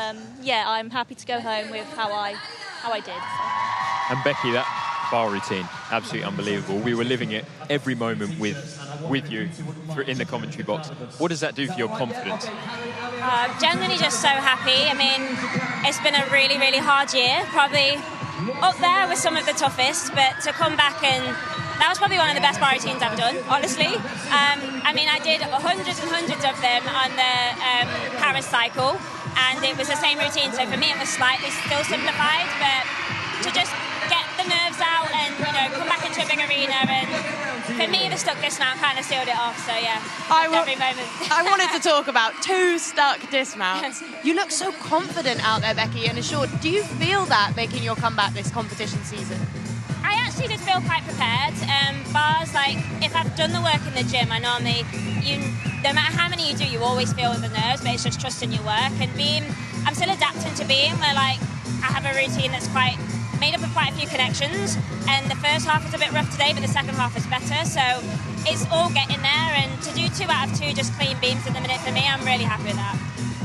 yeah, I'm happy to go home with how I did. So. And Becky, that bar routine, absolutely unbelievable. We were living it every moment with you in the commentary box. What does that do for your confidence? Genuinely just so happy. I mean, it's been a really, really hard year, probably up there with some of the toughest, but to come back, and that was probably one of the best bar routines I've done, honestly. I mean, I did hundreds and hundreds of them on the Paris cycle, and it was the same routine, so for me it was slightly still simplified, but to just get the nerves out and, you know, come back into a big arena, and for me the stuck dismount kind of sealed it off, so yeah, every moment. I wanted to talk about 2 stuck dismounts. You look so confident out there, Becky, and assured. Do you feel that making your comeback this competition season? I actually did feel quite prepared. Bars, like, if I've done the work in the gym, I normally, no matter how many you do, you always feel the nerves, but it's just trusting your work. And beam, I'm still adapting to beam, where, like, I have a routine that's quite made up of quite a few connections, and the first half was a bit rough today, but the second half was better, so it's all getting there, and to do 2 out of 2 just clean beams at the minute for me, I'm really happy with that.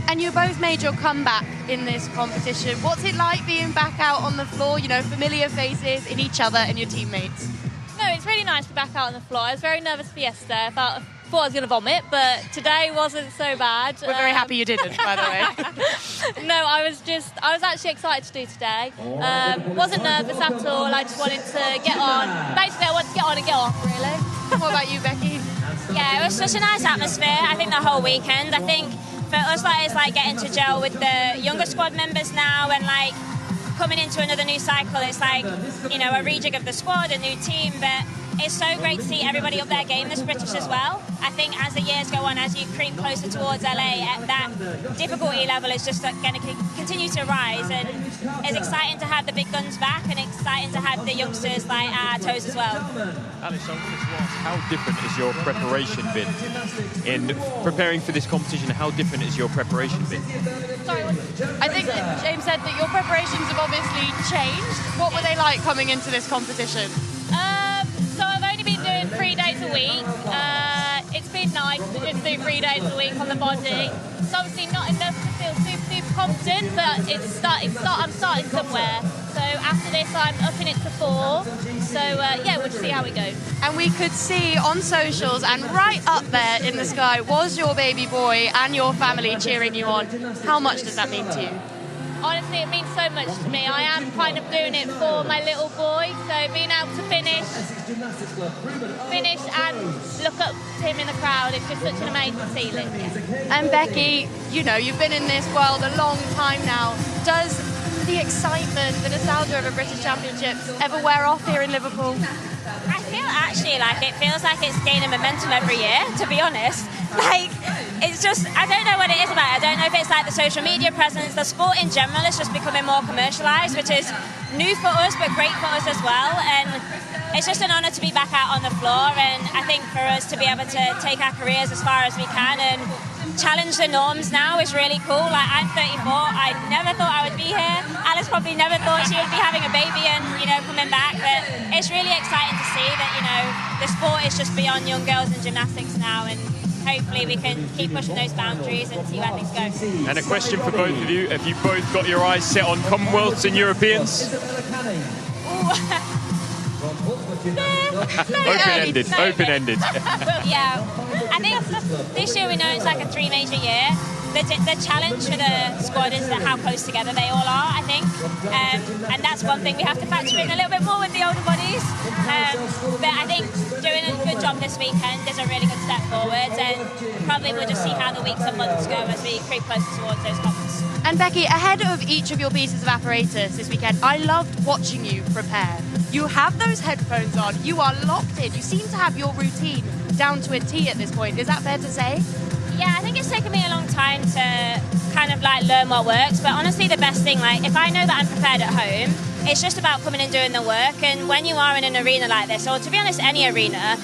And you both made your comeback in this competition. What's it like being back out on the floor, you know, familiar faces in each other and your teammates? No, it's really nice to be back out on the floor. I was very nervous for yesterday. I thought I was going to vomit, but today wasn't so bad. We're very happy you didn't, by the way. No, I was actually excited to do today. Wasn't nervous at all. I just wanted to get on. Basically, I wanted to get on and get off, really. What about you, Becky? Yeah, it was such a nice atmosphere, I think, the whole weekend. I think for us, it's like getting to gel with the younger squad members now, and like coming into another new cycle. It's like, you know, a rejig of the squad, a new team, but it's so great to see everybody up there getting this British as well. I think as the years go on, as you creep closer towards LA, that difficulty level is just going to continue to rise, and it's exciting to have the big guns back, and exciting to have the youngsters like at our toes as well. Alice, I wanted to ask, how different has your preparation been in preparing for this competition? How different has your preparation been? Sorry, I think that James said that your preparations have obviously changed. What were they like coming into this competition? So I've only been doing 3 days a week. It's been nice to just do 3 days a week on the body. It's obviously not enough to feel super confident, but I'm starting somewhere. So after this, I'm upping it to 4. So yeah, we'll just see how we go. And we could see on socials and right up there in the sky was your baby boy and your family cheering you on. How much does that mean to you? Honestly, it means so much to me. I am kind of doing it for my little boy, so being able to finish and look up to him in the crowd is just such an amazing feeling. Yeah. And Becky, you know, you've been in this world a long time now. Does the excitement, the nostalgia of a British Championships ever wear off here in Liverpool? I feel actually like it feels like it's gaining momentum every year, to be honest. Like, it's just, I don't know what it is about it. I don't know if it's like the social media presence, the sport in general is just becoming more commercialised, which is new for us, but great for us as well. And it's just an honour to be back out on the floor, and I think for us to be able to take our careers as far as we can and challenge the norms now is really cool. Like, I'm 34, I never thought I would be here. Alice probably never thought she would be having a baby and, you know, coming back, but it's really exciting to see that, you know, the sport is just beyond young girls in gymnastics now, and hopefully we can keep pushing those boundaries and see where things go. And a question for both of you, have you both got your eyes set on Commonwealths and Europeans? Open-ended, open-ended. Yeah, I think this year we know it's like a 3 major year. The challenge for the squad is that how close together they all are, I think. And that's one thing we have to factor in a little bit more with the older bodies. But I think doing a good job this weekend is a really good step forward, and probably we'll just see how the weeks and months go as we creep closer towards those comps. And Becky, ahead of each of your pieces of apparatus this weekend, I loved watching you prepare. You have those headphones on, you are locked in, you seem to have your routine down to a T at this point. Is that fair to say? Yeah, I think it's taken me a long time to kind of like learn what works, but honestly the best thing, like if I know that I'm prepared at home, it's just about coming and doing the work. And when you are in an arena like this, or to be honest any arena,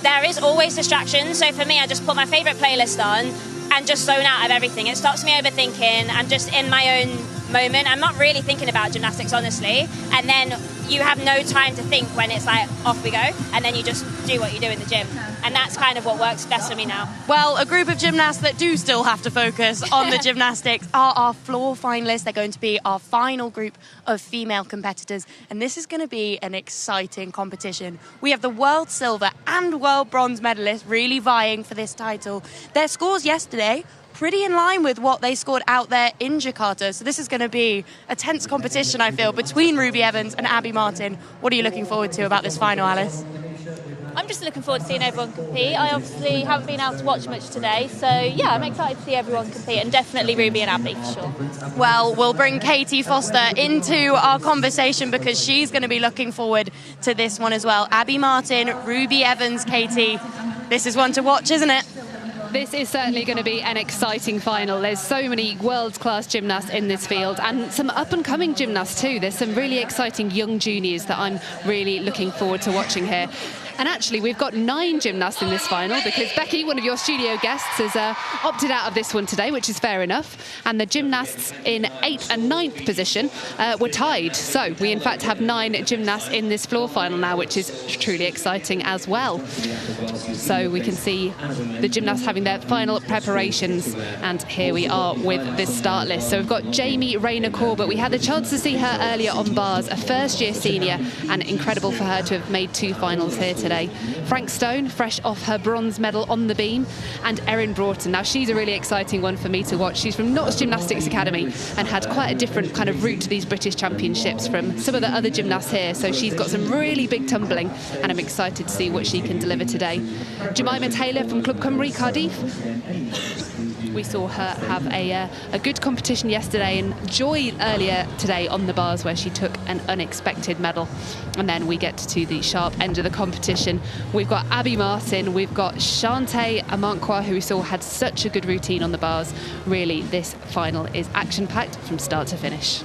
there is always distractions. So for me, I just put my favourite playlist on and just zone out of everything. It stops me overthinking. I'm just in my own moment. I'm not really thinking about gymnastics, honestly. And then you have no time to think when it's like, off we go. And then you just do what you do in the gym. And that's kind of what works best for me now. Well, a group of gymnasts that do still have to focus on the gymnastics are our floor finalists. They're going to be our final group of female competitors. And this is going to be an exciting competition. We have the world silver and world bronze medalists really vying for this title. Their scores yesterday, pretty in line with what they scored out there in Jakarta. So this is going to be a tense competition, I feel, between Ruby Evans and Abby Martin. What are you looking forward to about this final, Alice? I'm just looking forward to seeing everyone compete. I obviously haven't been able to watch much today, so yeah, I'm excited to see everyone compete, and definitely Ruby and Abby, for sure. Well, we'll bring Katie Foster into our conversation because she's going to be looking forward to this one as well. Abby Martin, Ruby Evans, Katie. This is one to watch, isn't it? This is certainly going to be an exciting final. There's so many world-class gymnasts in this field, and some up-and-coming gymnasts too. There's some really exciting young juniors that I'm really looking forward to watching here. And actually, we've got 9 gymnasts in this final because Becky, one of your studio guests, has opted out of this one today, which is fair enough. And the gymnasts in 8th and 9th position were tied. So we, in fact, have 9 gymnasts in this floor final now, which is truly exciting as well. So we can see the gymnasts having their final preparations. And here we are with this start list. So we've got Jamie Rayner-Corbett. We had the chance to see her earlier on bars, a first-year senior, and incredible for her to have made 2 finals here today. Frank Stone, fresh off her bronze medal on the beam, and Erin Broughton. Now, she's a really exciting one for me to watch. She's from Notts Gymnastics Academy and had quite a different kind of route to these British Championships from some of the other gymnasts here. So she's got some really big tumbling, and I'm excited to see what she can deliver today. Jemima Taylor from Club Cymru Cardiff. We saw her have a good competition yesterday, and joy earlier today on the bars where she took an unexpected medal. And then we get to the sharp end of the competition. We've got Abby Martin, we've got Shantae Grant, who we saw had such a good routine on the bars. Really, this final is action-packed from start to finish.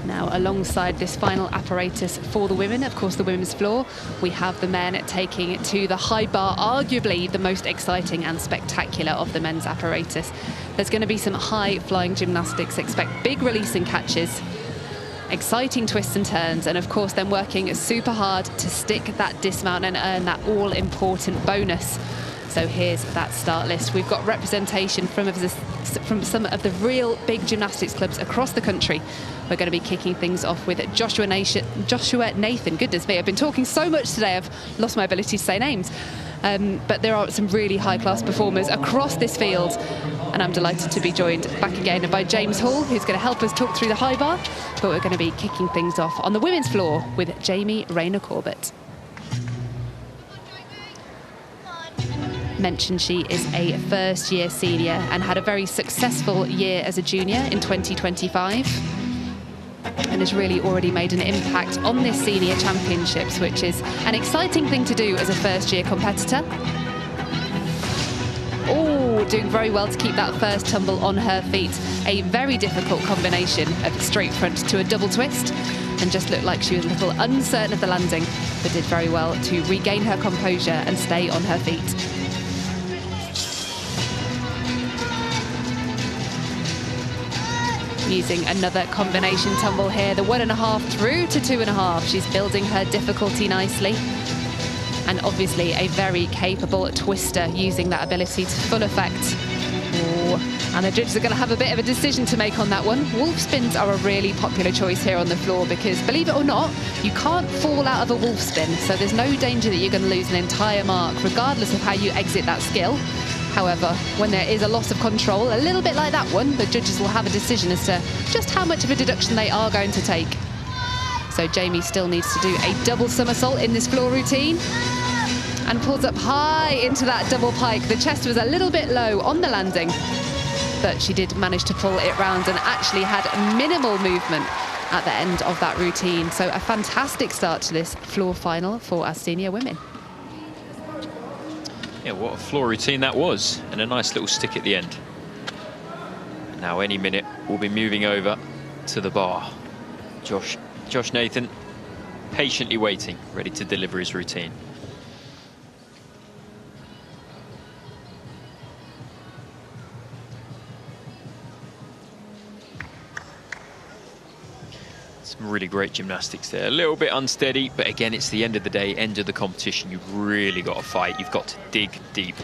Now, alongside this final apparatus for the women, of course, the women's floor, we have the men taking it to the high bar, arguably the most exciting and spectacular of the men's apparatus. There's going to be some high-flying gymnastics. Expect big releasing catches, exciting twists and turns, and of course, then working super hard to stick that dismount and earn that all-important bonus. So here's that start list. We've got representation from some of the real big gymnastics clubs across the country. We're going to be kicking things off with Joshua Nathan. Goodness me, I've been talking so much today, I've lost my ability to say names. But there are some really high-class performers across this field, and I'm delighted to be joined back again by James Hall, who's going to help us talk through the high bar. But we're going to be kicking things off on the women's floor with Jamie Rayner-Corbett. Mentioned she is a first-year senior and had a very successful year as a junior in 2025, and has really already made an impact on this senior championships, which is an exciting thing to do as a first-year competitor. Oh, doing very well to keep that first tumble on her feet. A very difficult combination of straight front to a double twist, and just looked like she was a little uncertain of the landing, but did very well to regain her composure and stay on her feet. Using another combination tumble here, the 1.5 through to 2.5. She's building her difficulty nicely. And obviously a very capable twister, using that ability to full effect. Oh, and the judges are going to have a bit of a decision to make on that one. Wolf spins are a really popular choice here on the floor because, believe it or not, you can't fall out of a wolf spin. So there's no danger that you're going to lose an entire mark, regardless of how you exit that skill. However, when there is a loss of control, a little bit like that one, the judges will have a decision as to just how much of a deduction they are going to take. So Jamie still needs to do a double somersault in this floor routine, and pulls up high into that double pike. The chest was a little bit low on the landing, but she did manage to pull it round and actually had minimal movement at the end of that routine. So a fantastic start to this floor final for our senior women. Yeah, what a floor routine that was, and a nice little stick at the end. Now any minute we'll be moving over to the bar. Josh Nathan patiently waiting, ready to deliver his routine. Some really great gymnastics there. A little bit unsteady, but again, it's the end of the day, end of the competition. You've really got to fight. You've got to dig deep.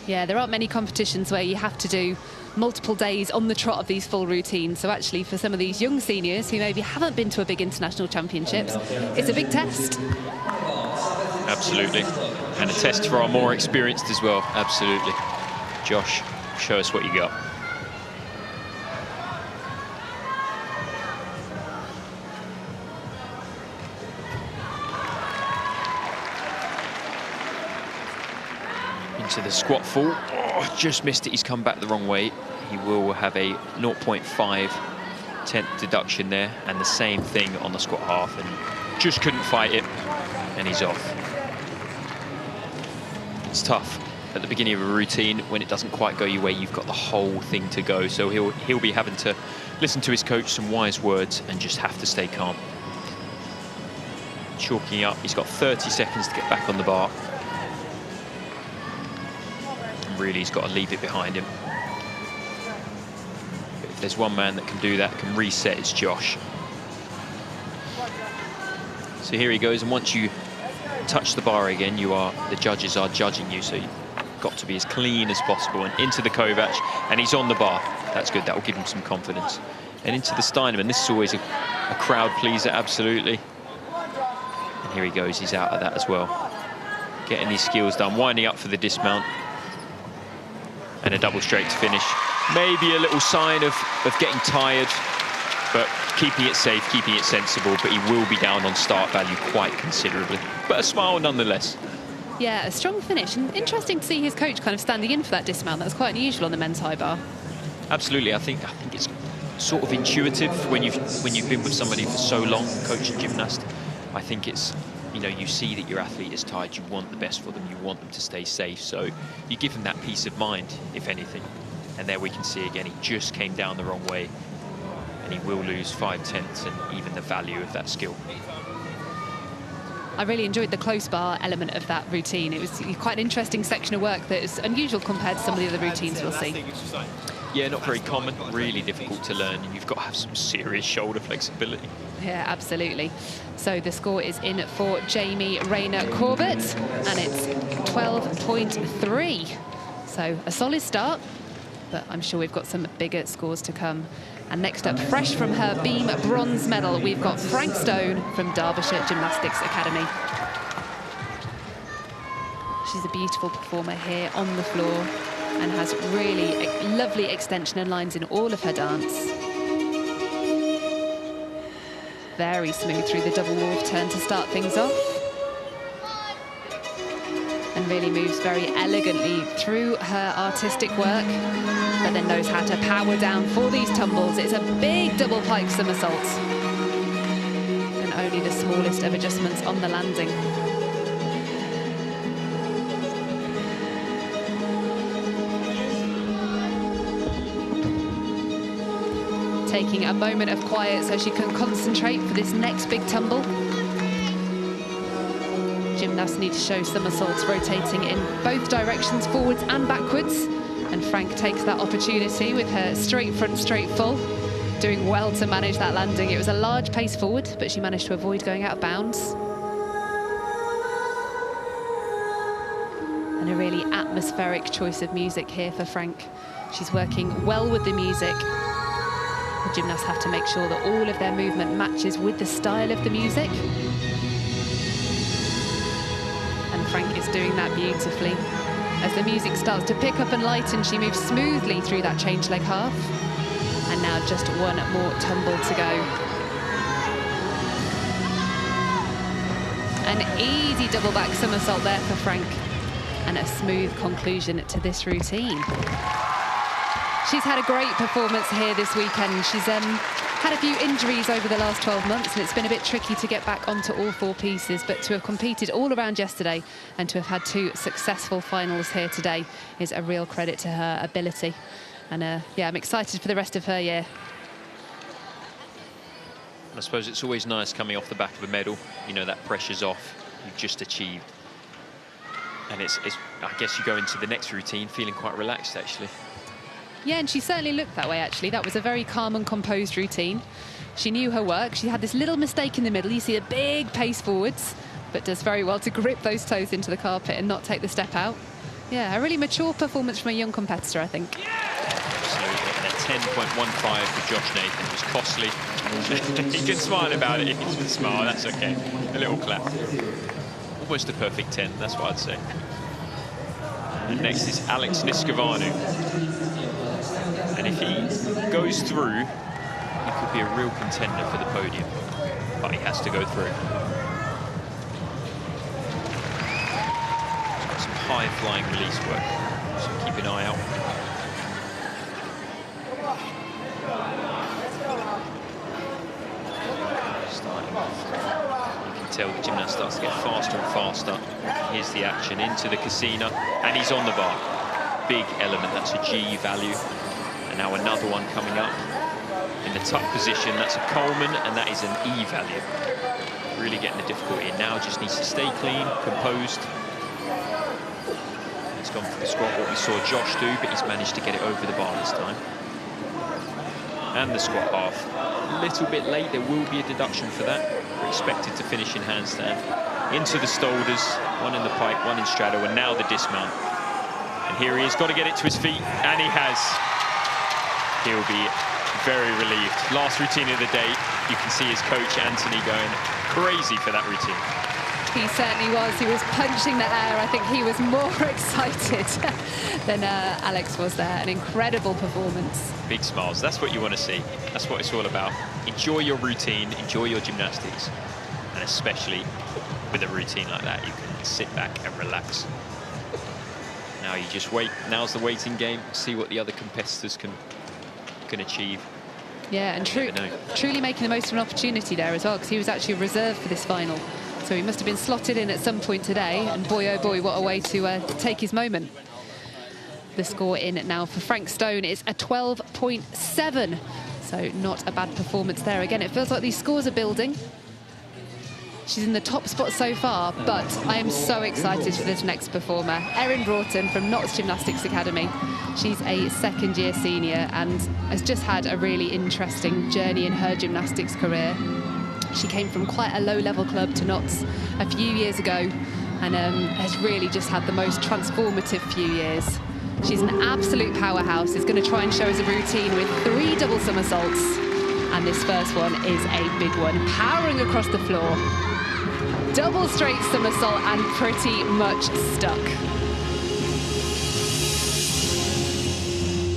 Yeah, there aren't many competitions where you have to do multiple days on the trot of these full routines. So actually, for some of these young seniors who maybe haven't been to a big international championships, it's a big test. Absolutely. And a test for our more experienced as well. Absolutely. Josh, show us what you got. Into the squat fall. Oh, just missed it. He's come back the wrong way. He will have a 0.5 tenth deduction there, and the same thing on the squat half, and just couldn't fight it, and he's off. It's tough. at the beginning of a routine, when it doesn't quite go your way, you've got the whole thing to go. So he'll be having to listen to his coach, some wise words, and just have to stay calm. Chalking up, he's got 30 seconds to get back on the bar. And really, he's got to leave it behind him. But if there's one man that can do that, can reset, it's Josh. So here he goes, and once you touch the bar again, the judges are judging you, so you've got to be as clean as possible. And into the Kovac, and he's on the bar. That's good, that will give him some confidence. And into the Steinemann, this is always a crowd pleaser, absolutely. And here he goes, he's out of that as well. Getting these skills done, winding up for the dismount. And a double straight to finish. Maybe a little sign of getting tired, but keeping it safe, keeping it sensible, but he will be down on start value quite considerably. But a smile nonetheless. Yeah, a strong finish. And interesting to see his coach kind of standing in for that dismount. That was quite unusual on the men's high bar. Absolutely, I think it's sort of intuitive when you've been with somebody for so long, coach and gymnast. I think it's, you know, you see that your athlete is tired, you want the best for them, you want them to stay safe, so you give him that peace of mind, if anything. And there we can see again, he just came down the wrong way, and he will lose 5/10 and even the value of that skill. I really enjoyed the close bar element of that routine. It was quite an interesting section of work that is unusual compared to some of the other routines we'll see. Yeah, not very common, really difficult to learn, and you've got to have some serious shoulder flexibility. Yeah, absolutely. So the score is in for Jamie Rayner Corbett, and it's 12.3. So a solid start, but I'm sure we've got some bigger scores to come. And next up, fresh from her beam bronze medal, we've got Frank Stone from Derbyshire Gymnastics Academy. She's a beautiful performer here on the floor and has really lovely extension and lines in all of her dance. Very smooth through the double wharf turn to start things off. And really moves very elegantly through her artistic work, but then knows how to power down for these tumbles. It's a big double pike somersault. And only the smallest of adjustments on the landing. Taking a moment of quiet so she can concentrate for this next big tumble. Gymnasts need to show somersaults rotating in both directions, forwards and backwards. And Frank takes that opportunity with her straight front, straight full. Doing well to manage that landing. It was a large pace forward, but she managed to avoid going out of bounds. And a really atmospheric choice of music here for Frank. She's working well with the music. The gymnasts have to make sure that all of their movement matches with the style of the music. And Frank is doing that beautifully. As the music starts to pick up and lighten, she moves smoothly through that change leg half. And now just one more tumble to go. An easy double back somersault there for Frank. And a smooth conclusion to this routine. She's had a great performance here this weekend. She's had a few injuries over the last 12 months, and it's been a bit tricky to get back onto all four pieces, but to have competed all around yesterday and to have had two successful finals here today is a real credit to her ability. And yeah, I'm excited for the rest of her year. I suppose it's always nice coming off the back of a medal. You know, that pressure's off, you've just achieved. And it's I guess you go into the next routine feeling quite relaxed, actually. Yeah, and she certainly looked that way, actually. That was a very calm and composed routine. She knew her work. She had this little mistake in the middle. You see a big pace forwards, but does very well to grip those toes into the carpet and not take the step out. Yeah, a really mature performance from a young competitor, I think. Absolutely, and a 10.15 for Josh Nathan was costly. He can smile about it if he can smile, that's okay. A little clap. Almost a perfect 10, that's what I'd say. And next is Alex Niskavanu. And if he goes through, he could be a real contender for the podium, but he has to go through. Some high-flying release work, so keep an eye out. Starting off, you can tell the gymnast starts to get faster and faster. Here's the action into the casino, and he's on the bar. Big element, that's a G value. And now another one coming up in the tuck position. That's a Coleman, and that is an E value. Really getting the difficulty. Now just needs to stay clean, composed. He's gone for the squat, what we saw Josh do, but he's managed to get it over the bar this time. And the squat half. A little bit late, there will be a deduction for that. We're expected to finish in handstand. Into the Stolders, one in the pike, one in straddle, and now the dismount. And here he is, got to get it to his feet, and he has. He'll be very relieved. Last routine of the day, you can see his coach Anthony going crazy for that routine. He certainly was. He was punching the air. I think he was more excited than Alex was there. An incredible performance. Big smiles. That's what you want to see. That's what it's all about. Enjoy your routine, enjoy your gymnastics. And especially with a routine like that, you can sit back and relax. Now you just wait. Now's the waiting game. See what the other competitors can achieve. Yeah, and truly making the most of an opportunity there as well, because he was actually reserved for this final. So he must have been slotted in at some point today, and boy, oh boy, what a way to take his moment. The score in now for Frank Stone is a 12.7, so not a bad performance there. Again, it feels like these scores are building. She's in the top spot so far, but I am so excited for this next performer. Erin Broughton from Notts Gymnastics Academy. She's a second-year senior and has just had a really interesting journey in her gymnastics career. She came from quite a low-level club to Notts a few years ago and has really just had the most transformative few years. She's an absolute powerhouse. Is going to try and show us a routine with 3 double somersaults. And this first one is a big one, powering across the floor. Double straight somersault and pretty much stuck.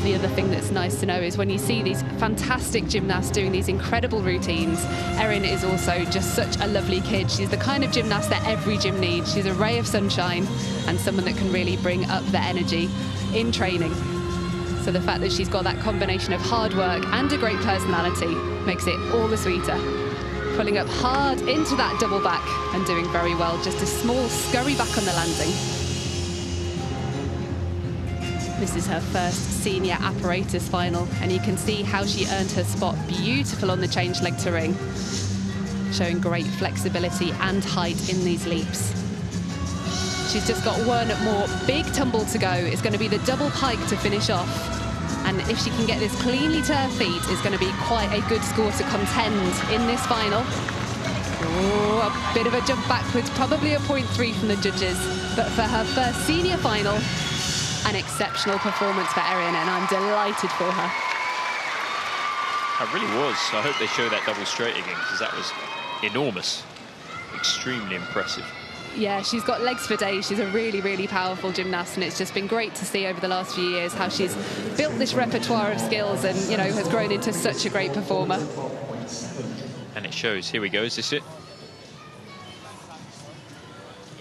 The other thing that's nice to know is when you see these fantastic gymnasts doing these incredible routines, Erin is also just such a lovely kid. She's the kind of gymnast that every gym needs. She's a ray of sunshine and someone that can really bring up the energy in training. So the fact that she's got that combination of hard work and a great personality makes it all the sweeter. Pulling up hard into that double back and doing very well. Just a small scurry back on the landing. This is her first senior apparatus final, and you can see how she earned her spot. Beautiful on the change leg to ring, showing great flexibility and height in these leaps. She's just got one more big tumble to go. It's going to be the double pike to finish off. And if she can get this cleanly to her feet, it's going to be quite a good score to contend in this final. Oh, a bit of a jump backwards, probably a 0.3 from the judges. But for her first senior final, an exceptional performance for Erin, and I'm delighted for her. It really was. I hope they show that double straight again, because that was enormous. Extremely impressive. Yeah, she's got legs for days. She's a really, really powerful gymnast, and it's just been great to see over the last few years how she's built this repertoire of skills and, you know, has grown into such a great performer. And it shows. Here we go. Is this it?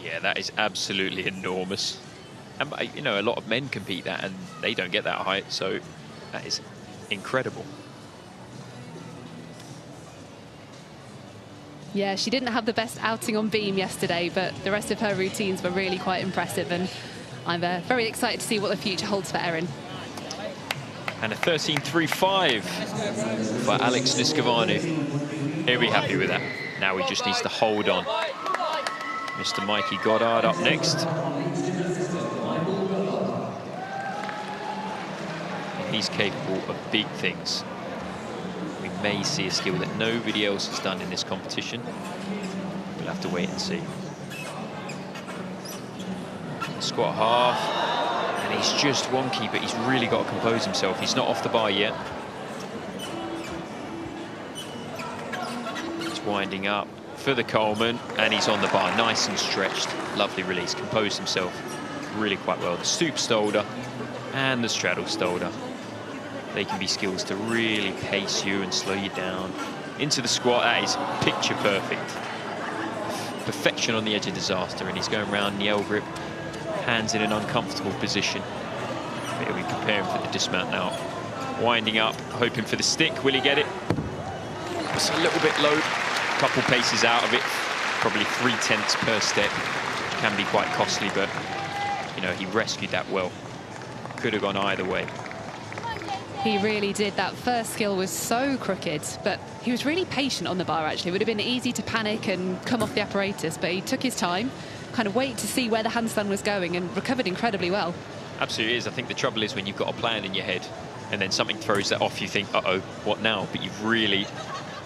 Yeah, that is absolutely enormous. And, you know, a lot of men compete that and they don't get that height, so that is incredible. Yeah, she didn't have the best outing on beam yesterday, but the rest of her routines were really quite impressive, and I'm very excited to see what the future holds for Erin. And a 13.35 for Alex Niskavanu. He'll be happy with that. Now he just needs to hold on. Mr. Mikey Goddard up next. He's capable of big things. We may see a skill that nobody else has done in this competition. We'll have to wait and see. Squat half, and he's just wonky, but he's really got to compose himself. He's not off the bar yet. He's winding up for the Coleman, and he's on the bar, nice and stretched. Lovely release, composed himself really quite well. The stoop stolder and the straddle stolder. They can be skills to really pace you and slow you down. Into the squat, that is picture perfect. Perfection on the edge of disaster, and he's going around the L grip, hands in an uncomfortable position. Here we prepare him for the dismount now. Winding up, hoping for the stick. Will he get it? It's a little bit low. A couple paces out of it. probably 3/10 per step can be quite costly, but you know, he rescued that well. Could have gone either way. He really did. That first skill was so crooked, but he was really patient on the bar, actually. It would have been easy to panic and come off the apparatus, but he took his time, kind of wait to see where the handstand was going, and recovered incredibly well. Absolutely is. I think the trouble is when you've got a plan in your head and then something throws that off, you think, uh-oh, what now? But you've really,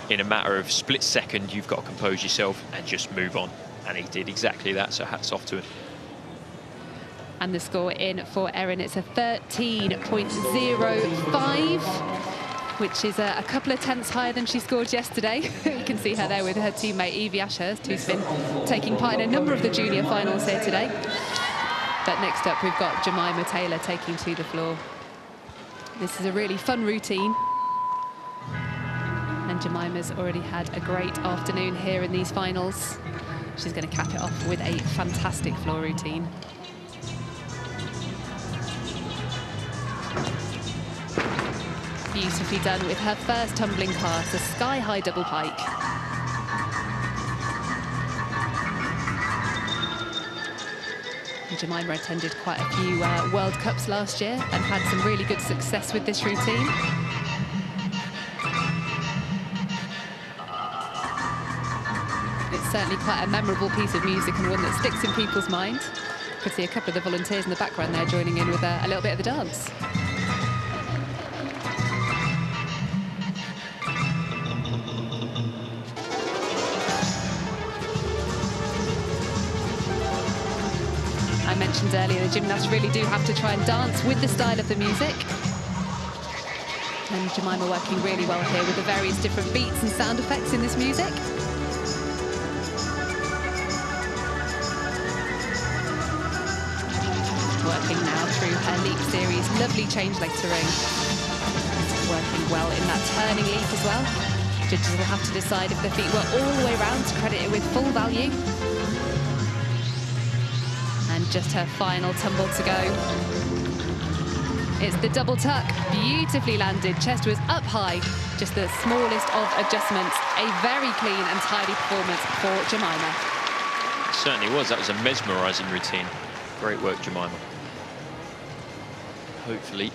in a matter of split second, you've got to compose yourself and just move on. And he did exactly that, so hats off to him. And the score in for Erin, it's a 13.05, which is a couple of tenths higher than she scored yesterday. You can see her there with her teammate Evie Ashurst, who's been taking part in a number of the junior finals here today. But next up, we've got Jemima Taylor taking to the floor. This is a really fun routine. And Jemima's already had a great afternoon here in these finals. She's going to cap it off with a fantastic floor routine. Beautifully done with her first tumbling pass, a sky-high double pike. And Jemima attended quite a few World Cups last year and had some really good success with this routine. It's certainly quite a memorable piece of music and one that sticks in people's mind. You could see a couple of the volunteers in the background there joining in with a little bit of the dance. I mentioned earlier, the gymnasts really do have to try and dance with the style of the music. And Jemima working really well here with the various different beats and sound effects in this music. Working now through her leap series, lovely change leg-to-ring. Working well in that turning leap as well. Judges will have to decide if the feet were all the way around to credit it with full value. And just her final tumble to go. It's the double tuck, beautifully landed. Chest was up high, just the smallest of adjustments. A very clean and tidy performance for Jemima. It certainly was. That was a mesmerising routine. Great work, Jemima. Hopefully,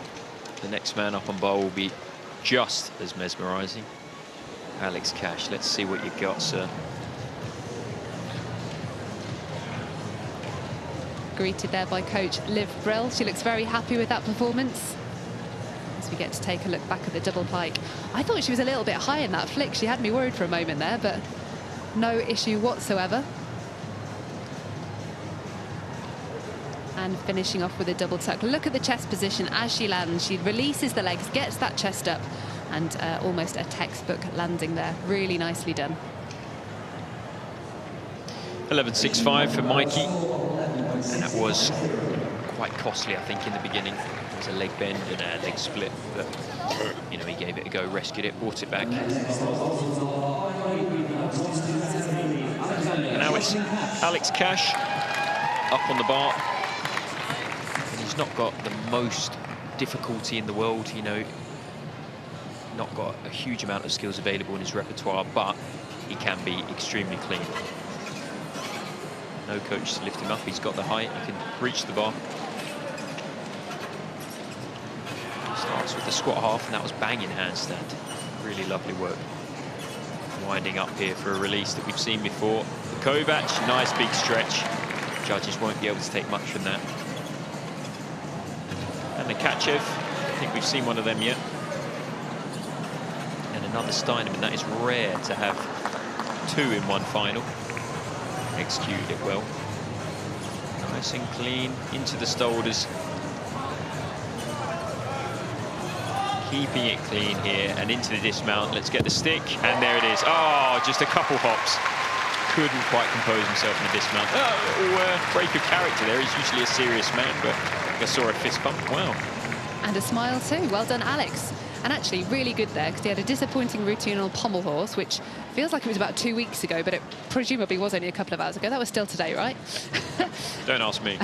the next man up on bar will be just as mesmerising. Yolshin-Cash, let's see what you got, sir. Greeted there by coach Liv Brill. She looks very happy with that performance. As we get to take a look back at the double pike. I thought she was a little bit high in that flick. She had me worried for a moment there, but no issue whatsoever. And finishing off with a double tuck. Look at the chest position as she lands. She releases the legs, gets that chest up, and almost a textbook landing there. Really nicely done. 11.65 for Mikey. And that was quite costly, I think, in the beginning. It was a leg bend and a leg split, but you know, he gave it a go, rescued it, brought it back. And now it's Yolshin-Cash up on the bar. And he's not got the most difficulty in the world, you know, not got a huge amount of skills available in his repertoire, but he can be extremely clean. No coach to lift him up. He's got the height. He can reach the bar. Starts with the squat half, and that was banging handstand. Really lovely work. Winding up here for a release that we've seen before. The Kovac, nice big stretch. Judges won't be able to take much from that. And the Kachev, I think we've seen one of them yet. And another Steinemann. That is rare to have two in one final. Executed it well. Nice and clean into the shoulders. Keeping it clean here and into the dismount. Let's get the stick, and there it is. Oh, just a couple hops. Couldn't quite compose himself in the dismount. Break of character there. He's usually a serious man, but I saw a fist bump. Wow. And a smile too. Well done, Alex. And actually really good there, because he had a disappointing routine on Pommel horse, which feels like it was about 2 weeks ago, but it presumably was only a couple of hours ago. That was still today, right? Don't ask me.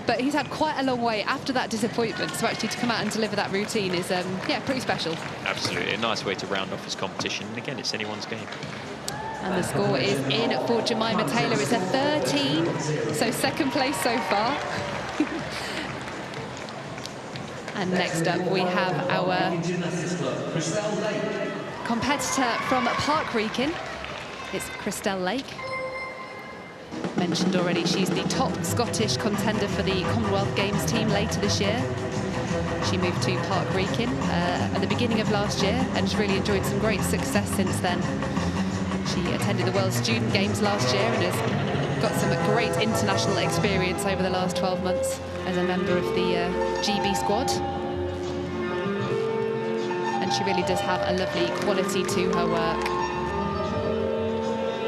But he's had quite a long way after that disappointment, so actually to come out and deliver that routine is, yeah, pretty special. Absolutely, a nice way to round off his competition. And again, it's anyone's game. And the score is in for Jemima Taylor. It's a 13, so second place so far. And next up we have our competitor from Park Wrekin. It's Christelle Lake. Mentioned already, she's the top Scottish contender for the Commonwealth Games team later this year. She moved to Park Wrekin at the beginning of last year and has really enjoyed some great success since then. She attended the World Student Games last year and has got some great international experience over the last 12 months as a member of the GB squad. And she really does have a lovely quality to her work.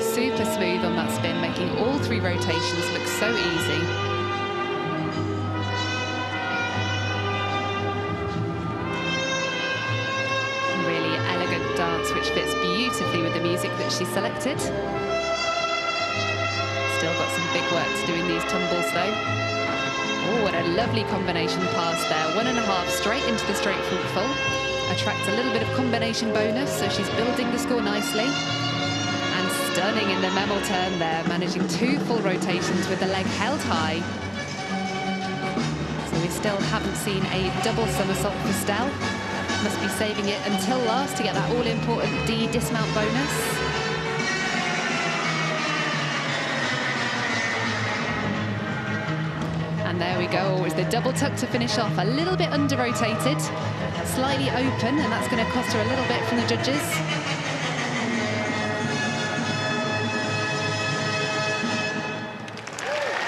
Super smooth on that spin, making all 3 rotations look so easy. Really elegant dance, which fits beautifully with the music that she selected. Still got some big work to do in these tumbles though. Oh, what a lovely combination pass there. 1.5 straight into the straight front full. Attracts a little bit of combination bonus, so she's building the score nicely. And stunning in the Memel turn there, managing 2 full rotations with the leg held high. So we still haven't seen a double somersault for Stell. Must be saving it until last to get that all-important D dismount bonus. And there we go, it's the double tuck to finish off. A little bit under-rotated, slightly open, and that's going to cost her a little bit from the judges.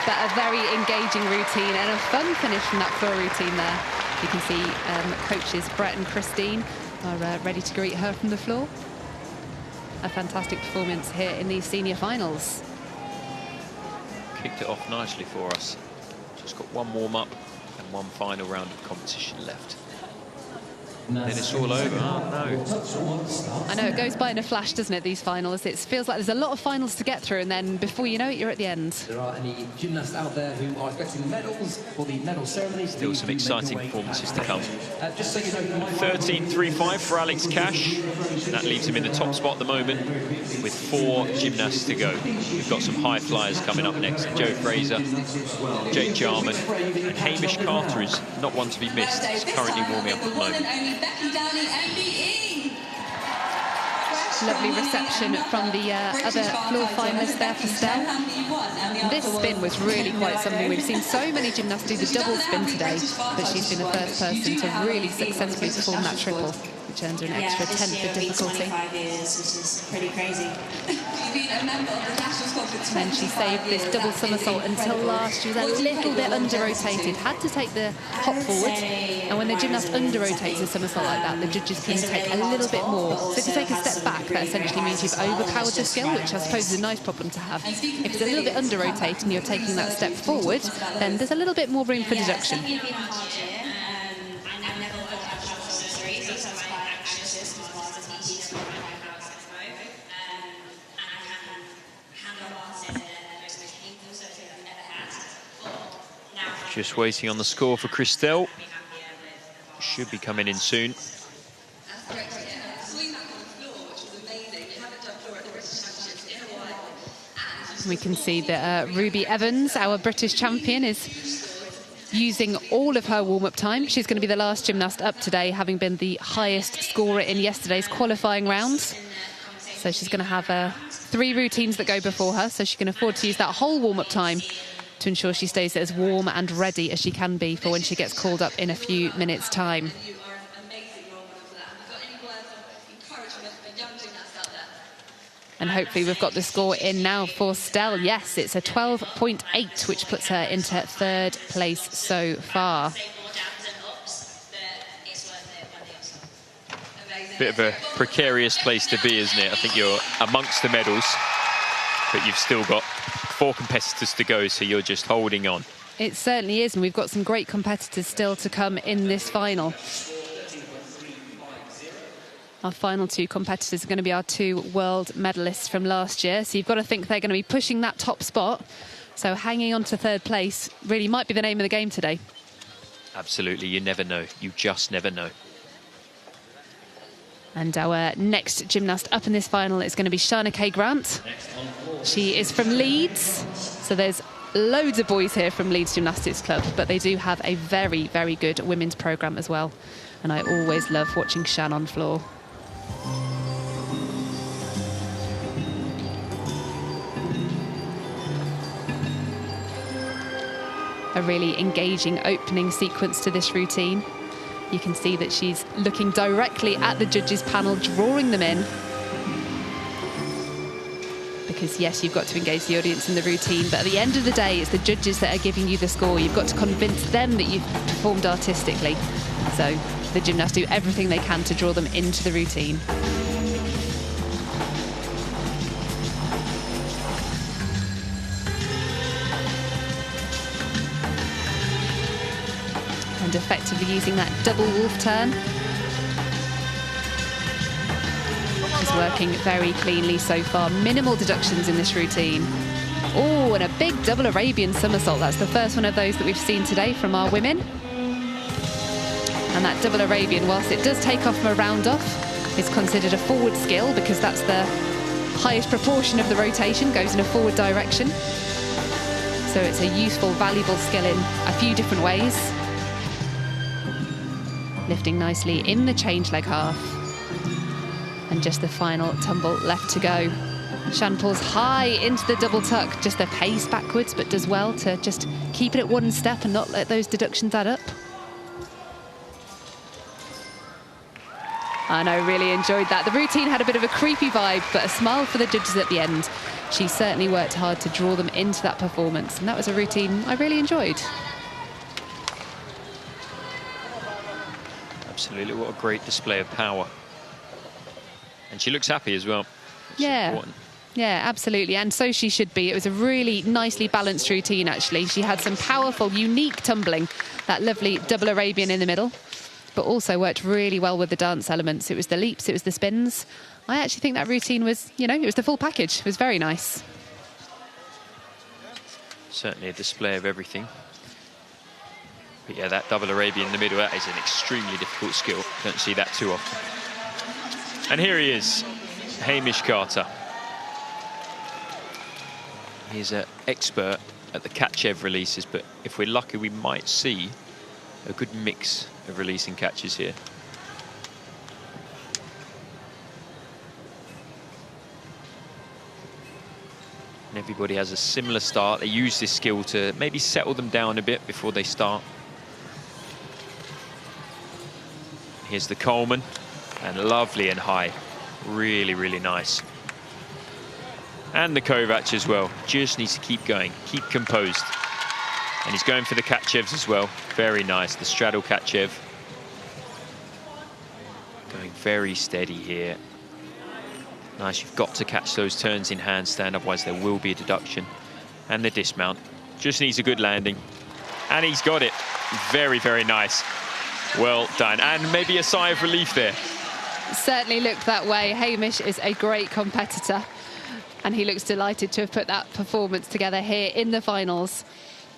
But a very engaging routine and a fun finish from that floor routine there. You can see coaches Brett and Christine are ready to greet her from the floor. A fantastic performance here in these senior finals. Kicked it off nicely for us. Just got 1 warm-up and 1 final round of competition left. Then it's all over. Oh, no. I know, it goes by in a flash, doesn't it, these finals? It feels like there's a lot of finals to get through, and then before you know it, you're at the end. There are any gymnasts out there who are expecting medals for the medal ceremony. Still some exciting performances to come. Just so you know, 13.35 for Alex Cash. That leaves him in the top spot at the moment with 4 gymnasts to go. We've got some high flyers coming up next. Joe Fraser, Jake Jarman, and Hamish Carter is not one to be missed. He's currently warming up at the moment. Becky Downey, MBE. Lovely reception from the other floor finalists there for Stell. This spin was really quite something. We've seen so many gymnasts do the double spin today, but she's been the first person to really successfully perform that triple, which earns her an extra 10th of difficulty. 25 years, which is pretty crazy. And she saved this double somersault until last. She was a little bit under-rotated, had to take the hop forward. And when the gymnast under-rotates a somersault like that, the judges can take a little bit more. So if you take a step back, that essentially means you've overpowered the skill, which I suppose is a nice problem to have. If it's a little bit under-rotated and you're taking that step forward, then there's a little bit more room for deduction. Just waiting on the score for Christelle. Should be coming in soon. We can see that Ruby Evans, our British champion, is using all of her warm-up time. She's going to be the last gymnast up today, having been the highest scorer in yesterday's qualifying rounds. So she's going to have 3 routines that go before her, so she can afford to use that whole warm-up time to ensure she stays as warm and ready as she can be for when she gets called up in a few minutes' time. And hopefully we've got the score in now for Stell. Yes, it's a 12.8, which puts her into 3rd place so far. Bit of a precarious place to be, isn't it? I think you're amongst the medals, but you've still got 4 competitors to go, so you're just holding on. It certainly is, and we've got some great competitors still to come in this final. Our final 2 competitors are going to be our 2 world medalists from last year, so you've got to think they're going to be pushing that top spot. So hanging on to 3rd place really might be the name of the game today. Absolutely, you never know. You just never know. And our next gymnast up in this final is going to be Shantae Grant. She is from Leeds, so there's loads of boys here from Leeds Gymnastics Club, but they do have a very, very good women's programme as well. And I always love watching Shan on floor. A really engaging opening sequence to this routine. You can see that she's looking directly at the judges panel, drawing them in. Because yes, you've got to engage the audience in the routine, but at the end of the day, it's the judges that are giving you the score. You've got to convince them that you've performed artistically. So the gymnasts do everything they can to draw them into the routine. And effectively using that double wolf turn. She's working very cleanly so far. Minimal deductions in this routine. Oh, and a big double Arabian somersault. That's the first one of those that we've seen today from our women. And that double Arabian, whilst it does take off from a round off, is considered a forward skill because that's the highest proportion of the rotation, goes in a forward direction. So it's a useful, valuable skill in a few different ways. Lifting nicely in the change leg half. And just the final tumble left to go. Shan pulls high into the double tuck, just the pace backwards, but does well to just keep it at one step and not let those deductions add up. And I really enjoyed that. The routine had a bit of a creepy vibe, but a smile for the judges at the end. She certainly worked hard to draw them into that performance, and that was a routine I really enjoyed. Absolutely, what a great display of power. And she looks happy as well. Yeah, yeah, absolutely, and so she should be. It was a really nicely balanced routine, actually. She had some powerful, unique tumbling, that lovely double Arabian in the middle, but also worked really well with the dance elements. It was the leaps, it was the spins. I actually think that routine was, you know, it was the full package. It was very nice. Certainly a display of everything. But yeah, that double Arabian in the middle, that is an extremely difficult skill. Don't see that too often. And here he is, Hamish Carter. He's an expert at the catch-ev releases, but if we're lucky, we might see a good mix of releasing catches here. And everybody has a similar start. They use this skill to maybe settle them down a bit before they start. Here's the Coleman, and lovely and high. Really, really nice. And the Kovac as well. Just needs to keep going, keep composed. And he's going for the catch-evs as well. Very nice, the straddle catch-ev. Going very steady here. Nice, you've got to catch those turns in handstand, otherwise there will be a deduction. And the dismount. Just needs a good landing. And he's got it. Very, very nice. Well done, and maybe a sigh of relief there. Certainly looked that way. Hamish is a great competitor, and he looks delighted to have put that performance together here in the finals.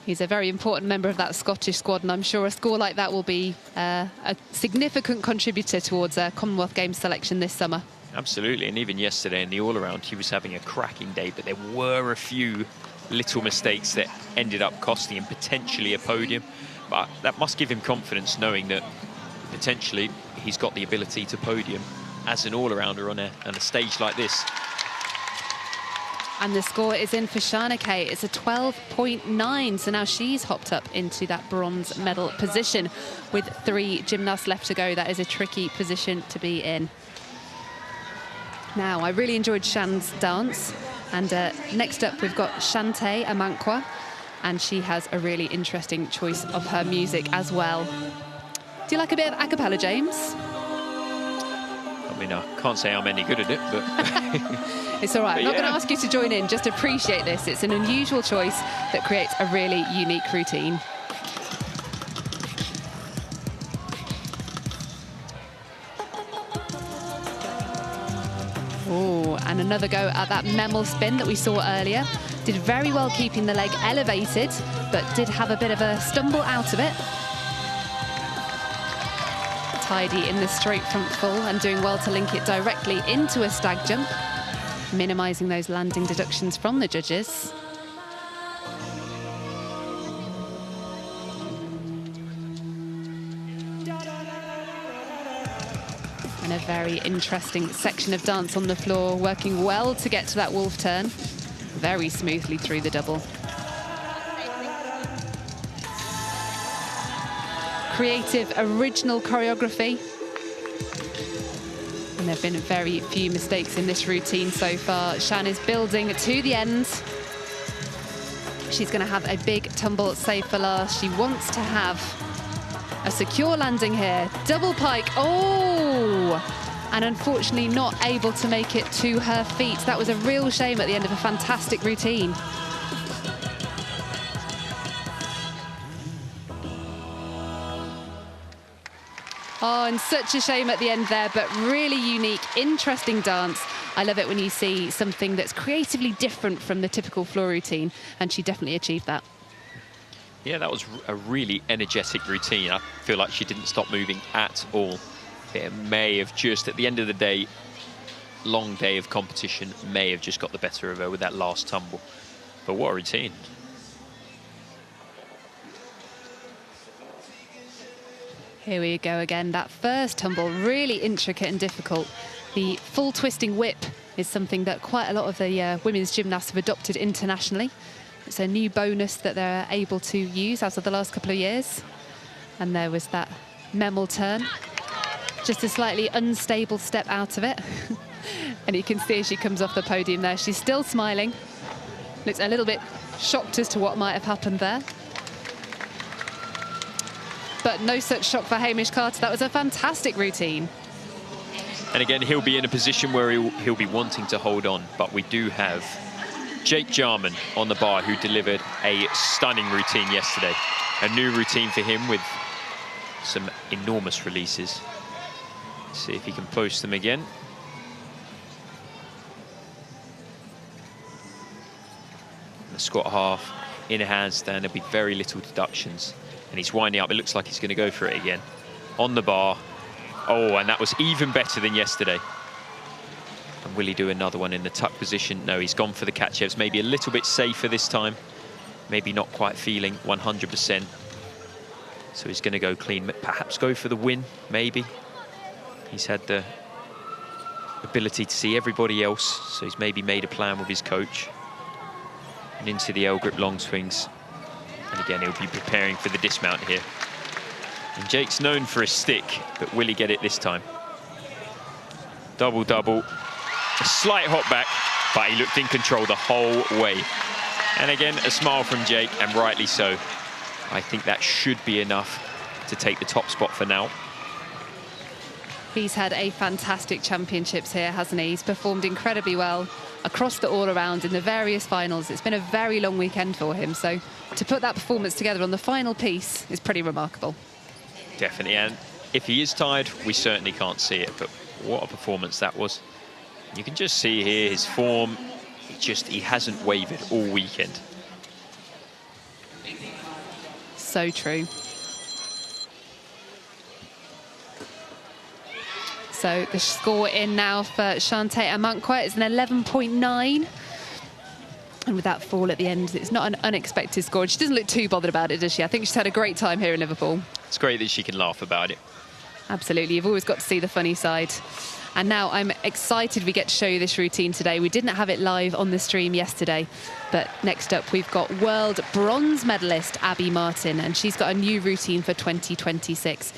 He's a very important member of that Scottish squad, and I'm sure a score like that will be a significant contributor towards a Commonwealth Games selection this summer. Absolutely, and even yesterday in the all-around, he was having a cracking day, but there were a few little mistakes that ended up costing him potentially a podium. But that must give him confidence, knowing that potentially he's got the ability to podium as an all-arounder on a stage like this. And the score is in for Shantae. It's a 12.9, so now she's hopped up into that bronze medal position with 3 gymnasts left to go. That is a tricky position to be in. Now, I really enjoyed Shan's dance, and next up we've got Shantae Amankwa, and she has a really interesting choice of her music as well. Do you like a bit of a cappella, James? I mean, I can't say I'm any good at it, but... It's all right. I'm not yeah. going to ask you to join in. Just appreciate this. It's an unusual choice that creates a really unique routine. Oh, and another go at that Memel spin that we saw earlier. Did very well keeping the leg elevated, but did have a bit of a stumble out of it. tidy in the straight front full and doing well to link it directly into a stag jump, minimising those landing deductions from the judges. And a very interesting section of dance on the floor, working well to get to that wolf turn, very smoothly through the double. Creative, original choreography. And there have been very few mistakes in this routine so far. Shan is building to the end. She's going to have a big tumble save for last. She wants to have a secure landing here. Double pike, oh! And unfortunately not able to make it to her feet. That was a real shame at the end of a fantastic routine. Oh, and such a shame at the end there, but really unique, interesting dance. I love it when you see something that's creatively different from the typical floor routine, and she definitely achieved that. Yeah, that was a really energetic routine. I feel like she didn't stop moving at all. It may have just, at the end of the day, long day of competition, may have just got the better of her with that last tumble. But what a routine. Here we go again. That first tumble, really intricate and difficult. The full twisting whip is something that quite a lot of the women's gymnasts have adopted internationally. It's a new bonus that they're able to use as of the last couple of years. And there was that Memel turn. Just a slightly unstable step out of it. And you can see as she comes off the podium there, she's still smiling. Looks a little bit shocked as to what might have happened there. But no such shock for Hamish Carter. That was a fantastic routine. And again, he'll be in a position where he'll be wanting to hold on. But we do have Jake Jarman on the bar, who delivered a stunning routine yesterday. A new routine for him with some enormous releases. Let's see if he can post them again. The squat half, in a handstand, there'll be very little deductions. And he's winding up. It looks like he's going to go for it again. On the bar. Oh, and that was even better than yesterday. And will he do another one in the tuck position? No, he's gone for the catch-ups. Maybe a little bit safer this time. Maybe not quite feeling 100%. So he's going to go clean. Perhaps go for the win, maybe. He's had the ability to see everybody else. So he's maybe made a plan with his coach. And into the L-grip long swings. And again, he'll be preparing for the dismount here. And Jake's known for his stick, but will he get it this time? Double, double. A slight hop back, but he looked in control the whole way. And again, a smile from Jake, and rightly so. I think that should be enough to take the top spot for now. He's had a fantastic championships here, hasn't he? He's performed incredibly well across the all-around in the various finals. It's been a very long weekend for him, so to put that performance together on the final piece is pretty remarkable. Definitely, and if he is tired, we certainly can't see it, but what a performance that was. You can just see here his form, he hasn't wavered all weekend. So true. So the score in now for Shantae Grant is an 11.9. And with that fall at the end, it's not an unexpected score. She doesn't look too bothered about it, does she? I think she's had a great time here in Liverpool. It's great that she can laugh about it. Absolutely. You've always got to see the funny side. And now I'm excited we get to show you this routine today. We didn't have it live on the stream yesterday. But next up, we've got world bronze medalist Abigail Martin. And she's got a new routine for 2026.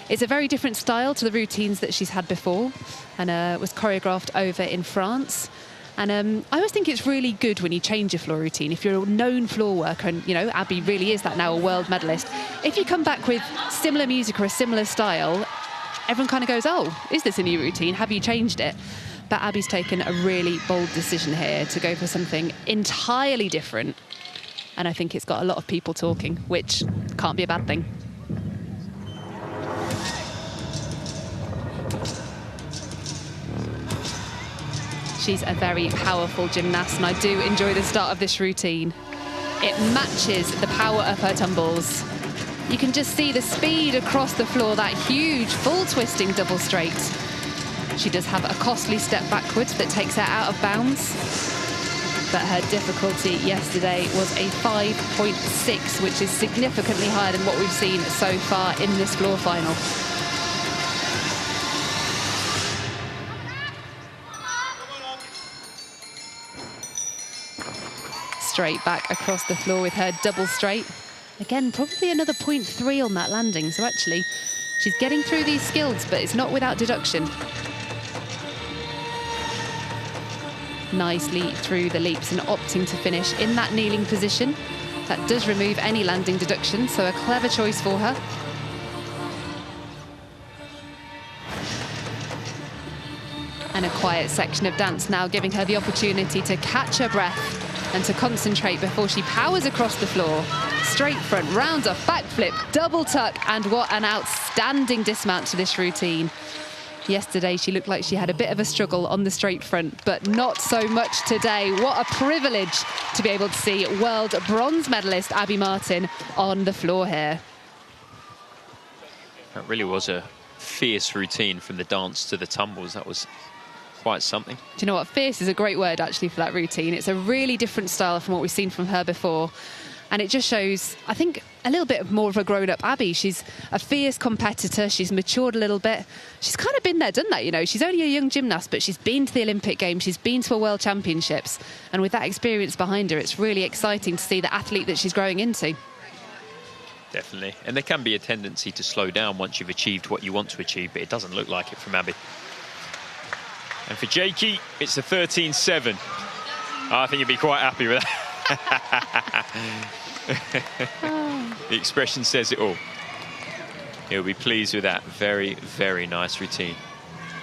It's a very different style to the routines that she's had before. And was choreographed over in France. And I always think it's really good when you change your floor routine. If you're a known floor worker, and you know, Abby really is that now, a world medalist. If you come back with similar music or a similar style, everyone kind of goes, oh, is this a new routine? Have you changed it? But Abby's taken a really bold decision here to go for something entirely different. And I think it's got a lot of people talking, which can't be a bad thing. She's a very powerful gymnast, and I do enjoy the start of this routine. It matches the power of her tumbles. You can just see the speed across the floor, that huge full twisting double straight. She does have a costly step backwards that takes her out of bounds. But her difficulty yesterday was a 5.6, which is significantly higher than what we've seen so far in this floor final. Straight back across the floor with her double straight. Again, probably another 0.3 on that landing. So actually, she's getting through these skills, but it's not without deduction. Nicely through the leaps and opting to finish in that kneeling position. That does remove any landing deduction, so a clever choice for her. And a quiet section of dance now, giving her the opportunity to catch her breath and to concentrate before she powers across the floor. Straight front, round off, backflip, double tuck, and what an outstanding dismount to this routine. Yesterday, she looked like she had a bit of a struggle on the straight front, but not so much today. What a privilege to be able to see world bronze medalist Abby Martin on the floor here. That really was a fierce routine from the dance to the tumbles. That was quite something. Do you know what? Fierce is a great word, actually, for that routine. It's a really different style from what we've seen from her before. And it just shows, I think, a little bit more of a grown-up Abby. She's a fierce competitor. She's matured a little bit. She's kind of been there, done that, you know. She's only a young gymnast, but she's been to the Olympic Games. She's been to a World Championships. And with that experience behind her, it's really exciting to see the athlete that she's growing into. Definitely. And there can be a tendency to slow down once you've achieved what you want to achieve, but it doesn't look like it from Abby. And for Jakey, it's a 13-7. I think you'd be quite happy with that. The expression says it all. He'll be pleased with that. Very, very nice routine.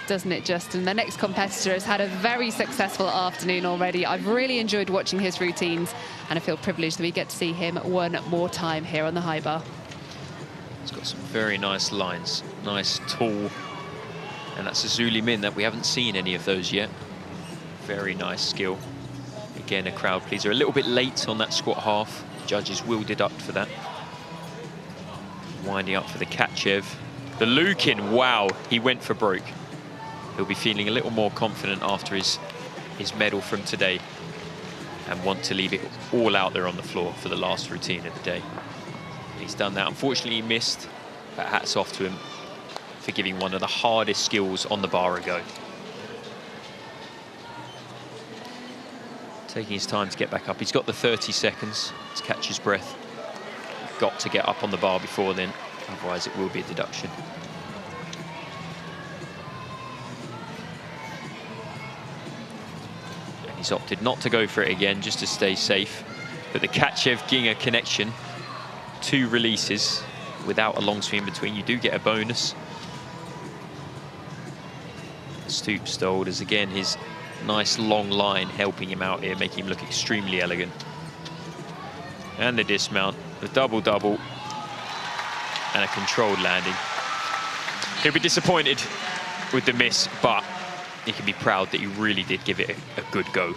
Doesn't it, Justin? The next competitor has had a very successful afternoon already. I've really enjoyed watching his routines, and I feel privileged that we get to see him one more time here on the high bar. He's got some very nice lines. Nice, tall. And that's a Zuli Min that we haven't seen any of those yet. Very nice skill. Again, a crowd pleaser. A little bit late on that squat half. Judges will deduct for that. Winding up for the Kachev. The Lukin, wow, he went for broke. He'll be feeling a little more confident after his medal from today and want to leave it all out there on the floor for the last routine of the day. He's done that. Unfortunately, he missed, but hats off to him for giving one of the hardest skills on the bar a go. Taking his time to get back up. He's got the 30 seconds to catch his breath. Got to get up on the bar before then, otherwise it will be a deduction. And he's opted not to go for it again, just to stay safe. But the Kachev-Ginger connection, 2 releases without a long swing in between, you do get a bonus. Stoop stoled as again his nice long line helping him out here, making him look extremely elegant. And the dismount, the double-double, and a controlled landing. He'll be disappointed with the miss, but he can be proud that he really did give it a good go.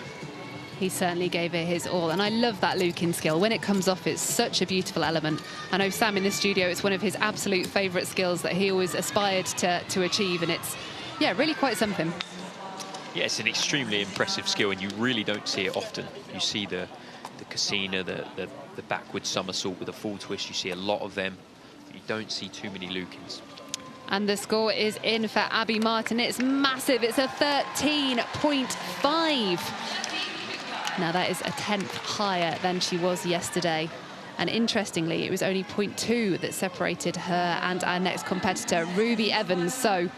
He certainly gave it his all, and I love that Lukin skill. When it comes off, it's such a beautiful element. I know Sam in the studio, it's one of his absolute favourite skills that he always aspired to achieve, and it's, yeah, really quite something. Yeah, it's an extremely impressive skill, and you really don't see it often. You see the Cassina, the backward somersault with a full twist. You see a lot of them. You don't see too many Lukins. And the score is in for Abby Martin. It's massive. It's a 13.5. Now, that is a 10th higher than she was yesterday. And interestingly, it was only 0.2 that separated her and our next competitor, Ruby Evans. So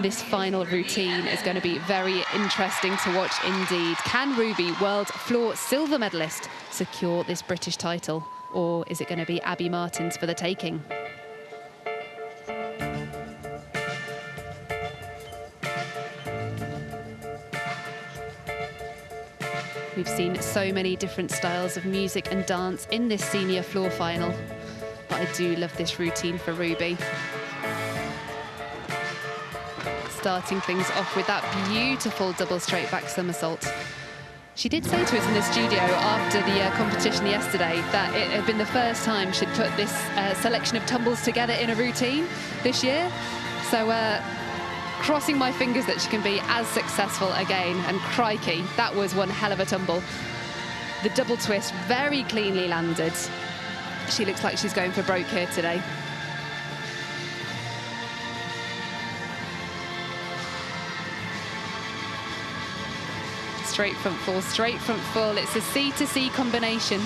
this final routine is going to be very interesting to watch indeed. Can Ruby, world floor silver medalist, secure this British title? Or is it going to be Abby Martin's for the taking? We've seen so many different styles of music and dance in this senior floor final, but I do love this routine for Ruby. Starting things off with that beautiful double straight back somersault. She did say to us in the studio after the competition yesterday that it had been the first time she'd put this selection of tumbles together in a routine this year. So crossing my fingers that she can be as successful again. And crikey, that was one hell of a tumble. The double twist very cleanly landed. She looks like she's going for broke here today. Straight front fall, straight front fall. It's a C to C combination.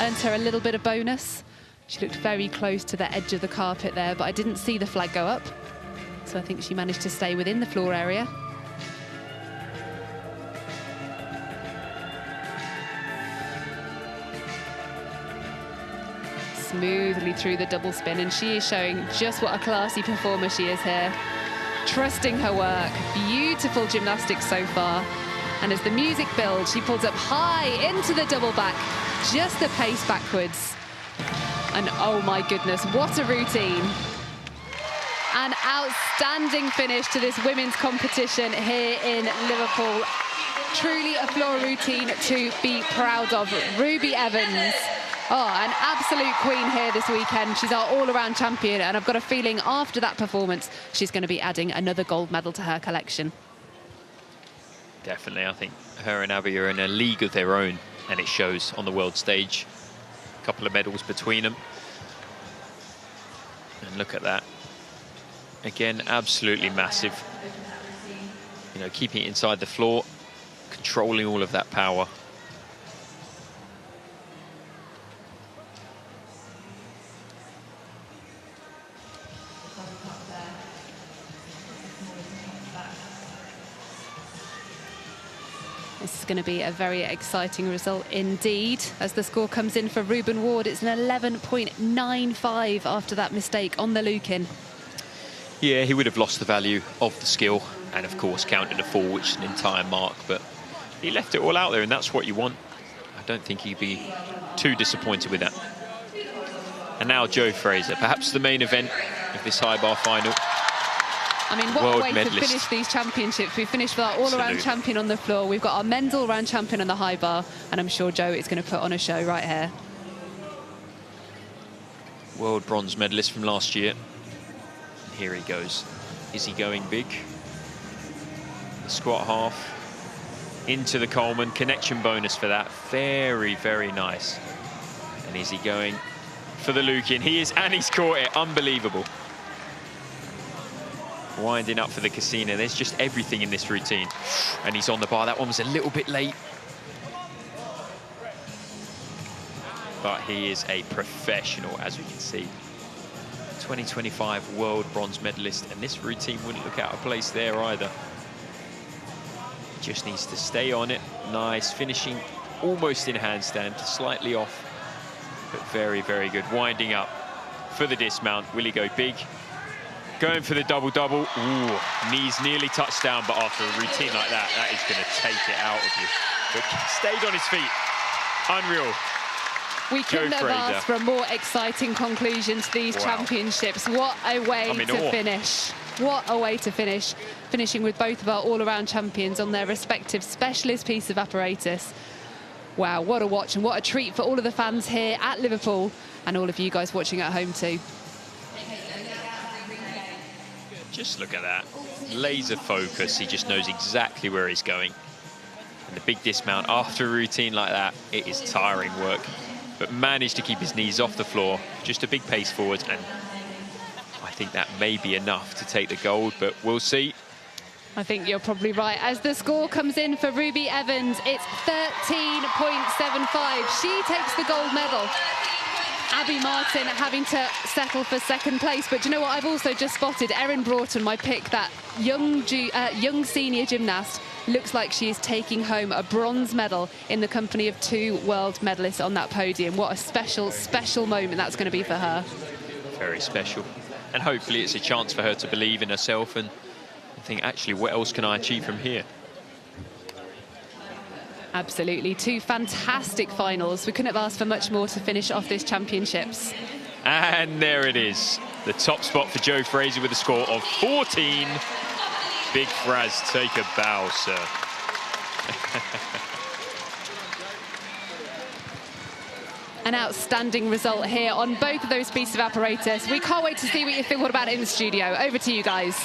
Earns her a little bit of bonus. She looked very close to the edge of the carpet there, but I didn't see the flag go up. So I think she managed to stay within the floor area. Smoothly through the double spin, and she is showing just what a classy performer she is here. Trusting her work. Beautiful gymnastics so far. And as the music builds, she pulls up high into the double back, just the pace backwards. And oh my goodness, what a routine. An outstanding finish to this women's competition here in Liverpool. Truly a floor routine to be proud of. Ruby Evans, an absolute queen here this weekend. She's our all-around champion, and I've got a feeling after that performance, she's going to be adding another gold medal to her collection. Definitely, I think her and Abby are in a league of their own, and it shows on the world stage. A couple of medals between them. And look at that. Again, absolutely massive. You know, keeping it inside the floor, controlling all of that power. This is going to be a very exciting result indeed. As the score comes in for Ruben Ward, it's an 11.95 after that mistake on the look-in. Yeah, he would have lost the value of the skill and, of course, counted a fall, which is an entire mark. But he left it all out there, and that's what you want. I don't think he'd be too disappointed with that. And now Joe Fraser, perhaps the main event of this high bar final. I mean, what a way to finish these championships. We finished with our all-around champion on the floor. We've got our men's all-around champion on the high bar. And I'm sure Joe is going to put on a show right here. World bronze medalist from last year. And here he goes. Is he going big? The squat half. Into the Coleman. Connection bonus for that. Very, very nice. And is he going for the look-in? He is, and he's caught it. Unbelievable. Winding up for the casino. There's just everything in this routine. And he's on the bar. That one was a little bit late. But he is a professional, as we can see. 2025 world bronze medalist. And this routine wouldn't look out of place there either. Just needs to stay on it. Nice. Finishing almost in handstand. Slightly off. But very, very good. Winding up for the dismount. Will he go big? Going for the double-double. Ooh, knees nearly touched down, but after a routine like that, that is going to take it out of you. But stayed on his feet. Unreal. We couldn't have asked for a more exciting conclusion to these championships. What a way to finish. What a way to finish. Finishing with both of our all-around champions on their respective specialist piece of apparatus. Wow, what a watch and what a treat for all of the fans here at Liverpool and all of you guys watching at home too. Just look at that. Laser focus. He just knows exactly where he's going. And the big dismount after a routine like that, it is tiring work. But managed to keep his knees off the floor. Just a big pace forward. And I think that may be enough to take the gold, but we'll see. I think you're probably right. As the score comes in for Ruby Evans, it's 13.75. She takes the gold medal. Abby Martin having to settle for second place. But do you know what? I've also just spotted Erin Broughton, my pick, that young senior gymnast. Looks like she is taking home a bronze medal in the company of 2 world medalists on that podium. What a special, special moment that's going to be for her. Very special. And hopefully it's a chance for her to believe in herself and think, actually, what else can I achieve from here? Absolutely. 2 fantastic finals. We couldn't have asked for much more to finish off this championships. And there it is. The top spot for Joe Fraser with a score of 14. Big Fraz, take a bow, sir. An outstanding result here on both of those pieces of apparatus. We can't wait to see what you think about it in the studio. Over to you guys.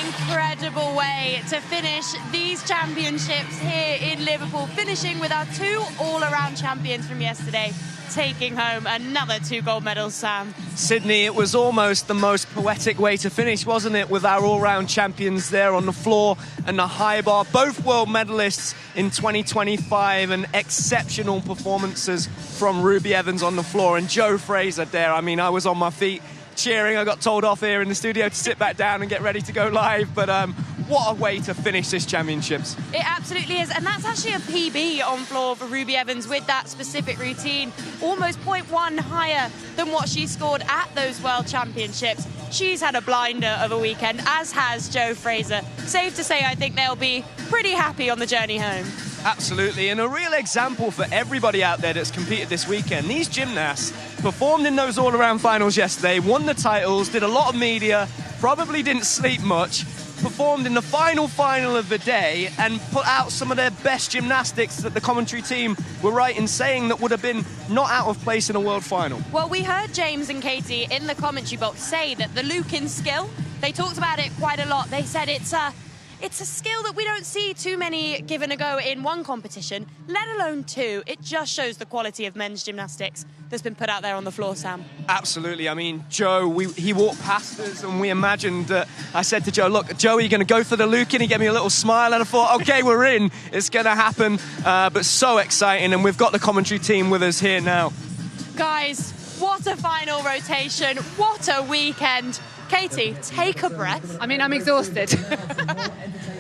Incredible way to finish these championships here in Liverpool, finishing with our 2 all-around champions from yesterday, taking home another 2 gold medals, Sam. Sydney, it was almost the most poetic way to finish, wasn't it, with our all-round champions there on the floor and the high bar, both world medalists in 2025, and exceptional performances from Ruby Evans on the floor and Jo Fraser there. I mean, I was on my feet cheering. I got told off here in the studio to sit back down and get ready to go live, but what a way to finish this championships. It absolutely is, and that's actually a PB on floor for Ruby Evans with that specific routine, almost 0.1 higher than what she scored at those World Championships. She's had a blinder of a weekend, as has Jo Fraser. Safe to say, I think they'll be pretty happy on the journey home. Absolutely, and a real example for everybody out there that's competed this weekend. These gymnasts performed in those all-around finals yesterday, won the titles, did a lot of media, probably didn't sleep much, performed in the final of the day and put out some of their best gymnastics that the commentary team were right in saying that would have been not out of place in a world final. Well, we heard James and Katie in the commentary box say that the Lukin skill, they talked about it quite a lot. They said it's a skill that we don't see too many given a go in one competition, let alone 2. It just shows the quality of men's gymnastics that's been put out there on the floor, Sam. Absolutely. I mean, Joe, he walked past us and we imagined that. I said to Joe, look, Joe, are you going to go for the Lukin? He gave me a little smile and I thought, okay, we're in. It's going to happen. But so exciting. And we've got the commentary team with us here now. Guys, what a final rotation. What a weekend. Katie, take a breath. I mean, I'm exhausted.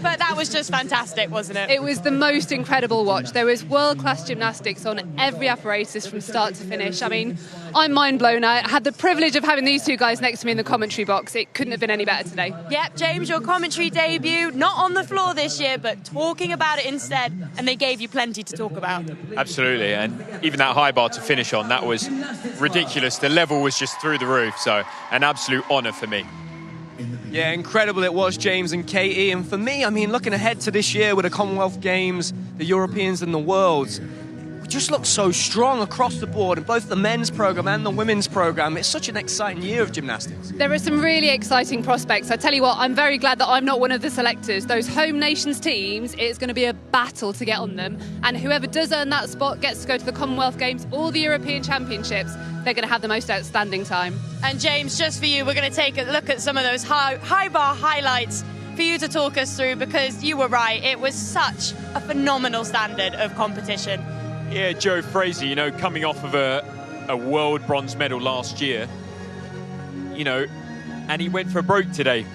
But that was just fantastic, wasn't it? It was the most incredible watch. There was world-class gymnastics on every apparatus from start to finish. I mean, I'm mind blown. I had the privilege of having these 2 guys next to me in the commentary box. It couldn't have been any better today. Yep, James, your commentary debut, not on the floor this year, but talking about it instead, and they gave you plenty to talk about. Absolutely, and even that high bar to finish on, that was ridiculous. The level was just through the roof, so an absolute honour for me. Yeah, incredible it was, James and Katie. And for me, I mean, looking ahead to this year with the Commonwealth Games, the Europeans and the Worlds, we just look so strong across the board in both the men's programme and the women's programme. It's such an exciting year of gymnastics. There are some really exciting prospects. I tell you what, I'm very glad that I'm not one of the selectors. Those home nations teams, it's going to be a battle to get on them. And whoever does earn that spot gets to go to the Commonwealth Games or the European Championships. They're going to have the most outstanding time. And James, just for you, we're going to take a look at some of those high bar highlights for you to talk us through, because you were right, it was such a phenomenal standard of competition. Yeah, Jo Fraser, you know, coming off of a world bronze medal last year, you know, and he went for a broke today.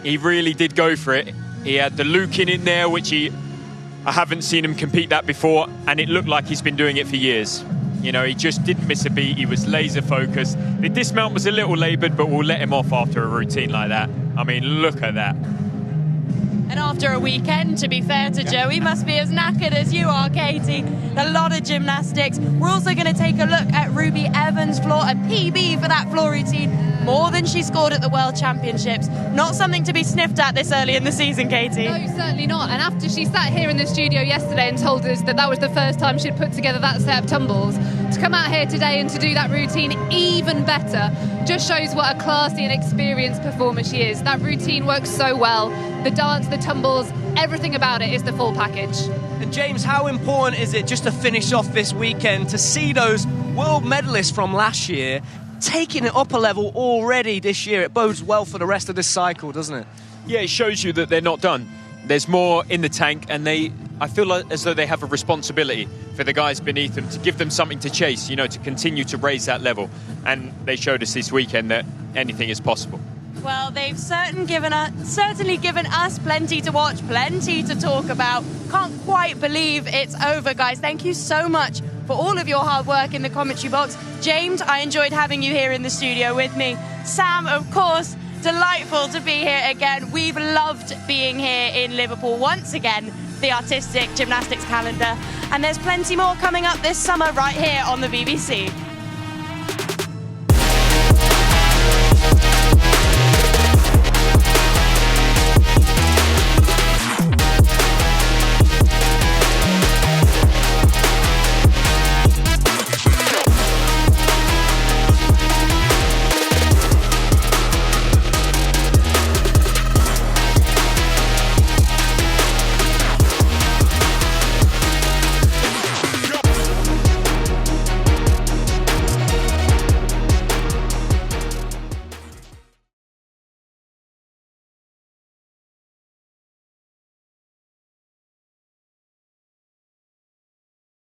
He really did go for it. He had the Lukin in there, which I haven't seen him compete that before, and it looked like he's been doing it for years. You know, he just didn't miss a beat. He was laser focused. The dismount was a little laboured, but we'll let him off after a routine like that. I mean, look at that. And after a weekend, to be fair to Joe, he must be as knackered as you are, Katie. A lot of gymnastics. We're also going to take a look at Ruby Evans' floor, a PB for that floor routine, more than she scored at the World Championships. Not something to be sniffed at this early in the season, Katie. No, certainly not. And after she sat here in the studio yesterday and told us that was the first time she'd put together that set of tumbles, to come out here today and to do that routine even better just shows what a classy and experienced performer she is. That routine works so well. The dance, the tumbles, everything about it is the full package. And James, how important is it just to finish off this weekend to see those world medalists from last year taking it up a level already this year? It bodes well for the rest of this cycle, doesn't it? Yeah, it shows you that they're not done. There's more in the tank, and I feel as though they have a responsibility for the guys beneath them to give them something to chase, you know, to continue to raise that level. And they showed us this weekend that anything is possible. Well, they've certainly given us plenty to watch, plenty to talk about. Can't quite believe it's over, guys. Thank you so much for all of your hard work in the commentary box. James, I enjoyed having you here in the studio with me. Sam, of course, delightful to be here again. We've loved being here in Liverpool once again, the artistic gymnastics calendar. And there's plenty more coming up this summer right here on the BBC.